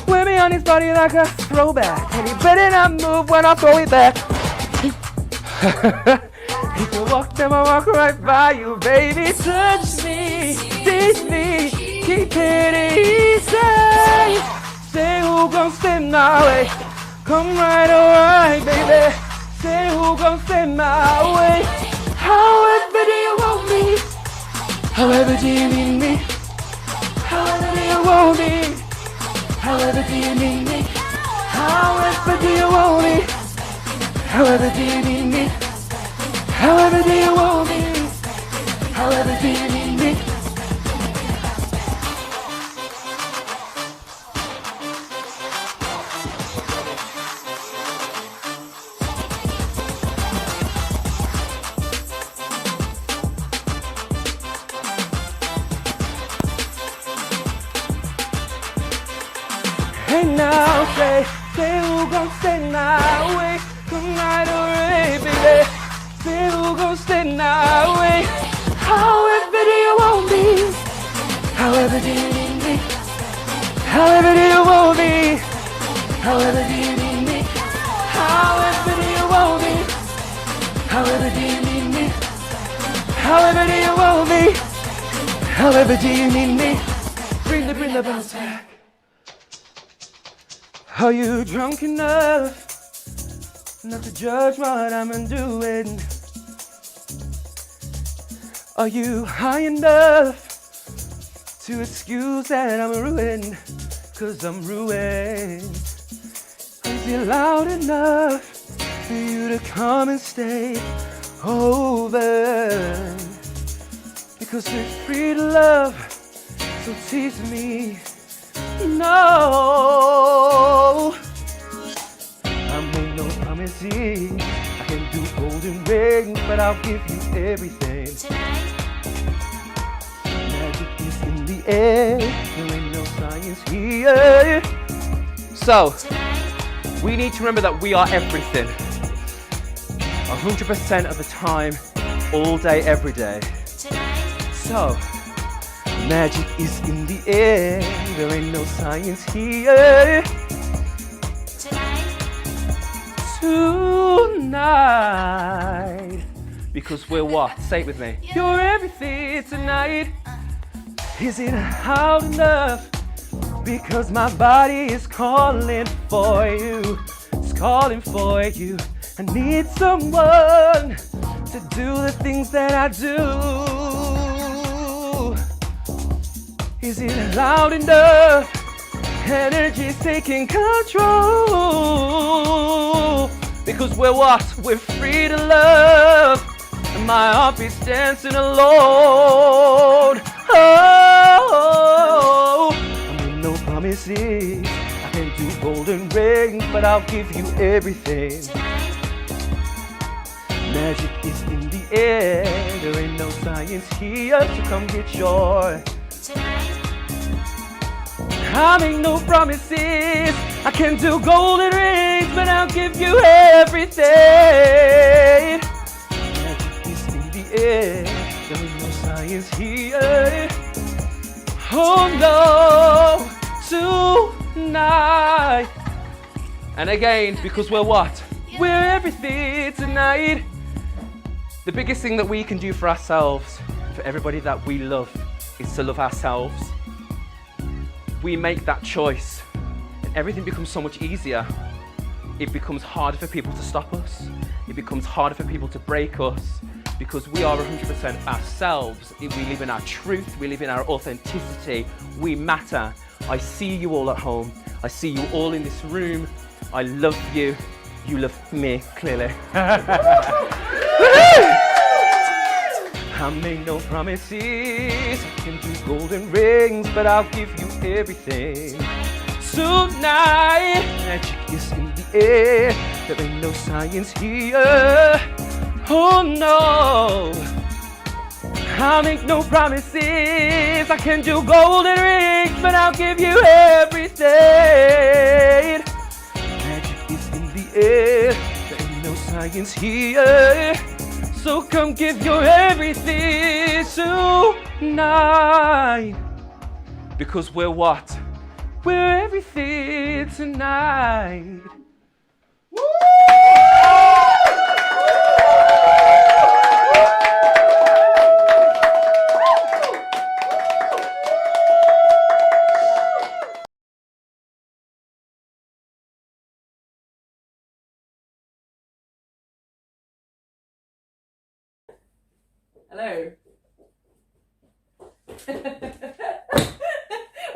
Wear me on his body like a throwback. And he better not move when I throw it back. He can walk, then I walk right by you, baby. Touch me, teach me, keep it easy. Say who gon' stand my way. Come right away, baby. Say who gon' stand my way. However do you want me? However do you need me? However do you want me? However do you need me? However do you want me? However do you need me? However do you want me? However do you need me? Hey now, say who gon' stand my way? Come right away, baby. Say who gon' stand my way? However do you want me? However do you need me? However do you want me? However do you need me? However do you want me? However do you need me? However do you want me? However do you need me? Bring the bounce back. Are you drunk enough not to judge what I'm doing? Are you high enough to excuse that I'm ruined? 'Cause I'm ruined. Is it loud enough for you to come and stay over? Because we're free to love, so tease me. No, I made no promises. I can do golden rings, but I'll give you everything. Magic is in the air. There ain't no science here. So, we need to remember that we are everything. 100% of the time, all day, every day. So, magic is in the air. There ain't no science here. Tonight. Because we're what? Say it with me. You're everything tonight. Is it loud enough? Because my body is calling for you. It's calling for you. I need someone to do the things that I do. Is it loud enough? Energy's taking control. Because we're what? We're free to love. And my heart beats dancing alone. Oh, I mean no promises. I can do golden rings, but I'll give you everything. Magic is in the air. There ain't no science here, so come get your. I make no promises. I can do golden rings, but I'll give you everything. Magic is in the air. There ain't no science here. Oh no, tonight. And again, because we're what? We're everything tonight. The biggest thing that we can do for ourselves, for everybody that we love, is to love ourselves. We make that choice, and everything becomes so much easier. It becomes harder for people to stop us. It becomes harder for people to break us, because we are 100% ourselves. We live in our truth, we live in our authenticity. We matter. I see you all at home. I see you all in this room. I love you. You love me, clearly. I make no promises. I can do golden rings, but I'll give you everything. Tonight, magic is in the air. There ain't no science here. Oh no, I make no promises. I can do golden rings, but I'll give you everything. Magic is in the air. There ain't no science here. So come give your everything tonight. Because we're what? We're everything tonight. Hello.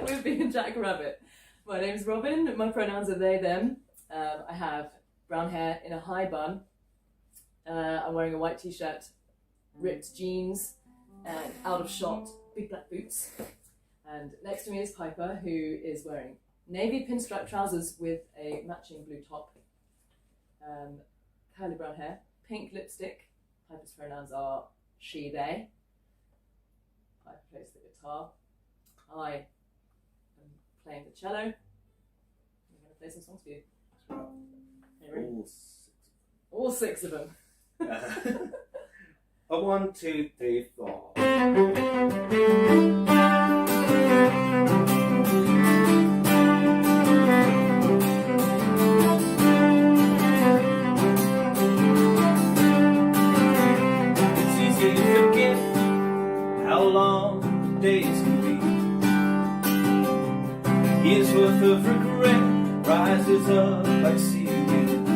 We've been Jack Rabbit. My name's Robin. My pronouns are they, them. I have brown hair in a high bun. I'm wearing a white t-shirt, ripped jeans, and out of shot, big black boots. And next to me is Piper, who is wearing navy pinstripe trousers with a matching blue top, curly brown hair, pink lipstick. Piper's pronouns are she, they. Piper plays the guitar. I am playing the cello. I'm going to play some songs for you. All six of them. A 1, 2, 3, 4. It's easy to forget how long the days can be. Years worth of regret rises up like seaweed.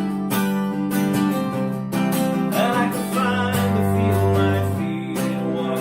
And I can find the feel my feet and walk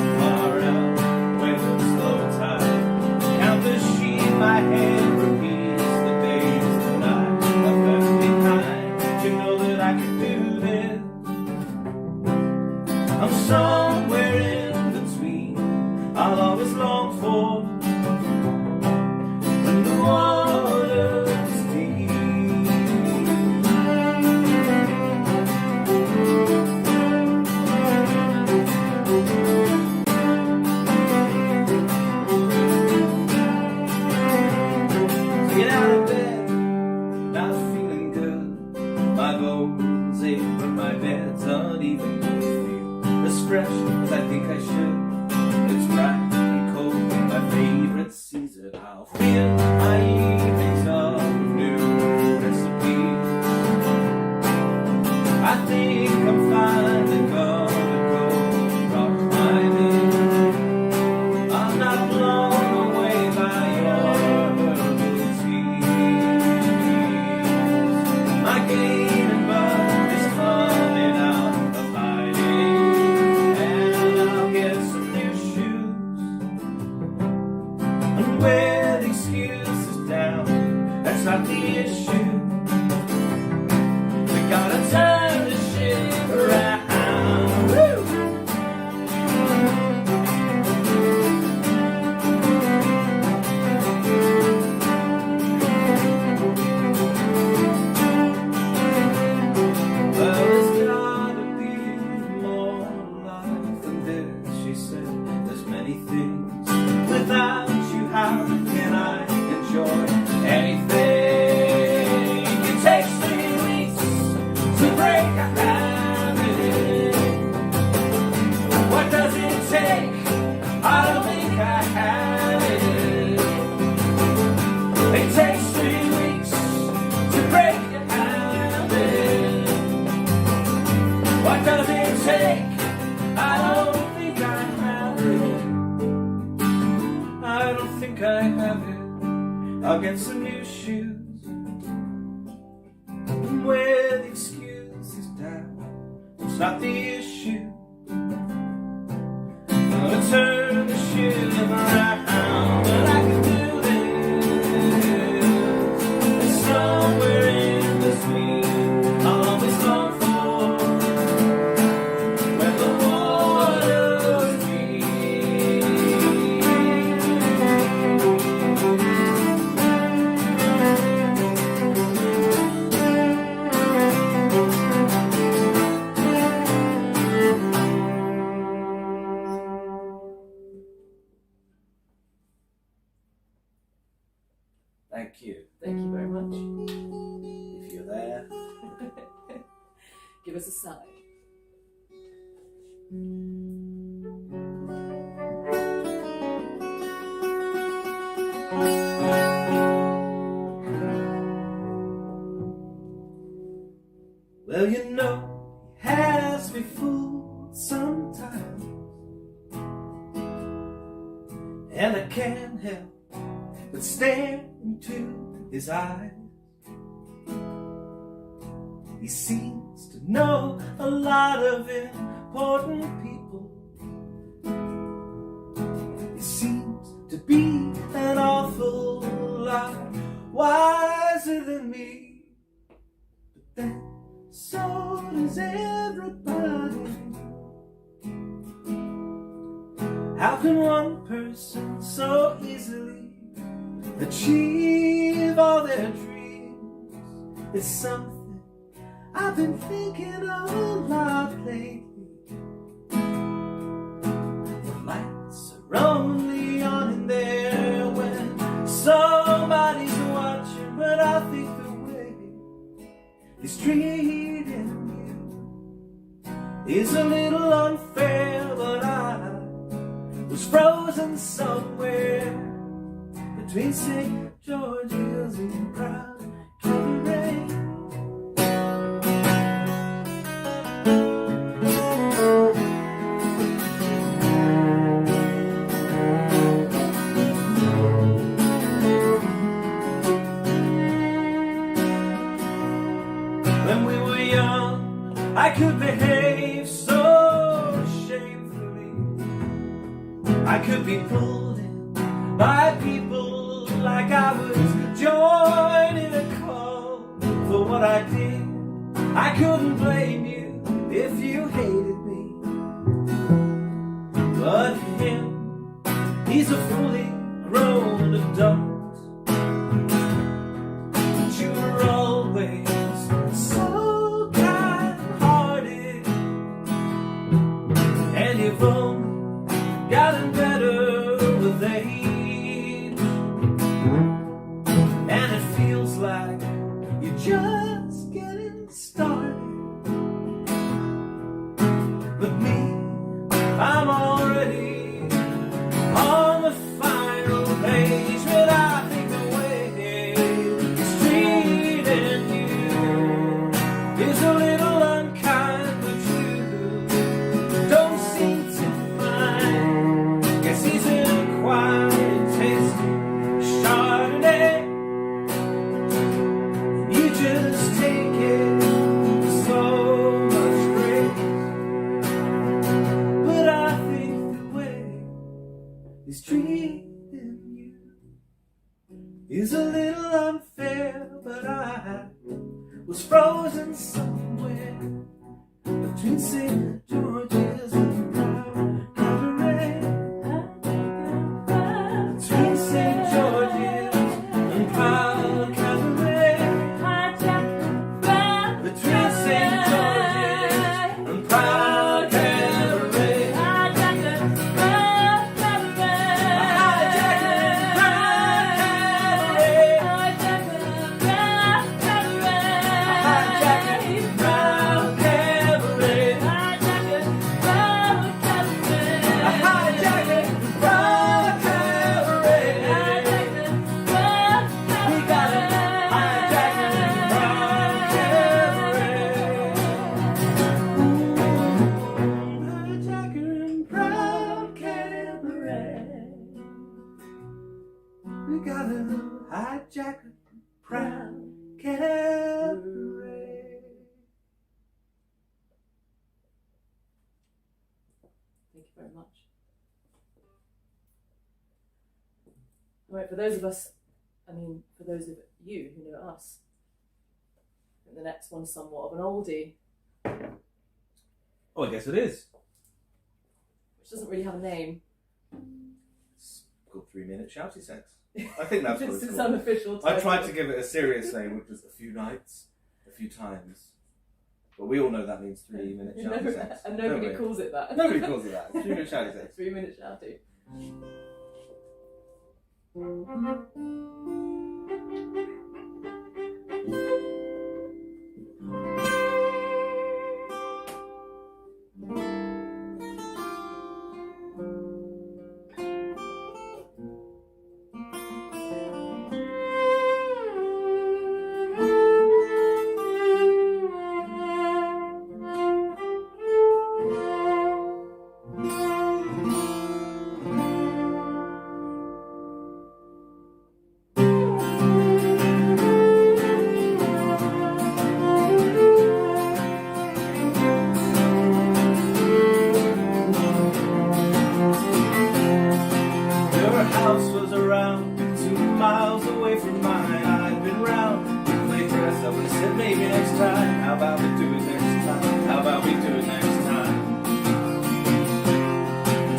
bones ache, but my bed's uneven. Feel as fresh as I think I should. It's bright and cold, my favorite season. I'll feel my evenings of new recipes. I think I'm finally gonna go rock climbing. I'm not blown away by your herbal teas. My gaming bug is coming out of hiding, and I'll get some new shoes and wear the excuses down. That's not the issue. We gotta turn this shit around. Woo! Well, there's gotta be more life than this, she said. There's many things. Without you, how can I enjoy anything? It takes 3 weeks to break a habit. What does it take? I don't think I have it. It takes 3 weeks to break a habit. What does it take? I don't think I have it. I don't think I have it. I'll get some new shoes and wear the excuses down. It's not the issue. Gonna turn the shit around, but I can do this. There's somewhere in between I'll always long for, where the water's Thank you. Thank you very much. If you're there. Give us a sign. Well, you know, he has me fooled sometimes, and I can't help but stare into his eyes. He seems to know a lot of important people. He seems to be an awful lot wiser than me. But then so does everybody. How can one person so easily achieve all their dreams? It's something I've been thinking of a lot lately. The lights are only on in there when somebody's watching, but I think the way he's treating you is a little unfair. But I was frozen somewhere between St. George's and Proud Cabaret. When we were young, I could behave so shamefully. I could be pulled in by people like I was joining a cult for what I did. I couldn't blame you if you hated me. But him, he's a fully grown adult. But you were always so kind-hearted, and you've only gotten better with age. And it feels like you're just getting started. was frozen somewhere between St. George's and Calgary. Between St. George's and Calgary. Between St. George's and Calgary. We got a hijacker, proud cabaret. Thank you very much. All right, for those of us, for those of you who know us, I think the next one's somewhat of an oldie. Oh, I guess it is. Which doesn't really have a name. It's called 3-Minute Shouty Sex. I think that's what It's it's its called. unofficial I title. tried to give it a serious name, which was a few nights, a few times. But we all know that means 3-minute shouty sex. And nobody don't we? calls it that. Nobody calls it that. 3-minute shouty sex. 3-minute shouty. Your house was around 2 miles away from mine. I've been round. We played dress up and said maybe next time. How about we do it next time? How about we do it next time?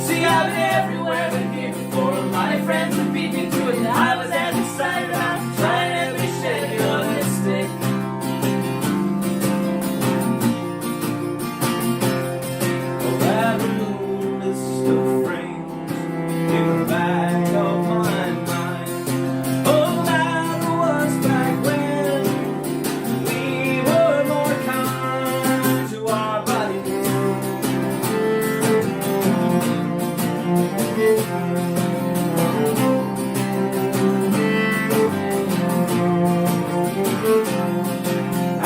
See, I've been everywhere but here before. My friends have beat me to it, and I was as excited about trying every shade on this stick. Oh, that room is still framed in the back of my mind. Oh, that was back when we were more kind to our bodies.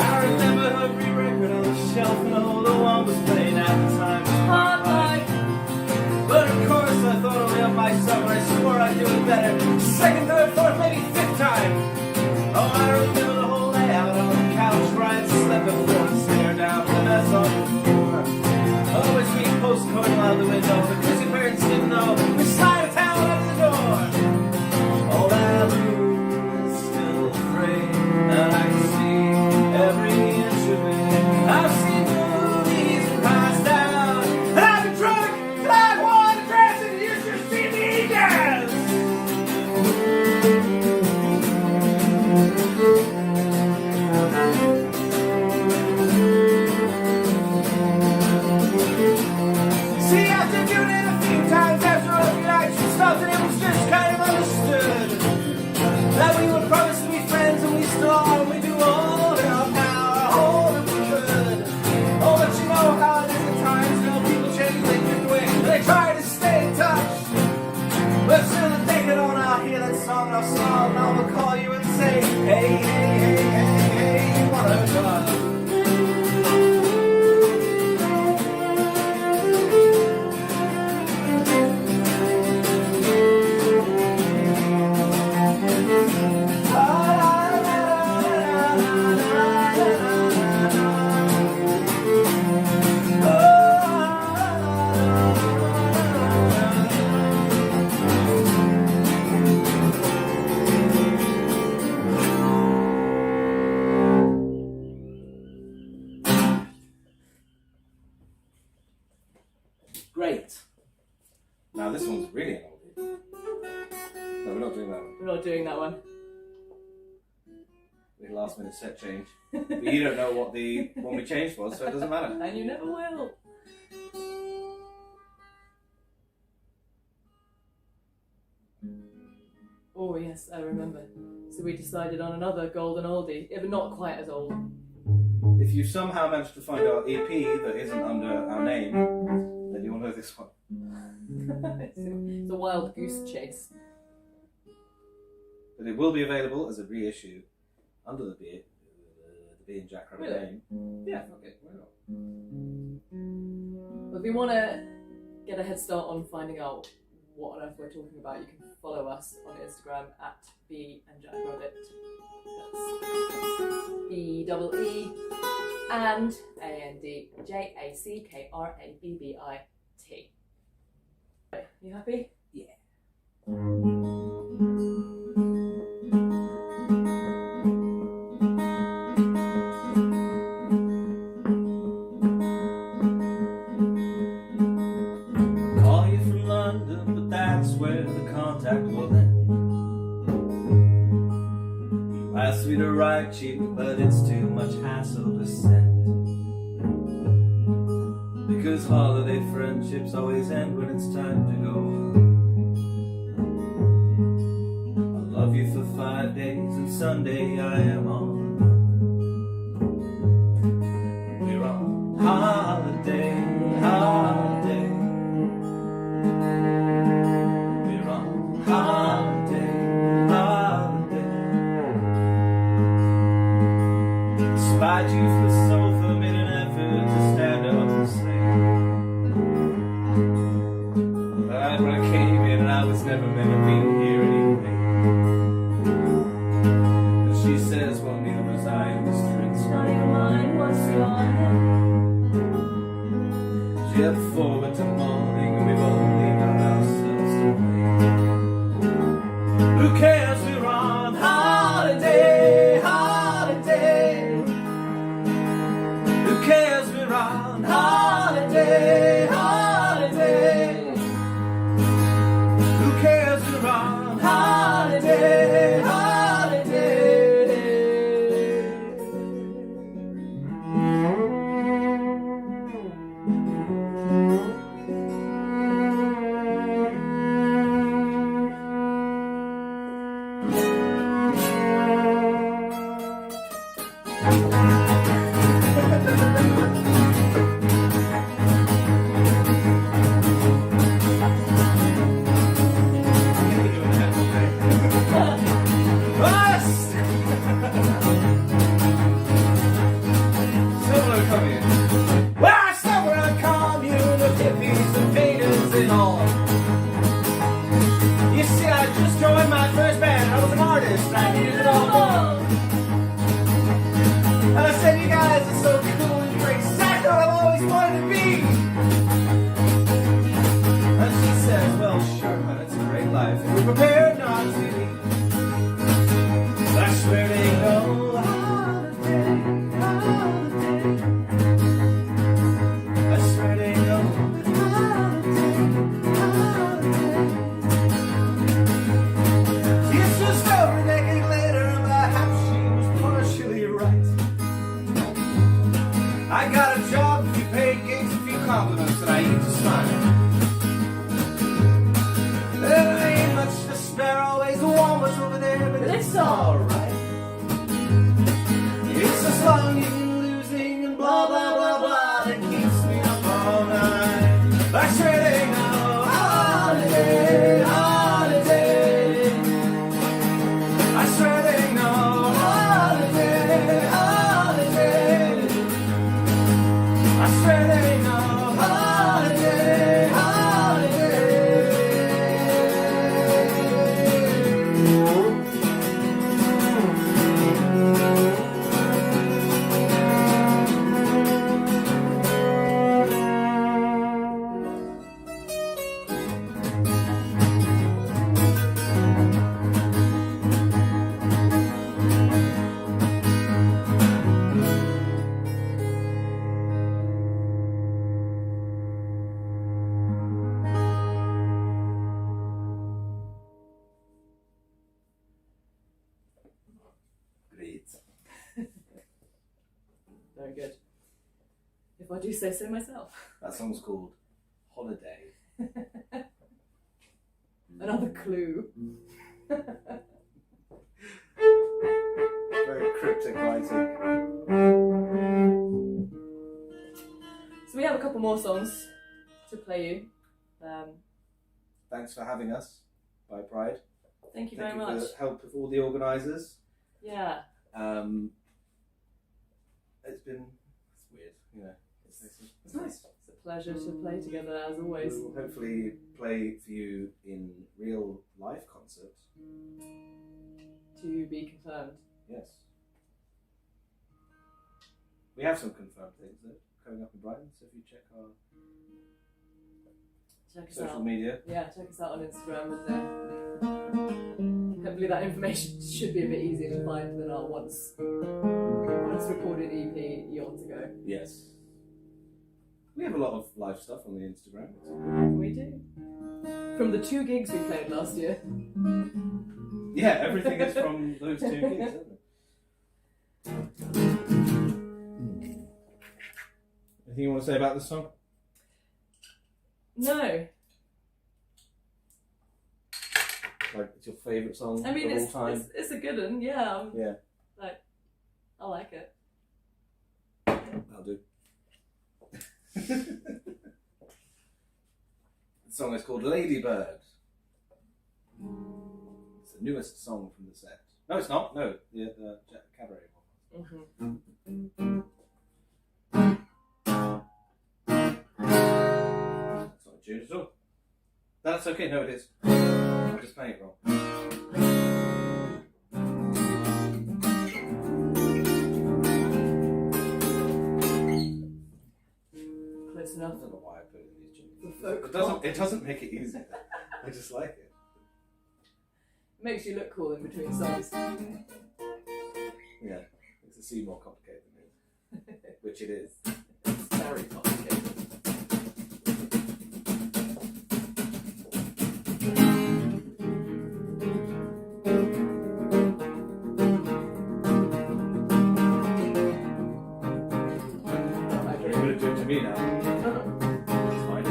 I remember every record on the shelf, and all the one was playing at the time. Spotlight. But of course I thought only of myself, and I swore I'd do it better. Second, third, fourth, maybe fifth time. Oh, I remember the whole layout on the couch where I'd slept before and stared down at the mess on the floor. Oh, it's me postcoding out the window. The Chrissy parents didn't know which side of town was the door. Oh, that room is still framed, and I can see every inch of it. I've seen movies and passed out, and I've been drunk, and I've won the dress, and you should see me dance. Great. Now this one's really an oldie. No, we're not doing that one. We're not doing that one. The last minute set change. But you don't know what the one we changed was, so it doesn't matter. And you never will. Oh yes, I remember. So we decided on another golden oldie, if not quite as old. If you somehow manage to find our EP that isn't under our name, then you'll know this one. It's a wild goose chase. But it will be available as a reissue under the B and Jack Rabbit Really? name. Yeah, fuck it. Why not? But if you want to get a head start on finding out what on earth we're talking about, you can follow us on Instagram at B and Jack Rabbit. That's BEE and ANDJACKRABBIT. You happy? Yeah. Call you from London, but that's where the contact will end. You asked me to write you, but it's too much hassle to send. Because holiday friendships always end when it's time to go. I love you for 5 days, and Sunday I am on. We're on holiday, holiday. We're on holiday, holiday. Despite you from the sofa, made an effort to stand up and say. But when I came in, I was never meant to be here anyway. And she says, want me to resign the streets. Now your mind was gone. She had forward to morning, and we've only got ourselves to blame. Who cares? We're on holiday, holiday. Who cares? We're on holiday, holiday. Who cares? We're on holiday, holiday. Well, somewhere on commune with hippies and painters and all. You see, I just joined my first band. I was an artist and I needed it all. And I said, you guys are so cool and you're exactly what I've always wanted to be. And she says, well, sure, man, it's a great life. And we're prepared not to be. But I swear it ain't no holiday, holiday. I swear it ain't no holiday, holiday. It's just over a decade later, and perhaps she was partially right. I got a job, a few paid gigs, a few compliments, and I eat to smile. There ain't much to spare, always warm what's over there, but it's alright. It's just long as you're losing and blah blah blah blah that keeps me up all night. I swear it ain't no holiday, holiday. I swear it ain't no holiday, holiday. I swear it ain't no holiday, holiday. Very good. If I do say so myself. That song's called Holiday. Another clue. Very cryptic writing. So we have a couple more songs to play you. Thanks for having us, By Pride. Thank you very For much. the help of all the organisers. Yeah. It's weird, you know. It's nice. It's a pleasure to play together as always. We'll hopefully play for you in real live concert. To be confirmed. Yes. We have some confirmed things though coming up in Brighton, so if you check our social media. Yeah, check us out on Instagram, and hopefully that information should be a bit easier to find than our once recorded EP eons ago. Yes. We have a lot of live stuff on the Instagram. We do. From the 2 gigs we played last year. Yeah, everything is from those 2 gigs, isn't it? Anything you want to say about this song? No. Like, it's your favourite song I mean, of all time? it's a good one, yeah. Yeah. Like, I like it. I'll do. The song is called Ladybird. It's the newest song from the set. No, it's not. No, the cabaret one. It's not a tune at all. That's okay. No, it is. I'm just playing it wrong. Close enough. I don't know why I put it in these tunes. The folk It doesn't make it easier. I just like it. It makes you look cool in between songs. Yeah, makes it seem more complicated than it is. Which it is. It's very complicated. You're going to do it to me now. That's fine.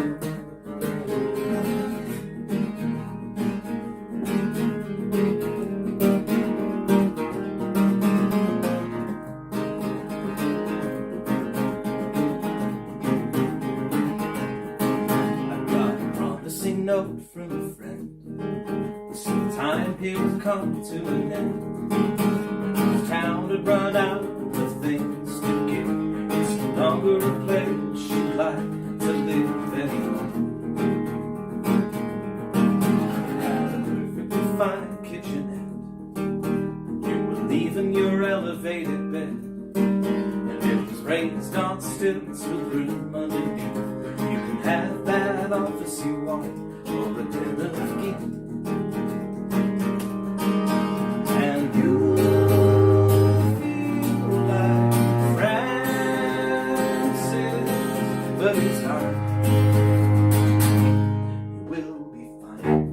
Promising note from a friend. Sometime he would come to an end. The town had run out of things to give. It's no longer a place she'd like to live anymore. Had a perfectly fine kitchenette. You were leaving your elevated bed, and it was raised on stilts with room underneath. You can have that office you want, or a den of geek. And you'll feel like Francis, but it's hard. You will be fine.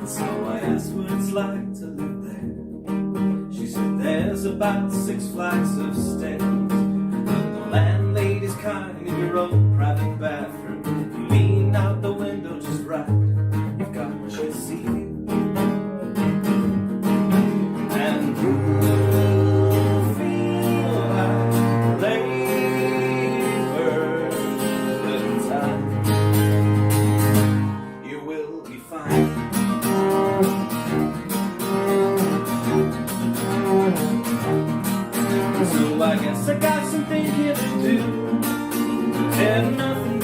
So I asked what it's like to live there. She said there's about 6 flights of stairs. The landlady's kind in your own private bathroom. You lean out the window just right. You've got your sea view. And you'll feel like labor in time. You will be fine. So I guess I got some thinking to do, and nothing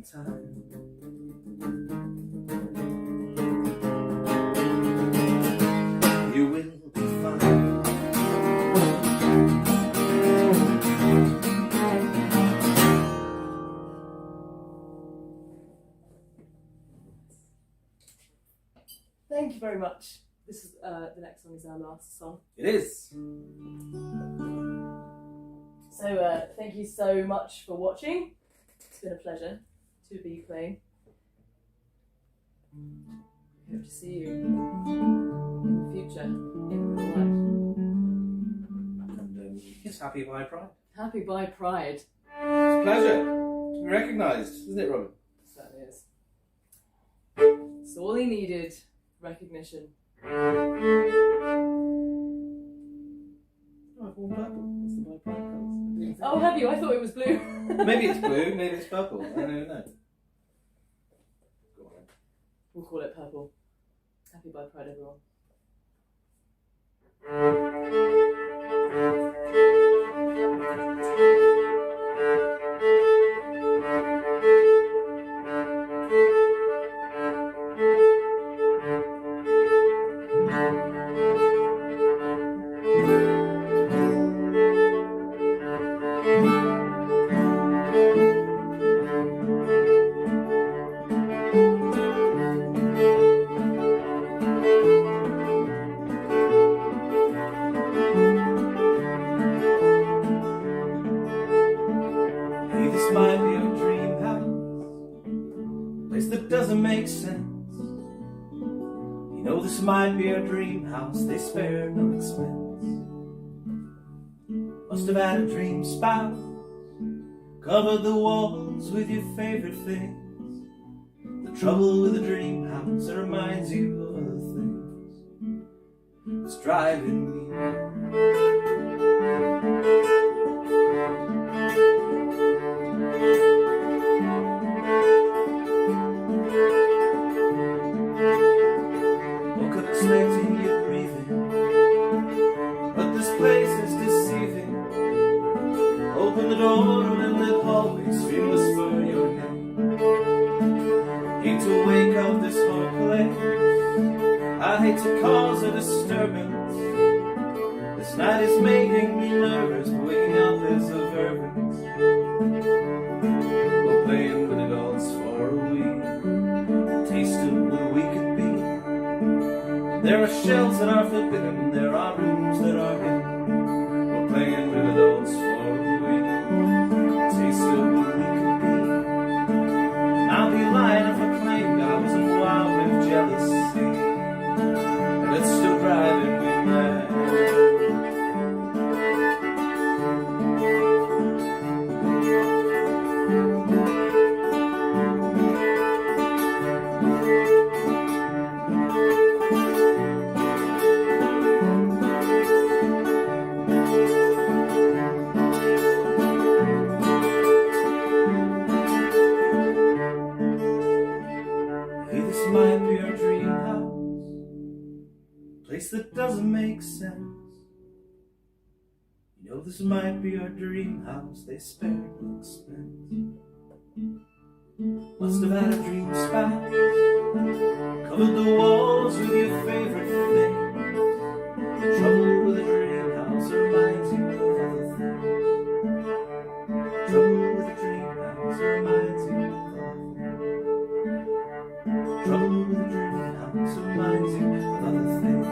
in time. You will be fine. Thank you very much. This is the next song is our last song. It is. So thank you so much for watching. It's been a pleasure to be playing. I hope to see you in the future in real life. And yes, happy Bi Pride. Happy Bi Pride. It's a pleasure to be recognised, isn't it, Robin? Certainly is. It's all he needed. Recognition. Oh, I've worn purple. That's the Bi Pride colours. Oh, have you? I thought it was blue. Maybe it's blue, maybe it's purple. I don't know. We'll call it purple. Happy Bi Pride, everyone. Hey, this might be a dream house, a place that doesn't make sense. You know, this might be a dream house, they spare no expense. Must have had a dream spouse, covered the walls with your favorite things. The trouble with a dream house, it reminds you of other things. It's driving me. Woke up expecting you breathing, but this place is deceiving. Open the door to an lit hallway, stream whisper your name. Hate to wake up this whole place, I hate to cause a disturbance. This night is making me nervous, but waking up is a verbance. We're playing with adults for a week, taste of what we could be. There are shells that are forbidden, there are rooms that are hidden. We're playing with adults for a week, taste of what we could be. And I'll be lying if I claimed I wasn't wild with jealousy, and it's still driving me mad. Hey, this might be our dream house, place that doesn't make sense. You know, this might be our dream house, they spare no expense. Must have had a dream spouse, covered the walls with your favorite things. The trouble with a dream house reminds you of other things. Trouble with a dream house reminds you of other things. Trouble with a dream house reminds you of other things.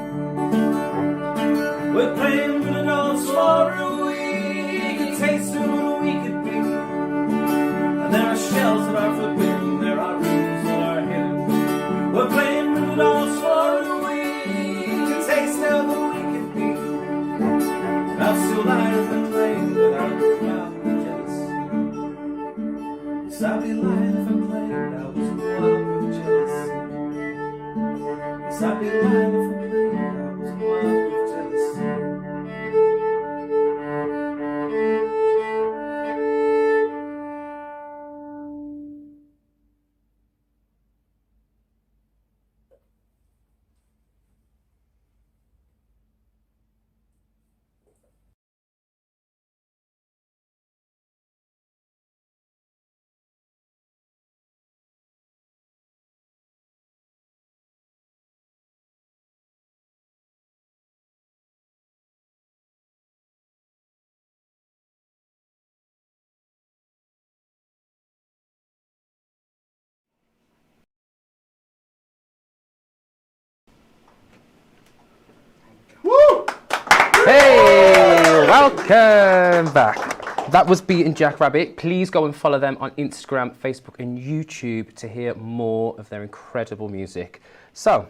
We're playing with adults for a week, a taste of what we could be. And there are shells that are forbidden, there are rooms that are hidden. We're playing with adults for a week, a taste of what we could be. And I'll still lie if I claim that I was wild with jealousy. Yes, I'll be lying if I claimed I was wild with jealousy. Yes, I'll be lying if I claimed I was wild with jealousy. Welcome back. That was Beat and Jackrabbit. Please go and follow them on Instagram, Facebook and YouTube to hear more of their incredible music. So,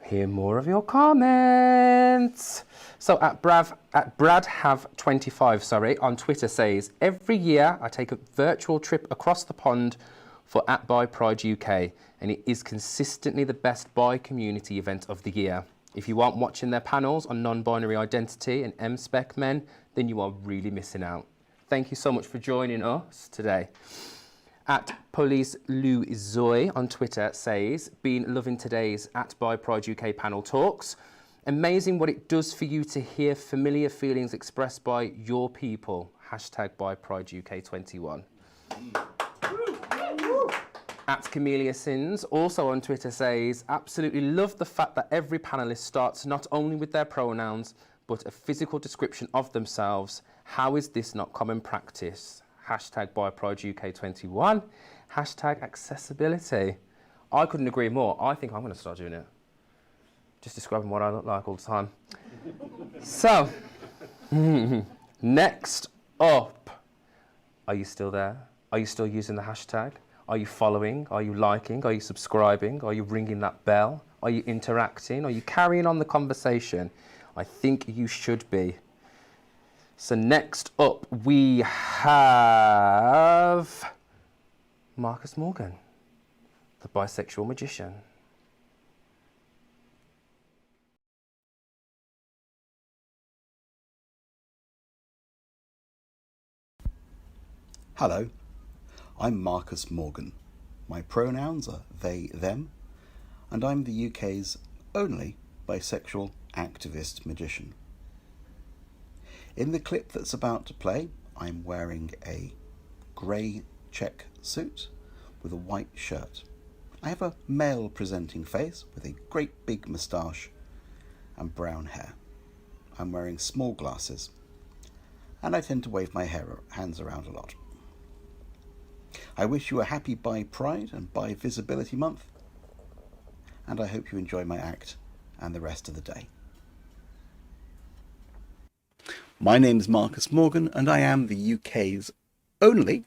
hear more of your comments. So at BradHave25 on Twitter says, every year I take a virtual trip across the pond for @Bi Pride UK, and it is consistently the best bi community event of the year. If you aren't watching their panels on non-binary identity and M-spec men, then you are really missing out. Thank you so much for joining us today. At Police Lou Zoe on Twitter says, been loving today's @Bi Pride UK panel talks. Amazing what it does for you to hear familiar feelings expressed by your people. #Bi Pride UK 21. At Camellia Sins, also on Twitter, says, absolutely love the fact that every panellist starts not only with their pronouns, but a physical description of themselves. How is this not common practice? #Bi Pride UK 21. #accessibility. I couldn't agree more. I think I'm going to start doing it. Just describing what I look like all the time. So, next up. Are you still there? Are you still using the hashtag? Are you following? Are you liking? Are you subscribing? Are you ringing that bell? Are you interacting? Are you carrying on the conversation? I think you should be. So next up we have Marcus Morgan, the bisexual magician. Hello, I'm Marcus Morgan. My pronouns are they, them, and I'm the UK's only bisexual activist magician. In the clip that's about to play, I'm wearing a grey check suit with a white shirt. I have a male-presenting face with a great big moustache and brown hair. I'm wearing small glasses, and I tend to wave my hands around a lot. I wish you a happy Bi Pride and Bi Visibility Month, and I hope you enjoy my act and the rest of the day. My name is Marcus Morgan, and I am the UK's only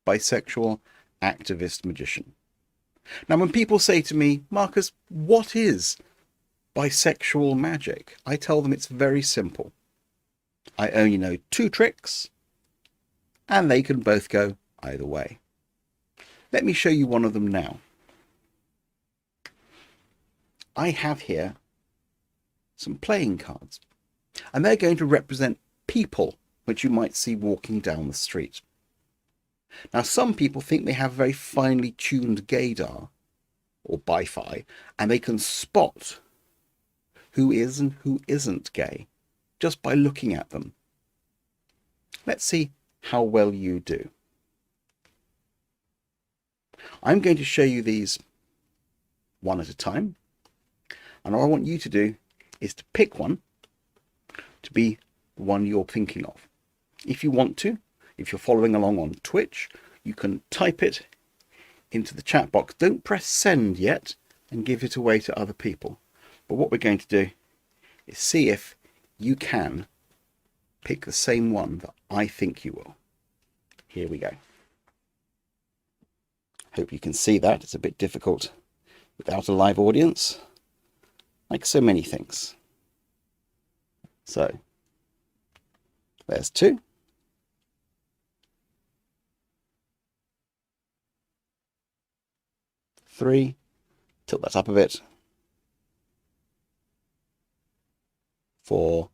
bisexual activist magician. Now, when people say to me, Marcus, what is bisexual magic? I tell them it's very simple. I only know 2 tricks, and they can both go either way. Let me show you one of them now. I have here some playing cards, and they're going to represent people which you might see walking down the street. Now, some people think they have very finely tuned gaydar or bi-fi, and they can spot who is and who isn't gay just by looking at them. Let's see how well you do. I'm going to show you these one at a time, and all I want you to do is to pick one to be the one you're thinking of. If you want to, if you're following along on Twitch, you can type it into the chat box. Don't press send yet and give it away to other people. But what we're going to do is see if you can pick the same one that I think you will. Here we go. Hope you can see that. It's a bit difficult without a live audience, like so many things. So, there's 2. Three. Tilt that up a bit. 4.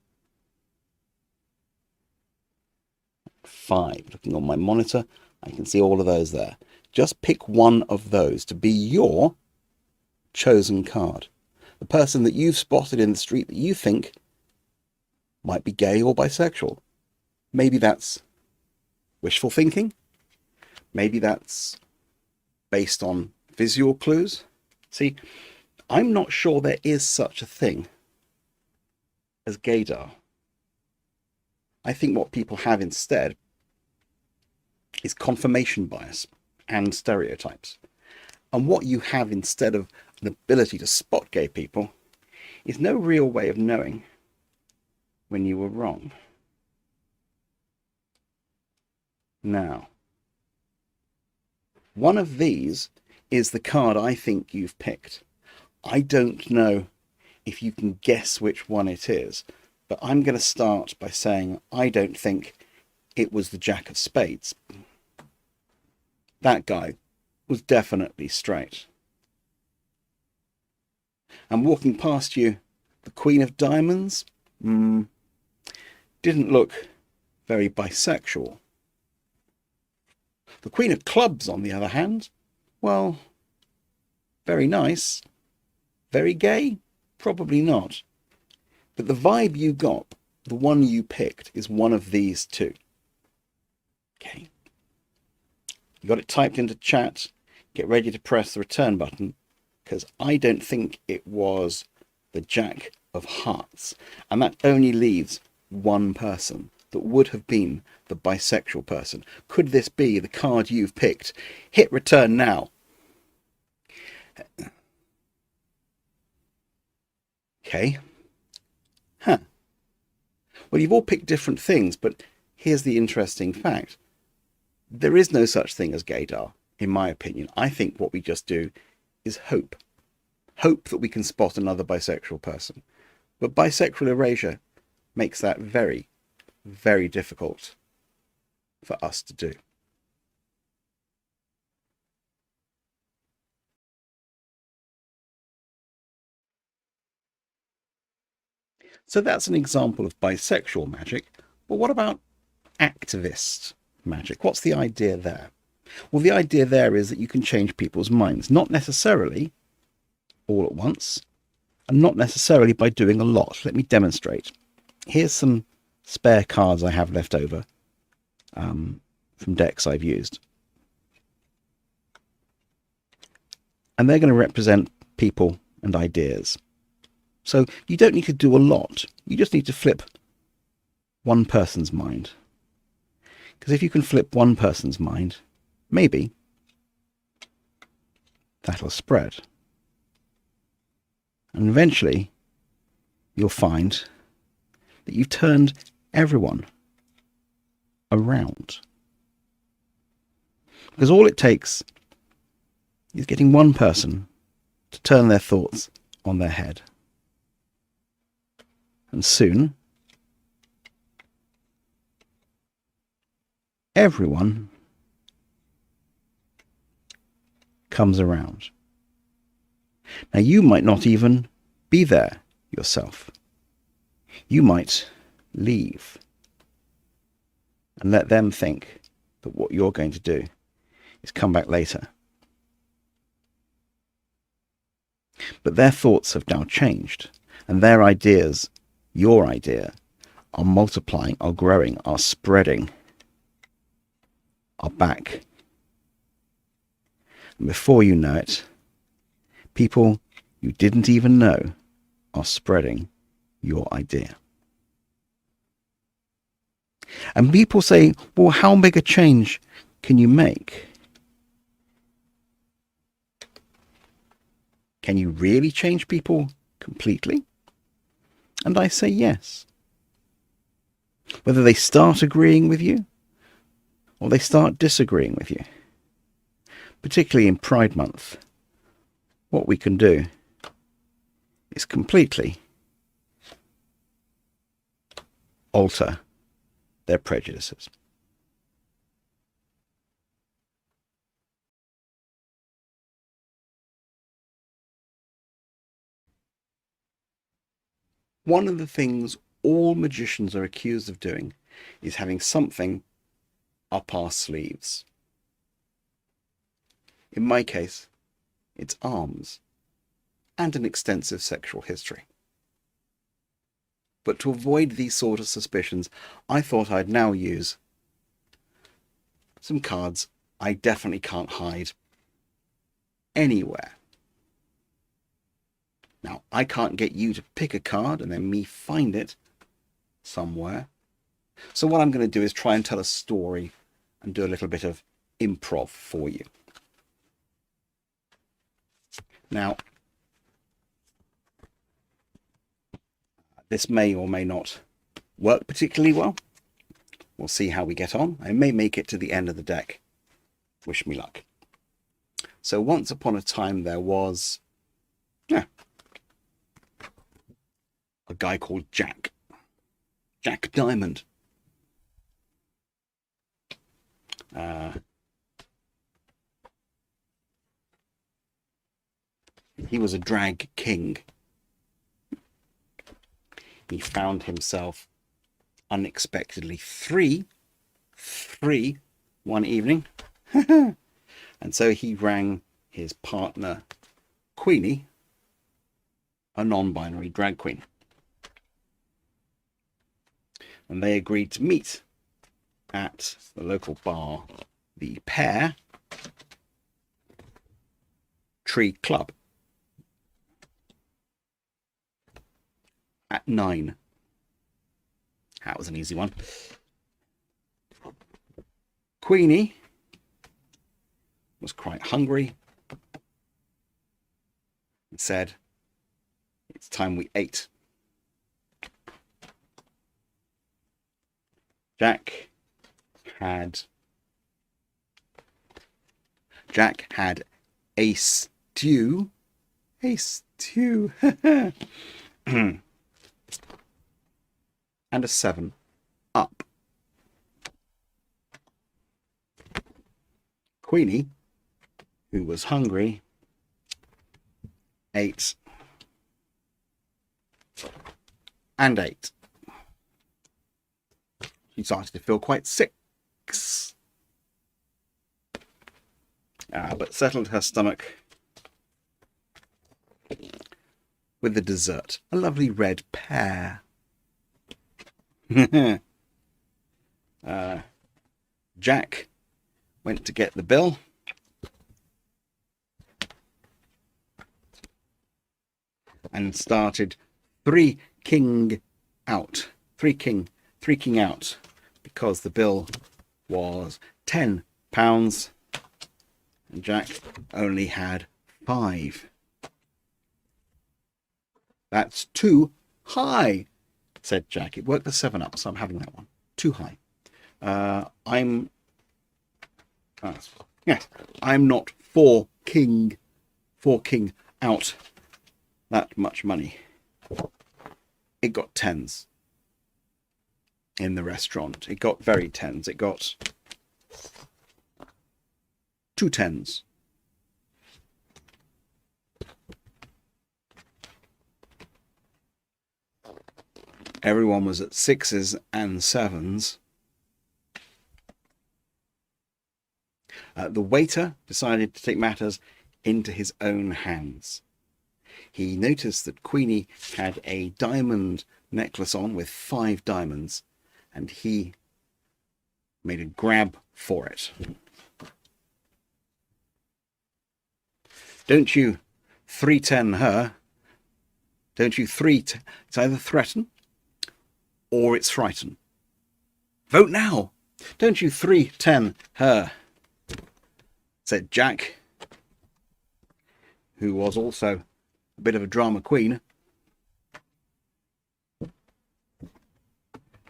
5. Looking on my monitor, I can see all of those there. Just pick one of those to be your chosen card. The person that you've spotted in the street that you think might be gay or bisexual. Maybe that's wishful thinking. Maybe that's based on visual clues. See, I'm not sure there is such a thing as gaydar. I think what people have instead is confirmation bias and stereotypes. And what you have instead of an ability to spot gay people is no real way of knowing when you were wrong. Now, one of these is the card I think you've picked. I don't know if you can guess which one it is, but I'm going to start by saying I don't think it was the Jack of Spades. That guy was definitely straight. And walking past you, the Queen of Diamonds didn't look very bisexual. The Queen of Clubs, on the other hand, well, very nice. Very gay? Probably not. But the vibe you got, the one you picked, is one of these two. Okay. You got it typed into chat. Get ready to press the return button, because I don't think it was the Jack of Hearts. And that only leaves one person that would have been the bisexual person. Could this be the card you've picked? Hit return now. Okay. Huh. Well, you've all picked different things, but here's the interesting fact. There is no such thing as gaydar, in my opinion. I think what we just do is hope. Hope that we can spot another bisexual person. But bisexual erasure makes that very, very difficult for us to do. So that's an example of bisexual magic. But what about activist magic? What's the idea there? Well, the idea there is that you can change people's minds, not necessarily all at once, and not necessarily by doing a lot. Let me demonstrate. Here's some spare cards I have left over from decks I've used. And they're going to represent people and ideas. So you don't need to do a lot. You just need to flip one person's mind. Because if you can flip one person's mind, maybe that'll spread. And eventually you'll find that you've turned everyone around. Because all it takes is getting one person to turn their thoughts on their head. And soon, everyone comes around. Now, you might not even be there yourself. You might leave and let them think that what you're going to do is come back later. But their thoughts have now changed, and their ideas, your idea, are multiplying, are growing, are spreading, are back. And before you know it, people you didn't even know are spreading your idea. And people say, well, how big a change can you make? Can you really change people completely? And I say yes. Whether they start agreeing with you or they start disagreeing with you. Particularly in Pride Month, what we can do is completely alter their prejudices. One of the things all magicians are accused of doing is having something up our sleeves. In my case, it's arms and an extensive sexual history. But to avoid these sort of suspicions, I thought I'd now use some cards I definitely can't hide anywhere. Now, I can't get you to pick a card and then me find it somewhere. So what I'm going to do is try and tell a story and do a little bit of improv for you. Now, this may or may not work particularly well. We'll see how we get on. I may make it to the end of the deck. Wish me luck. So once upon a time there was a guy called Jack. Jack Diamond. He was a drag king. He found himself unexpectedly free one evening. And so he rang his partner, Queenie, a non-binary drag queen. And they agreed to meet at the local bar, the Pear Tree Club, at 9. That was an easy one. Queenie was quite hungry and said, "It's time we ate." Jack had a stew, and a 7-Up. Queenie, who was hungry, ate and ate. She started to feel quite sick, but settled her stomach with the dessert, a lovely red pear. Jack went to get the bill. And started freaking out, because the bill was £10 and Jack only had 5. That's too high, said Jack. It worked the 7-Up, so I'm having that one. Too high. I'm not forking out that much money. It got 10s in the restaurant. It got very 10s. It got 2 10s. Everyone was at 6s and 7s. The waiter decided to take matters into his own hands. He noticed that Queenie had a diamond necklace on with 5 diamonds, and he made a grab for it. Don't you 310 her. Don't you it's either threaten or it's frighten. Vote now. Don't you 310 her, said Jack, who was also a bit of a drama queen.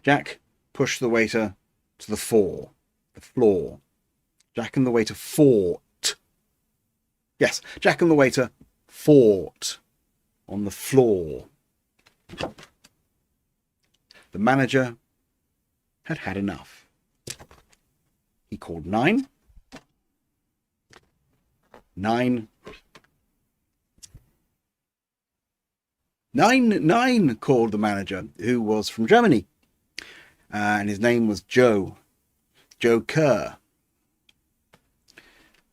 Jack pushed the waiter to the floor. Jack and the waiter fought. Yes, Jack and the waiter fought on the floor. The manager had had enough. He called 9. 9 called the manager, who was from Germany, and his name was Joe Kerr.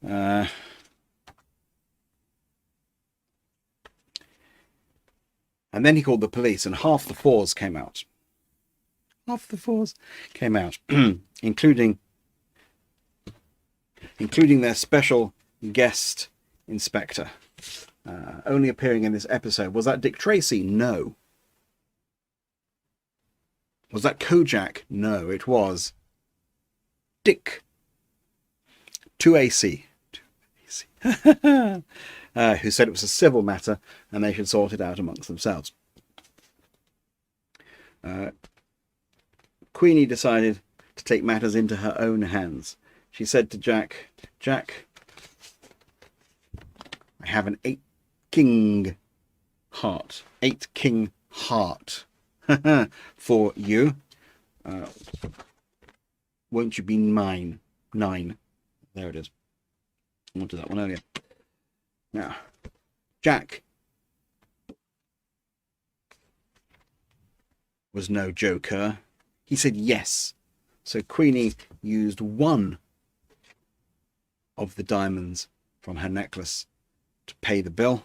And then he called the police, and half the 4s came out. including their special guest inspector, only appearing in this episode. Was that Dick Tracy? No. Was that Kojak? No, it was Dick 2AC. Who said it was a civil matter and they should sort it out amongst themselves. Queenie decided to take matters into her own hands. She said to Jack, Jack, I have an 8-king heart. 8-king heart for you. Won't you be mine? 9. There it is. I wanted that one earlier. Now, Jack was no joker. He said yes. So Queenie used one of the diamonds from her necklace to pay the bill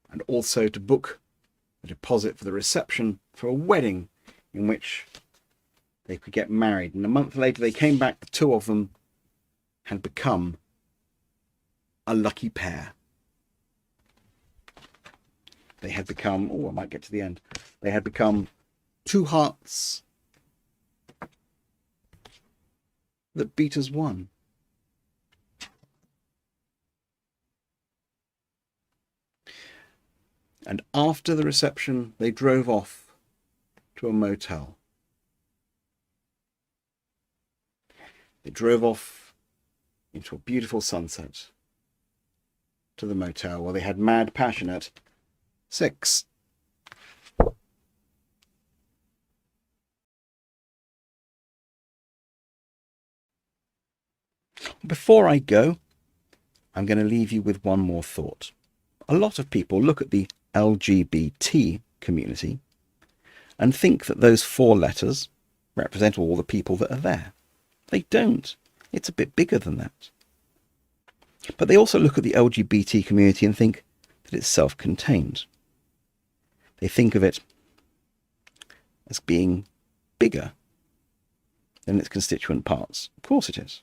and also to book a deposit for the reception for a wedding in which they could get married. And a month later they came back, the two of them had become a lucky pair. They had become, oh, I might get to the end. They had become 2 hearts that beat as one. And after the reception, they drove off to a motel. They drove off into a beautiful sunset to the motel where they had mad, passionate sex. Before I go, I'm going to leave you with one more thought. A lot of people look at the LGBT community and think that those 4 letters represent all the people that are there. They don't. It's a bit bigger than that. But they also look at the LGBT community and think that it's self-contained. They think of it as being bigger than its constituent parts. Of course it is.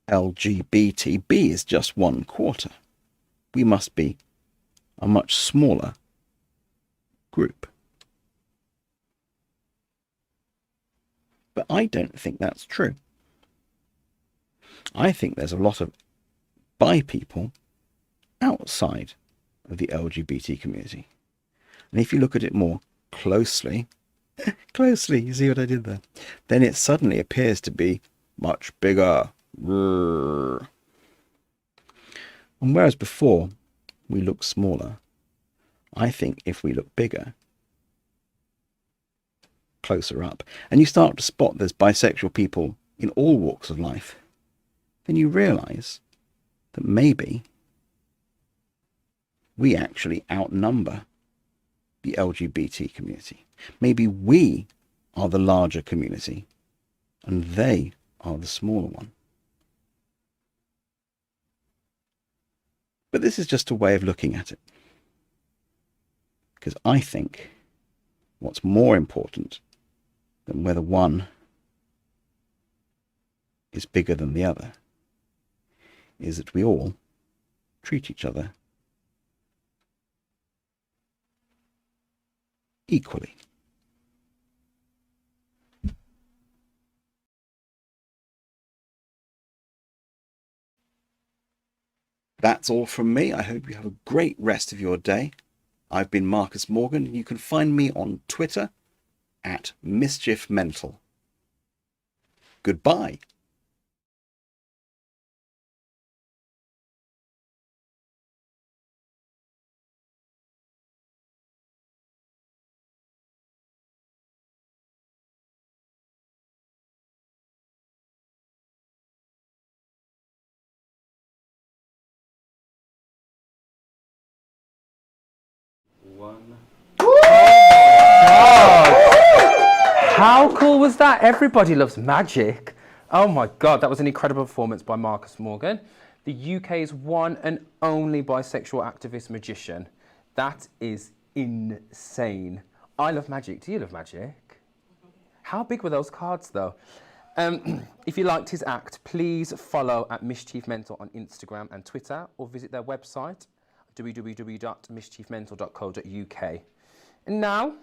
LGBTB is just 1/4. We must be a much smaller group. But I don't think that's true. I think there's a lot of bi people outside of the LGBT community. And if you look at it more closely, you see what I did there? Then it suddenly appears to be much bigger. And whereas before we looked smaller, I think if we look bigger, closer up, and you start to spot there's bisexual people in all walks of life, then you realise that maybe we actually outnumber the LGBT community. Maybe we are the larger community and they are the smaller one. But this is just a way of looking at it. Because I think what's more important than whether one is bigger than the other is that we all treat each other equally. That's all from me. I hope you have a great rest of your day. I've been Marcus Morgan, and you can find me on Twitter at MischiefMental. Goodbye. How cool was that? Everybody loves magic. Oh my God, that was an incredible performance by Marcus Morgan, the UK's one and only bisexual activist magician. That is insane. I love magic. Do you love magic? How big were those cards though? If you liked his act, please follow at MischiefMental on Instagram and Twitter, or visit their website, www.mischiefmental.co.uk. And now,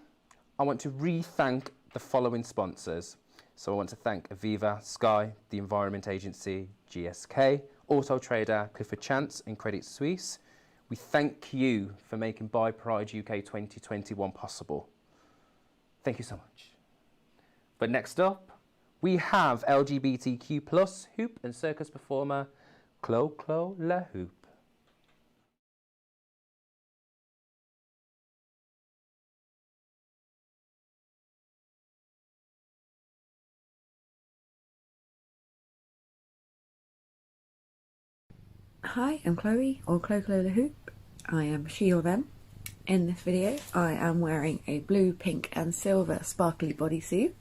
I want to re-thank the following sponsors. So I want to thank Aviva, Sky, the Environment Agency, GSK, Auto Trader, Clifford Chance and Credit Suisse. We thank you for making Bi Pride UK 2021 possible. Thank you so much. But next up, we have LGBTQ plus hoop and circus performer Clo La Hoop. Hi, I'm Chloe, or Clo La Hoop. I am she or them. In this video, I am wearing a blue, pink and silver sparkly bodysuit.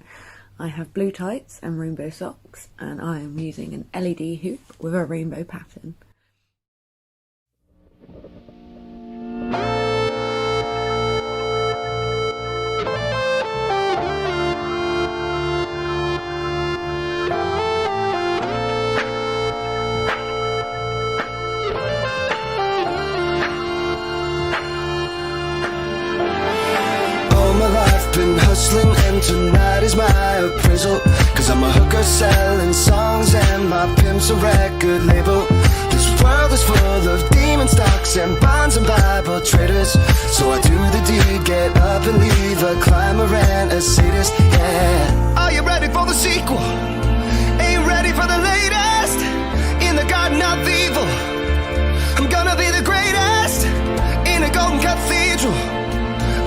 I have blue tights and rainbow socks, and I am using an LED hoop with a rainbow pattern. Hustling and tonight is my appraisal, cause I'm a hooker selling songs and my pimp's a record label. This world is full of demon stocks and bonds and Bible traders, so I do the deed, get up and leave a climber and a sadist, yeah. Are you ready for the sequel? Ain't ready for the latest? In the garden of evil, I'm gonna be the greatest in a golden cathedral.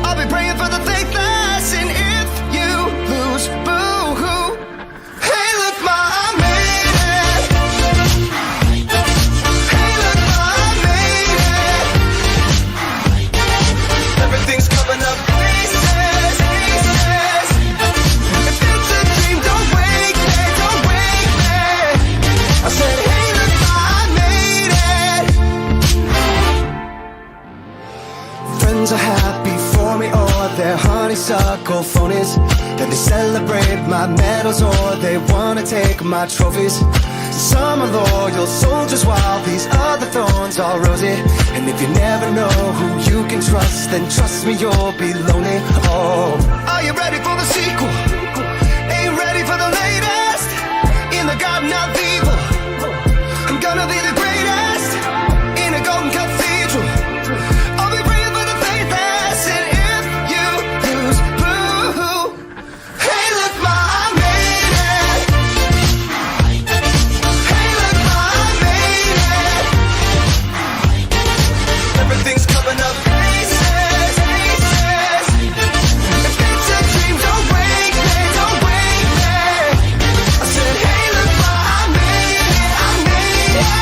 I'll be praying for the faithless, and if you lose, boo-hoo. Hey, look, ma, I made it. Hey, look, ma, I made it. Everything's coming up places, places. If it's a dream, don't wake me, don't wake me. I said, hey, look, ma, I made it. Friends are happy for me, or they're honeysuckle phonies. Then they celebrate my medals, or they wanna take my trophies. Some are loyal soldiers, while these other thorns are rosy. And if you never know who you can trust, then trust me, you'll be lonely. Oh, are you ready for the sequel? Ain't ready for the latest? In the garden of evil, I'm gonna be the greatest in a golden cathedral. I'll be praying for the faithless, and if you lose, boo-hoo. Hey, look, ma, I made it. Hey, look, ma, I made it. Everything's coming up places, places. If it's a dream, don't wake me, don't wake me. I said, hey, look, ma, I made it, I made it.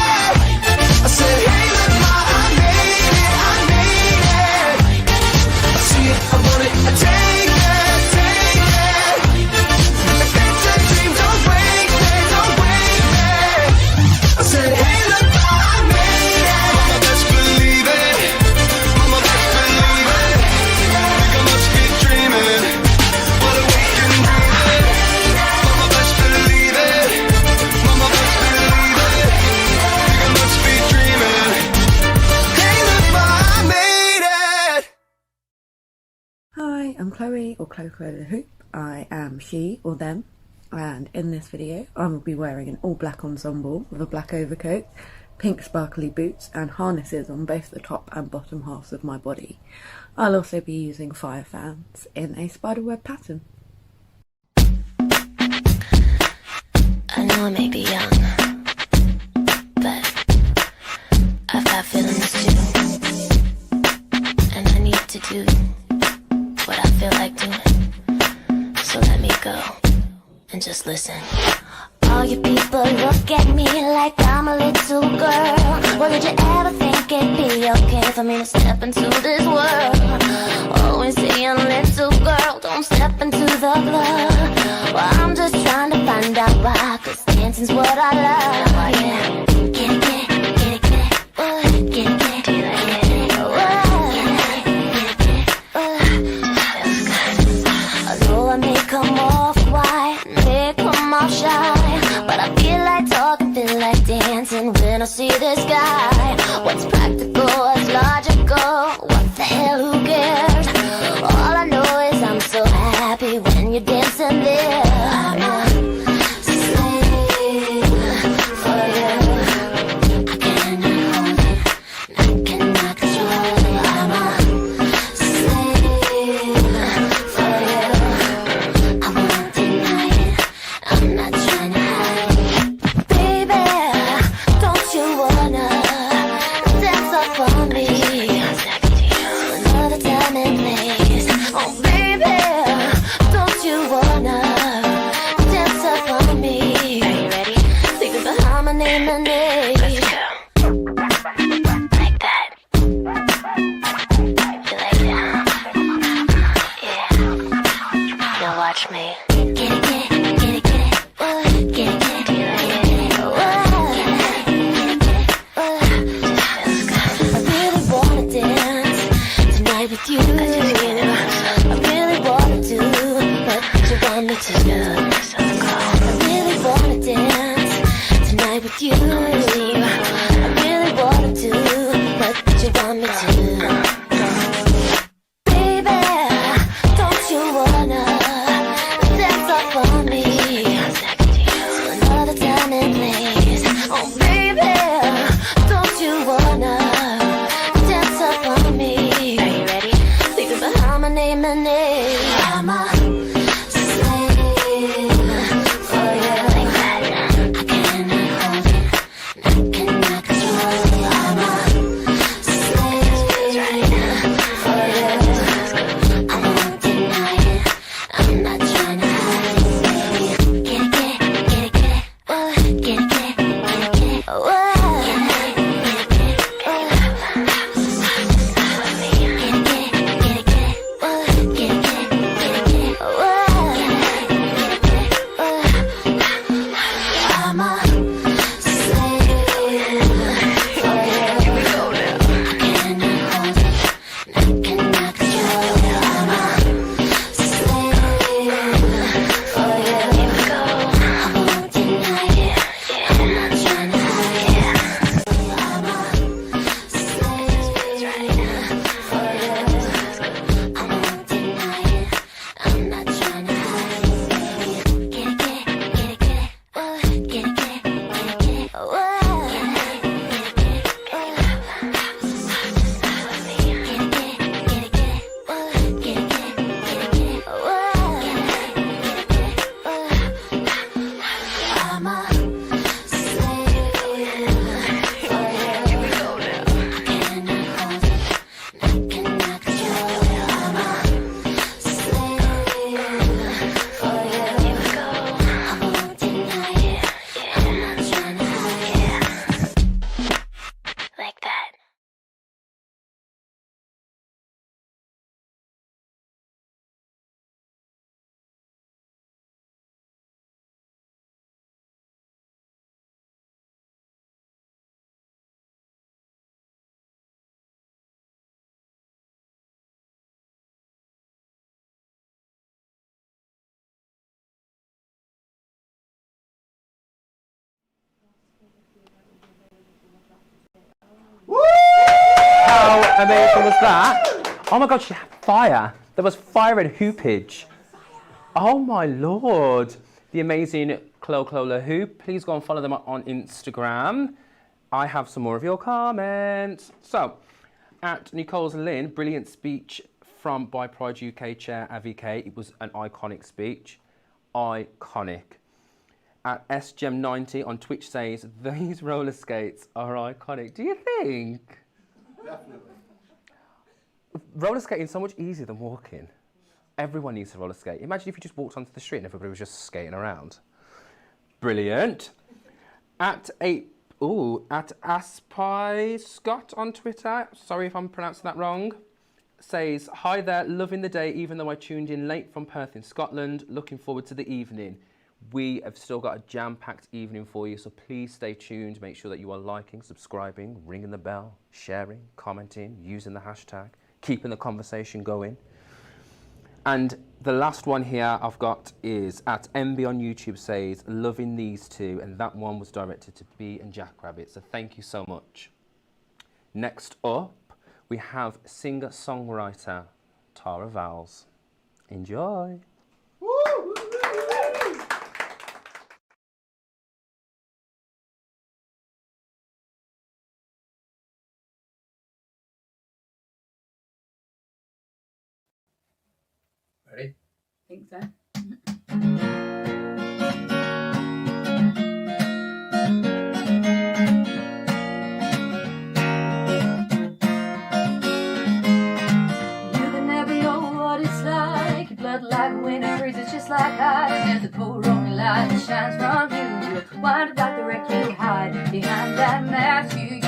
I said, hey, look, ma, I made it, I made it. I see it, I want it, I take it, take it. If it's a dream, don't wake me, don't wake me. I said, hey, look, ma, I made it. Mama, best believe it. Mama, best believe it. Think I must be dreaming, but awake and dreaming. Mama, best believe it. Mama, best believe it. Think I must be dreaming. Hey, look, ma, I made it. Hi, I'm Chloe, or Clo La Hoop. I am she or them, and in this video I will be wearing an all black ensemble with a black overcoat, pink sparkly boots and harnesses on both the top and bottom halves of my body. I'll also be using fire fans in a spiderweb pattern. I know I may be young, but I've got feelings too. And I need to do what I feel like doing. So let me go and just listen. All you people look at me like I'm a little girl. Well, did you ever think it'd be okay for me to step into this world? Always saying, little girl, don't step into the club. Well, I'm just trying to find out why, cause dancing's what I love. Yeah. Get it, get it, get it, get it. Get it, get it, get it. I know I may come off quiet, may come off shy, but I feel like talking, feel like dancing when I see this guy. What's practical, what's logical, what the hell, who cares? All I know is I'm so happy when you're dancing there. I'm a slave for you. I cannot hold it, I cannot control it. I'm a slave for you. you. I really wanna do what you want me to. Baby, don't you wanna dance up on me to another time and place? Oh baby, don't you wanna dance up on me? Are you ready? Leaving behind my name and name. I'm a slave for you like that. I cannot hold it, I cannot control it. I'm a slave for you. I won't deny it, I'm not trying to hide it. Get it, get it, get it, get it. Oh, get it, get it, get it, get it. Oh, How amazing was that? Oh my god, she had fire. There was fire and hoopage. Oh my lord. The amazing Clo Hoop. Please go and follow them on Instagram. I have some more of your comments. So, at Nicole's Lynn, brilliant speech from By Pride UK Chair Avi K. It was an iconic speech. Iconic. At SGem90 on Twitch says, these roller skates are iconic. Do you think? Definitely. Roller skating is so much easier than walking. Everyone needs to roller skate. Imagine if you just walked onto the street and everybody was just skating around. Brilliant. At Aspy Scott on Twitter, sorry if I'm pronouncing that wrong, says, hi there, loving the day even though I tuned in late from Perth in Scotland. Looking forward to the evening. We have still got a jam-packed evening for you, so please stay tuned. Make sure that you are liking, subscribing, ringing the bell, sharing, commenting, using the hashtag, keeping the conversation going. And the last one here I've got is at MB on YouTube says, loving these two, and that one was directed to B and Jackrabbit, so thank you so much. Next up, we have singer-songwriter Tara Vowles. Enjoy. Ready? Think so. Like when it freezes just like ice, and the cold rolling light that shines from you. You're winded like the wreck you hide behind that mask you use.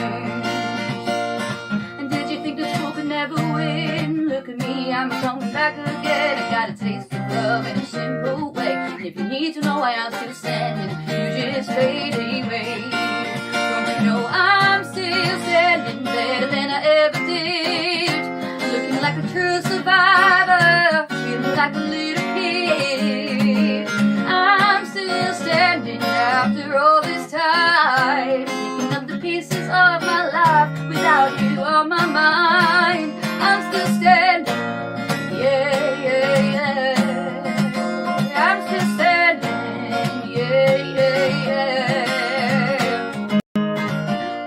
And did you think the school could never win? Look at me, I'm coming back again. I got a taste of love in a simple way. And if you need to know why I'm still standing, you just fade away. Don't you know I'm still standing better than I ever did? Looking like a true survivor, feeling like a little kid. I'm still standing after all this time. on my mind. I'm still standing, yeah, yeah, yeah. I'm still standing, yeah, yeah, yeah.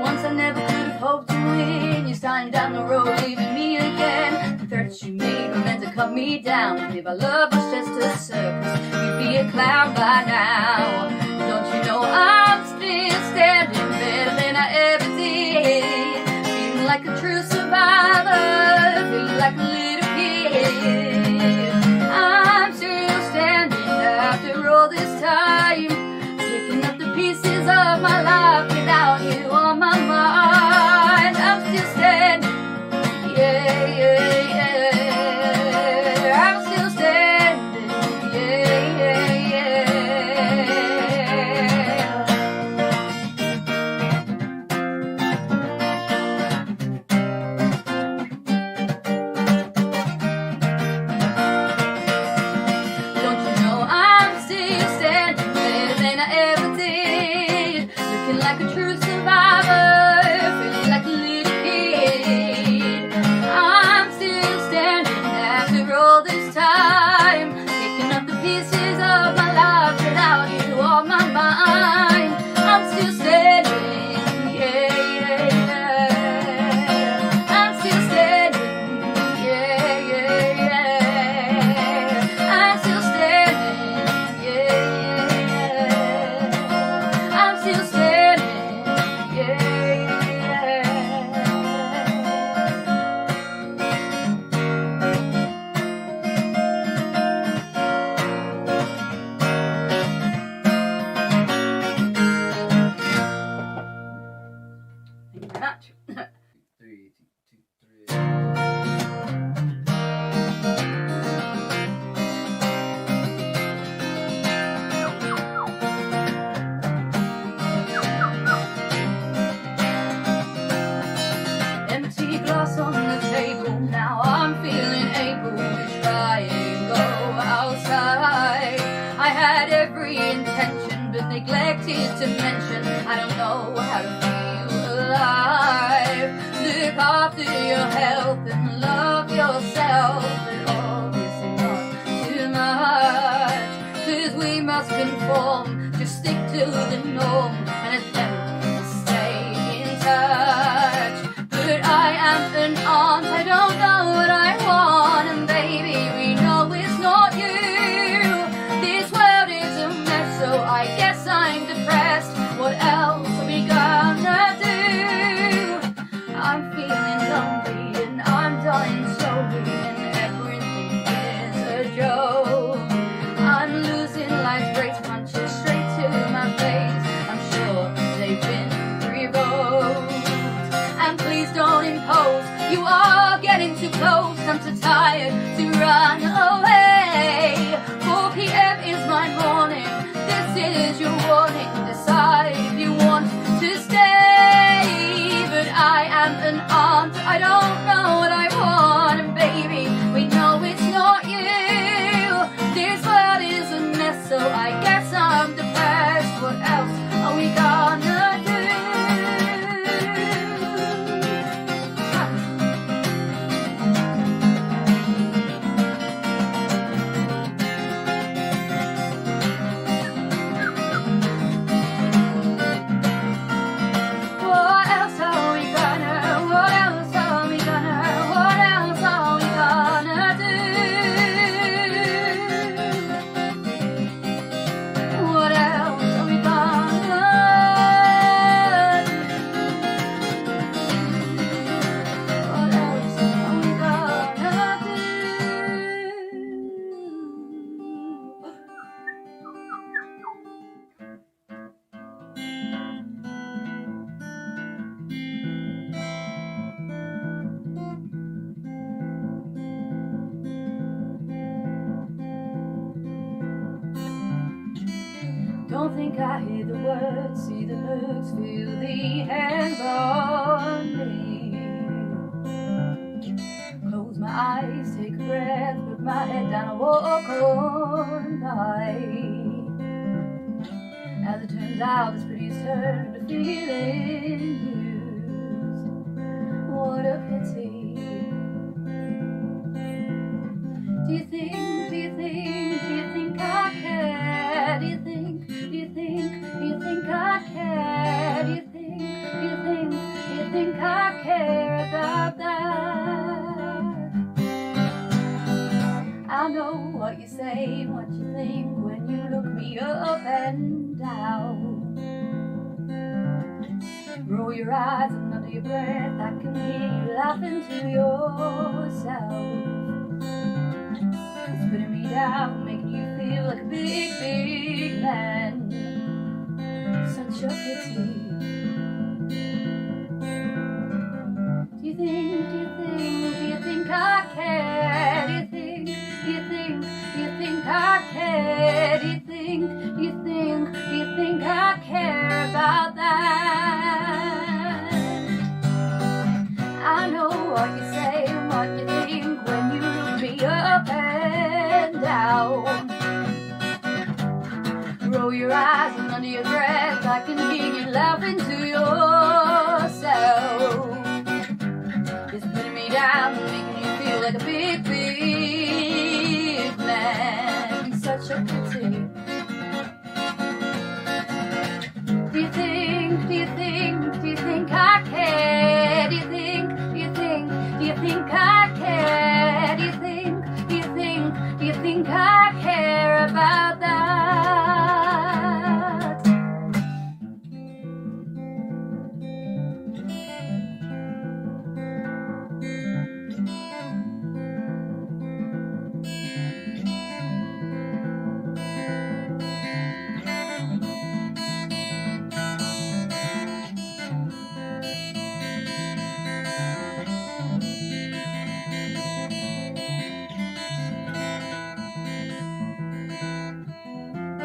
Once I never could have hoped to win. You're starting down the road, leaving me again. The threats you made were meant to cut me down. And if our love was just a circus, you'd be a clown by now. Don't you know I'm still standing better than I ever did? Feeling like a true survivor, feeling like a little kid. I'm still standing after all this time, picking up the pieces of my life without you on my mind. I'm still standing, yeah, yeah, yeah. I'm still standing, yeah, yeah, yeah. Don't you know I'm still standing better than I ever did? Looking like a true survivor, feeling like a little kid. I'm still standing after all this time, picking up the pieces of my life without you on my mind. I'm still standing, yeah, yeah, yeah. I'm still standing, yeah, yeah, yeah. I'm still standing, yeah, yeah. I'm still standing, yeah, yeah. Thank you very much. Empty glass on the table, now I'm feeling able to try and go outside. I had every intention, but neglected to mention I don't know how to feel alive. Look after your health and love yourself, but obviously not too much. 'Cause we must conform, just stick to the norm and attempt to stay in touch. But I am an aunt, I don't know what I want, and baby, we know it's not you. This world is a mess, so I guess I'm depressed. What else are we gonna do? I'm feeling lonely and I'm dying slowly, and everything is a joke. I'm losing life's great punches straight to my face. I'm sure they've been revoked. And please don't impose, you are getting too close. I'm too tired to run away. 4 p.m. is my morning, this is your warning. Decide if you want to stay. But I am an aunt, I don't know what I want, and baby, we know it's not you. This world is a mess, so I guess I'm depressed. What else are we gonna do? What else are we gonna, what else are we gonna, what else are we gonna do? What else are we gonna do? What else are we gonna do? Don't think I hear the words, see the looks, feel the hands on me. Close my eyes, take a breath, put my head down and walk on by. As it turns out, this pretty turn to feeling used. what a pity. Do you think I care? Do you think I care? Do you think I care about that? I know what you say, what you think when you look me up and down. Roll your eyes and under your breath, I can hear you laughing to yourself. It's putting me down, making you feel like a big, big man. Such a pity. Do you think I care? Do you think I care? Do you think I care about that? I know what you say and what you think when you look me up and down. Roll your eyes and under your breath, I can hear you laughing to yourself. It's putting me down and making you feel like a big, big man. Such a pity. Do you think I care? Do you think I care? Do you think I care about that?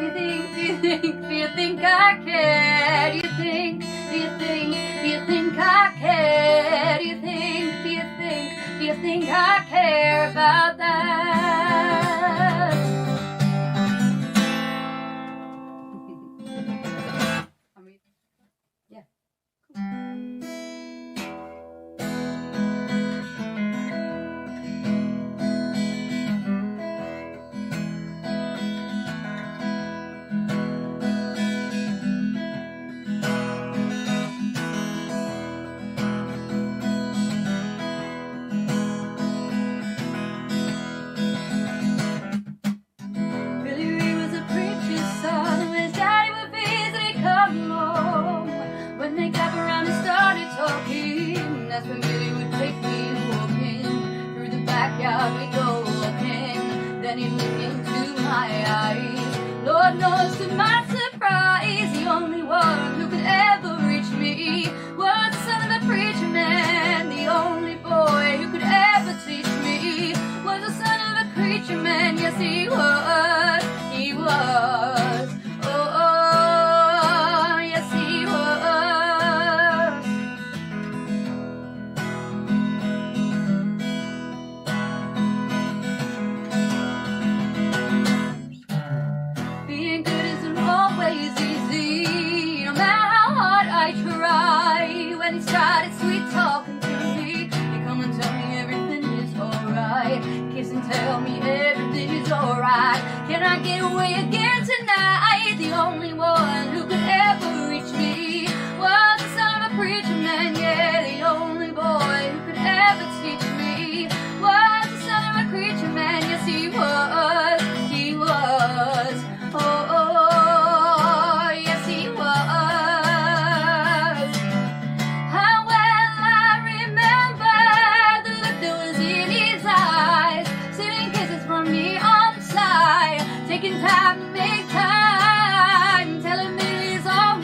Do you think I care? Do you think I care? Do you think I care about that? I mean, yeah. That's when Billy would take me walking through the backyard. We go walking, then he'd look into my eyes. Lord knows, to my surprise, the only one who could ever reach me was the son of a preacher man. The only boy who could ever teach me was the son of a preacher man. Yes, he was. He was. Oh, yes, he was. Being good isn't always easy, no matter how hard I try. When he started sweet talking to me, he come and tell me everything is alright. Kiss and tell me everything is alright. Can I get away again tonight? The only one who could ever reach me was the son of a preacher man. Yeah, the only boy who could ever teach me was the son of a preacher man. Yes, he was. He was. Oh, yes, he was. How well I remember the look that was in his eyes, stealing kisses from me on the side, taking time to make time, telling me he's all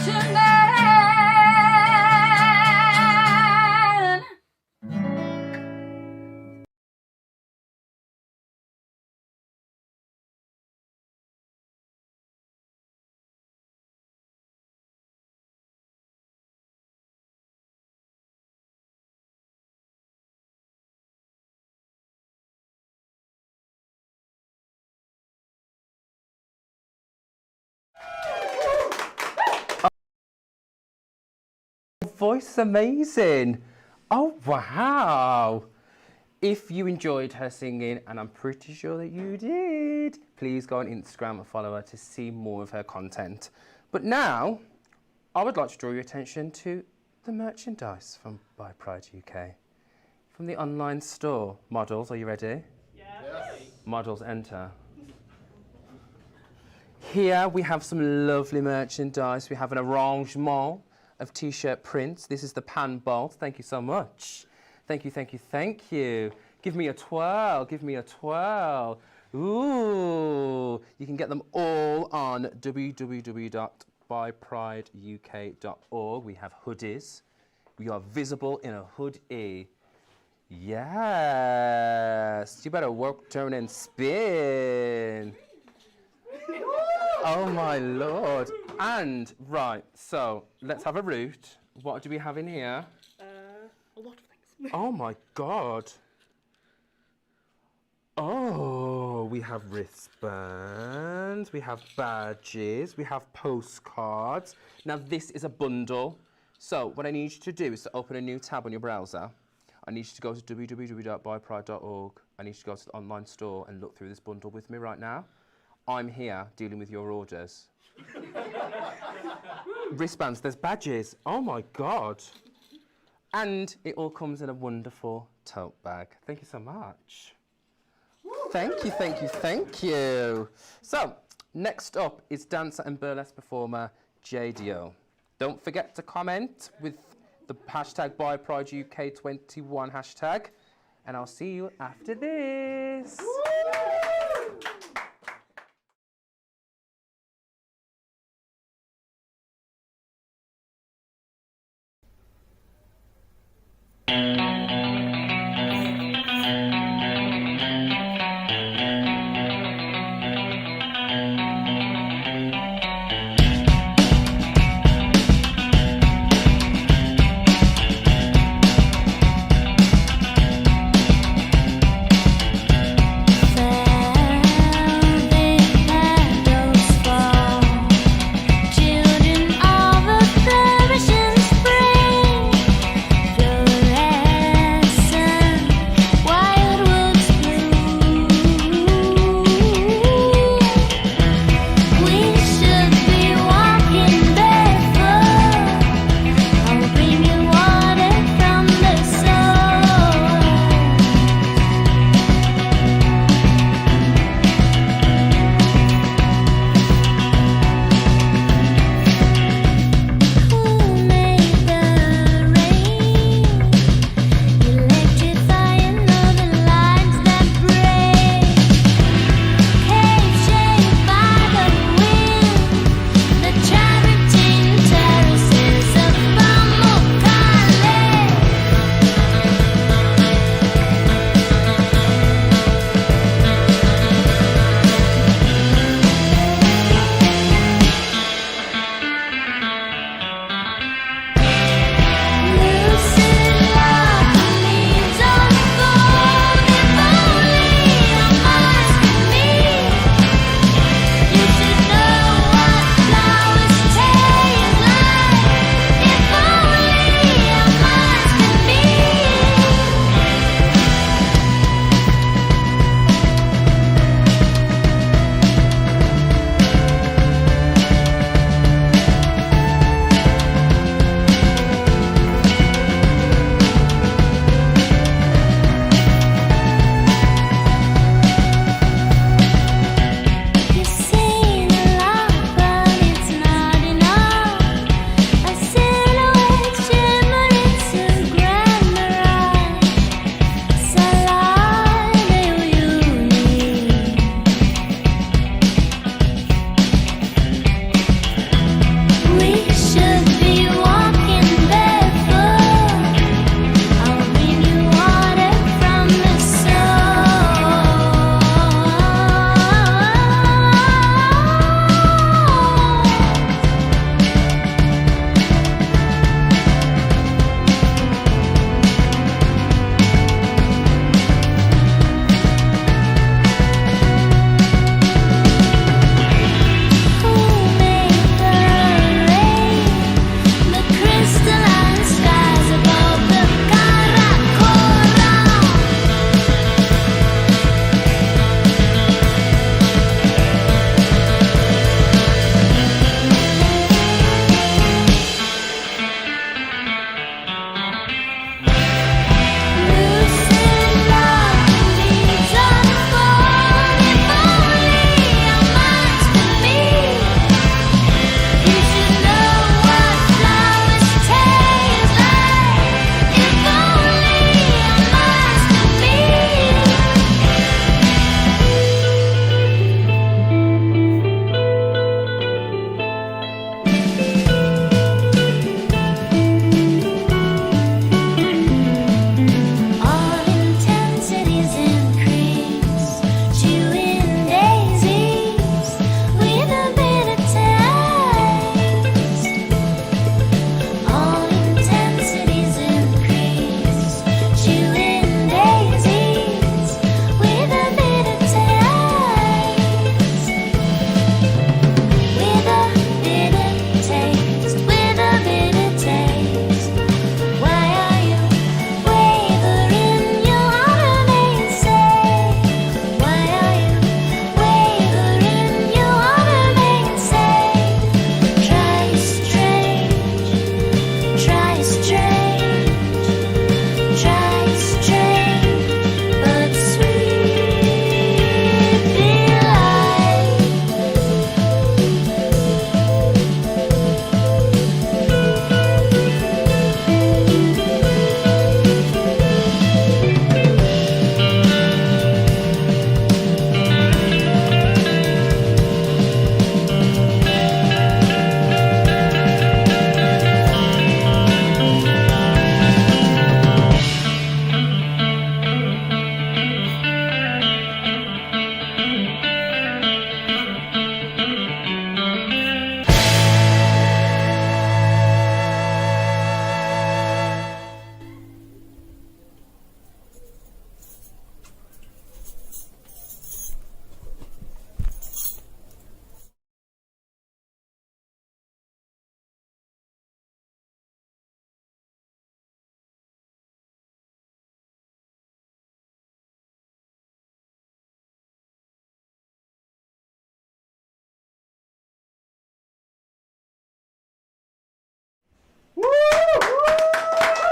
fashion man. Voice is amazing. Oh, wow. If you enjoyed her singing, and I'm pretty sure that you did, please go on Instagram and follow her to see more of her content. But now, I would like to draw your attention to the merchandise from By Pride UK. From the online store. Models, are you ready? Yes. Models, enter. Here we have some lovely merchandise. We have an arrangement of t-shirt prints. This is the pan bolt. Thank you so much. Thank you, thank you, thank you. Give me a twirl, give me a twirl. Ooh, you can get them all on www.byprideuk.org. We have hoodies. We are visible in a hoodie. Yes, you better work, turn and spin. Oh my Lord. And, right, so let's have a route. What do we have in here? A lot of things. Oh my God. Oh, we have wristbands, we have badges, we have postcards. Now this is a bundle. So what I need you to do is to open a new tab on your browser. I need you to go to www.bypride.org. I need you to go to the online store and look through this bundle with me right now. I'm here dealing with your orders. Wristbands, there's badges. Oh my God. And it all comes in a wonderful tote bag. Thank you so much. Thank you, thank you, thank you. So, next up is dancer and burlesque performer JDO. Don't forget to comment with the hashtag ByPrideUK21 hashtag, and I'll see you after this. Children of a flourishing spring,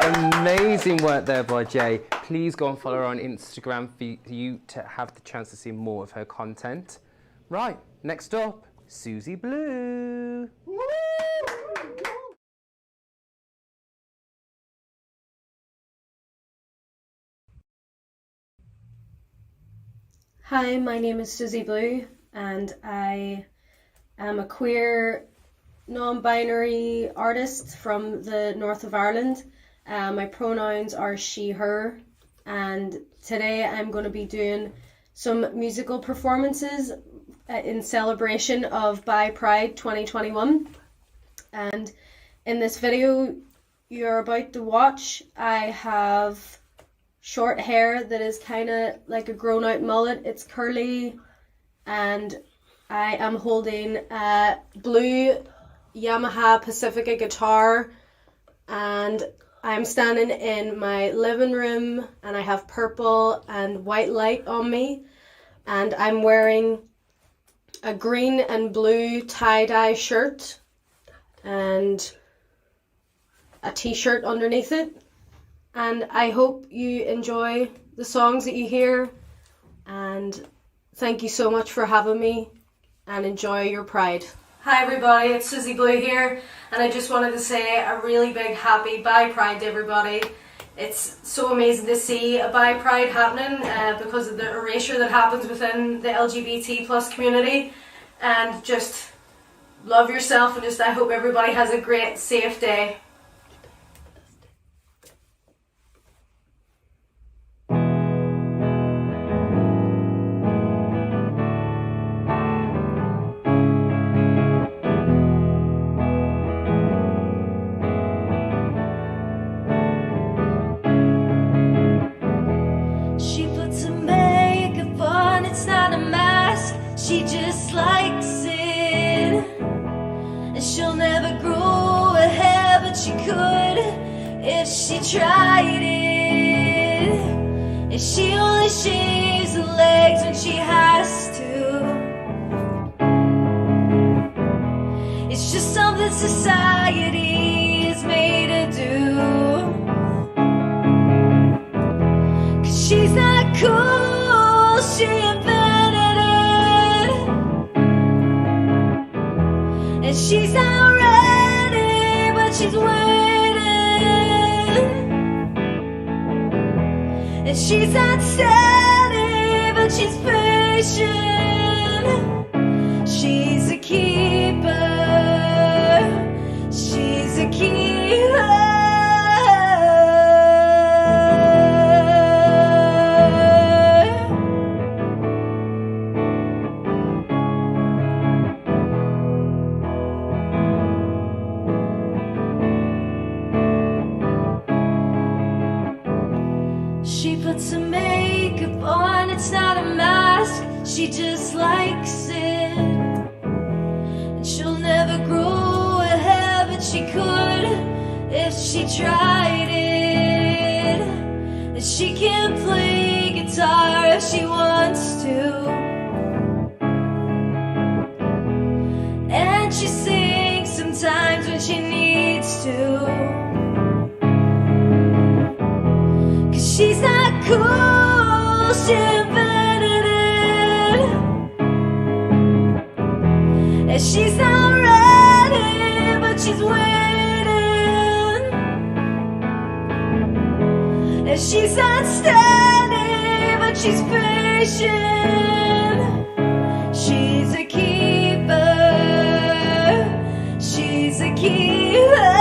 Amazing work there by Jay. Please go and follow her on Instagram for you to have the chance to see more of her content. Right, next up, Susie Blue. Hi, my name is Susie Blue, and I am a queer, non-binary artist from the north of Ireland. My pronouns are she, her, and today I'm going to be doing some musical performances in celebration of Bi Pride 2021. And in this video you're about to watch, I have short hair that is kind of like a grown out mullet. It's curly, and I am holding a blue Yamaha Pacifica guitar, and I'm standing in my living room, and I have purple and white light on me, and I'm wearing a green and blue tie-dye shirt and a t-shirt underneath it. And I hope you enjoy the songs that you hear, and thank you so much for having me, and enjoy your Pride. Hi everybody, it's Susie Blue here, and I just wanted to say a really big happy Bi Pride to everybody. It's so amazing to see a Bi Pride happening because of the erasure that happens within the LGBT plus community, and just love yourself, and just I hope everybody has a great, safe day. She puts her makeup on, it's not a mask, she just likes it. And she'll never grow a hair, but she could if she tried it. And she only shaves her legs when she has to. It's just something society has made her do. She's not cool, she invented it. And she's not ready, but she's waiting. And she's not steady, but she's patient. She's a keeper, she's a keeper. She puts her makeup on, it's not a mask, she just likes it. And she'll never grow a hair, but she could if she tried it. And she can play guitar if she wants to. And she sings sometimes when she needs to. She's not cool, she invented it. And she's not ready, but she's waiting. And she's not steady, but she's patient. She's a keeper, she's a keeper.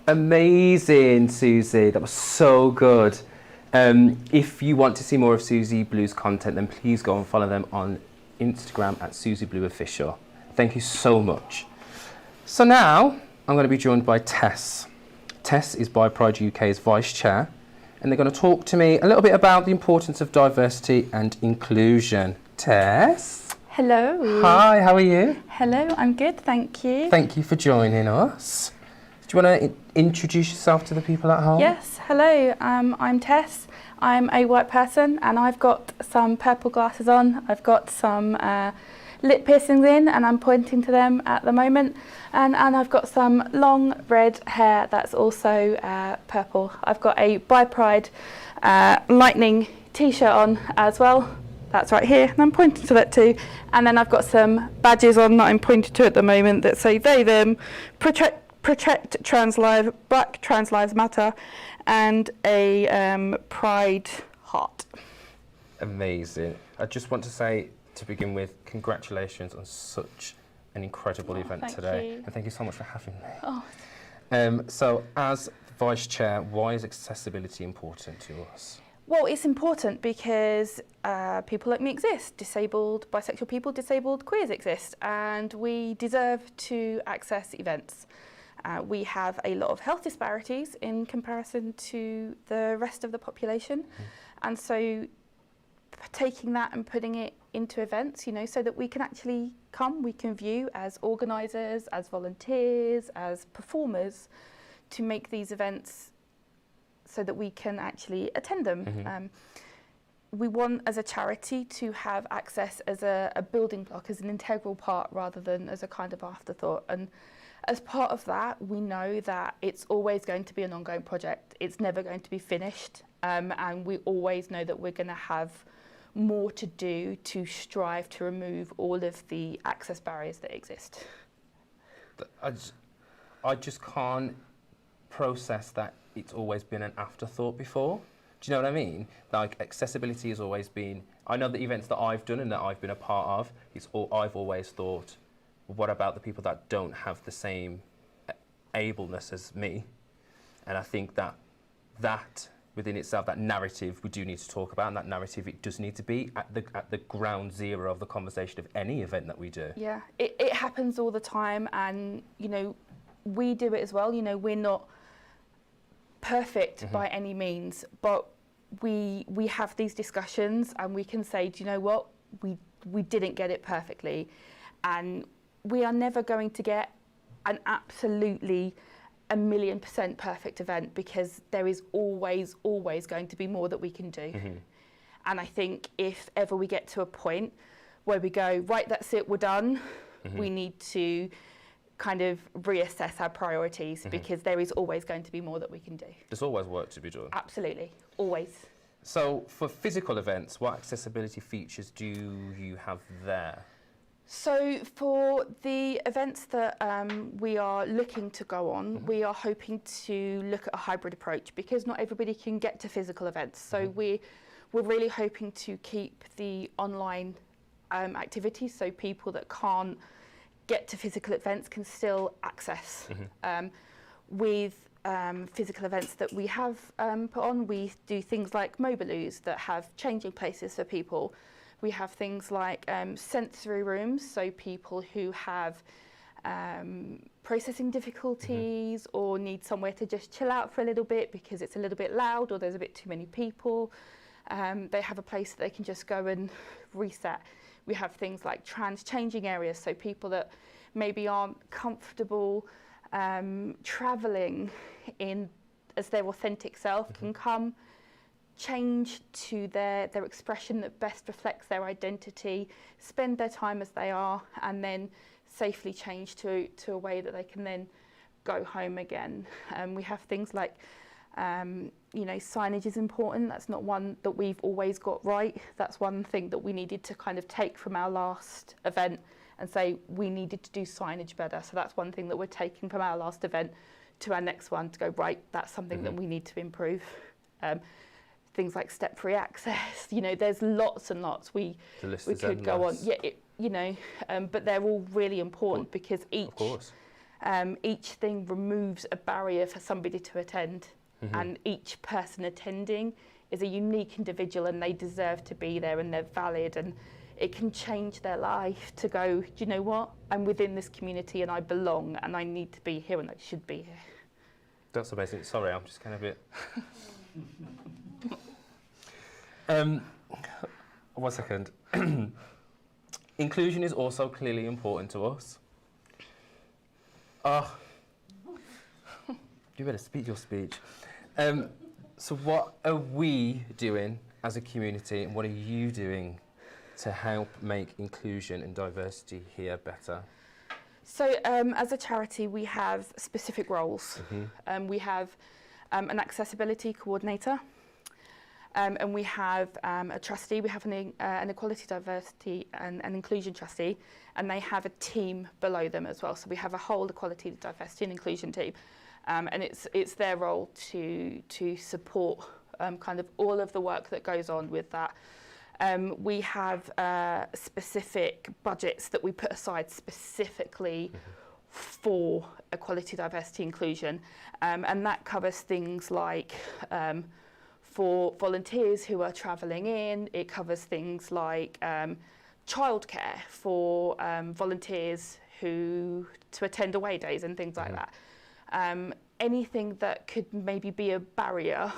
Amazing, Susie. That was so good. If you want to see more of Susie Blue's content, then please go and follow them on Instagram at Susie Blue Official. Thank you so much. So now I'm going to be joined by Tess. Tess is BiPride UK's Vice Chair, and they're going to talk to me a little bit about the importance of diversity and inclusion. Tess? Hello. Hi, how are you? Hello, I'm good, thank you. Thank you for joining us. Do you want to introduce yourself to the people at home? Yes, hello, I'm Tess. I'm a white person and I've got some purple glasses on. I've got some lip piercings in and I'm pointing to them at the moment. And I've got some long red hair that's also purple. I've got a BiPride lightning t-shirt on as well. That's right here, and I'm pointing to that too. And then I've got some badges on that I'm pointing to at the moment that say they, them, protect trans lives, Black Trans Lives Matter, and a pride heart. Amazing. I just want to say, to begin with, congratulations on such an incredible event thank today. you. And thank you so much for having me. Oh. So as Vice Chair, why is accessibility important to us? Well, it's important because people like me exist. Disabled, bisexual people, disabled queers exist, and we deserve to access events. We have a lot of health disparities in comparison to the rest of the population, and so taking that and putting it into events, you know, so that we can actually come, we can view as organisers, as volunteers, as performers, to make these events so that we can actually attend them. We want, as a charity, to have access as a building block, as an integral part, rather than as a kind of afterthought. And as part of that, we know that it's always going to be an ongoing project. It's never going to be finished. And we always know that we're going to have more to do to strive to remove all of the access barriers that exist. I just can't process that it's always been an afterthought before. Do you know what I mean? Like, accessibility has always been, I know the events that I've done and that I've been a part of, I've always thought, what about the people that don't have the same ableness as me? And I think that within itself, that narrative we do need to talk about, and that narrative, it does need to be at the ground zero of the conversation of any event that we do. Yeah, it happens all the time, and you know, we do it as well. You know, we're not perfect by any means, but we have these discussions and we can say, do you know what, we didn't get it perfectly, and we are never going to get an absolutely 1,000,000% perfect event, because there is always going to be more that we can do. And I think if ever we get to a point where we go, right, that's it, we're done, we need to kind of reassess our priorities, because there is always going to be more that we can do. There's always work to be done. Absolutely, always. So for physical events, what accessibility features do you have there? So for the events that we are looking to go on, we are hoping to look at a hybrid approach, because not everybody can get to physical events. So we're really hoping to keep the online activities, so people that can't get to physical events can still access. With physical events that we have put on, we do things like Mobiloos that have changing places for people. We have things like sensory rooms, so people who have processing difficulties or need somewhere to just chill out for a little bit because it's a little bit loud or there's a bit too many people. They have a place that they can just go and reset. We have things like trans changing areas, so people that maybe aren't comfortable travelling in as their authentic self can come, change to their expression that best reflects their identity, spend their time as they are, and then safely change to a way that they can then go home again. We have things like, you know, signage is important. That's not one that we've always got right. That's one thing that we needed to kind of take from our last event and say we needed to do signage better. So that's one thing that we're taking from our last event to our next one to go, right, that's something that we need to improve. Things like step-free access, you know, there's lots and lots we could go on. Yeah, you know, but they're all really important because each Each thing removes a barrier for somebody to attend, and each person attending is a unique individual, and they deserve to be there, and they're valid, and it can change their life to go, do you know what? I'm within this community and I belong and I need to be here and I should be here. That's amazing. Sorry, I'm just kind of a bit... 1 second. Inclusion is also clearly important to us. Oh, you better speak your speech. So what are we doing as a community, and what are you doing to help make inclusion and diversity here better? So as a charity, we have specific roles. We have an accessibility coordinator, and we have a trustee. We have an equality, diversity and inclusion trustee, and they have a team below them as well. So we have a whole equality, diversity and inclusion team, and it's their role to support kind of all of the work that goes on with that. We have specific budgets that we put aside specifically for equality, diversity, inclusion, and that covers things like for volunteers who are travelling in. It covers things like childcare for volunteers to attend away days and things like that. Anything that could maybe be a barrier,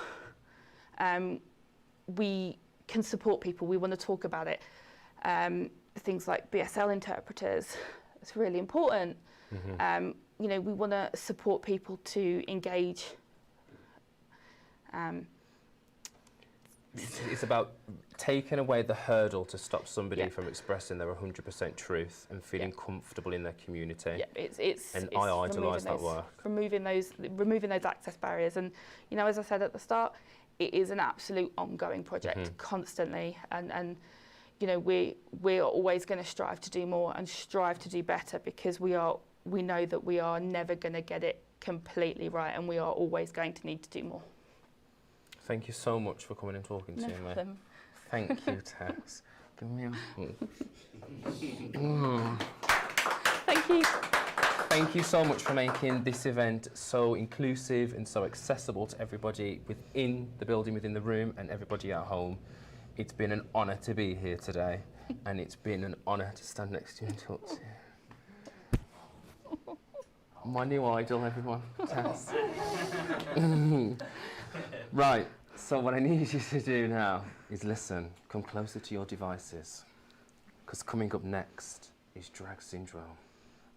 we can support people. We want to talk about it. Things like BSL interpreters, it's really important. You know, we want to support people to engage. It's about taking away the hurdle to stop somebody from expressing their 100% truth and feeling comfortable in their community. And I idolise that work. Removing those access barriers, and you know, as I said at the start, it is an absolute ongoing project, constantly, and you know, we're always going to strive to do more and strive to do better, because we know that we are never going to get it completely right, and we are always going to need to do more. Thank you so much for coming and talking to me. Thank you, Tess. Give me a Thank you. Thank you so much for making this event so inclusive and so accessible to everybody within the building, within the room, and everybody at home. It's been an honour to be here today, and it's been an honour to stand next to you and talk to you. My new idol, everyone, Tess. Right, so what I need you to do now is listen, come closer to your devices, because coming up next is Drag Syndrome.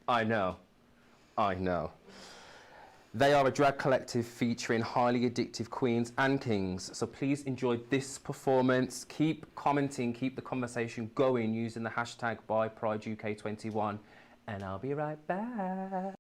I know. They are a drag collective featuring highly addictive queens and kings, so please enjoy this performance. Keep commenting, keep the conversation going using the hashtag #ByPrideUK21, and I'll be right back.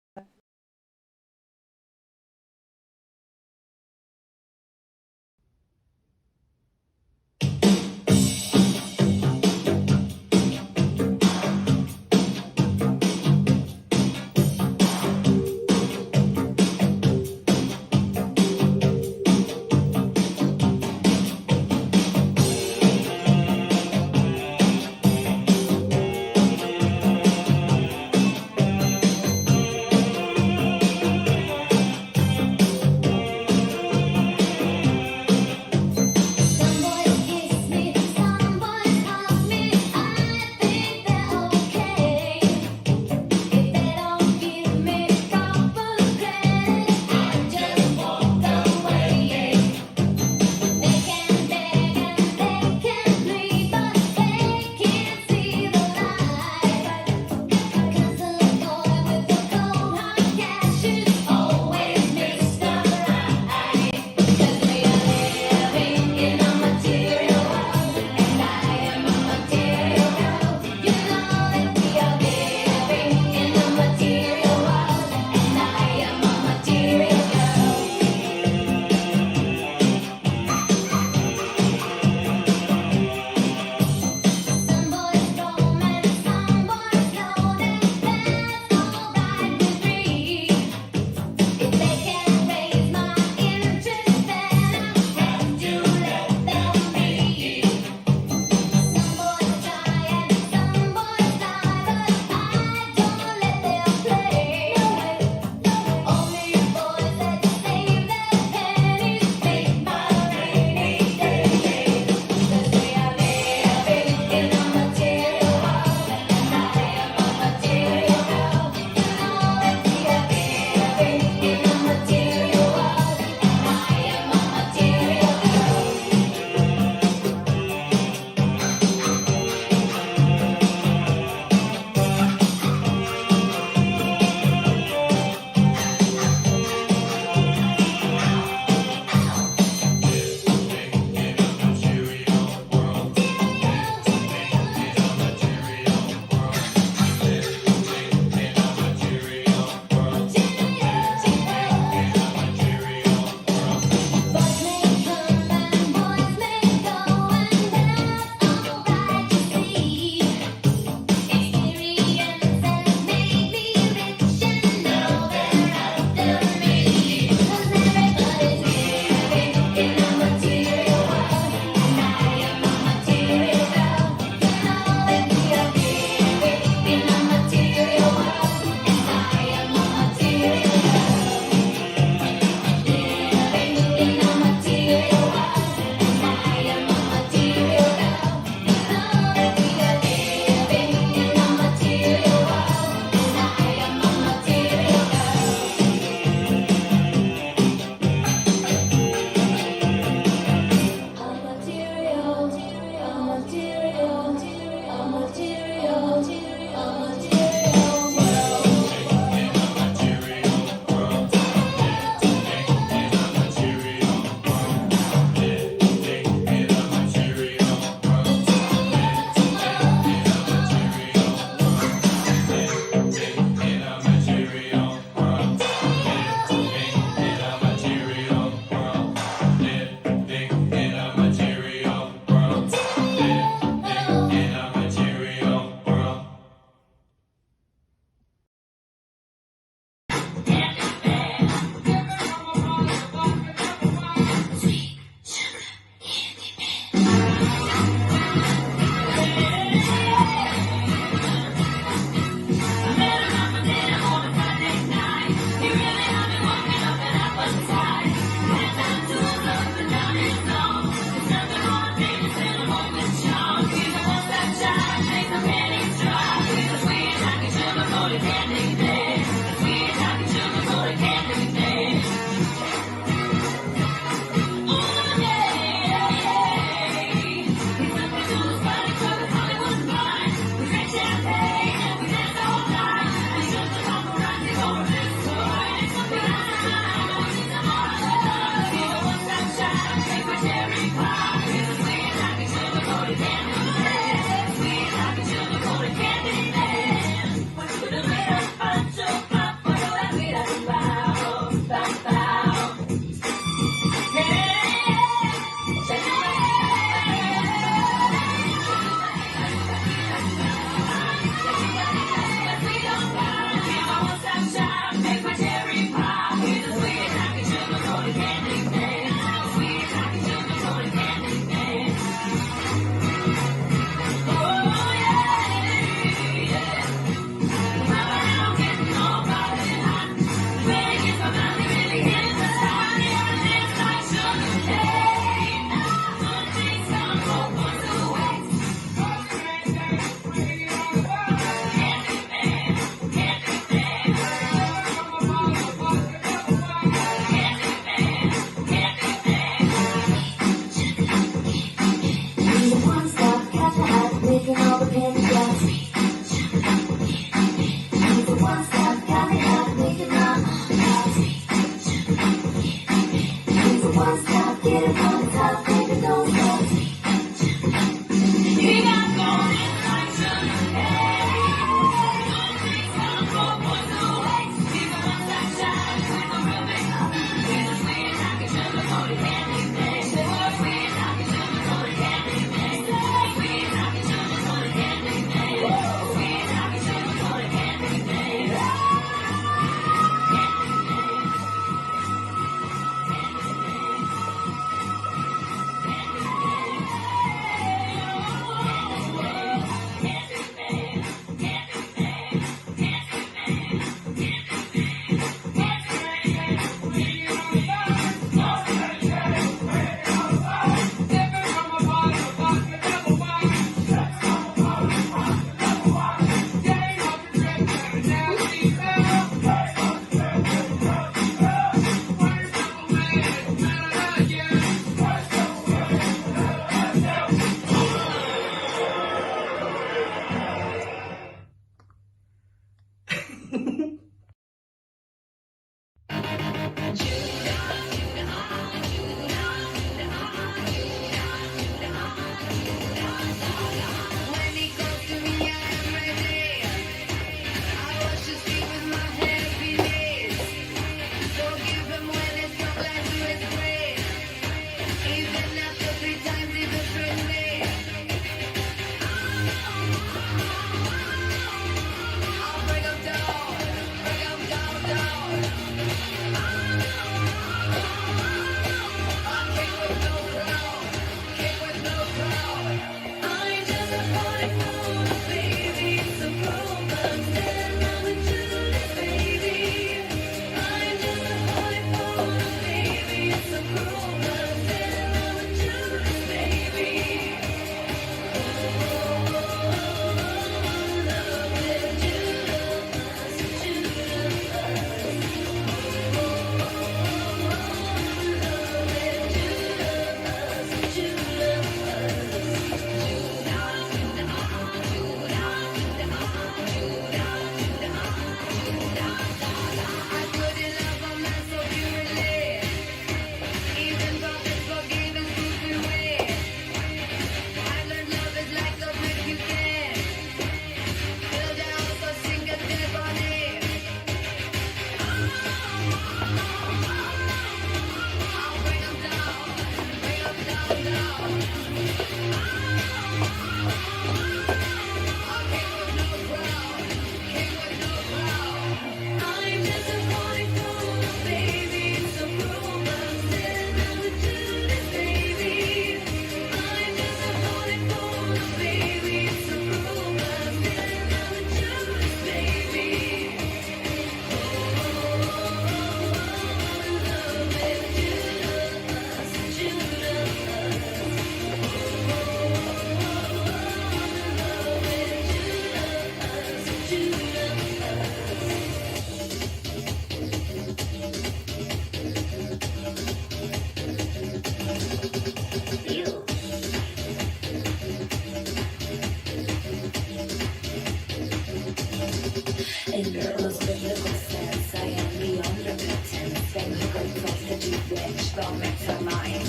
In the most biblical sense, I am beyond your pretense. Been the good thoughts that you wish, garments are mine.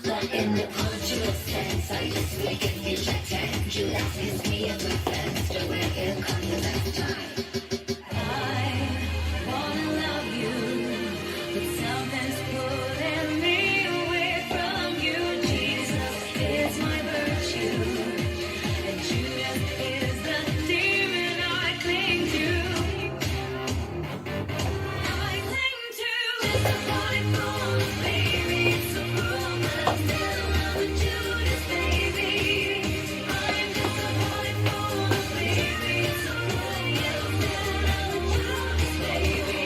But in the conjugal sense, I just weaken you pretend. You ask is me a defense, to where here comes the next time. I wanna love you, but something's pulling me away from you. Jesus is my virtue, and Judas is the demon I cling to. I cling to disappointed promise, baby. It's a cruel, but I'm still loving Judas, baby. I'm disappointed promise, baby. It's a cruel, yet I'm still loving Judas, baby.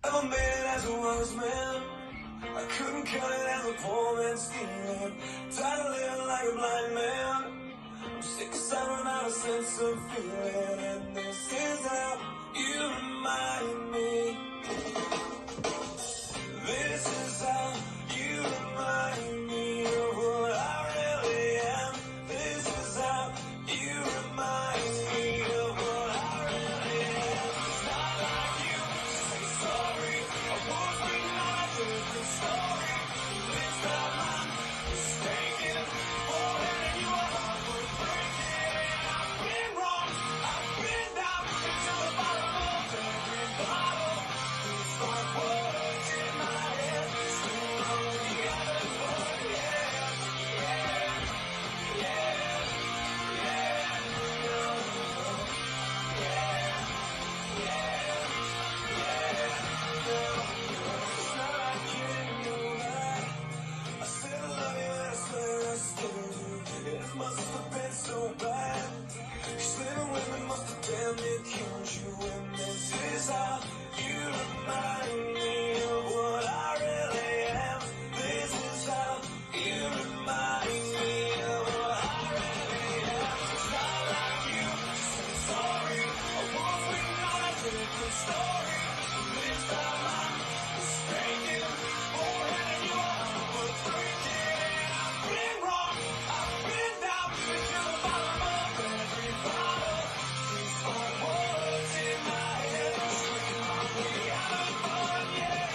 Never made it as a wise man. I couldn't cut it as a poor man stealing. Tired of living like a blind man. I'm sick aside without a sense of feeling. And this is how you remind me. This is how you remind me of what I really am. This is how you remind me of what I really am. It's not like you to say sorry. I was written on a different story. It's not my mistake. For letting you up for breaking. I've been wrong. I've been down to the bottom of every bottle. It's like what's in my head. Still on the other foot. I said I love you and I swear I still do. It must have been so bad. 'Cause living with me must have damn near killed you. And this is how you remind me of what I really am. This is how you remind me of what I really am. It's not like you to say sorry. I was written on a different story. It's not my mistake. For letting you up for breaking. I've been wrong. I've been down to the bottom of every bottle. It's like what's in my head. Scream on me out of fun, yeah.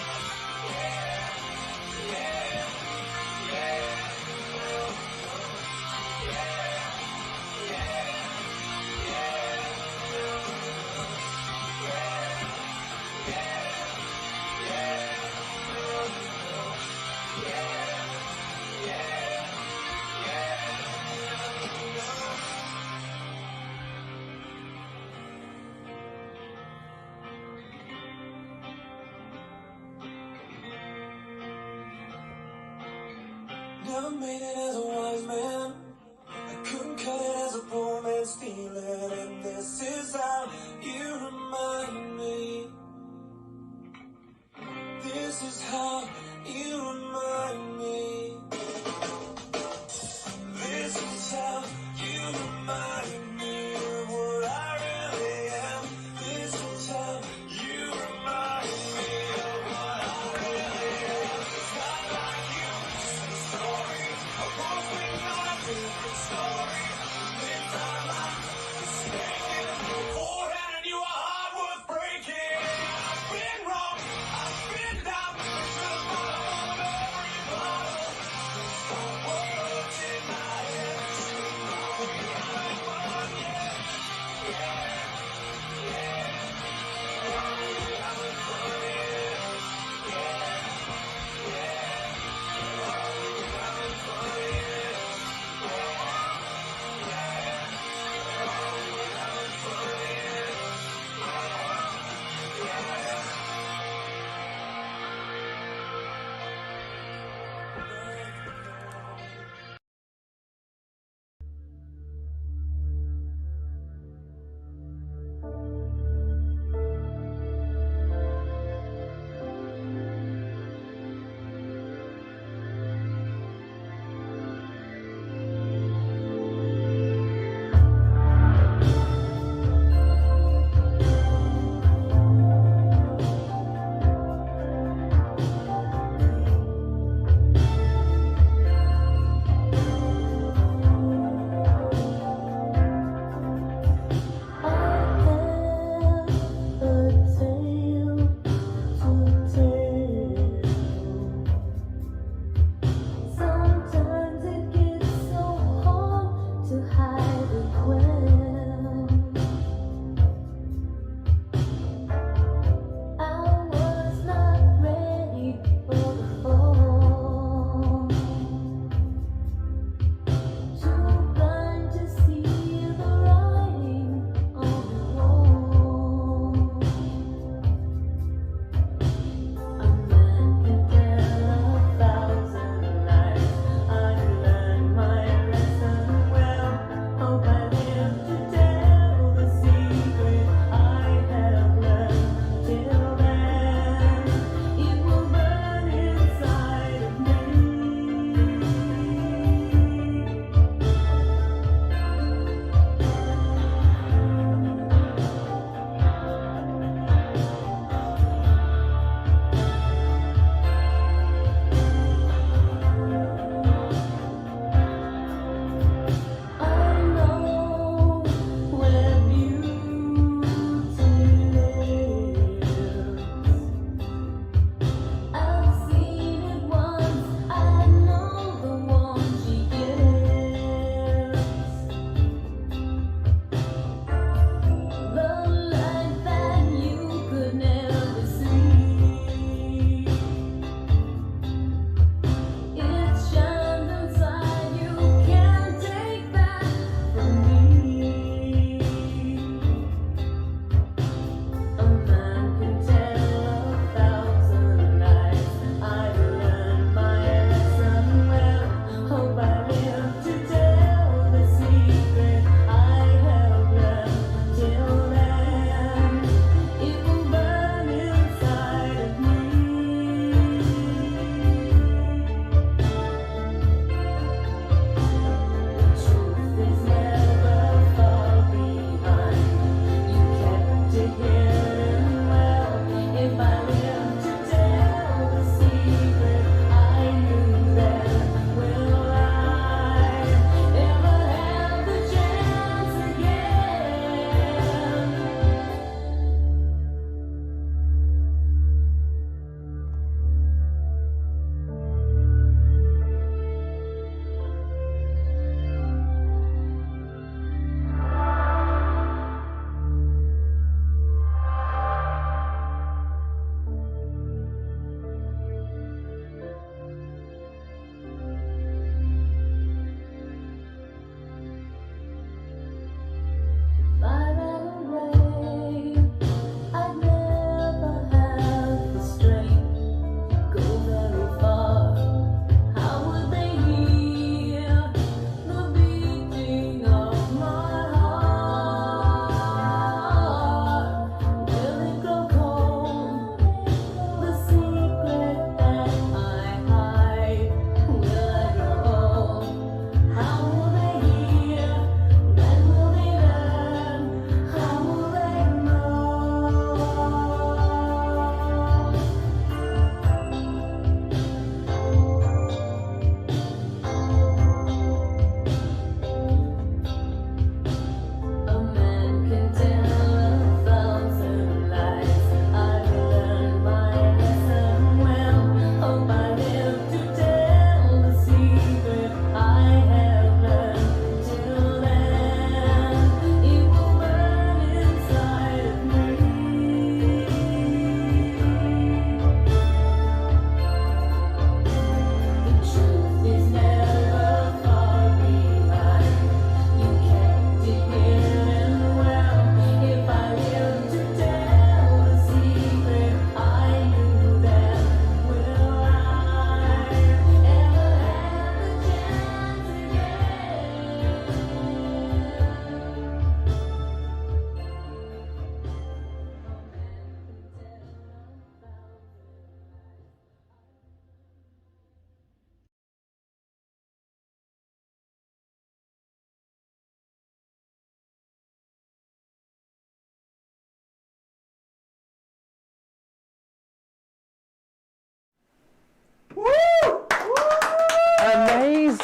Never made it as a wise man. I couldn't cut it as a poor man stealing. And this is how you remind me. This is how you remind me. This is how you remind me of what I really am. This is how you remind me of what I really am. It's not like you to say sorry. I was written on a different story.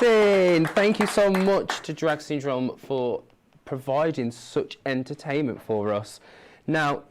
amazing. Thank you so much to Drag Syndrome for providing such entertainment for us. Now,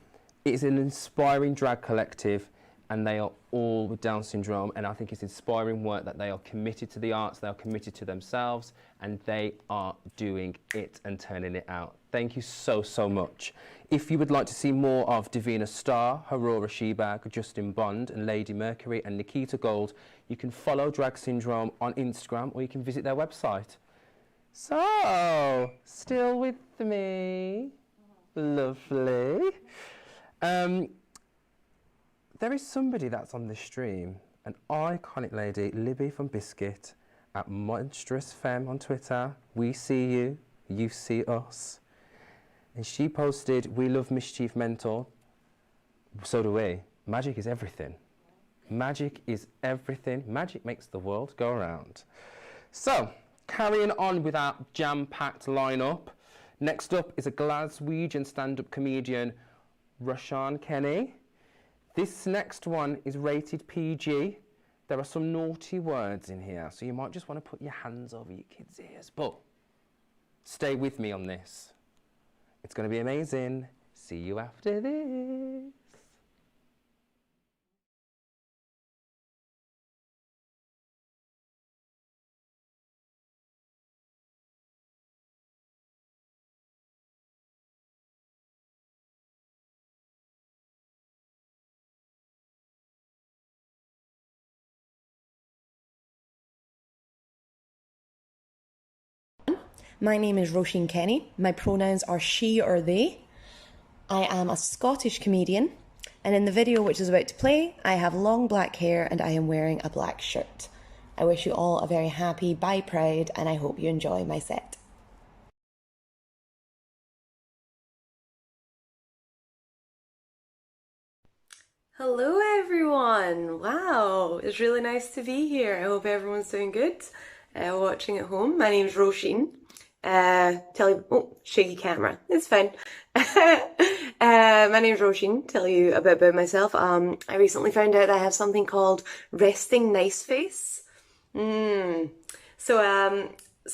it's an inspiring drag collective, and they are all with Down syndrome, and I think it's inspiring work that they are committed to the arts, they are committed to themselves, and they are doing it and turning it out. Thank you so, so much. If you would like to see more of Davina Starr, Aurora Shebag, Justin Bond, and Lady Mercury, and Nikita Gold, you can follow Drag Syndrome on Instagram, or you can visit their website. So, still with me? Lovely. There is somebody that's on the stream, an iconic lady, Libby from Biscuit, at Monstrous Femme on Twitter. We see you, you see us. And she posted, "We love Mischief Mentor." So do we. Magic is everything. Magic is everything. Magic makes the world go round. So, carrying on with our jam-packed lineup. Next up is a Glaswegian stand-up comedian, Rashawn Kenny. This next one is rated PG. There are some naughty words in here, so you might just want to put your hands over your kids' ears. But stay with me on this. It's going to be amazing. See you after this. My name is Roisin Kenny. My pronouns are she or they. I am a Scottish comedian, and in the video which is about to play, I have long black hair and I am wearing a black shirt. I wish you all a very happy Bi Pride, and I hope you enjoy my set. Hello everyone! Wow, it's really nice to be here. I hope everyone's doing good. Watching at home. My name's Roisin. Shaky camera. It's fine. My name's Roisin. Tell you a bit about myself. I recently found out that I have something called resting nice face. So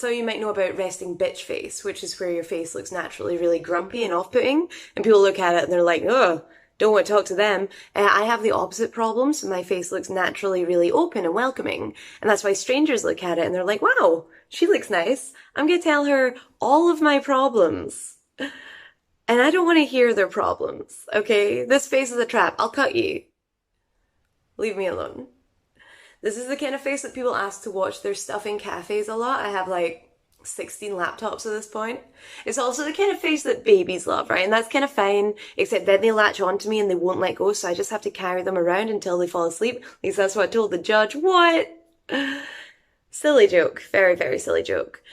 you might know about resting bitch face, which is where your face looks naturally really grumpy and off-putting, and people look at it and they're like, oh, don't want to talk to them. I have the opposite problem, so my face looks naturally really open and welcoming, and that's why strangers look at it and they're like, wow, she looks nice. I'm going to tell her all of my problems. And I don't want to hear their problems, okay? This face is a trap. I'll cut you. Leave me alone. This is the kind of face that people ask to watch their stuff in cafes a lot. I have like 16 laptops at this point. It's also the kind of face that babies love, right? And that's kind of fine, except then they latch onto me and they won't let go, so I just have to carry them around until they fall asleep. At least that's what I told the judge. What? Silly joke. Very, very silly joke.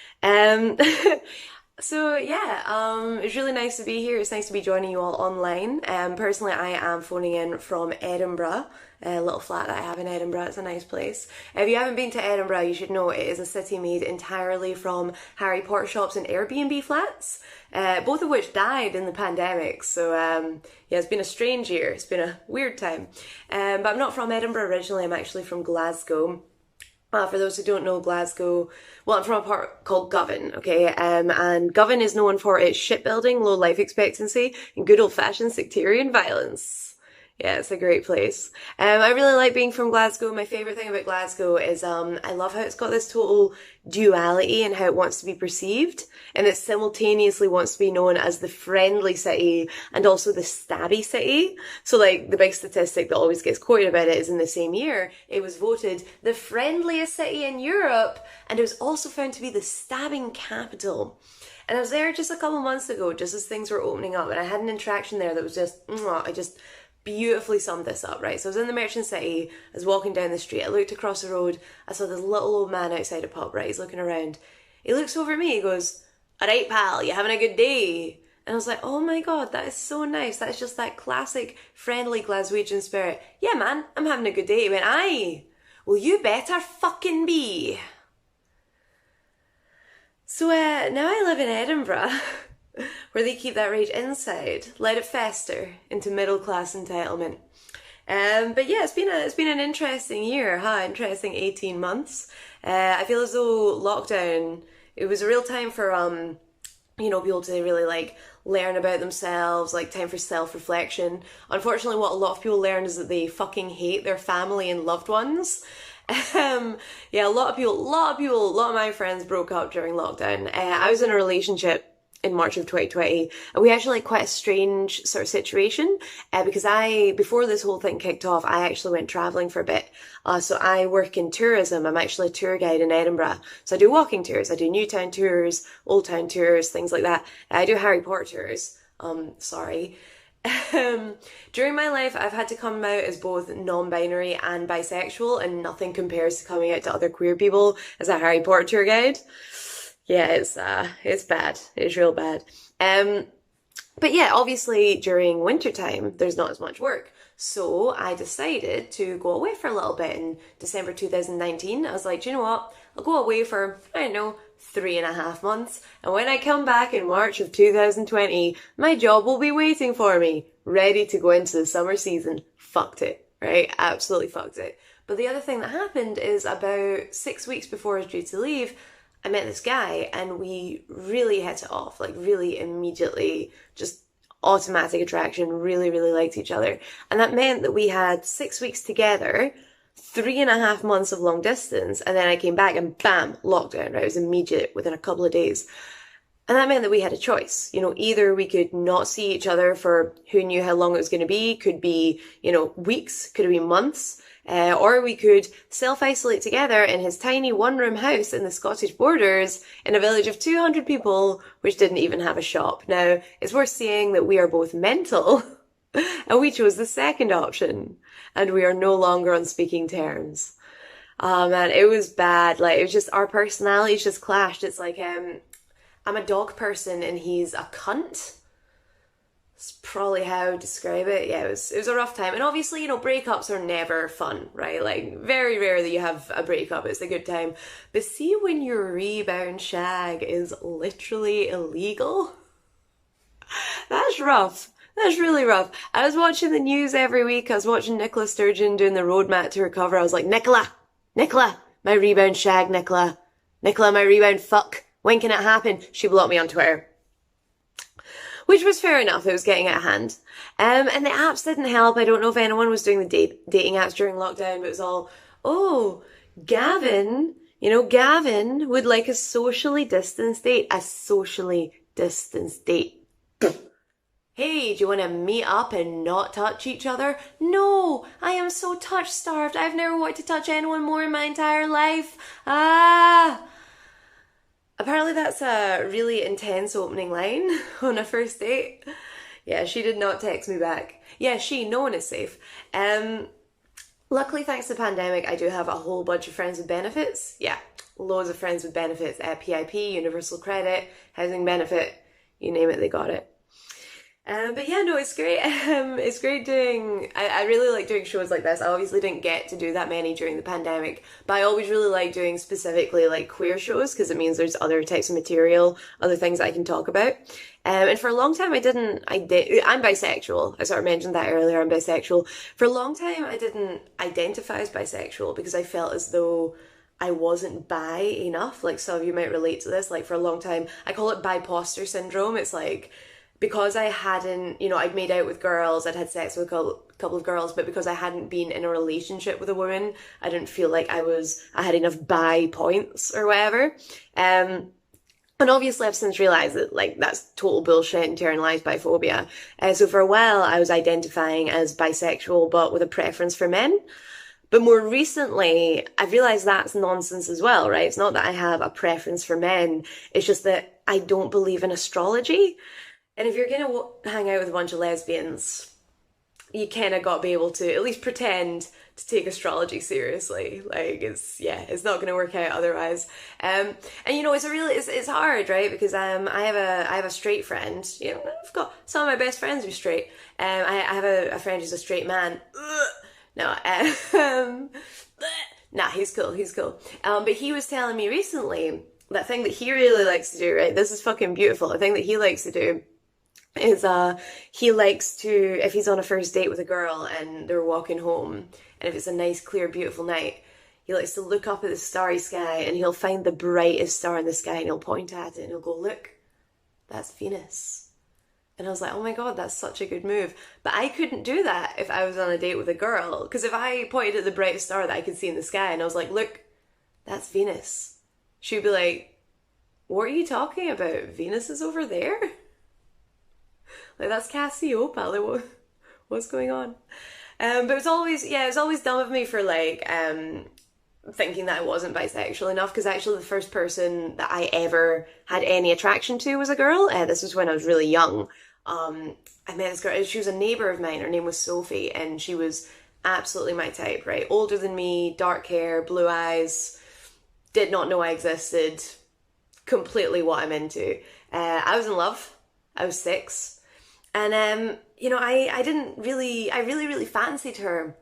So yeah, it's really nice to be here. It's nice to be joining you all online. Personally, I am phoning in from Edinburgh, a little flat that I have in Edinburgh. It's a nice place. If you haven't been to Edinburgh, you should know it is a city made entirely from Harry Potter shops and Airbnb flats, both of which died in the pandemic. So yeah, it's been a strange year. It's been a weird time. But I'm not from Edinburgh originally. I'm actually from Glasgow. For those who don't know Glasgow, well, I'm from a part called Govan, okay? And Govan is known for its shipbuilding, low life expectancy, and good old-fashioned sectarian violence. Yeah, it's a great place. I really like being from Glasgow. My favourite thing about Glasgow is I love how it's got this total duality in how it wants to be perceived, and it simultaneously wants to be known as the friendly city and also the stabby city. So like the big statistic that always gets quoted about it is in the same year, it was voted the friendliest city in Europe, and it was also found to be the stabbing capital. And I was there just a couple months ago, just as things were opening up, and I had an interaction there that was just, I just beautifully summed this up, right? So I was in the Merchant City, I was walking down the street, I looked across the road, I saw this little old man outside a pub, right? He's looking around. He looks over at me, he goes, "Alright pal, you having a good day?" And I was like, oh my god, that is so nice. That's just that classic, friendly Glaswegian spirit. "Yeah man, I'm having a good day." He went, "Aye, well you better fucking be." So now I live in Edinburgh, where they keep that rage inside, let it fester into middle class entitlement. But yeah, it's been an interesting year, interesting 18 months. I feel as though lockdown, it was a real time for people to really like learn about themselves, like time for self-reflection. Unfortunately, what a lot of people learn is that they fucking hate their family and loved ones. Yeah, a lot of my friends broke up during lockdown. I was in a relationship in March of 2020, and we actually had quite a strange sort of situation, because before this whole thing kicked off, I actually went traveling for a bit. So I work in tourism. I'm actually a tour guide in Edinburgh. So I do walking tours, I do new town tours, old town tours, things like that. I do Harry Potter tours. Sorry. During my life, I've had to come out as both non-binary and bisexual, and nothing compares to coming out to other queer people as a Harry Potter tour guide. Yeah, it's bad. It's real bad. But yeah, obviously during winter time, there's not as much work. So I decided to go away for a little bit in December 2019. I was like, do you know what? I'll go away for, I don't know, 3.5 months. And when I come back in March of 2020, my job will be waiting for me, ready to go into the summer season. Fucked it, right? Absolutely fucked it. But the other thing that happened is about 6 weeks before I was due to leave, I met this guy and we really hit it off, like really immediately, just automatic attraction, really, really liked each other. And that meant that we had 6 weeks together, 3.5 months of long distance, and then I came back and bam, lockdown, right? It was immediate within a couple of days. And that meant that we had a choice. Either we could not see each other for who knew how long it was going to be, could be, weeks, could be months, or we could self-isolate together in his tiny one-room house in the Scottish borders in a village of 200 people, which didn't even have a shop. Now, it's worth saying that we are both mental, and we chose the second option, and we are no longer on speaking terms. Oh man, it was bad. Like, it was just, our personalities just clashed. It's like, I'm a dog person and he's a cunt. That's probably how I would describe it. Yeah, it was a rough time. And obviously, breakups are never fun, right? Like, very rare that you have a breakup. It's a good time. But see, when your rebound shag is literally illegal, that's rough. That's really rough. I was watching the news every week. I was watching Nicola Sturgeon doing the roadmap to recover. I was like, Nicola, my rebound shag, Nicola, my rebound fuck. When can it happen? She blocked me on Twitter. Which was fair enough, it was getting out of hand. And the apps didn't help. I don't know if anyone was doing the dating apps during lockdown, but it was all, oh, Gavin, Gavin would like a socially distanced date. A socially distanced date. Hey, do you want to meet up and not touch each other? No, I am so touch-starved. I've never wanted to touch anyone more in my entire life. Apparently that's a really intense opening line on a first date. Yeah, she did not text me back. Yeah, no one is safe. Luckily, thanks to the pandemic, I do have a whole bunch of friends with benefits. Yeah, loads of friends with benefits. PIP, universal credit, housing benefit, you name it, they got it. But yeah, no, it's great. It's great doing, I really like doing shows like this. I obviously didn't get to do that many during the pandemic, but I always really like doing specifically like queer shows because it means there's other types of material, other things I can talk about. And for a long time I'm bisexual. I sort of mentioned that earlier, I'm bisexual. For a long time I didn't identify as bisexual because I felt as though I wasn't bi enough. Like some of you might relate to this. Like for a long time, I call it biposter syndrome. It's like, because I hadn't, I'd made out with girls, I'd had sex with a couple of girls, but because I hadn't been in a relationship with a woman, I didn't feel like I had enough bi points or whatever. And obviously I've since realised that that's total bullshit and internalized biphobia. So for a while I was identifying as bisexual, but with a preference for men. But more recently, I've realised that's nonsense as well, right? It's not that I have a preference for men, it's just that I don't believe in astrology. And if you're going to hang out with a bunch of lesbians, you kind of got to be able to at least pretend to take astrology seriously. Like, it's not going to work out otherwise. And it's hard, right? Because I have a straight friend. I've got some of my best friends who are straight. I have a friend who's a straight man. Nah, he's cool. But he was telling me recently that thing that he really likes to do, right? This is fucking beautiful. The thing that he likes to do is he likes to, if he's on a first date with a girl and they're walking home, and if it's a nice, clear, beautiful night, he likes to look up at the starry sky and he'll find the brightest star in the sky and he'll point at it and he'll go, look, that's Venus. And I was like, oh my God, that's such a good move. But I couldn't do that if I was on a date with a girl, because if I pointed at the brightest star that I could see in the sky and I was like, look, that's Venus, she'd be like, what are you talking about? Venus is over there? Like, that's Cassiopeia. Like, what's going on? But it was always dumb of me for like thinking that I wasn't bisexual enough, because actually the first person that I ever had any attraction to was a girl. This was when I was really young. I met this girl. She was a neighbour of mine. Her name was Sophie, and she was absolutely my type, right? Older than me, dark hair, blue eyes, did not know I existed, completely what I'm into. I was in love. I was 6. And, you know, I really fancied her,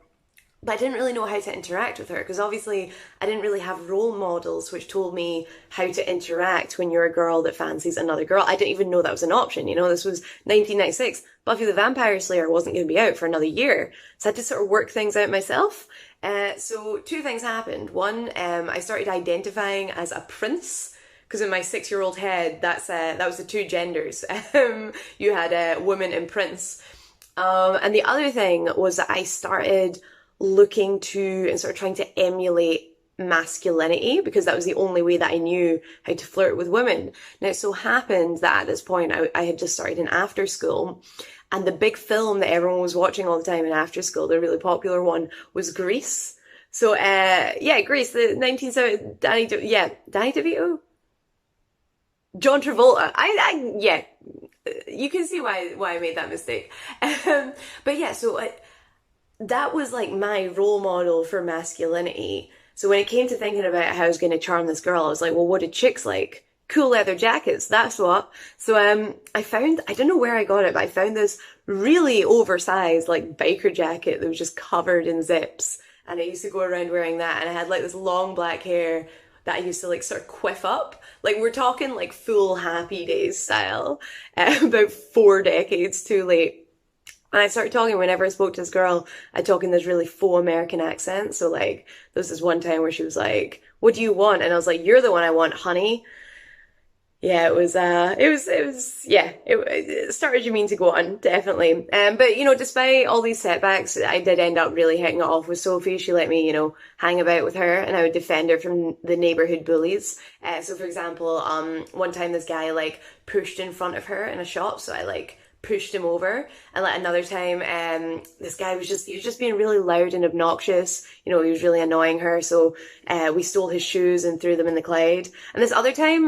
but I didn't really know how to interact with her, because obviously I didn't really have role models which told me how to interact when you're a girl that fancies another girl. I didn't even know that was an option, you know. This was 1996. Buffy the Vampire Slayer wasn't going to be out for another year, so I had to sort of work things out myself. So 2 things happened. One, I started identifying as a prince, because in my 6-year-old head, that was the 2 genders. You had woman and prince. And the other thing was that I started looking to and sort of trying to emulate masculinity, because that was the only way that I knew how to flirt with women. Now, it so happened that at this point I had just started in after school, and the big film that everyone was watching all the time in after school, the really popular one, was Grease. So Grease, the 1970s, Danny DeVito, John Travolta. You can see why I made that mistake. But yeah, so that was like my role model for masculinity. So when it came to thinking about how I was going to charm this girl, I was like, well, what did chicks like? Cool leather jackets, that's what. So I don't know where I got it, but I found this really oversized like biker jacket that was just covered in zips. And I used to go around wearing that, and I had like this long black hair that I used to like sort of quiff up. Like, we're talking like full Happy Days style, about 4 decades too late. And I started talking, whenever I spoke to this girl, I'd talk in this really faux American accent. So like, there was this one time where she was like, what do you want? And I was like, you're the one I want, honey. Yeah, it started you mean to go on, definitely. But, you know, despite all these setbacks, I did end up really hitting it off with Sophie. She let me, you know, hang about with her, and I would defend her from the neighborhood bullies. So for example, one time this guy like pushed in front of her in a shop, so I like pushed him over. And like another time, this guy was just being really loud and obnoxious. You know, he was really annoying her. So we stole his shoes and threw them in the Clyde. And this other time,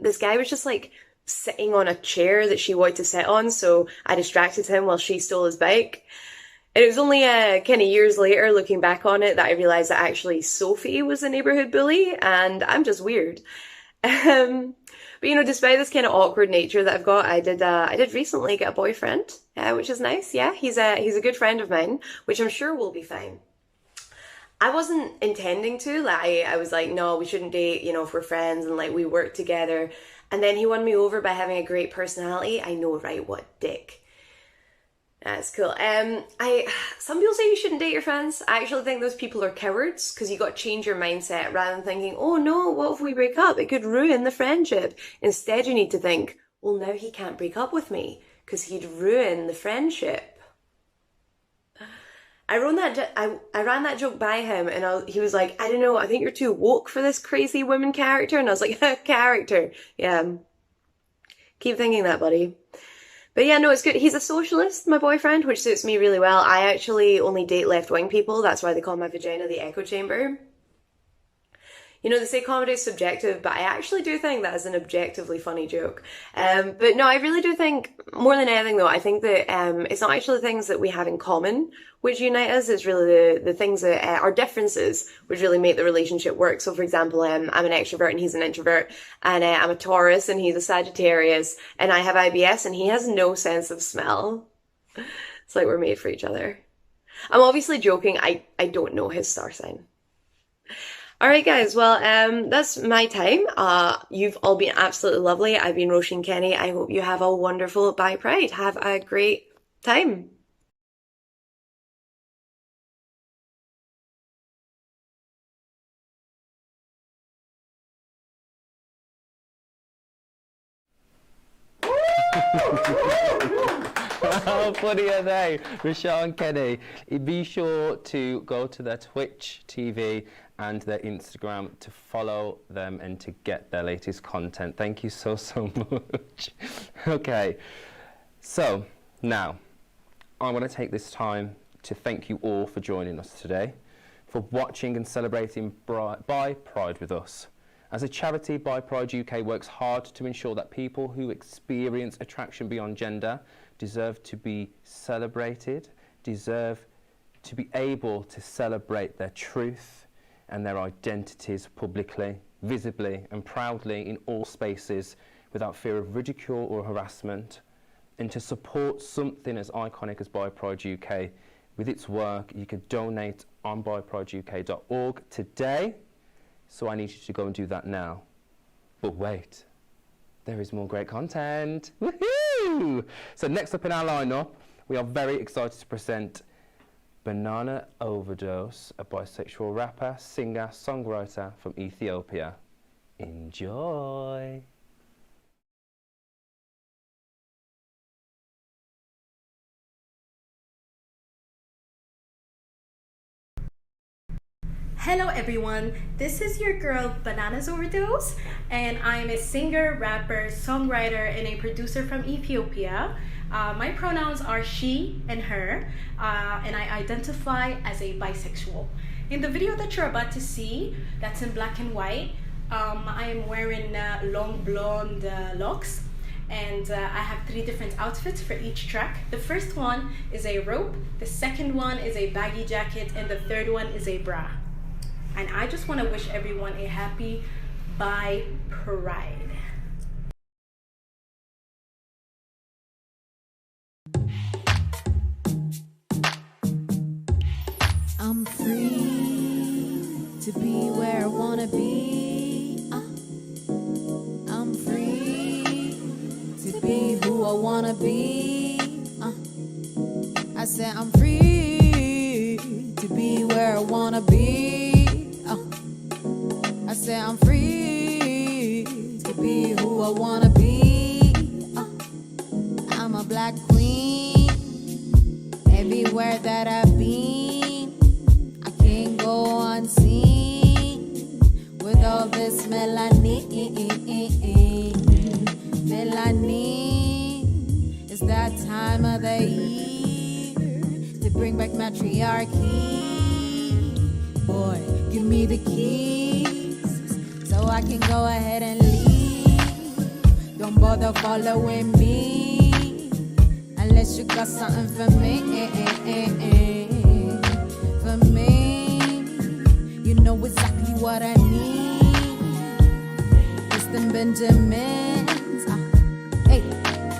this guy was just like sitting on a chair that she wanted to sit on. So I distracted him while she stole his bike. And it was only kind of years later, looking back on it, that I realized that actually Sophie was a neighborhood bully, and I'm just weird. But, you know, despite this kind of awkward nature that I've got, I did recently get a boyfriend, which is nice. Yeah, he's a good friend of mine, which I'm sure will be fine. I wasn't intending to. Like, I was like, no, we shouldn't date, you know, if we're friends and like we work together. And then he won me over by having a great personality. I know, right? What dick. That's cool. Some people say you shouldn't date your friends. I actually think those people are cowards, because you got to change your mindset rather than thinking, oh no, what if we break up? It could ruin the friendship. Instead, you need to think, well, now he can't break up with me because he'd ruin the friendship. I ran that joke by him, and he was like, I don't know, I think you're too woke for this crazy woman character. And I was like, character. Yeah. Keep thinking that, buddy. But yeah, no, it's good. He's a socialist, my boyfriend, which suits me really well. I actually only date left-wing people. That's why they call my vagina the echo chamber. You know, they say comedy is subjective, but I actually do think that is an objectively funny joke. But no, I really do think, more than anything though, I think that it's not actually the things that we have in common which unite us. It's really the things that are differences which really make the relationship work. So for example, I'm an extrovert and he's an introvert, and I'm a Taurus and he's a Sagittarius, and I have IBS and he has no sense of smell. It's like we're made for each other. I'm obviously joking. I don't know his star sign. Alright guys, well that's my time. You've all been absolutely lovely. I've been Roisin Kenny. I hope you have a wonderful Bi Pride. Have a great time. How funny are they? Roisin and Kenny. Be sure to go to their Twitch TV and their Instagram to follow them and to get their latest content. Thank you so much. Okay, so now I want to take this time to thank you all for joining us today, for watching and celebrating Bi Pride with us. As a charity, Bi Pride UK works hard to ensure that people who experience attraction beyond gender deserve to be celebrated, deserve to be able to celebrate their truth and their identities publicly, visibly and proudly in all spaces without fear of ridicule or harassment, and to support something as iconic as Bi Pride UK with its work. You can donate on biprideuk.org today. So I need you to go and do that now. But wait, there is more great content. Woohoo! So next up in our lineup, we are very excited to present Banana Overdose, a bisexual rapper, singer, songwriter from Ethiopia. Enjoy. Hello everyone, this is your girl Bananas Overdose, and I am a singer, rapper, songwriter, and a producer from Ethiopia. My pronouns are she and her, and I identify as a bisexual. In the video that you're about to see, that's in black and white, I am wearing long blonde locks, and I have 3 different outfits for each track. The first one is a robe, the second one is a baggy jacket, and the third one is a bra. And I just want to wish everyone a happy Bi Pride. I'm free to be where I wanna be. I'm free to be who I wanna be. I said I'm free to be where I wanna be. I said I'm free to be who I wanna be. I'm a black queen everywhere that I've been. I can't go unseen with all this melanin. Melanin is that time of the year to bring back matriarchy. Boy, give me the keys so I can go ahead and leave. Don't bother following me unless you got something for me. For me, you know exactly what I need. It's them Benjamins. Hey,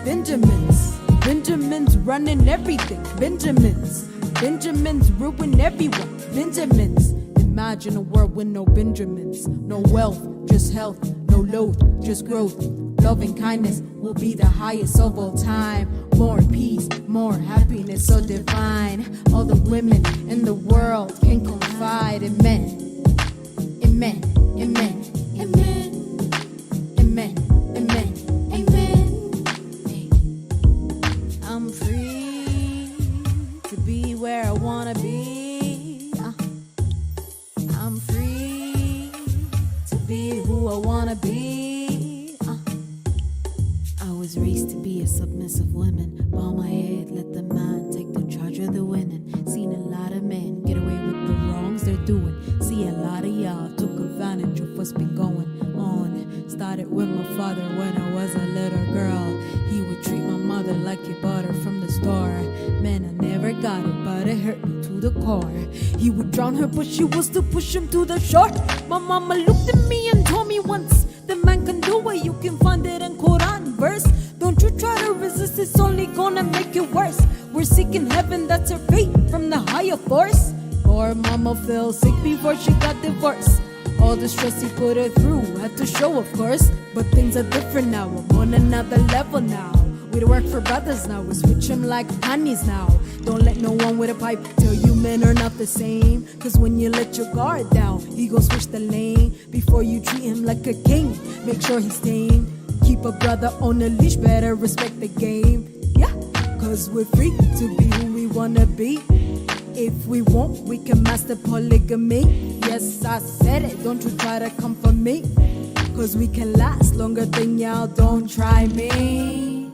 Benjamins running everything. Benjamins ruin everyone. Benjamins. Imagine a world with no Benjamins. No wealth, just health. No loath, just growth. Love and kindness will be the highest of all time. More peace, more happiness so divine. All the women in the world can confide in men. Amen, amen, amen, amen, amen, amen. I'm free to be where I wanna be. I'm free to be who I wanna be. I was raised to be a submissive woman. Bow my head, let the man take the charge of the winning. Seen a lot of men get away with the wrongs they're doing. See a lot of y'all took advantage of what's been going on. Started with my father when I was a little girl. He would treat my mother like he bought her from the store. Man, I never got it, but it hurt me to the core. He would drown her, but she was to push him to the shore. My mama looked at me and told me once, the man can do it, you can find it in Quran verse. Don't you try to resist, it's only gonna make it worse. We're seeking heaven, that's her fate from the higher force. Poor mama fell sick before she got divorced. All the stress he put her through, had to show of course. But things are different now, I'm on another level now. We work for brothers now, we switch them like panties now. Don't let no one with a pipe tell you men are not the same. Cause when you let your guard down, he gon' switch the lane. Before you treat him like a king, make sure he's tame. Keep a brother on a leash, better respect the game. Yeah, cause we're free to be who we wanna be. If we want, we can master polygamy. Yes, I said it, don't you try to come for me. Cause we can last longer than y'all, don't try me.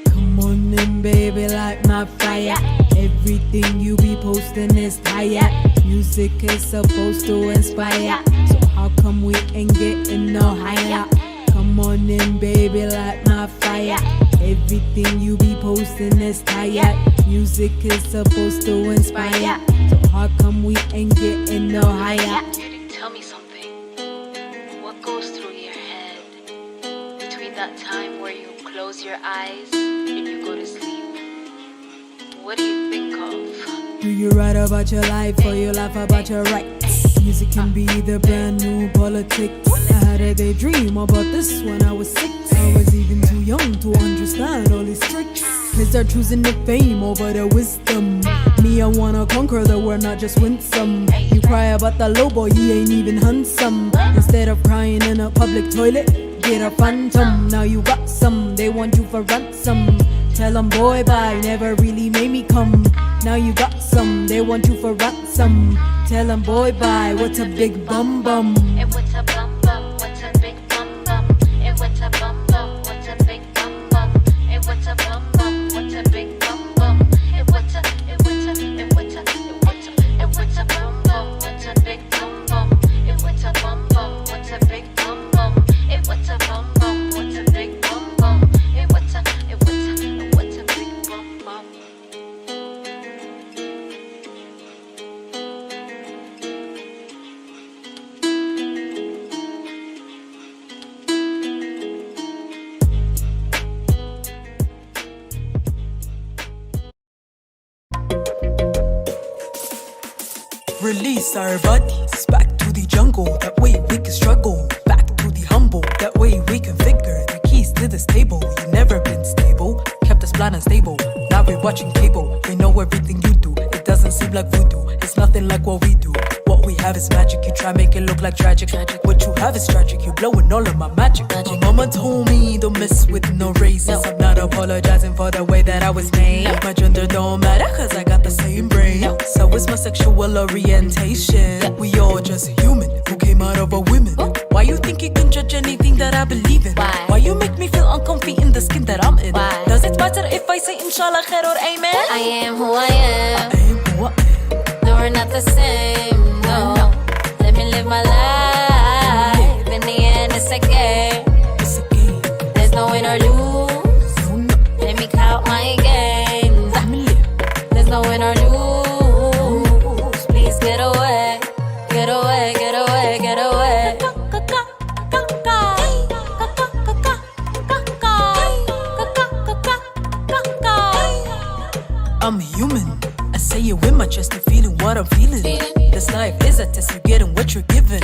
Come on in, baby, light my fire. Everything you be posting is tired. Music is supposed to inspire, so how come we ain't getting no higher? Come on in, baby, light my fire. Everything you be posting is tired. Music is supposed to inspire, so how come we ain't getting no higher? Tell me something. What goes through your head between that time where you close your eyes and you go to sleep? What do you think of? Do you write about your life or you laugh about your rights? Music can be the brand new politics. I had a daydream about this when I was 6. I was even too young to understand all these tricks. Kids are choosing the fame over the wisdom. Me, I wanna conquer the world, not just win some. You cry about the low boy, he ain't even handsome. Instead of crying in a public toilet, get a phantom. Now you got some, they want you for ransom. Tell them boy bye, never really made me come. Now you got some, they want you for ransom. Tell them boy bye, what's a big bum bum? What's a bum bum? What's a big bum bum? What's a bum bum? What's a big bum bum? What's a bum bum? What's a big bum bum? What's a bum bum? What's a big bum bum? What's a bum bum? What's a big bum bum? What's a bum bum? What's a big bum bum? What's a big bum bum? Release our bodies back to the jungle. That way we can struggle. Back to the humble. That way we can figure the keys to this table. You never been stable. Kept us blind and stable. Now we're watching cable. We know everything you do. It doesn't seem like voodoo. It's nothing like what we do. What we have is magic. You try make it look like tragic. What you have is tragic. You're blowing all of my magic. My mama told me don't mess with no races. I'm not apologizing for the way that I was made. My gender don't matter cause I got the same brain. So it's my sexual orientation. We all just human who came out of a woman. Why you think you can judge anything that I believe in? Why you make me feel uncomfy in the skin that I'm in? Does it matter if I say inshallah khair or amen? I am who I am. No, we're not the same. No, let me live my life. In the end, it's a game. There's no win or lose. Let me count my games. There's no win or lose. Please get away, get away, get away, get away. I'm human. I say it with my chest, I'm feeling what I'm feeling. This life is a test, you're getting what you're given.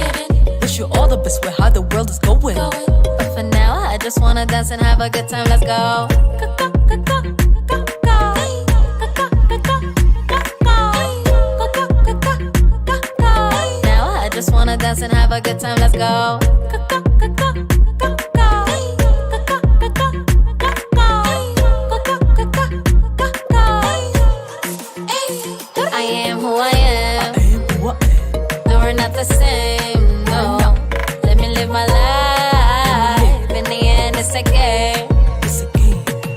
Wish you all the best with how the world is going. But for now, I just wanna dance and have a good time. Let's go. Now I just wanna dance and have a good time. Let's go. I am who I am. No, we're not the same. No, let me live my life. In the end, it's a game.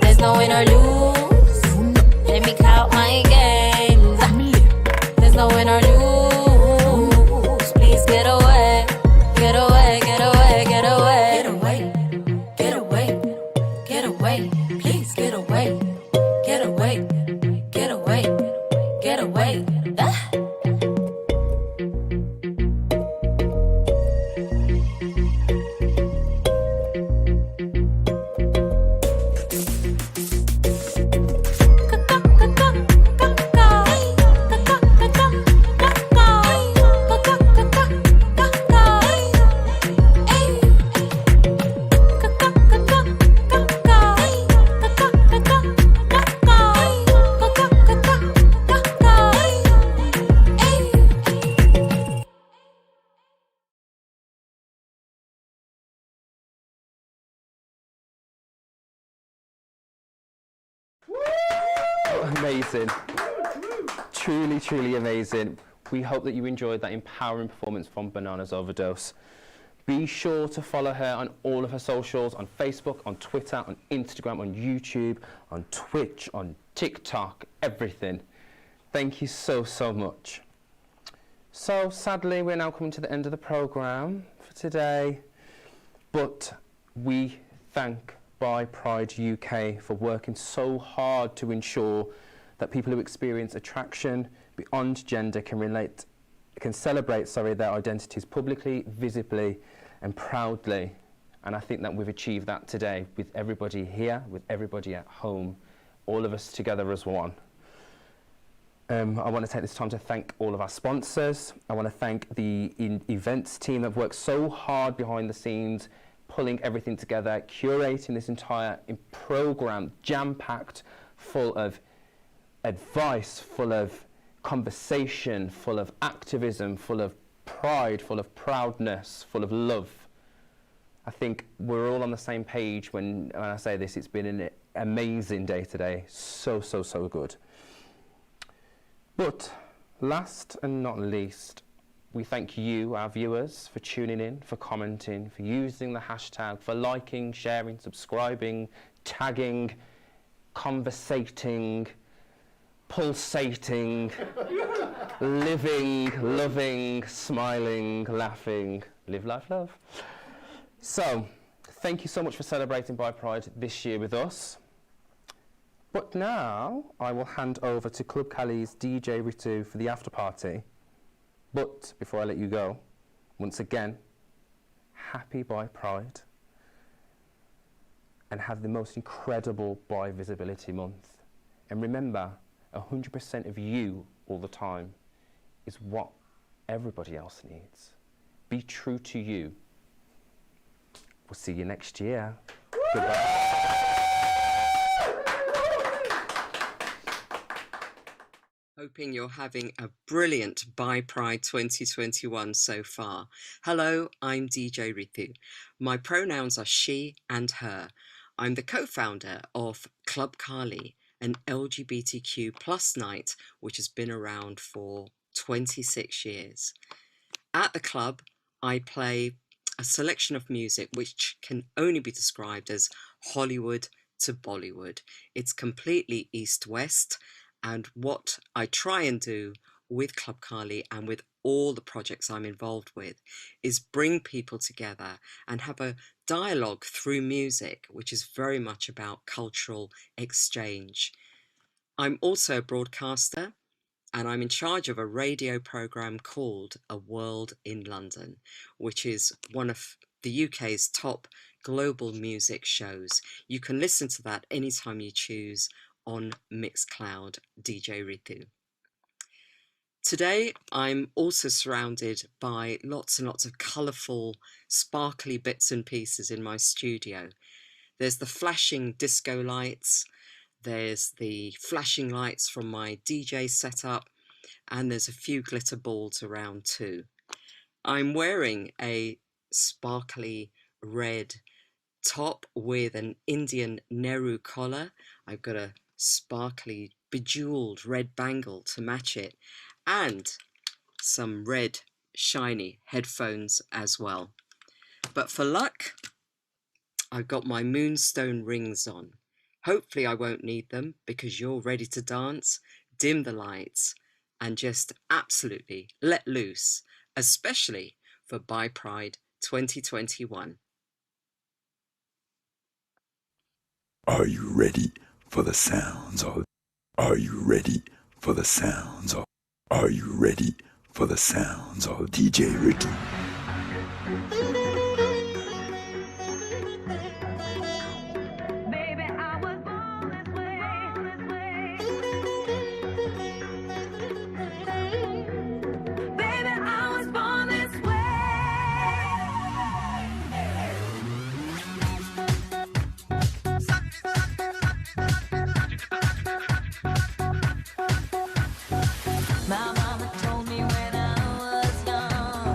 There's no win or lose. Let me count my games. There's no win or lose. Please get away, get away, get away. Amazing. Truly, truly amazing. We hope that you enjoyed that empowering performance from Bananas Overdose. Be sure to follow her on all of her socials, on Facebook, on Twitter, on Instagram, on YouTube, on Twitch, on TikTok, everything. Thank you so, so much. So sadly, we're now coming to the end of the programme for today, but we thank Bi-Pride UK for working so hard to ensure that people who experience attraction beyond gender can celebrate their identities publicly, visibly and proudly. And I think that we've achieved that today with everybody here, with everybody at home, all of us together as one. I want to take this time to thank all of our sponsors. I want to thank the events team that have worked so hard behind the scenes, pulling everything together, curating this entire program, jam-packed, full of advice, full of conversation, full of activism, full of pride, full of proudness, full of love. I think we're all on the same page when I say this. It's been an amazing day today. So, so, so good. But last and not least, we thank you, our viewers, for tuning in, for commenting, for using the hashtag, for liking, sharing, subscribing, tagging, conversating, pulsating, living, loving, smiling, laughing. Live, life, love. So, thank you so much for celebrating Bi-Pride this year with us. But now, I will hand over to Club Cali's DJ Ritu for the after party. But before I let you go, once again, happy Bi-Pride. And have the most incredible Bi Visibility Month. And remember, 100% of you all the time is what everybody else needs. Be true to you. We'll see you next year. Goodbye. Hoping you're having a brilliant Bi-Pride 2021 so far. Hello, I'm DJ Ritu. My pronouns are she and her. I'm the co-founder of Club Cali, an LGBTQ plus night which has been around for 26 years. At the club, I play a selection of music which can only be described as Hollywood to Bollywood. It's completely East-West, and what I try and do with Club Cali and with all the projects I'm involved with is bring people together and have a dialogue through music, which is very much about cultural exchange. I'm also a broadcaster, and I'm in charge of a radio programme called A World in London, which is one of the UK's top global music shows. You can listen to that anytime you choose on Mixcloud, DJ Ritu. Today, I'm also surrounded by lots and lots of colourful, sparkly bits and pieces in my studio. There's the flashing disco lights, there's the flashing lights from my DJ setup, and there's a few glitter balls around too. I'm wearing a sparkly red top with an Indian Nehru collar. I've got a sparkly bejeweled red bangle to match it, and some red shiny headphones as well. But for luck, I've got my moonstone rings on. Hopefully I won't need them because you're ready to dance, dim the lights, and just absolutely let loose, especially for Bi-Pride 2021. Are you ready for the sounds of? Are you ready for the sounds of? Are you ready for the sounds of DJ Ritu? My mama told me when I was young,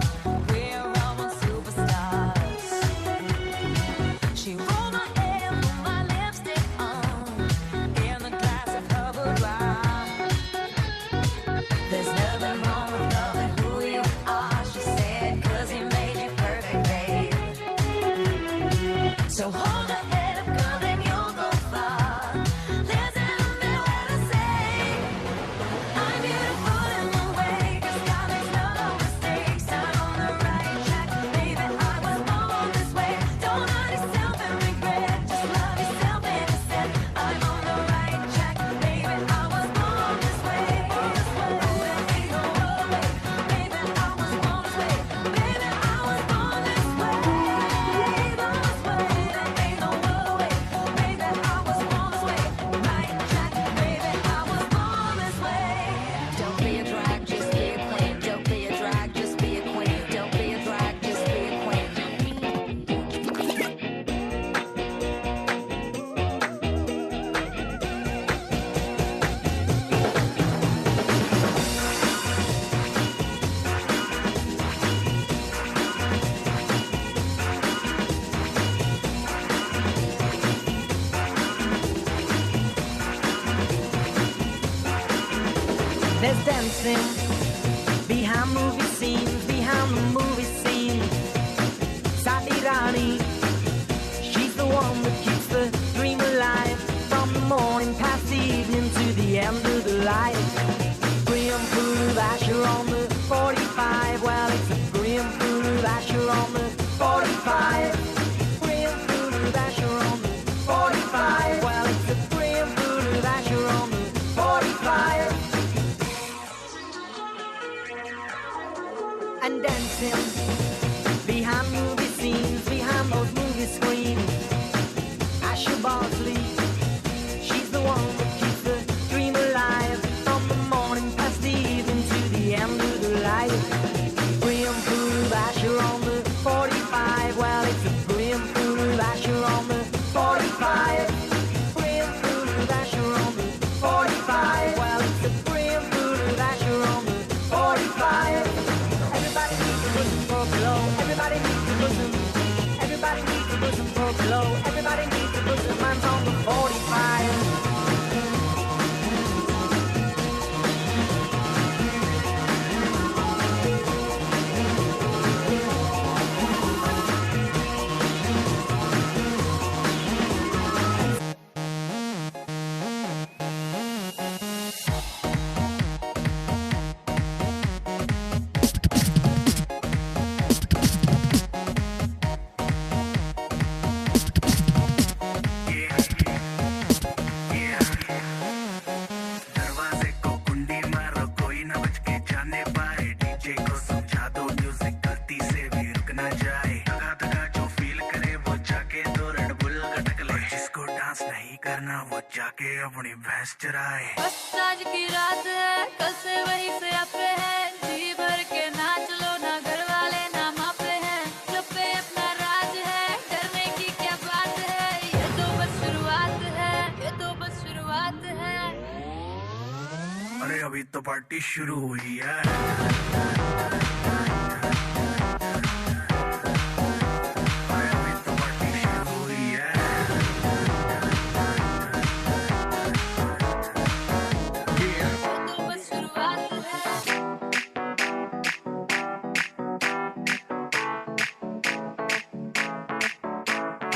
So hold your head up, girl, then you'll go far. There's a limit where to say I'm beautiful in my way. 'Cause God makes no mistakes. I'm on the right track, baby. I was born this way. Don't hurt yourself and regret. Just love yourself innocent. I'm on the right track, baby. I was born this way. This way, ain't no other way. Baby, I was born this way. Baby, I was born this way. Born this way, ain't no other way. Baby, I was born this way. Right track, baby, I was born this way. Don't be a drag, just be a queen. Don't be a drag, just be a queen. Don't be a drag, just be a queen. There's dancing behind movie scenes, behind the movie scene. Sati Rani, she's the one that keeps the dream alive. From the morning past the evening to the end of the light. Grim food of Asher on the 45. Well, it's a grim food of Asher on the 45. Grim food of Asher on the 45. Well, it's a grim food of Asher on the 45. And dancing behind movie scenes, behind those movie screens. Asher Bosley, she's the one that keeps the dream alive. From the morning past the evening to the end of the light. Grim food of Asher on the 45. Well, it's a grim food of Asher on the 45. Grim food of Asher on the 45. Well, it's a grim food of Asher on the 45. Everybody needs to listen for below. Everybody needs to listen. Everybody needs to listen for below. Everybody needs to listen. Mine's on the 45. दरवाजे को कुंडी मारो कोई ना बच के जाने पाए डीजे को समझा दो म्यूजिक गलती से भी रुक ना जाए दगा दगा जो फील करे वो जाके दो रेड बुल गटक ले जिसको डांस नहीं करना वो जाके अपनी भैंस चराए बस आज की रात है कल से वही से आपे है जी भर के नाच लो ना घर वाले ना मापे हैं क्लब पे अपना राज है डरने की क्या बात है ये तो बस शुरुआत है ये तो बस शुरुआत है अरे अभी तो पार्टी शुरू हुई है अरे अभी तो पार्टी शुरू हुई है ये तो बस शुरुआत है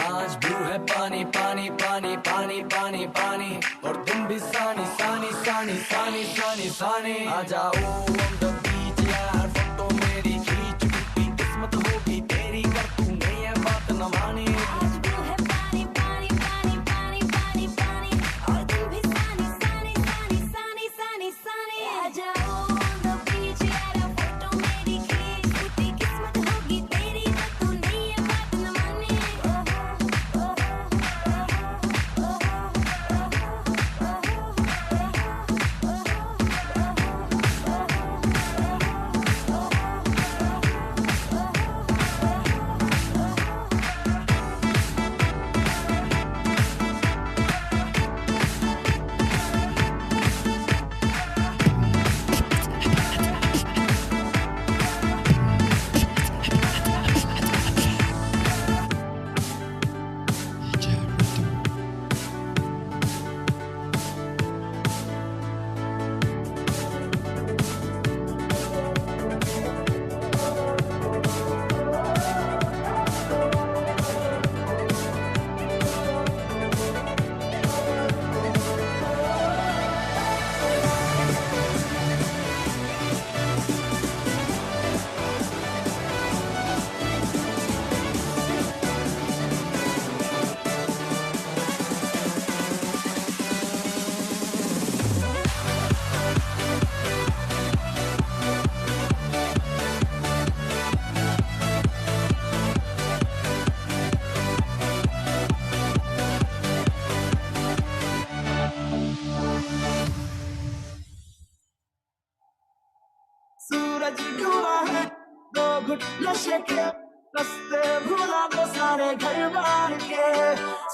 आज ब्लू है पानी पानी पानी पानी पानी पानी और तुम भी सानी सानी सानी सानी सानी सानी आ जाओ on the beach यार फोटो मेरी खींच टूटी किस्मत होगी तेरी कर तूने ये बात न मानी आज ब्लू है पानी पानी पानी पानी पानी पानी और तुम भी सानी सानी सानी सानी सानी सानी आ जाओ on the beach यार फोटो मेरी खींच टूटी किस्मत होगी तेरी पर तूने ये बात न मानी घुट नशे के रास्ते भुला दो सारे घर बार के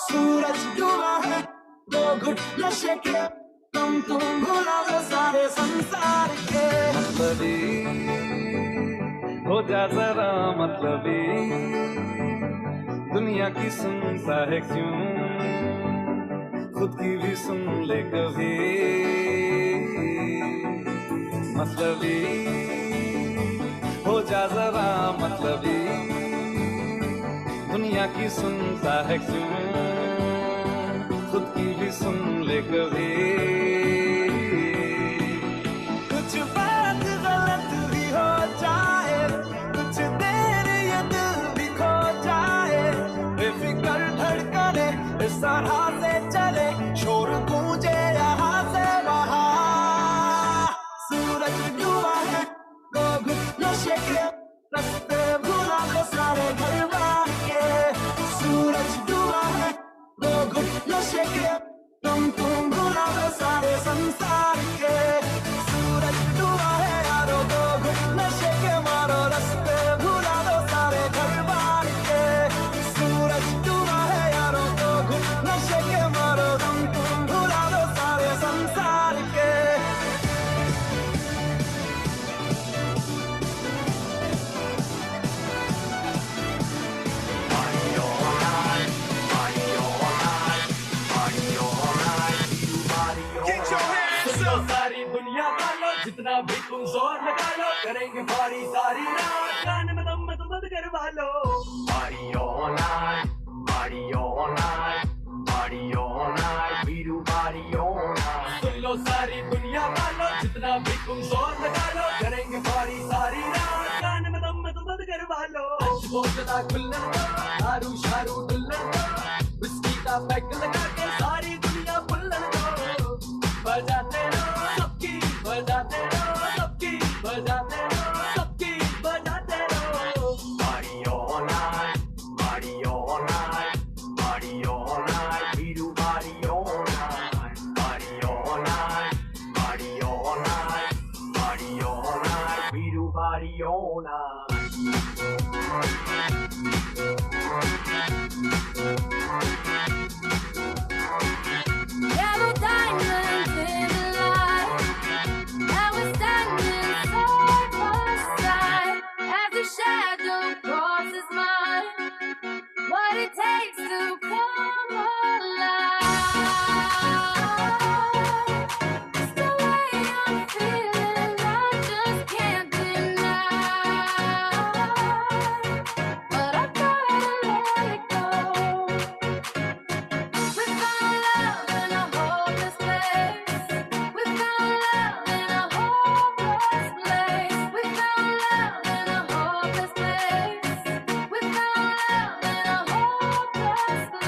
सूरज डूबा है दो घुट नशे के तुम भुला दो सारे संसार के मतलबी हो जा जरा मतलबी दुनिया की सुनता है क्यों खुद की भी सुन ले कभी मतलबी हो जा जरा मतलबी दुनिया की सुनता है क्यों खुद की भी सुन ले कभी कुछ बात गलत भी हो जाए कुछ देर ये दिल भी खो जाए बेफिक्र धड़कने इस तरह से चले शोर गूंजे यहाँ से वहाँ सूरज डूबा है दो घुट नशे के रास्ते भुला दो सारे घर बार के सूरज डूबा है दो घुट नशे के तुम भुला दो सारे संसार के सूरज डूबा है यारो दो घुट नशे के मारो रास्ते भुला दो सारे घर बार के सूरज डूबा है यारो दो घुट नशे के मारो तुम भुला दो सारे संसार के सारी दुनिया वालों जितना भी तुम जोर लगा लो करेंगे पारी सारी रात गाने में दम बंद करवा लो party all night party all night party all night we do party all night सुन लो सारी दुनिया वालों जितना भी तुम जोर लगा लो करेंगे पारी सारी रात गाने में दम बंद करवा लो बोतला खुल्लन दो दारू शारू दुल्हन दो विस्की का पैक लगा के सारी दुनिया फुल्लन दो बजाते रहो सबकी बजाते रहो सबकी बजाते रहो सबकी बजाते रहो party all night party all night party all night we do party all night party all night party all night party all night we do party all night Yellow diamonds in the light. Now we're standing side by side as the shadow crosses mine. What it takes to come alive. It's the way I'm feeling, I just can't deny. But I gotta let it go. We found love in a hopeless place. We found love in a hopeless place. We found love in a hopeless place. We found love in a hopeless place.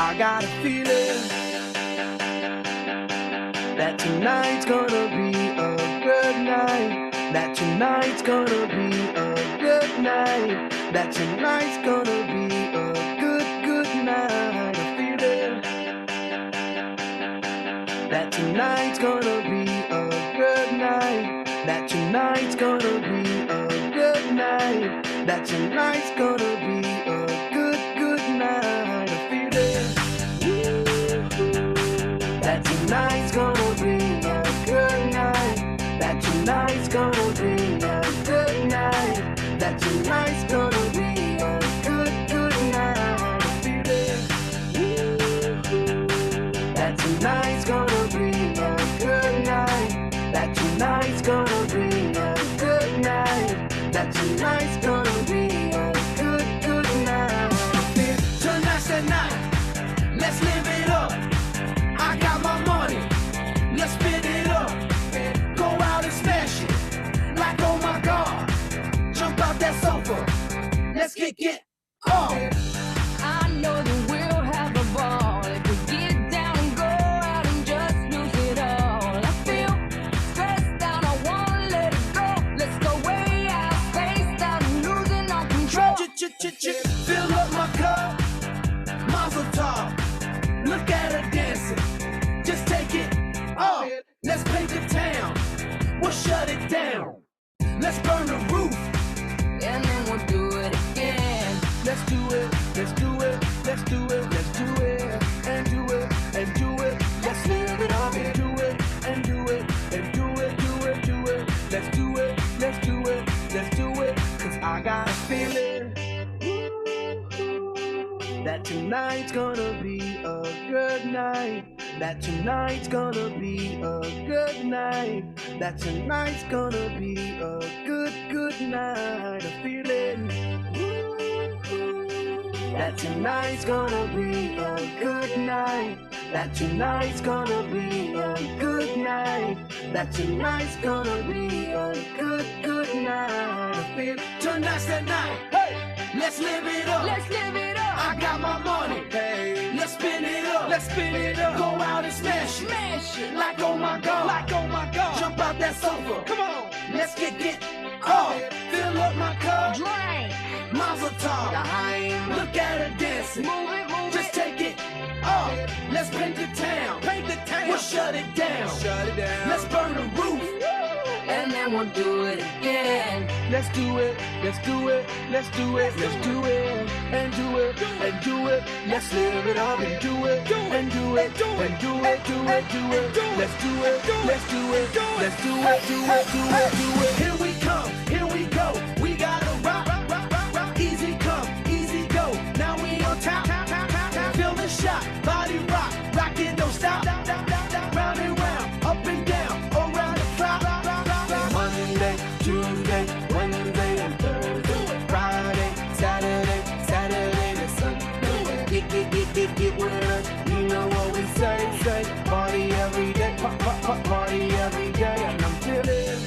I got a feeling that tonight's gonna be a good night. That tonight's gonna be a good night. That tonight's gonna be a good night. I feel it. That tonight's gonna be a good night. That tonight's gonna be a good night. That tonight's gonna be a good night. I feel it. That tonight's gonna be a good night. That tonight's gonna be a good night. That tonight's gonna be a good night. I feel it. That tonight's gonna be a good night. That tonight's gonna be a good night. That tonight's gonna be a good night. Tonight's the night. Let's live it up. I got my money. Let's spin it up. Go out and smash it. Like oh my God. Jump out that sofa. Let's get on. I know that we'll have a ball if we get down and go out and just lose it all. I feel stressed out, I wanna let it go. Let's go way out, spaced out and losing all control. Fill up my cup, Mazel tov. Look at her dancing, just take it off. Let's paint the town, we'll shut it down. Let's burn the roof, and then we'll do it again. Let's do it, let's do it, let's do it, let's do it, and do it, and do it. Let's live it up and do it, and do it, and do it, do it, do it. Let's do it, let's do it, let's do it. Cause I got a feeling that tonight's gonna be a good night. That tonight's gonna be a good night. That tonight's gonna be a good night. I feel it. That tonight's gonna be a good night. That tonight's gonna be a good night. That tonight's gonna be a good night. I feel tonight's the night. Hey, let's live it up. Let's live it up. I got my money. Hey, let's spin it up. Let's spin it up. Go out and smash it. Smash it. Like oh my God. Like oh my God. Jump out that sofa. Come on. Let's get off. Fill up my cup. Drink. Mazel tov. Look at her dancing. Move it, move Just take it off. Let's paint the town. Paint the town. We'll shut it down. Shut it down. Let's burn the roof. and then we'll do it again. Let's do it, let's do it, let's do it, let's do it, and do it, and do it. Let's live it up and do it, and do it, and do it, do it, do it. Let's do it, let's do it, let's do it, do it, do it, do it. Here we come, here we go. We gotta rock, rock, rock, rock, rock. Easy come, easy go. Now we on top, feel the shot, body rock, rock it, don't stop. Round and round, up and down, around the clock. Monday, Tuesday, Wednesday, and Thursday, Friday, Saturday, Saturday to Sunday. Get with us. You know what we say. Party every day, party every day, and I'm feeling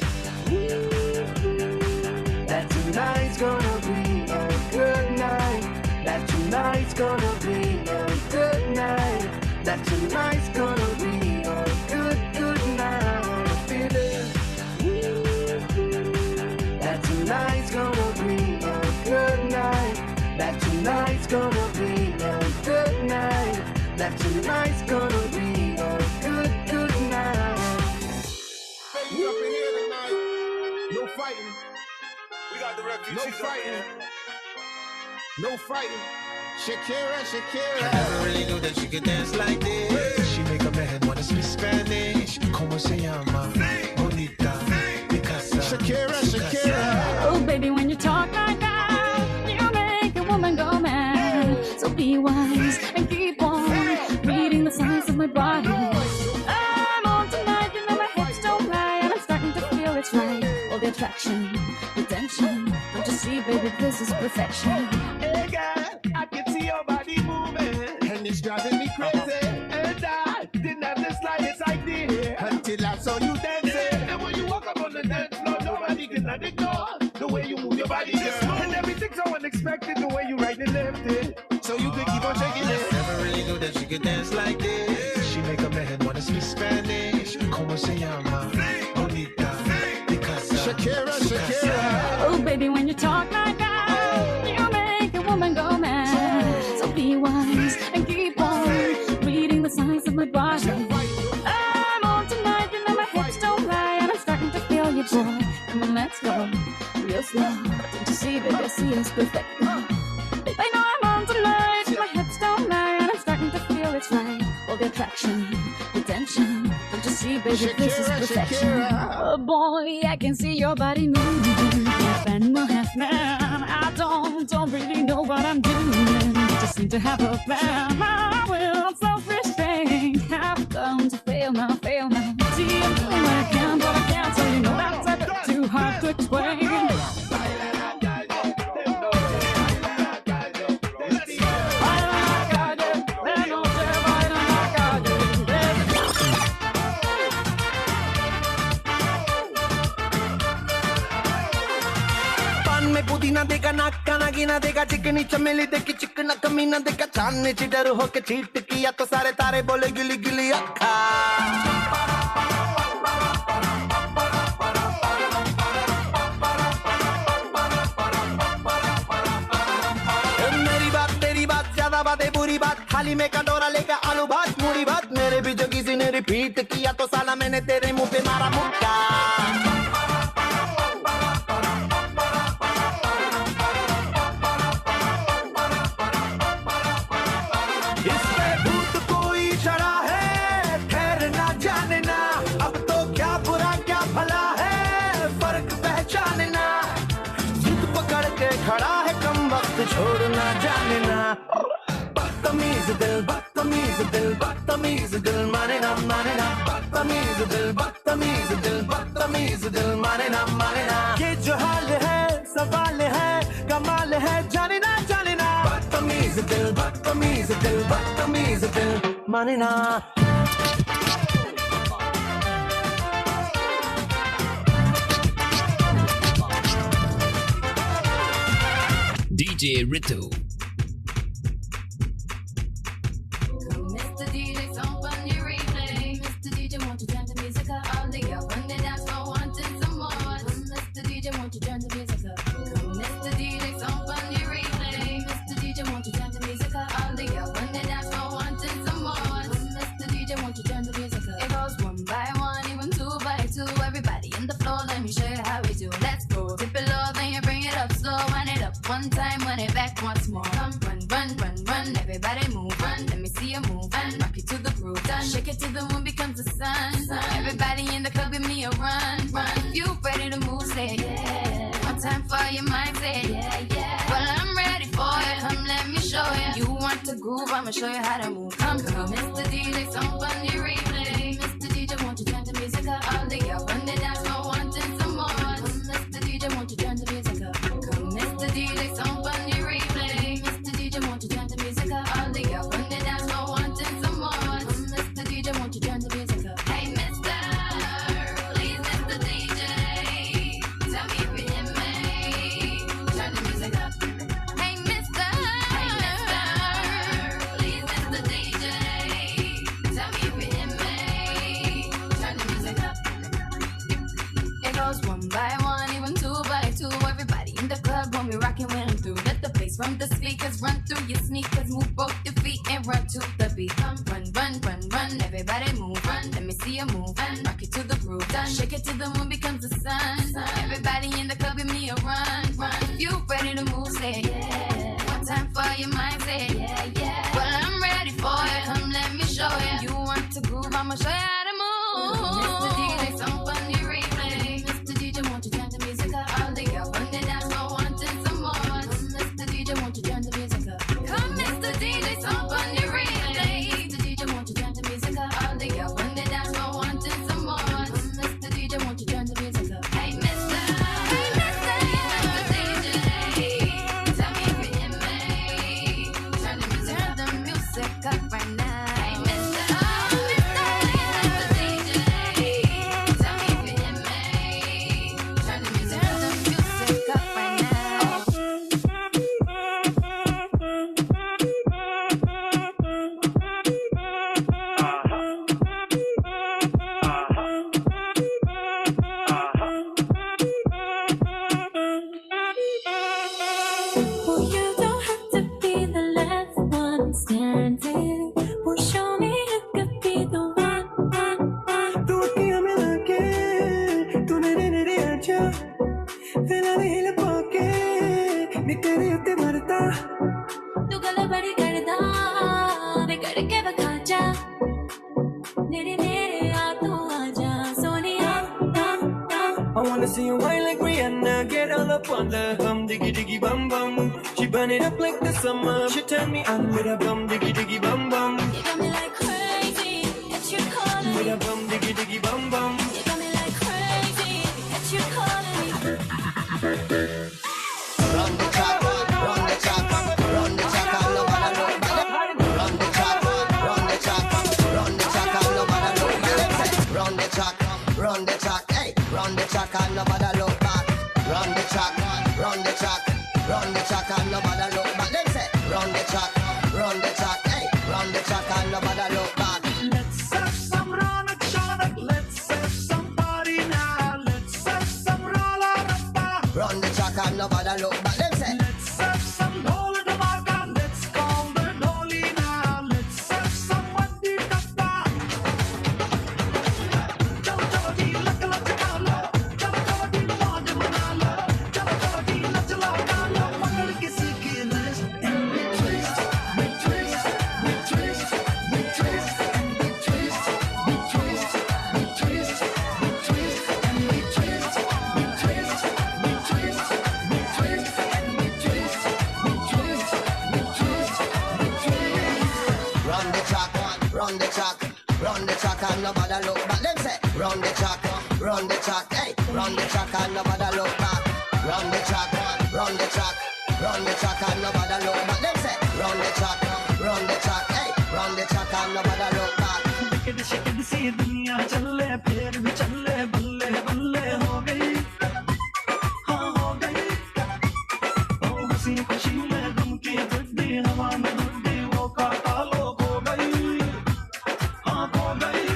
that tonight's gonna be a good night. That tonight's gonna be a good night. That tonight's gonna be a good night. I'm feeling that tonight's gonna be a good night. That tonight's gonna be a good night. That tonight's gonna be a good night. Baby up in here tonight. No fighting. We got the refugees. No fighting. No fighting. Shakira. I never really knew that she could dance like this. She make a man wanna speak Spanish. Como se llama? Bonita. Picasa. Shakira. Oh, baby, when you talk like that, you make a woman go mad. So be wise and keep on reading the signs of my body. I'm on tonight, you know my hips don't lie, and I'm starting to feel it's right. All the attraction, the tension. Don't you see, baby, this is perfection. Hey, girl, I can see your body moving, and it's driving me crazy. And I didn't have the slightest idea until I saw you dancing. And when you walk up on the dance floor, nobody can ignore the way you move your body, girl. And everything's so unexpected, the way you right and left it. So you can keep on shaking it. Never really knew that can dance like this. She make a man wanna speak Spanish. Como se llama? Bonita. Shakira, Shakira. Oh, baby, when you talk like that, you make a woman go mad. So be wise and keep on reading the signs of my body. I'm on tonight, you know my hips don't lie, and I'm starting to feel you, boy. Come on, let's go real slow. Don't you see, baby, I see it's perfect. Babe, I know I'm on tonight, my hips don't lie, and I'm starting to feel it's right. All the attraction, the tension. Don't you see, baby, this is perfection. Oh boy, I can see your body moving. Half animal, half man. I don't really know what I'm doing. Just seem to have a plan. My will, self-restraint have come to fail now, fail now. See, I'm doing what I can, but I can't. So you know that's a bit too hard to explain. पुदीना देगा नाका नागिना देगा चिकनी चमेली देखी चिकना कमीना देगा चांदनी चिडर होके चीट किया तो सारे तारे बोले गिली गिली अक्खा मेरी बात तेरी बात ज्यादा बातें बुरी बात थाली में कटोरा लेकर आलू भात मूड़ी भात मेरे भी जो किसी ने रिपीट किया तो साला मैंने तेरे मुंह पे मारा मुक्का खड़ा है कम वक्त छोड़ना जाने ना बदतमीज दिल बदतमीज दिल बदतमीज दिल माने ना बदतमीज दिल बदतमीज दिल बदतमीज दिल माने ना ये जो हाल है सवाल है कमाल है जाने ना बदतमीज दिल बदतमीज दिल बदतमीज दिल माने ना DJ Ritu. Mr. DJ, somebody replay. Mr. DJ, won't you turn the music up? All the girls on the dance floor wanting some more. Mr. DJ, won't you turn the music up? Mr. DJ, somebody replay. Mr. DJ, won't you turn the music up? All the girls on the dance floor wanting some more. Mr. DJ, won't you turn the music up? It goes one by one, even two by two. Everybody in the floor, let me show you how we do. Let's go. Dip it low, then you bring it up slow. Wind it up one time, run it back once more. Come run, run, run, run. Everybody move, run. Let me see you move and rock it to the groove. Done. Shake it till the moon becomes the sun. Everybody in the club, give me a run, run. If you ready to move, say yeah. One time for your mind, say yeah, yeah. Well, I'm ready for it. Come, let me show you. You want to groove? I'ma show you how to move. Come, come, Mr. DJ, somebody replay. Mr. DJ, won't you turn the music up? All the girls on the dance floor wanting some more. Mr. DJ, won't you turn the music up? Come, Mr. DJ, somebody replay. Mr. DJ, won't you turn the music up? All the girls on the dance floor wanting some more. Mr. DJ, won't you turn the music up? Hey, Mr. Please, Mr. DJ, tell me if you hear me. Turn the music up. Hey, Mr. Please, Mr. DJ, tell me if you hear me. Turn the music up. It goes one by one, even two by two. Everybody in the club when we rockin' when I'm through. Let the bass from the speakers run through your sneakers. Move both your feet and run to the beat. Come run, run, run, run. Everybody move, run. Let me see you move and rock it to the groove. Done. Shake it till the moon becomes the sun. Everybody in the club give me a run, run. If you ready to move, say yeah. One time for your mind, say yeah, yeah. Well, I'm ready for it. Come, let me show you. You want to groove? I'ma show you how to move. Mr. DJ, somebody replay. Mr. DJ, won't you turn the music up? All the girls on the dance floor wanting some more. Mr. DJ, won't you turn the music up? Come, Mr. DJ, somebody replay. Mr. DJ, won't you turn the music up? All the girls on the dance floor wanting some more. Mr. DJ, won't you turn the music up? Hey, Mr. Hey, Mr. DJ, tell me if you hear me. Turn the music up right now. Hey, Mr. तेरे उत्ते मरदा तू गल बड़ी करदा वे करके बखा जा नेड़े नेड़े आ तू आजा Sonia I wanna see you wine like Rihanna. Get all up on the hum, diggy diggy bum bum. She burn it up like the summer. She turn me on with a bum, diggy diggy bum bum. You got me like crazy that you're calling With me a bum, diggy diggy bum bum. You got me like crazy that you're calling me Run the track, run the track, run the track, and nobody look back. Run the track, run the track, run the track, and nobody look back. Run the track, run the track, hey, run the track, and nobody look back. Run the track, run the track, run the track, and nobody look back. Them say, run the track, hey, run the track, and nobody look back. Let's have some run and shot. Let's have some party now. Let's have some roll out of bar. Run the track, and nobody look back. Them say, Let's have some roll in the market. Let's call the dolly now. Let's have some muddy tapa. Chalo chalo ji, lak lak chalo. Chalo chalo ji, mauj mana lo. Chalo chalo ji, lak lak chalo. Pakad kisi ki wrist and we twist, we twist, we twist, we twist, and we twist, we twist, we twist, we twist, and we twist, we twist, we twist, we twist, and we twist, we twist, we twist, we twist. run the track, run the track, run the track, and nobody look back. Them say, run the track, hey, run the track, and nobody look back. Run the track, run the track, run the track, and nobody look back. Them say, run the track, hey, run the track, and nobody look back. Ticket शिकट सी दुनिया चले फिर भी चले बल्ले बल्ले हो गई हाँ हो गई ओ हंसी खुशी में गम की गुड्डी हवा में गुड्डी वो काटा लोग हो गई हाँ हो गई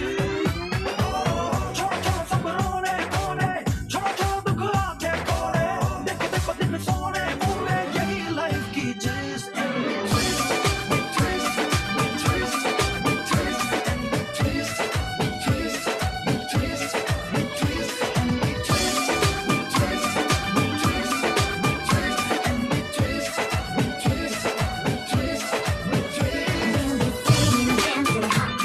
छोड़ छोड़ सब रोने कोने छोड़ छोड़ दुख आके कोने देखो देखो दिन सोने पूरे यही लाइफ की जिस and we twist, we twist, we twist, we twist, and we twist, we twist, we twist, we twist, and we twist, we twist, we twist, we twist, and we twist, we twist, we twist, we twist.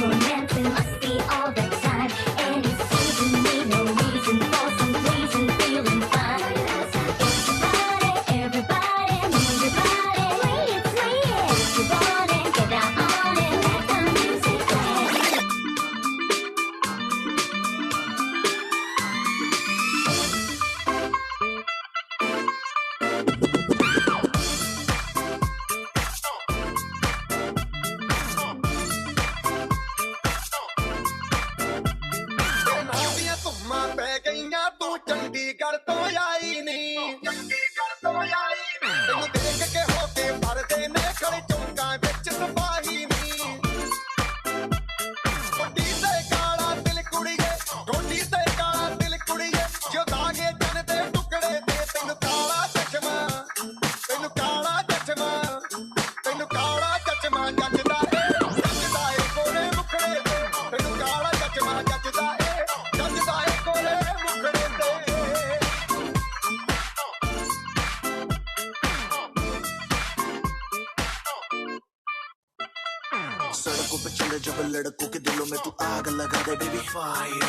Romancing must be all the time and it seems to me no reason for some reason feeling fine everybody move your body it's me everybody get down on it let the music play ਦੀਆਂ ਧੁੰਮਾਂ ਪੈ ਗਈਆਂ ਤੂੰ ਚੰਡੀਗੜ੍ਹ ਤੋਂ ਆਈ ਨਹੀਂ ਤੈਨੂੰ ਦੇਖ ਕੇ ਹੋ ਕੇ ਭਰਦੇ ਨੇ ਖੜੇ ਚੌਂਕਾਂ ਵਿੱਚ ਸਪਾਹੀ ਨਹੀਂ ਗੋਡੀ ਤੇ ਕਾਲਾ ਦਿਲ ਕੁੜੀਏ ਗੋਡੀ ਤੇ ਕਾਲਾ ਦਿਲ ਕੁੜੀਏ ਜੋ ਦਾਗੇ ਜਨ ਦੇ ਟੁਕੜੇ ਤੇ ਤੈਨੂੰ ਕਾਲਾ ਚਸ਼ਮਾ ਤੈਨੂੰ ਕਾਲਾ ਚਸ਼ਮਾ ਤੈਨੂੰ ਕਾਲਾ ਚਸ਼ਮਾ ਜੱਜਦਾ ਏ ਕੋਲੇ ਮੁਖੜੇ ਤੇ ਤੈਨੂੰ ਕਾਲਾ ਚਸ਼ਮਾ ਜੱਜਦਾ ਏ ਕੋਲੇ ਮੁਖੜੇ ਤੇ सड़कों पे चले जब लड़कों के दिलों में तू आग लगा दे बेबी फायर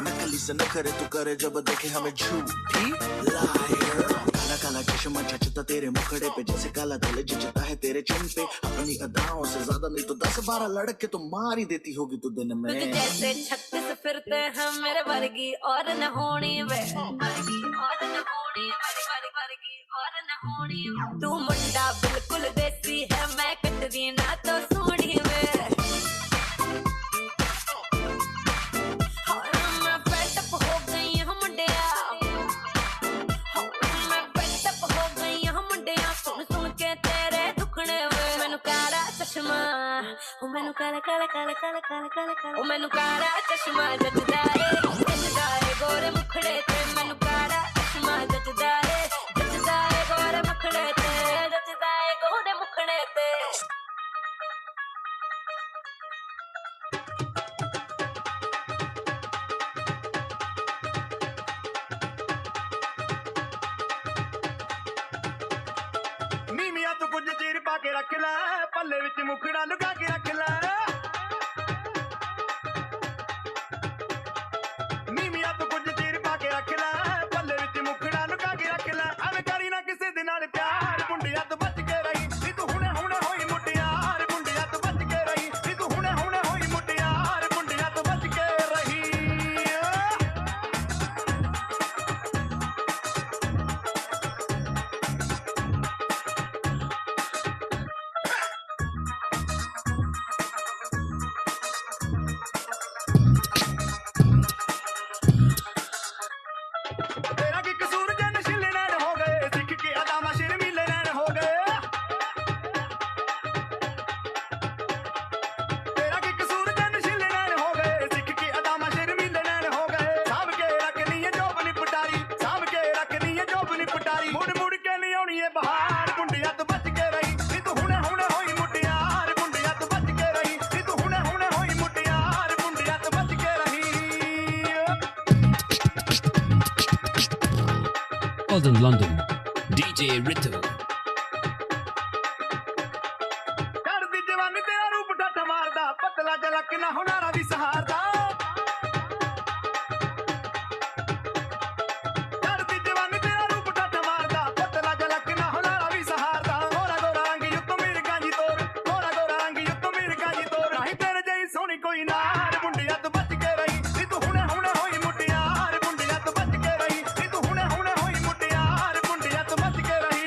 नकली से न करे तू करे जब देखे हमें झूठी लायर काला काला चश्मा जचता तेरे मुखड़े पे जैसे काला दिल जचता है तेरे चिन पे अपनी अदाओं से ज्यादा नहीं तो 10-12 लड़के तो मार ही देती होगी तू दिन में तुझ जैसे 36 फिरते हैं मेरे वर्गी और न होनी वे वर्गी और न होनी वर्गी और न होनी तू मुंडा बिल्कुल देसी है मैं कटदी ना तो सोनी वे मैं fed up हो गई हूं मुंडिया मैं fed up हो गई हूं मुंडिया सुन सुन के तेरे दुखड़े वे मैनू काला चश्मा ओ मैनू काला काला काला काला काला काला काला ओ मैनू काला चश्मा जचदा ए गोरे मुखड़े ते मैनू काला चश्मा जचदा ए गोरे मुखड़े ते जचदा ए गोरे मुखड़े ते ਲੁਕਾ ਕੇ ਰੱਖ ਲੈ ਨੀਵੀਆਂ ਤੋਂ ਕੁਝ ਚੀਰ ਪਾ ਕੇ ਰੱਖ ਲੈ ਪੱਲੇ ਵਿੱਚ ਮੁਖੜਾ ਲੁਕਾ ਕੇ ਰੱਖ ਲੈ ਐਵੇਂ ਕਰੀ ਨਾ ਕਿਸੇ ਦੇ ਨਾਲ ਪਿਆਰ ਮੁੰਡਿਆਂ ਤੋਂ ਬਚ ਕੇ ਰਹੀ ਨੀ ਤੂੰ ਹੁਣੇ ਹੁਣੇ ਹੋਈ ਮੁਟਿਆਰ ਮੁੰਡਿਆਂ ਤੋਂ ਬਚ ਕੇ ਰਹੀ ਨੀ ਤੂੰ ਹੁਣੇ ਹੁਣੇ ਹੋਈ ਮੁਟਿਆਰ ਮੁੰਡਿਆਂ ਤੋਂ ਬਚ ਕੇ ਰਹੀ तेरा की कसूर जन शिले नैन हो गए सिख के अदामा शर्मीले नैन हो गए तेरा की कसूर जन शिले नैन हो गए सिख के अदामा शर्मीले नैन हो गए साहब के रखनी है जोब नी पटारी साहब के रखनी है जोब नी पटारी मुड़ मुड़ के नहीं आनी है बहार मुंडिया तो बच के रही नी तू हुणे हुणे होई मुटियार मुंडिया तो बच के रही नी तू हुणे हुणे होई मुटियार मुंडिया तो बच के रही Golden London, DJ Ritu. ਕਰਦੀ ਜਵਾਨੀ ਤੇਰਾ ਰੂਪ ਡੱਟ ਮਾਰਦਾ ਪਤਲਾ ਜਲਕ ਨਾ ਹੁਨਾਰਾ ਵੀ ਸਹਾਰਦਾ ਕਰਦੀ ਜਵਾਨੀ ਤੇਰਾ ਰੂਪ ਡੱਟ ਮਾਰਦਾ ਪਤਲਾ ਜਲਕ ਨਾ ਹੁਨਾਰਾ ਵੀ ਸਹਾਰਦਾ ਗੋਰਾ ਗੋਰਾ ਰੰਗ ਯੁੱਤ ਮਿਰਗਾਂ ਜੀ ਤੋਰ ਗੋਰਾ ਗੋਰਾ ਰੰਗ ਯੁੱਤ ਮਿਰਗਾਂ ਜੀ ਤੋਰ ਨਹੀਂ ਤੇਰੇ ਜਿਹੀ ਸੋਹਣੀ ਕੋਈ ਨਾਰ ਮੁੰਡਿਆਂ ਤੋਂ ਬਚ ਕੇ ਰਹੀ ਨੀ ਤੂੰ ਹੁਣੇ ਹੁਣੇ ਹੋਈ ਮੁਟਿਆਰ ਮੁੰਡਿਆਂ ਤੋਂ ਬਚ ਕੇ ਰਹੀ ਨੀ ਤੂੰ ਹੁਣੇ ਹੁਣੇ ਹੋਈ ਮੁਟਿਆਰ ਮੁੰਡਿਆਂ ਤੋਂ ਬਚ ਕੇ ਰਹੀ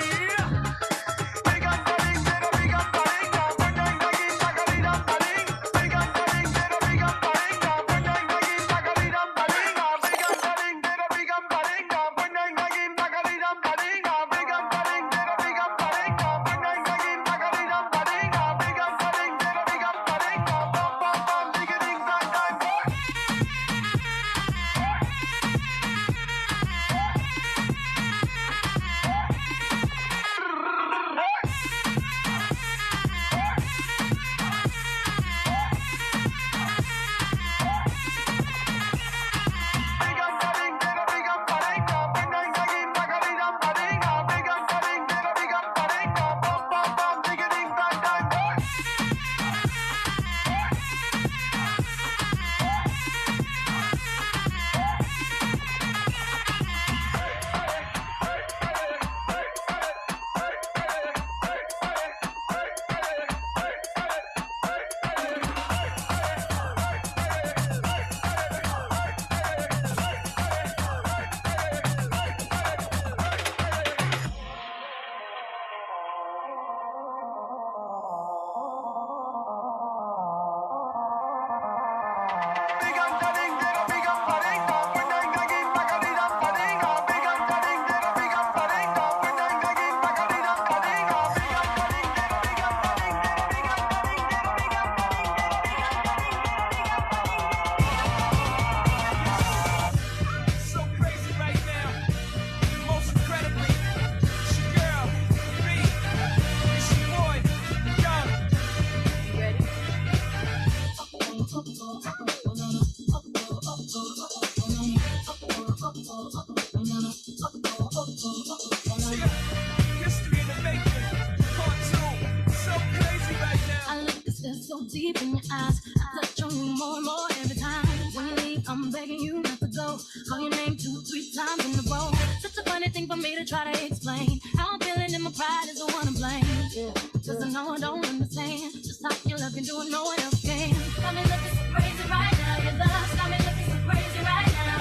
So deep in your eyes, I touch on you more and more every time. When you leave, I'm begging you not to go. Call your name 2-3 times in a row. Such a funny thing for me to try to explain. How I'm feeling and my pride is the one to blame. Yeah, cause I know I don't understand just how your love can do it, no one else can. Got me looking so crazy right now. Your love got me looking so crazy right now.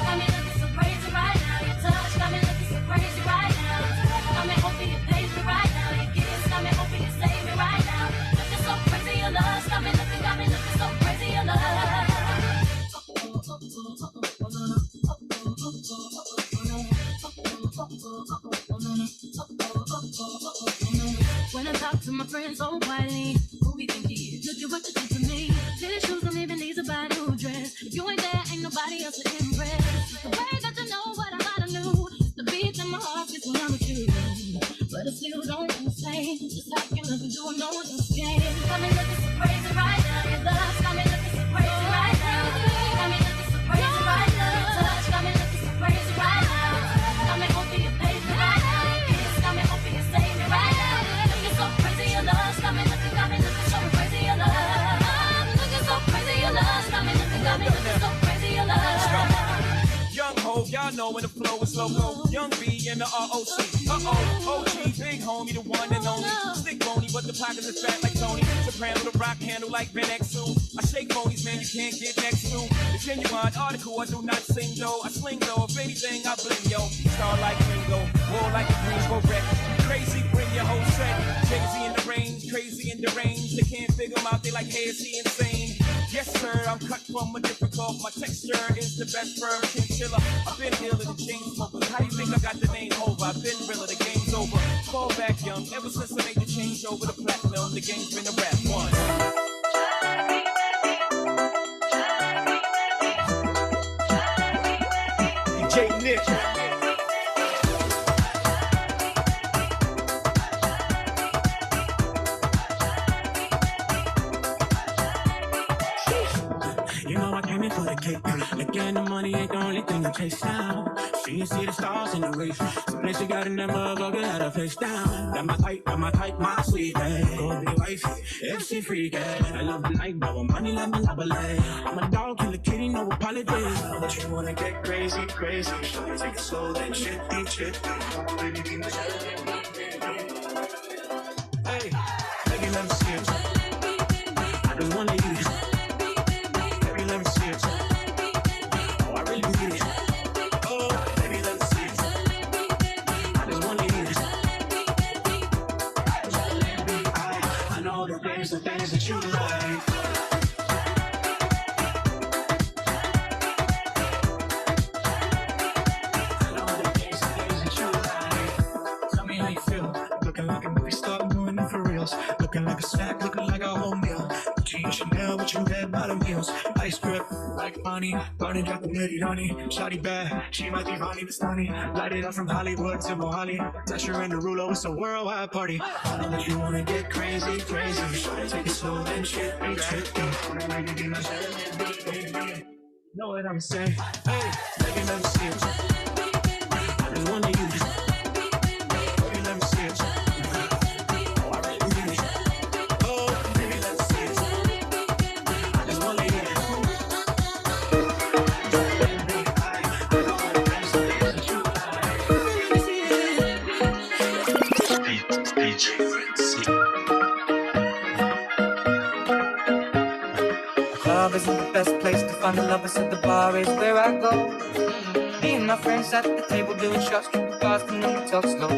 Got me looking so crazy right now. Your touch got me looking so crazy right now. Got me hoping you page me right now. Your kiss got me hoping you save me right now. Looking so crazy, your love got me looking so crazy, your love. When I talk to my friends so quietly, who we think he is? Look at what you did to me. Tennis shoes don't even need to buy a new dress. If you ain't there, ain't nobody else to impress. The way that you know what I gotta do. It's the beat in my heart gets when I'm with you. But I still don't understand just how you love me doing no one else can. Got me looking so crazy right now. Your love got me looking so crazy right now. Got me looking so crazy right now. Your touch got me looking so crazy right now. Got me hoping you page me right now. Your kiss got me hoping you save me right now. Looking so crazy, your love got me looking so crazy. know when the flow is loco. Young B and the ROC. OG, big homie, the one and only. Stick bony, but the pockets is fat like Tony. Soprano, the rock handle like Ben X2. I shake bonies, man, you can't get next to. The genuine article, I do not sing though. I sling though, if anything, I bling yo. Star like Ringo, war like a Greensboro wreck. Crazy, bring your whole set. Jay-Z in the range, crazy in the range. They can't figure him out, they like, hey, is he insane? Yes, sir, I'm cut from a different cloth. My texture is the best firm chinchilla. I've been realer than chain smokers. How you think I got the name over? I've been realer, the game's over. Fall back young, ever since I made the change over the platinum, the game's been a rap one. DJ Nick. You know I came in for the cake. Again, the money ain't the only thing I chase now. She can see the stars in the race. Someplace she got in that motherfucker, had her face down. Got my type, my sweet babe. Go be wifey, if she freaky. I love the night, but money like Monopoly. I'm a dog, kill a kitty, no apology. But you wanna get crazy, crazy. Take it slow, then shit, eat shit. Baby, be my hey, baby, let me see it. I just wanna use it. Baby, let me see it. Oh, I really need it. Oh, baby, let me see it. I just wanna use it. I know that there's some things that you like. I know that there's some things that you like. Tell me how you feel. Looking like a movie star, doing it for reals. Looking like a snack, looking like a whole meal. Jean Chanel with your red bottom heels. Ice grip like Bonnie. Barney dropped the nitty honey. Shawty bad, she might be Bonnie the Stunny. Light it up from Hollywood to Mohali. Dasher and Derulo, it's a worldwide party. I know that you wanna get crazy, crazy. Take it slow and shit, ain't tricky. Wanna make it be my baby. Know what I'm saying? Hey, baby, let me see it. I just wanna use it. Baby, let me see it. Oh, I really need it. Oh, baby, let me see it. I just wanna use it. Club isn't the best place to find the lovers, so the bar is where I go. Me and my friends at the table doing shots, tripping fast, and then we talk slow.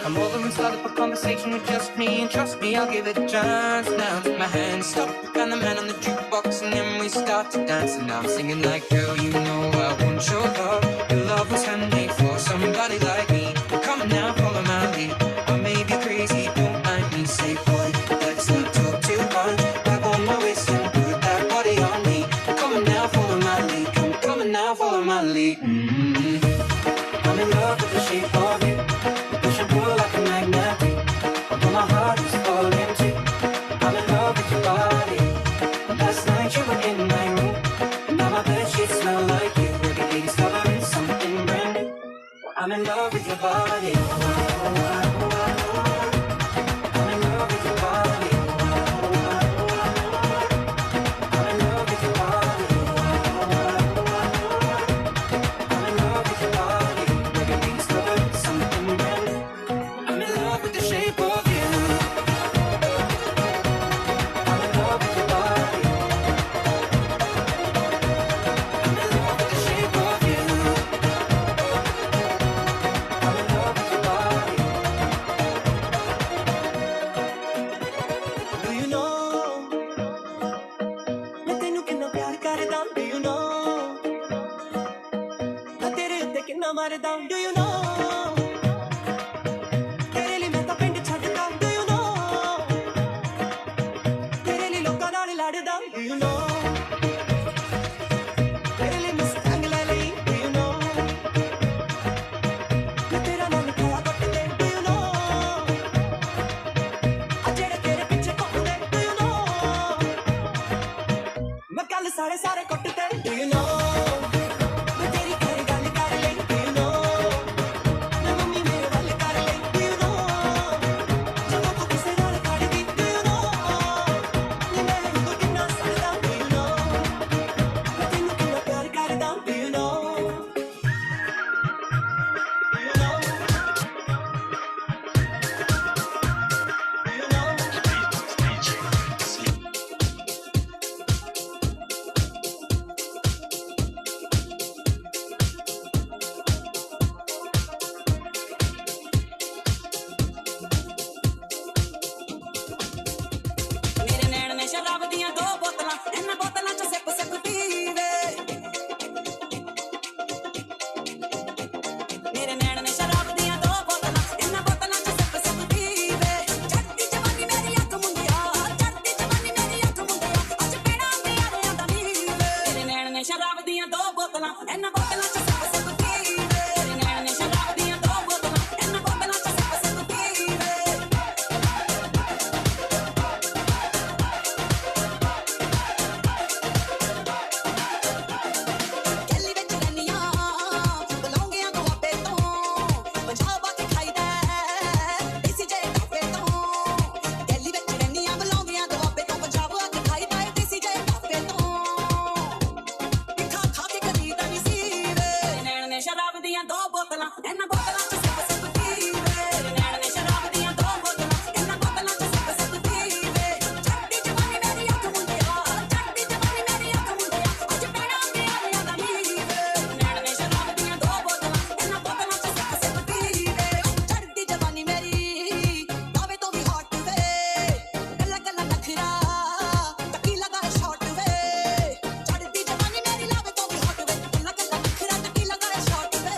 Come over and start up a conversation with just me, and trust me, I'll give it a chance. Now take my hand, stop, and the man on the jukebox, and then we start to dance. And now I'm singing like, girl, you know I want your love. Your love was handmade for somebody like me. Come on now, follow my lead. I may be crazy, don't mind me. Say, boy, let's not talk too much. Grab on my waist and put that body on me. Come on now, follow my lead. Come on now, follow my lead. I'm in love with the shape of you. Push and pull like a magnet. Although my heart is falling too. I'm in love with your body. Last night you were in my room. Now my bedsheets smell like you. Every day discovering something brand new. I'm in love with your body. I'm in love with your body. I'm in love with your body. I'm in love with your body. Every day discovering something brand new. I'm in love with the shape of you. I'm in love with your body. I'm in love with the shape of you. I'm in love with your body. Do you know? मैं तेनू किन्ना प्यार करदा. Do you know? मैं तेरे उत्ते किन्ना मरदा. Do you know? तेरे लिए मैं तां पिंड छड्डदा. Do you know? तेरे लिए लोकां नाल लड़दा. Do you know? तेरे लिए मैं संग ले लई. Do you know? मैं तेरा नाम लिखा पट दे. Do you know? आ जेड़े तेरे पिछे घुमदे. Do you know? मैं गल सारे कुट ते. Do you know? मैं तेरी घर गल कर लई. Do you know? ਦੀਆਂ ਦੋ ਬੋਤਲਾਂ ਇਹਨਾਂ ਬੋਤਲਾਂ ਚ ਸਿਪ ਸਿਪ ਪੀਵੇ ਨੈਣ ਨੇ ਸ਼ਰਾਬ ਦੀਆਂ ਦੋ ਬੋਤਲਾਂ ਇਹਨਾਂ ਬੋਤਲਾਂ ਚ ਸਿਪ ਸਿਪ ਪੀਵੇ ਚੜਦੀ ਜਵਾਨੀ ਮੇਰੀ ਅੱਖ ਮੁੰਡਿਆ ਚੜਦੀ ਜਵਾਨੀ ਮੇਰੀ ਅੱਖ ਮੁੰਡਿਆ ਅੱਜ ਪੈਣਾ ਪਿਆਰਿਆਂ ਦਾ ਮੀਵੇ ਨੈਣ ਨੇ ਸ਼ਰਾਬ ਦੀਆਂ ਦੋ ਬੋਤਲਾਂ ਇਹਨਾਂ ਬੋਤਲਾਂ ਚ ਸਿਪ ਸਿਪ ਪੀਵੇ ਚੜਦੀ ਜਵਾਨੀ ਮੇਰੀ ਦਾਵੇ ਤੋਂ ਵੀ ਹੌਟ ਵੇ ਗੱਲਾਂ ਗੱਲਾਂ ਨਖਰਾ ਟੱਕੀ ਲਗਾ ਸ਼ਾਟ ਵੇ ਚੜਦੀ ਜਵਾਨੀ ਮੇਰੀ ਲਾਵੇ ਤੋਂ ਵੀ ਹੌਟ ਵੇ ਗੱਲਾਂ ਗੱਲਾਂ ਨਖਰਾ ਟੱਕੀ ਲਗਾ ਸ਼ਾਟ ਵੇ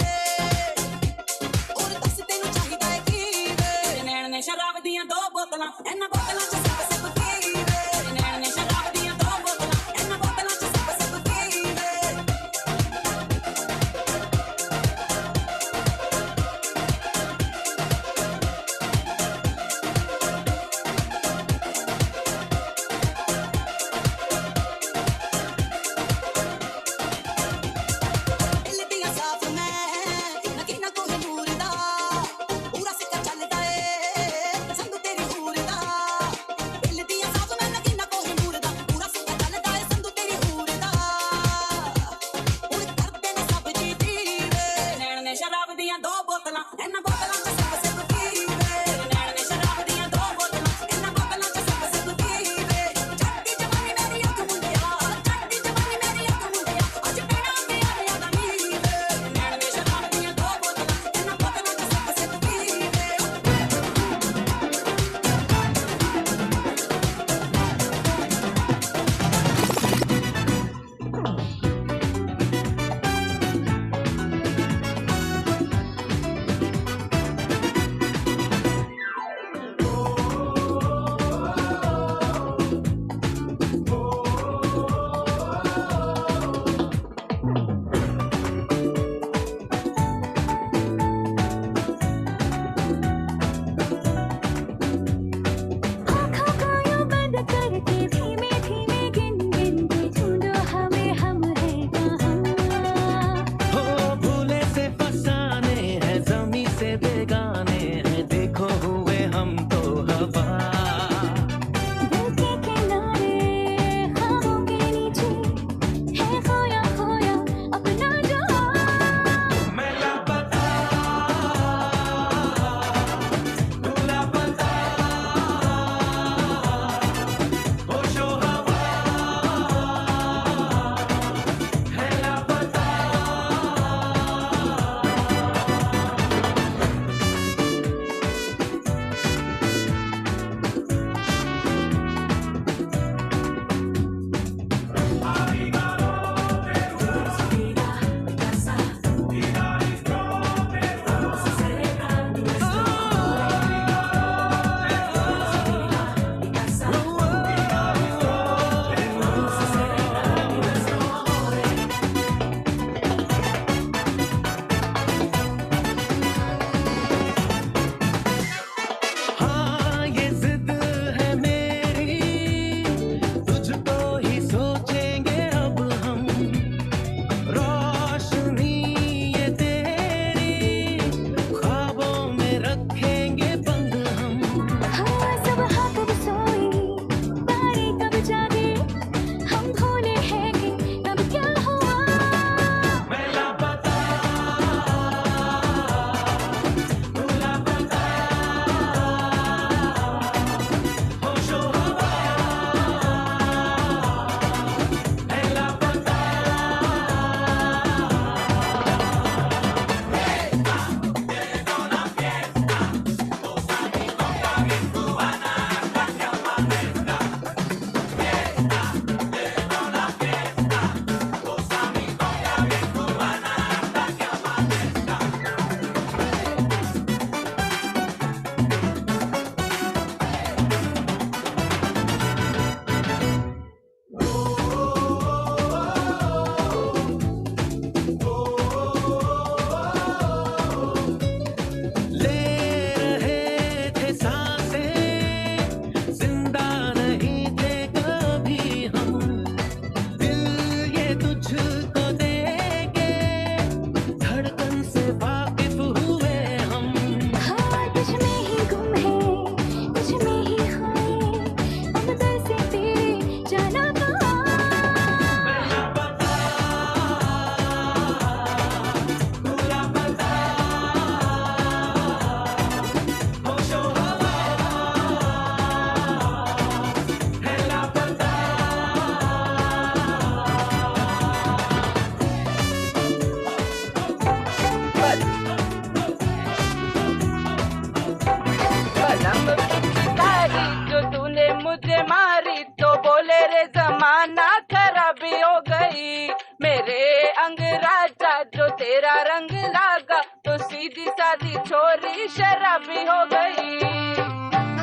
रंग लागा तो सीधी सादी छोरी शराबी हो गई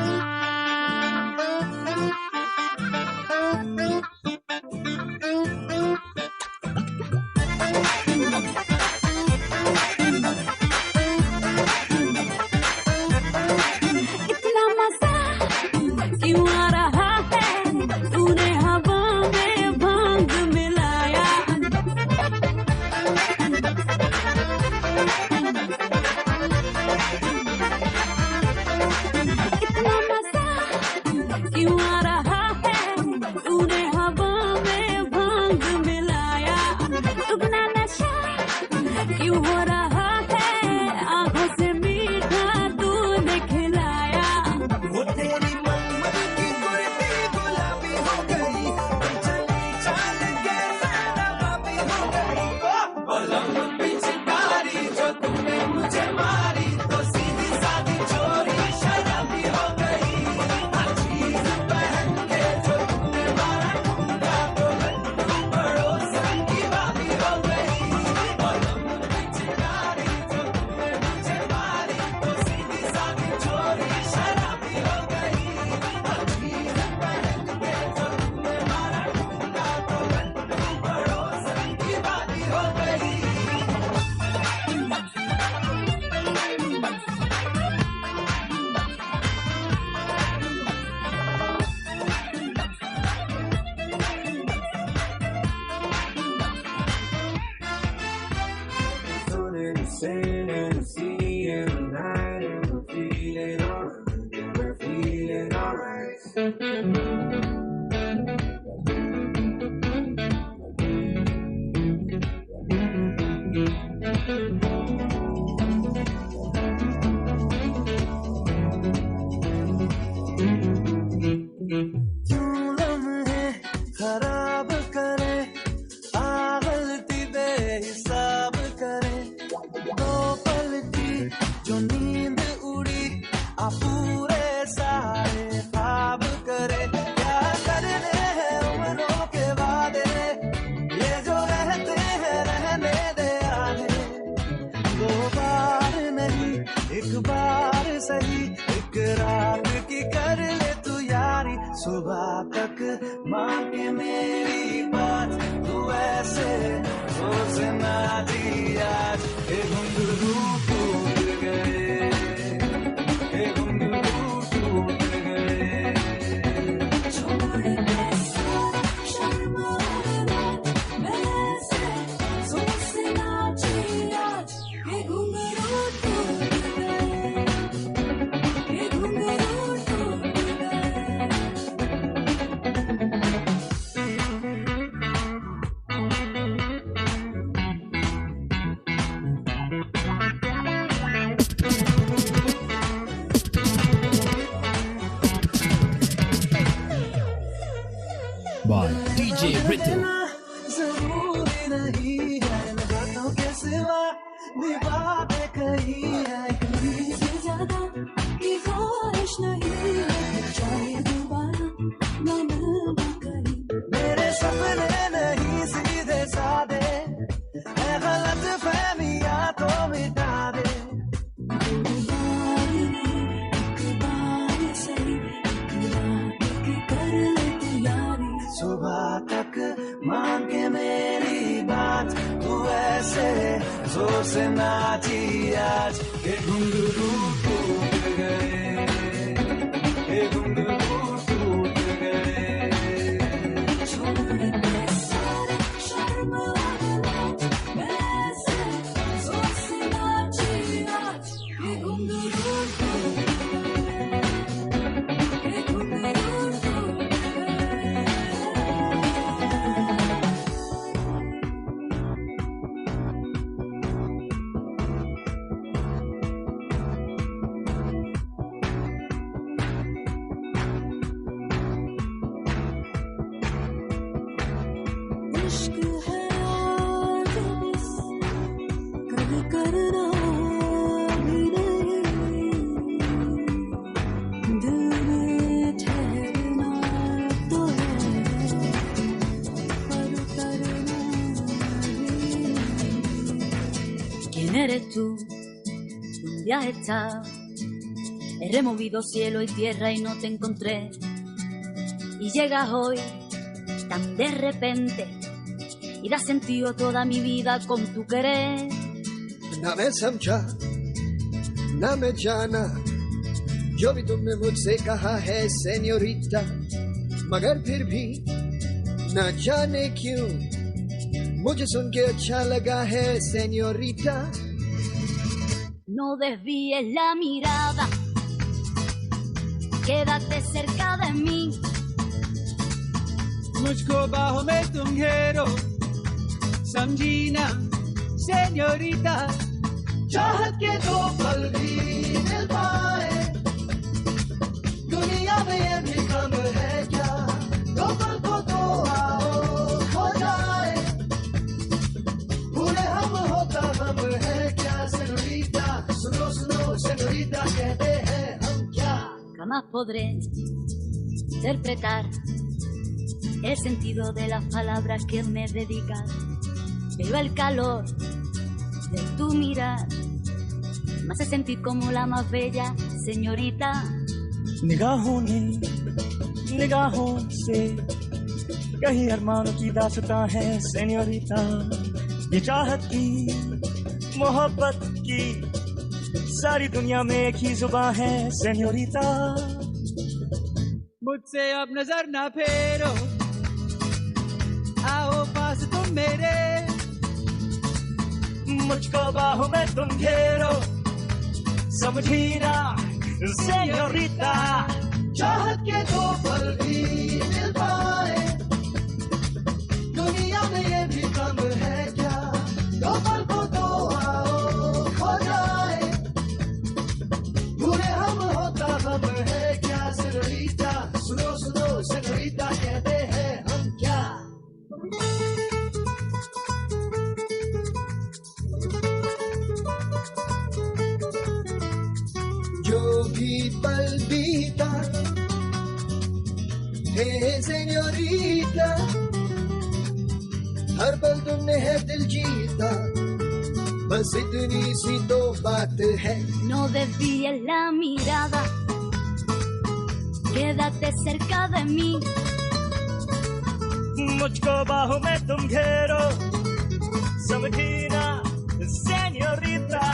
इतना मजा क्यों आ रहा है तूने हवा में भांग मिलाया इतना मजा क्यों आ रहा है तूने हवा में भांग मिलाया दुगना नशा क्यों हो रहा है आंखों से मीठा तूने खिलाया वो तेरी मलमल की कुर्ती गुलाबी हो गई चली चाल के शराबी हो गई बलम पिचकारी जो तूने मुझे मारी तो सीधी सादी चोरी शराबी हो गई हर चीज पहन के जो तूने मारा ठुमका तो लड्डू पड़ोसन की भाभी हो गई बलम पिचकारी जो तूने मुझे मारी तो सीधी सादी चोरी शराबी हो गई हर चीज पहन के जो तूने मारा ठुमका तो लड्डू पड़ोसन की भाभी हो गई Saying and seeing tonight and we're feeling alright, yeah, we're feeling alright. क्यों लम्हे खराब करे गलती बेहिसाब करे दो पल की जो नींद उड़ी आ पूरे सारे ख्वाब करे क्या करने हैं उम्रों के वादे ये जो रहते हैं रहने दे आने दो बार नहीं एक बार सही एक रात की कर ले तू यारी सुबह तक मान के मेरी बात तू ऐसे सोच ना दी आज ये घुंघरू टूट गए ये घुंघरू टूट गए छोड़ दे सारा शर्माना वैसे सोचना चाहिए आज ये घुंघरू टूट गए ये घुंघरू टूट गए by DJ Ritu. जरूरी नहीं है बातों के सिवा निभाते कहीं है कहीं से ज्यादा की ख्वाहिश नहीं है चाहे दोबारा ना मिलना कहीं मेरे सपने नहीं सीधे सादे है गलत फहमियां तो मिटा दे सुबह तक मान के मेरी बात तू ऐसे जोर से नाची आज ये घुंघरू टूट गए ये घुंघरू टूट गए छोड़ दे सारा शर्माना वैसे सोचना चाहिए आज ये घुंघरू टूट गए ये घुंघरू टूट गए इश्क है आज बस कल करना भी नहीं दिल में ठहरना तो है पर करना tú, ¿dónde has estado? He removido cielo y tierra y no te encontré. Y llegas hoy tan de repente y das sentido a toda mi vida con tu querer. ना मैं समझा ना मैं जाना जो भी तुमने मुझसे कहा है सेन्योरिटा, मगर फिर भी ना जाने क्यों मुझे सुन के अच्छा लगा है senorita. No desvíes la mirada, quédate cerca de mí. मुझको बाहों में तुम घेरो, समझी ना सेन्योरिटा. चाहत के दो पल भी मिल पाए, दुनिया में ये भी कम है क्या? दो पल को तो आओ हो जाए, भूले हम होता हम है क्या सेन्योरिटा? सुनो सुनो सेन्योरिटा कहते हैं हम क्या? Jamás podré interpretar el sentido de las palabras que me dedicas, pero el calor de tu mirar me hace sentir como la más bella señorita. निगाहों ने निगाहों से कहीं अरमानों की दास्तां है सेन्योरिटा. ये चाहत की मोहब्बत की सारी दुनिया में एक ही जुबान है सेन्योरिटा. मुझसे अब नजर ना फेरो, आओ पास तुम मेरे, मुझको बाहों में तुम घेरो, समझी ना सेन्योरिटा. चाहत के दो पल भी मिल पाए, दुनिया में ये भी कम है क्या? दो पल को तो आओ खो जाए, भूले हम होता हम है क्या सेन्योरिटा? सुनो सुनो सेन्योरिटा कहते हैं हम क्या? जो भी पल बीता हे सेन्योरिटा, हर पल तुमने है दिल जीता, बस इतनी सी तो बात है. No desvíes la mirada, quédate cerca de mí. मुझको बाहों में तुम घेरो, समझी ना सेन्योरिटा.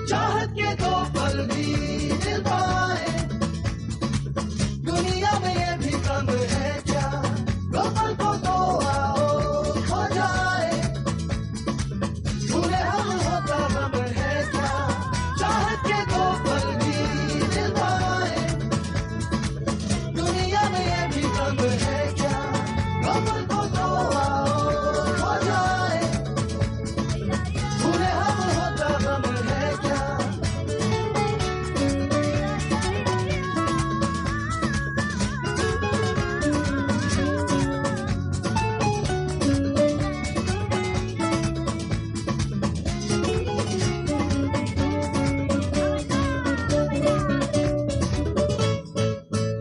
चाहत के दो पल भी मिल पाए, दुनिया में ये भी कम है क्या? दो पल को तो आओ खो जाए, भूले हम होता हम है क्या? चाहत के दो पल भी मिल पाए, दुनिया में ये भी कम है क्या? दो पल को तो आओ खो जाए, भूले हम होता हम है क्या?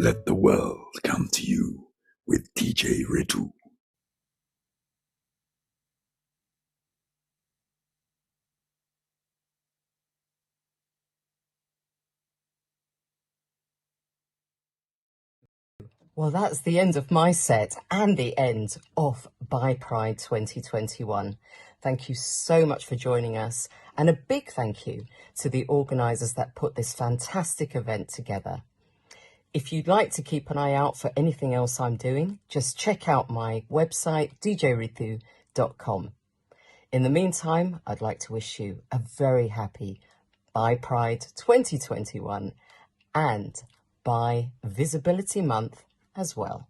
Let the world come to you with DJ Ritu. Well, that's the end of my set and the end of Bi-Pride 2021. Thank you so much for joining us, and a big thank you to the organisers that put this fantastic event together. If you'd like to keep an eye out for anything else I'm doing, just check out my website, djrithu.com. In the meantime, I'd like to wish you a very happy Bi-Pride 2021 and Bi Visibility Month as well.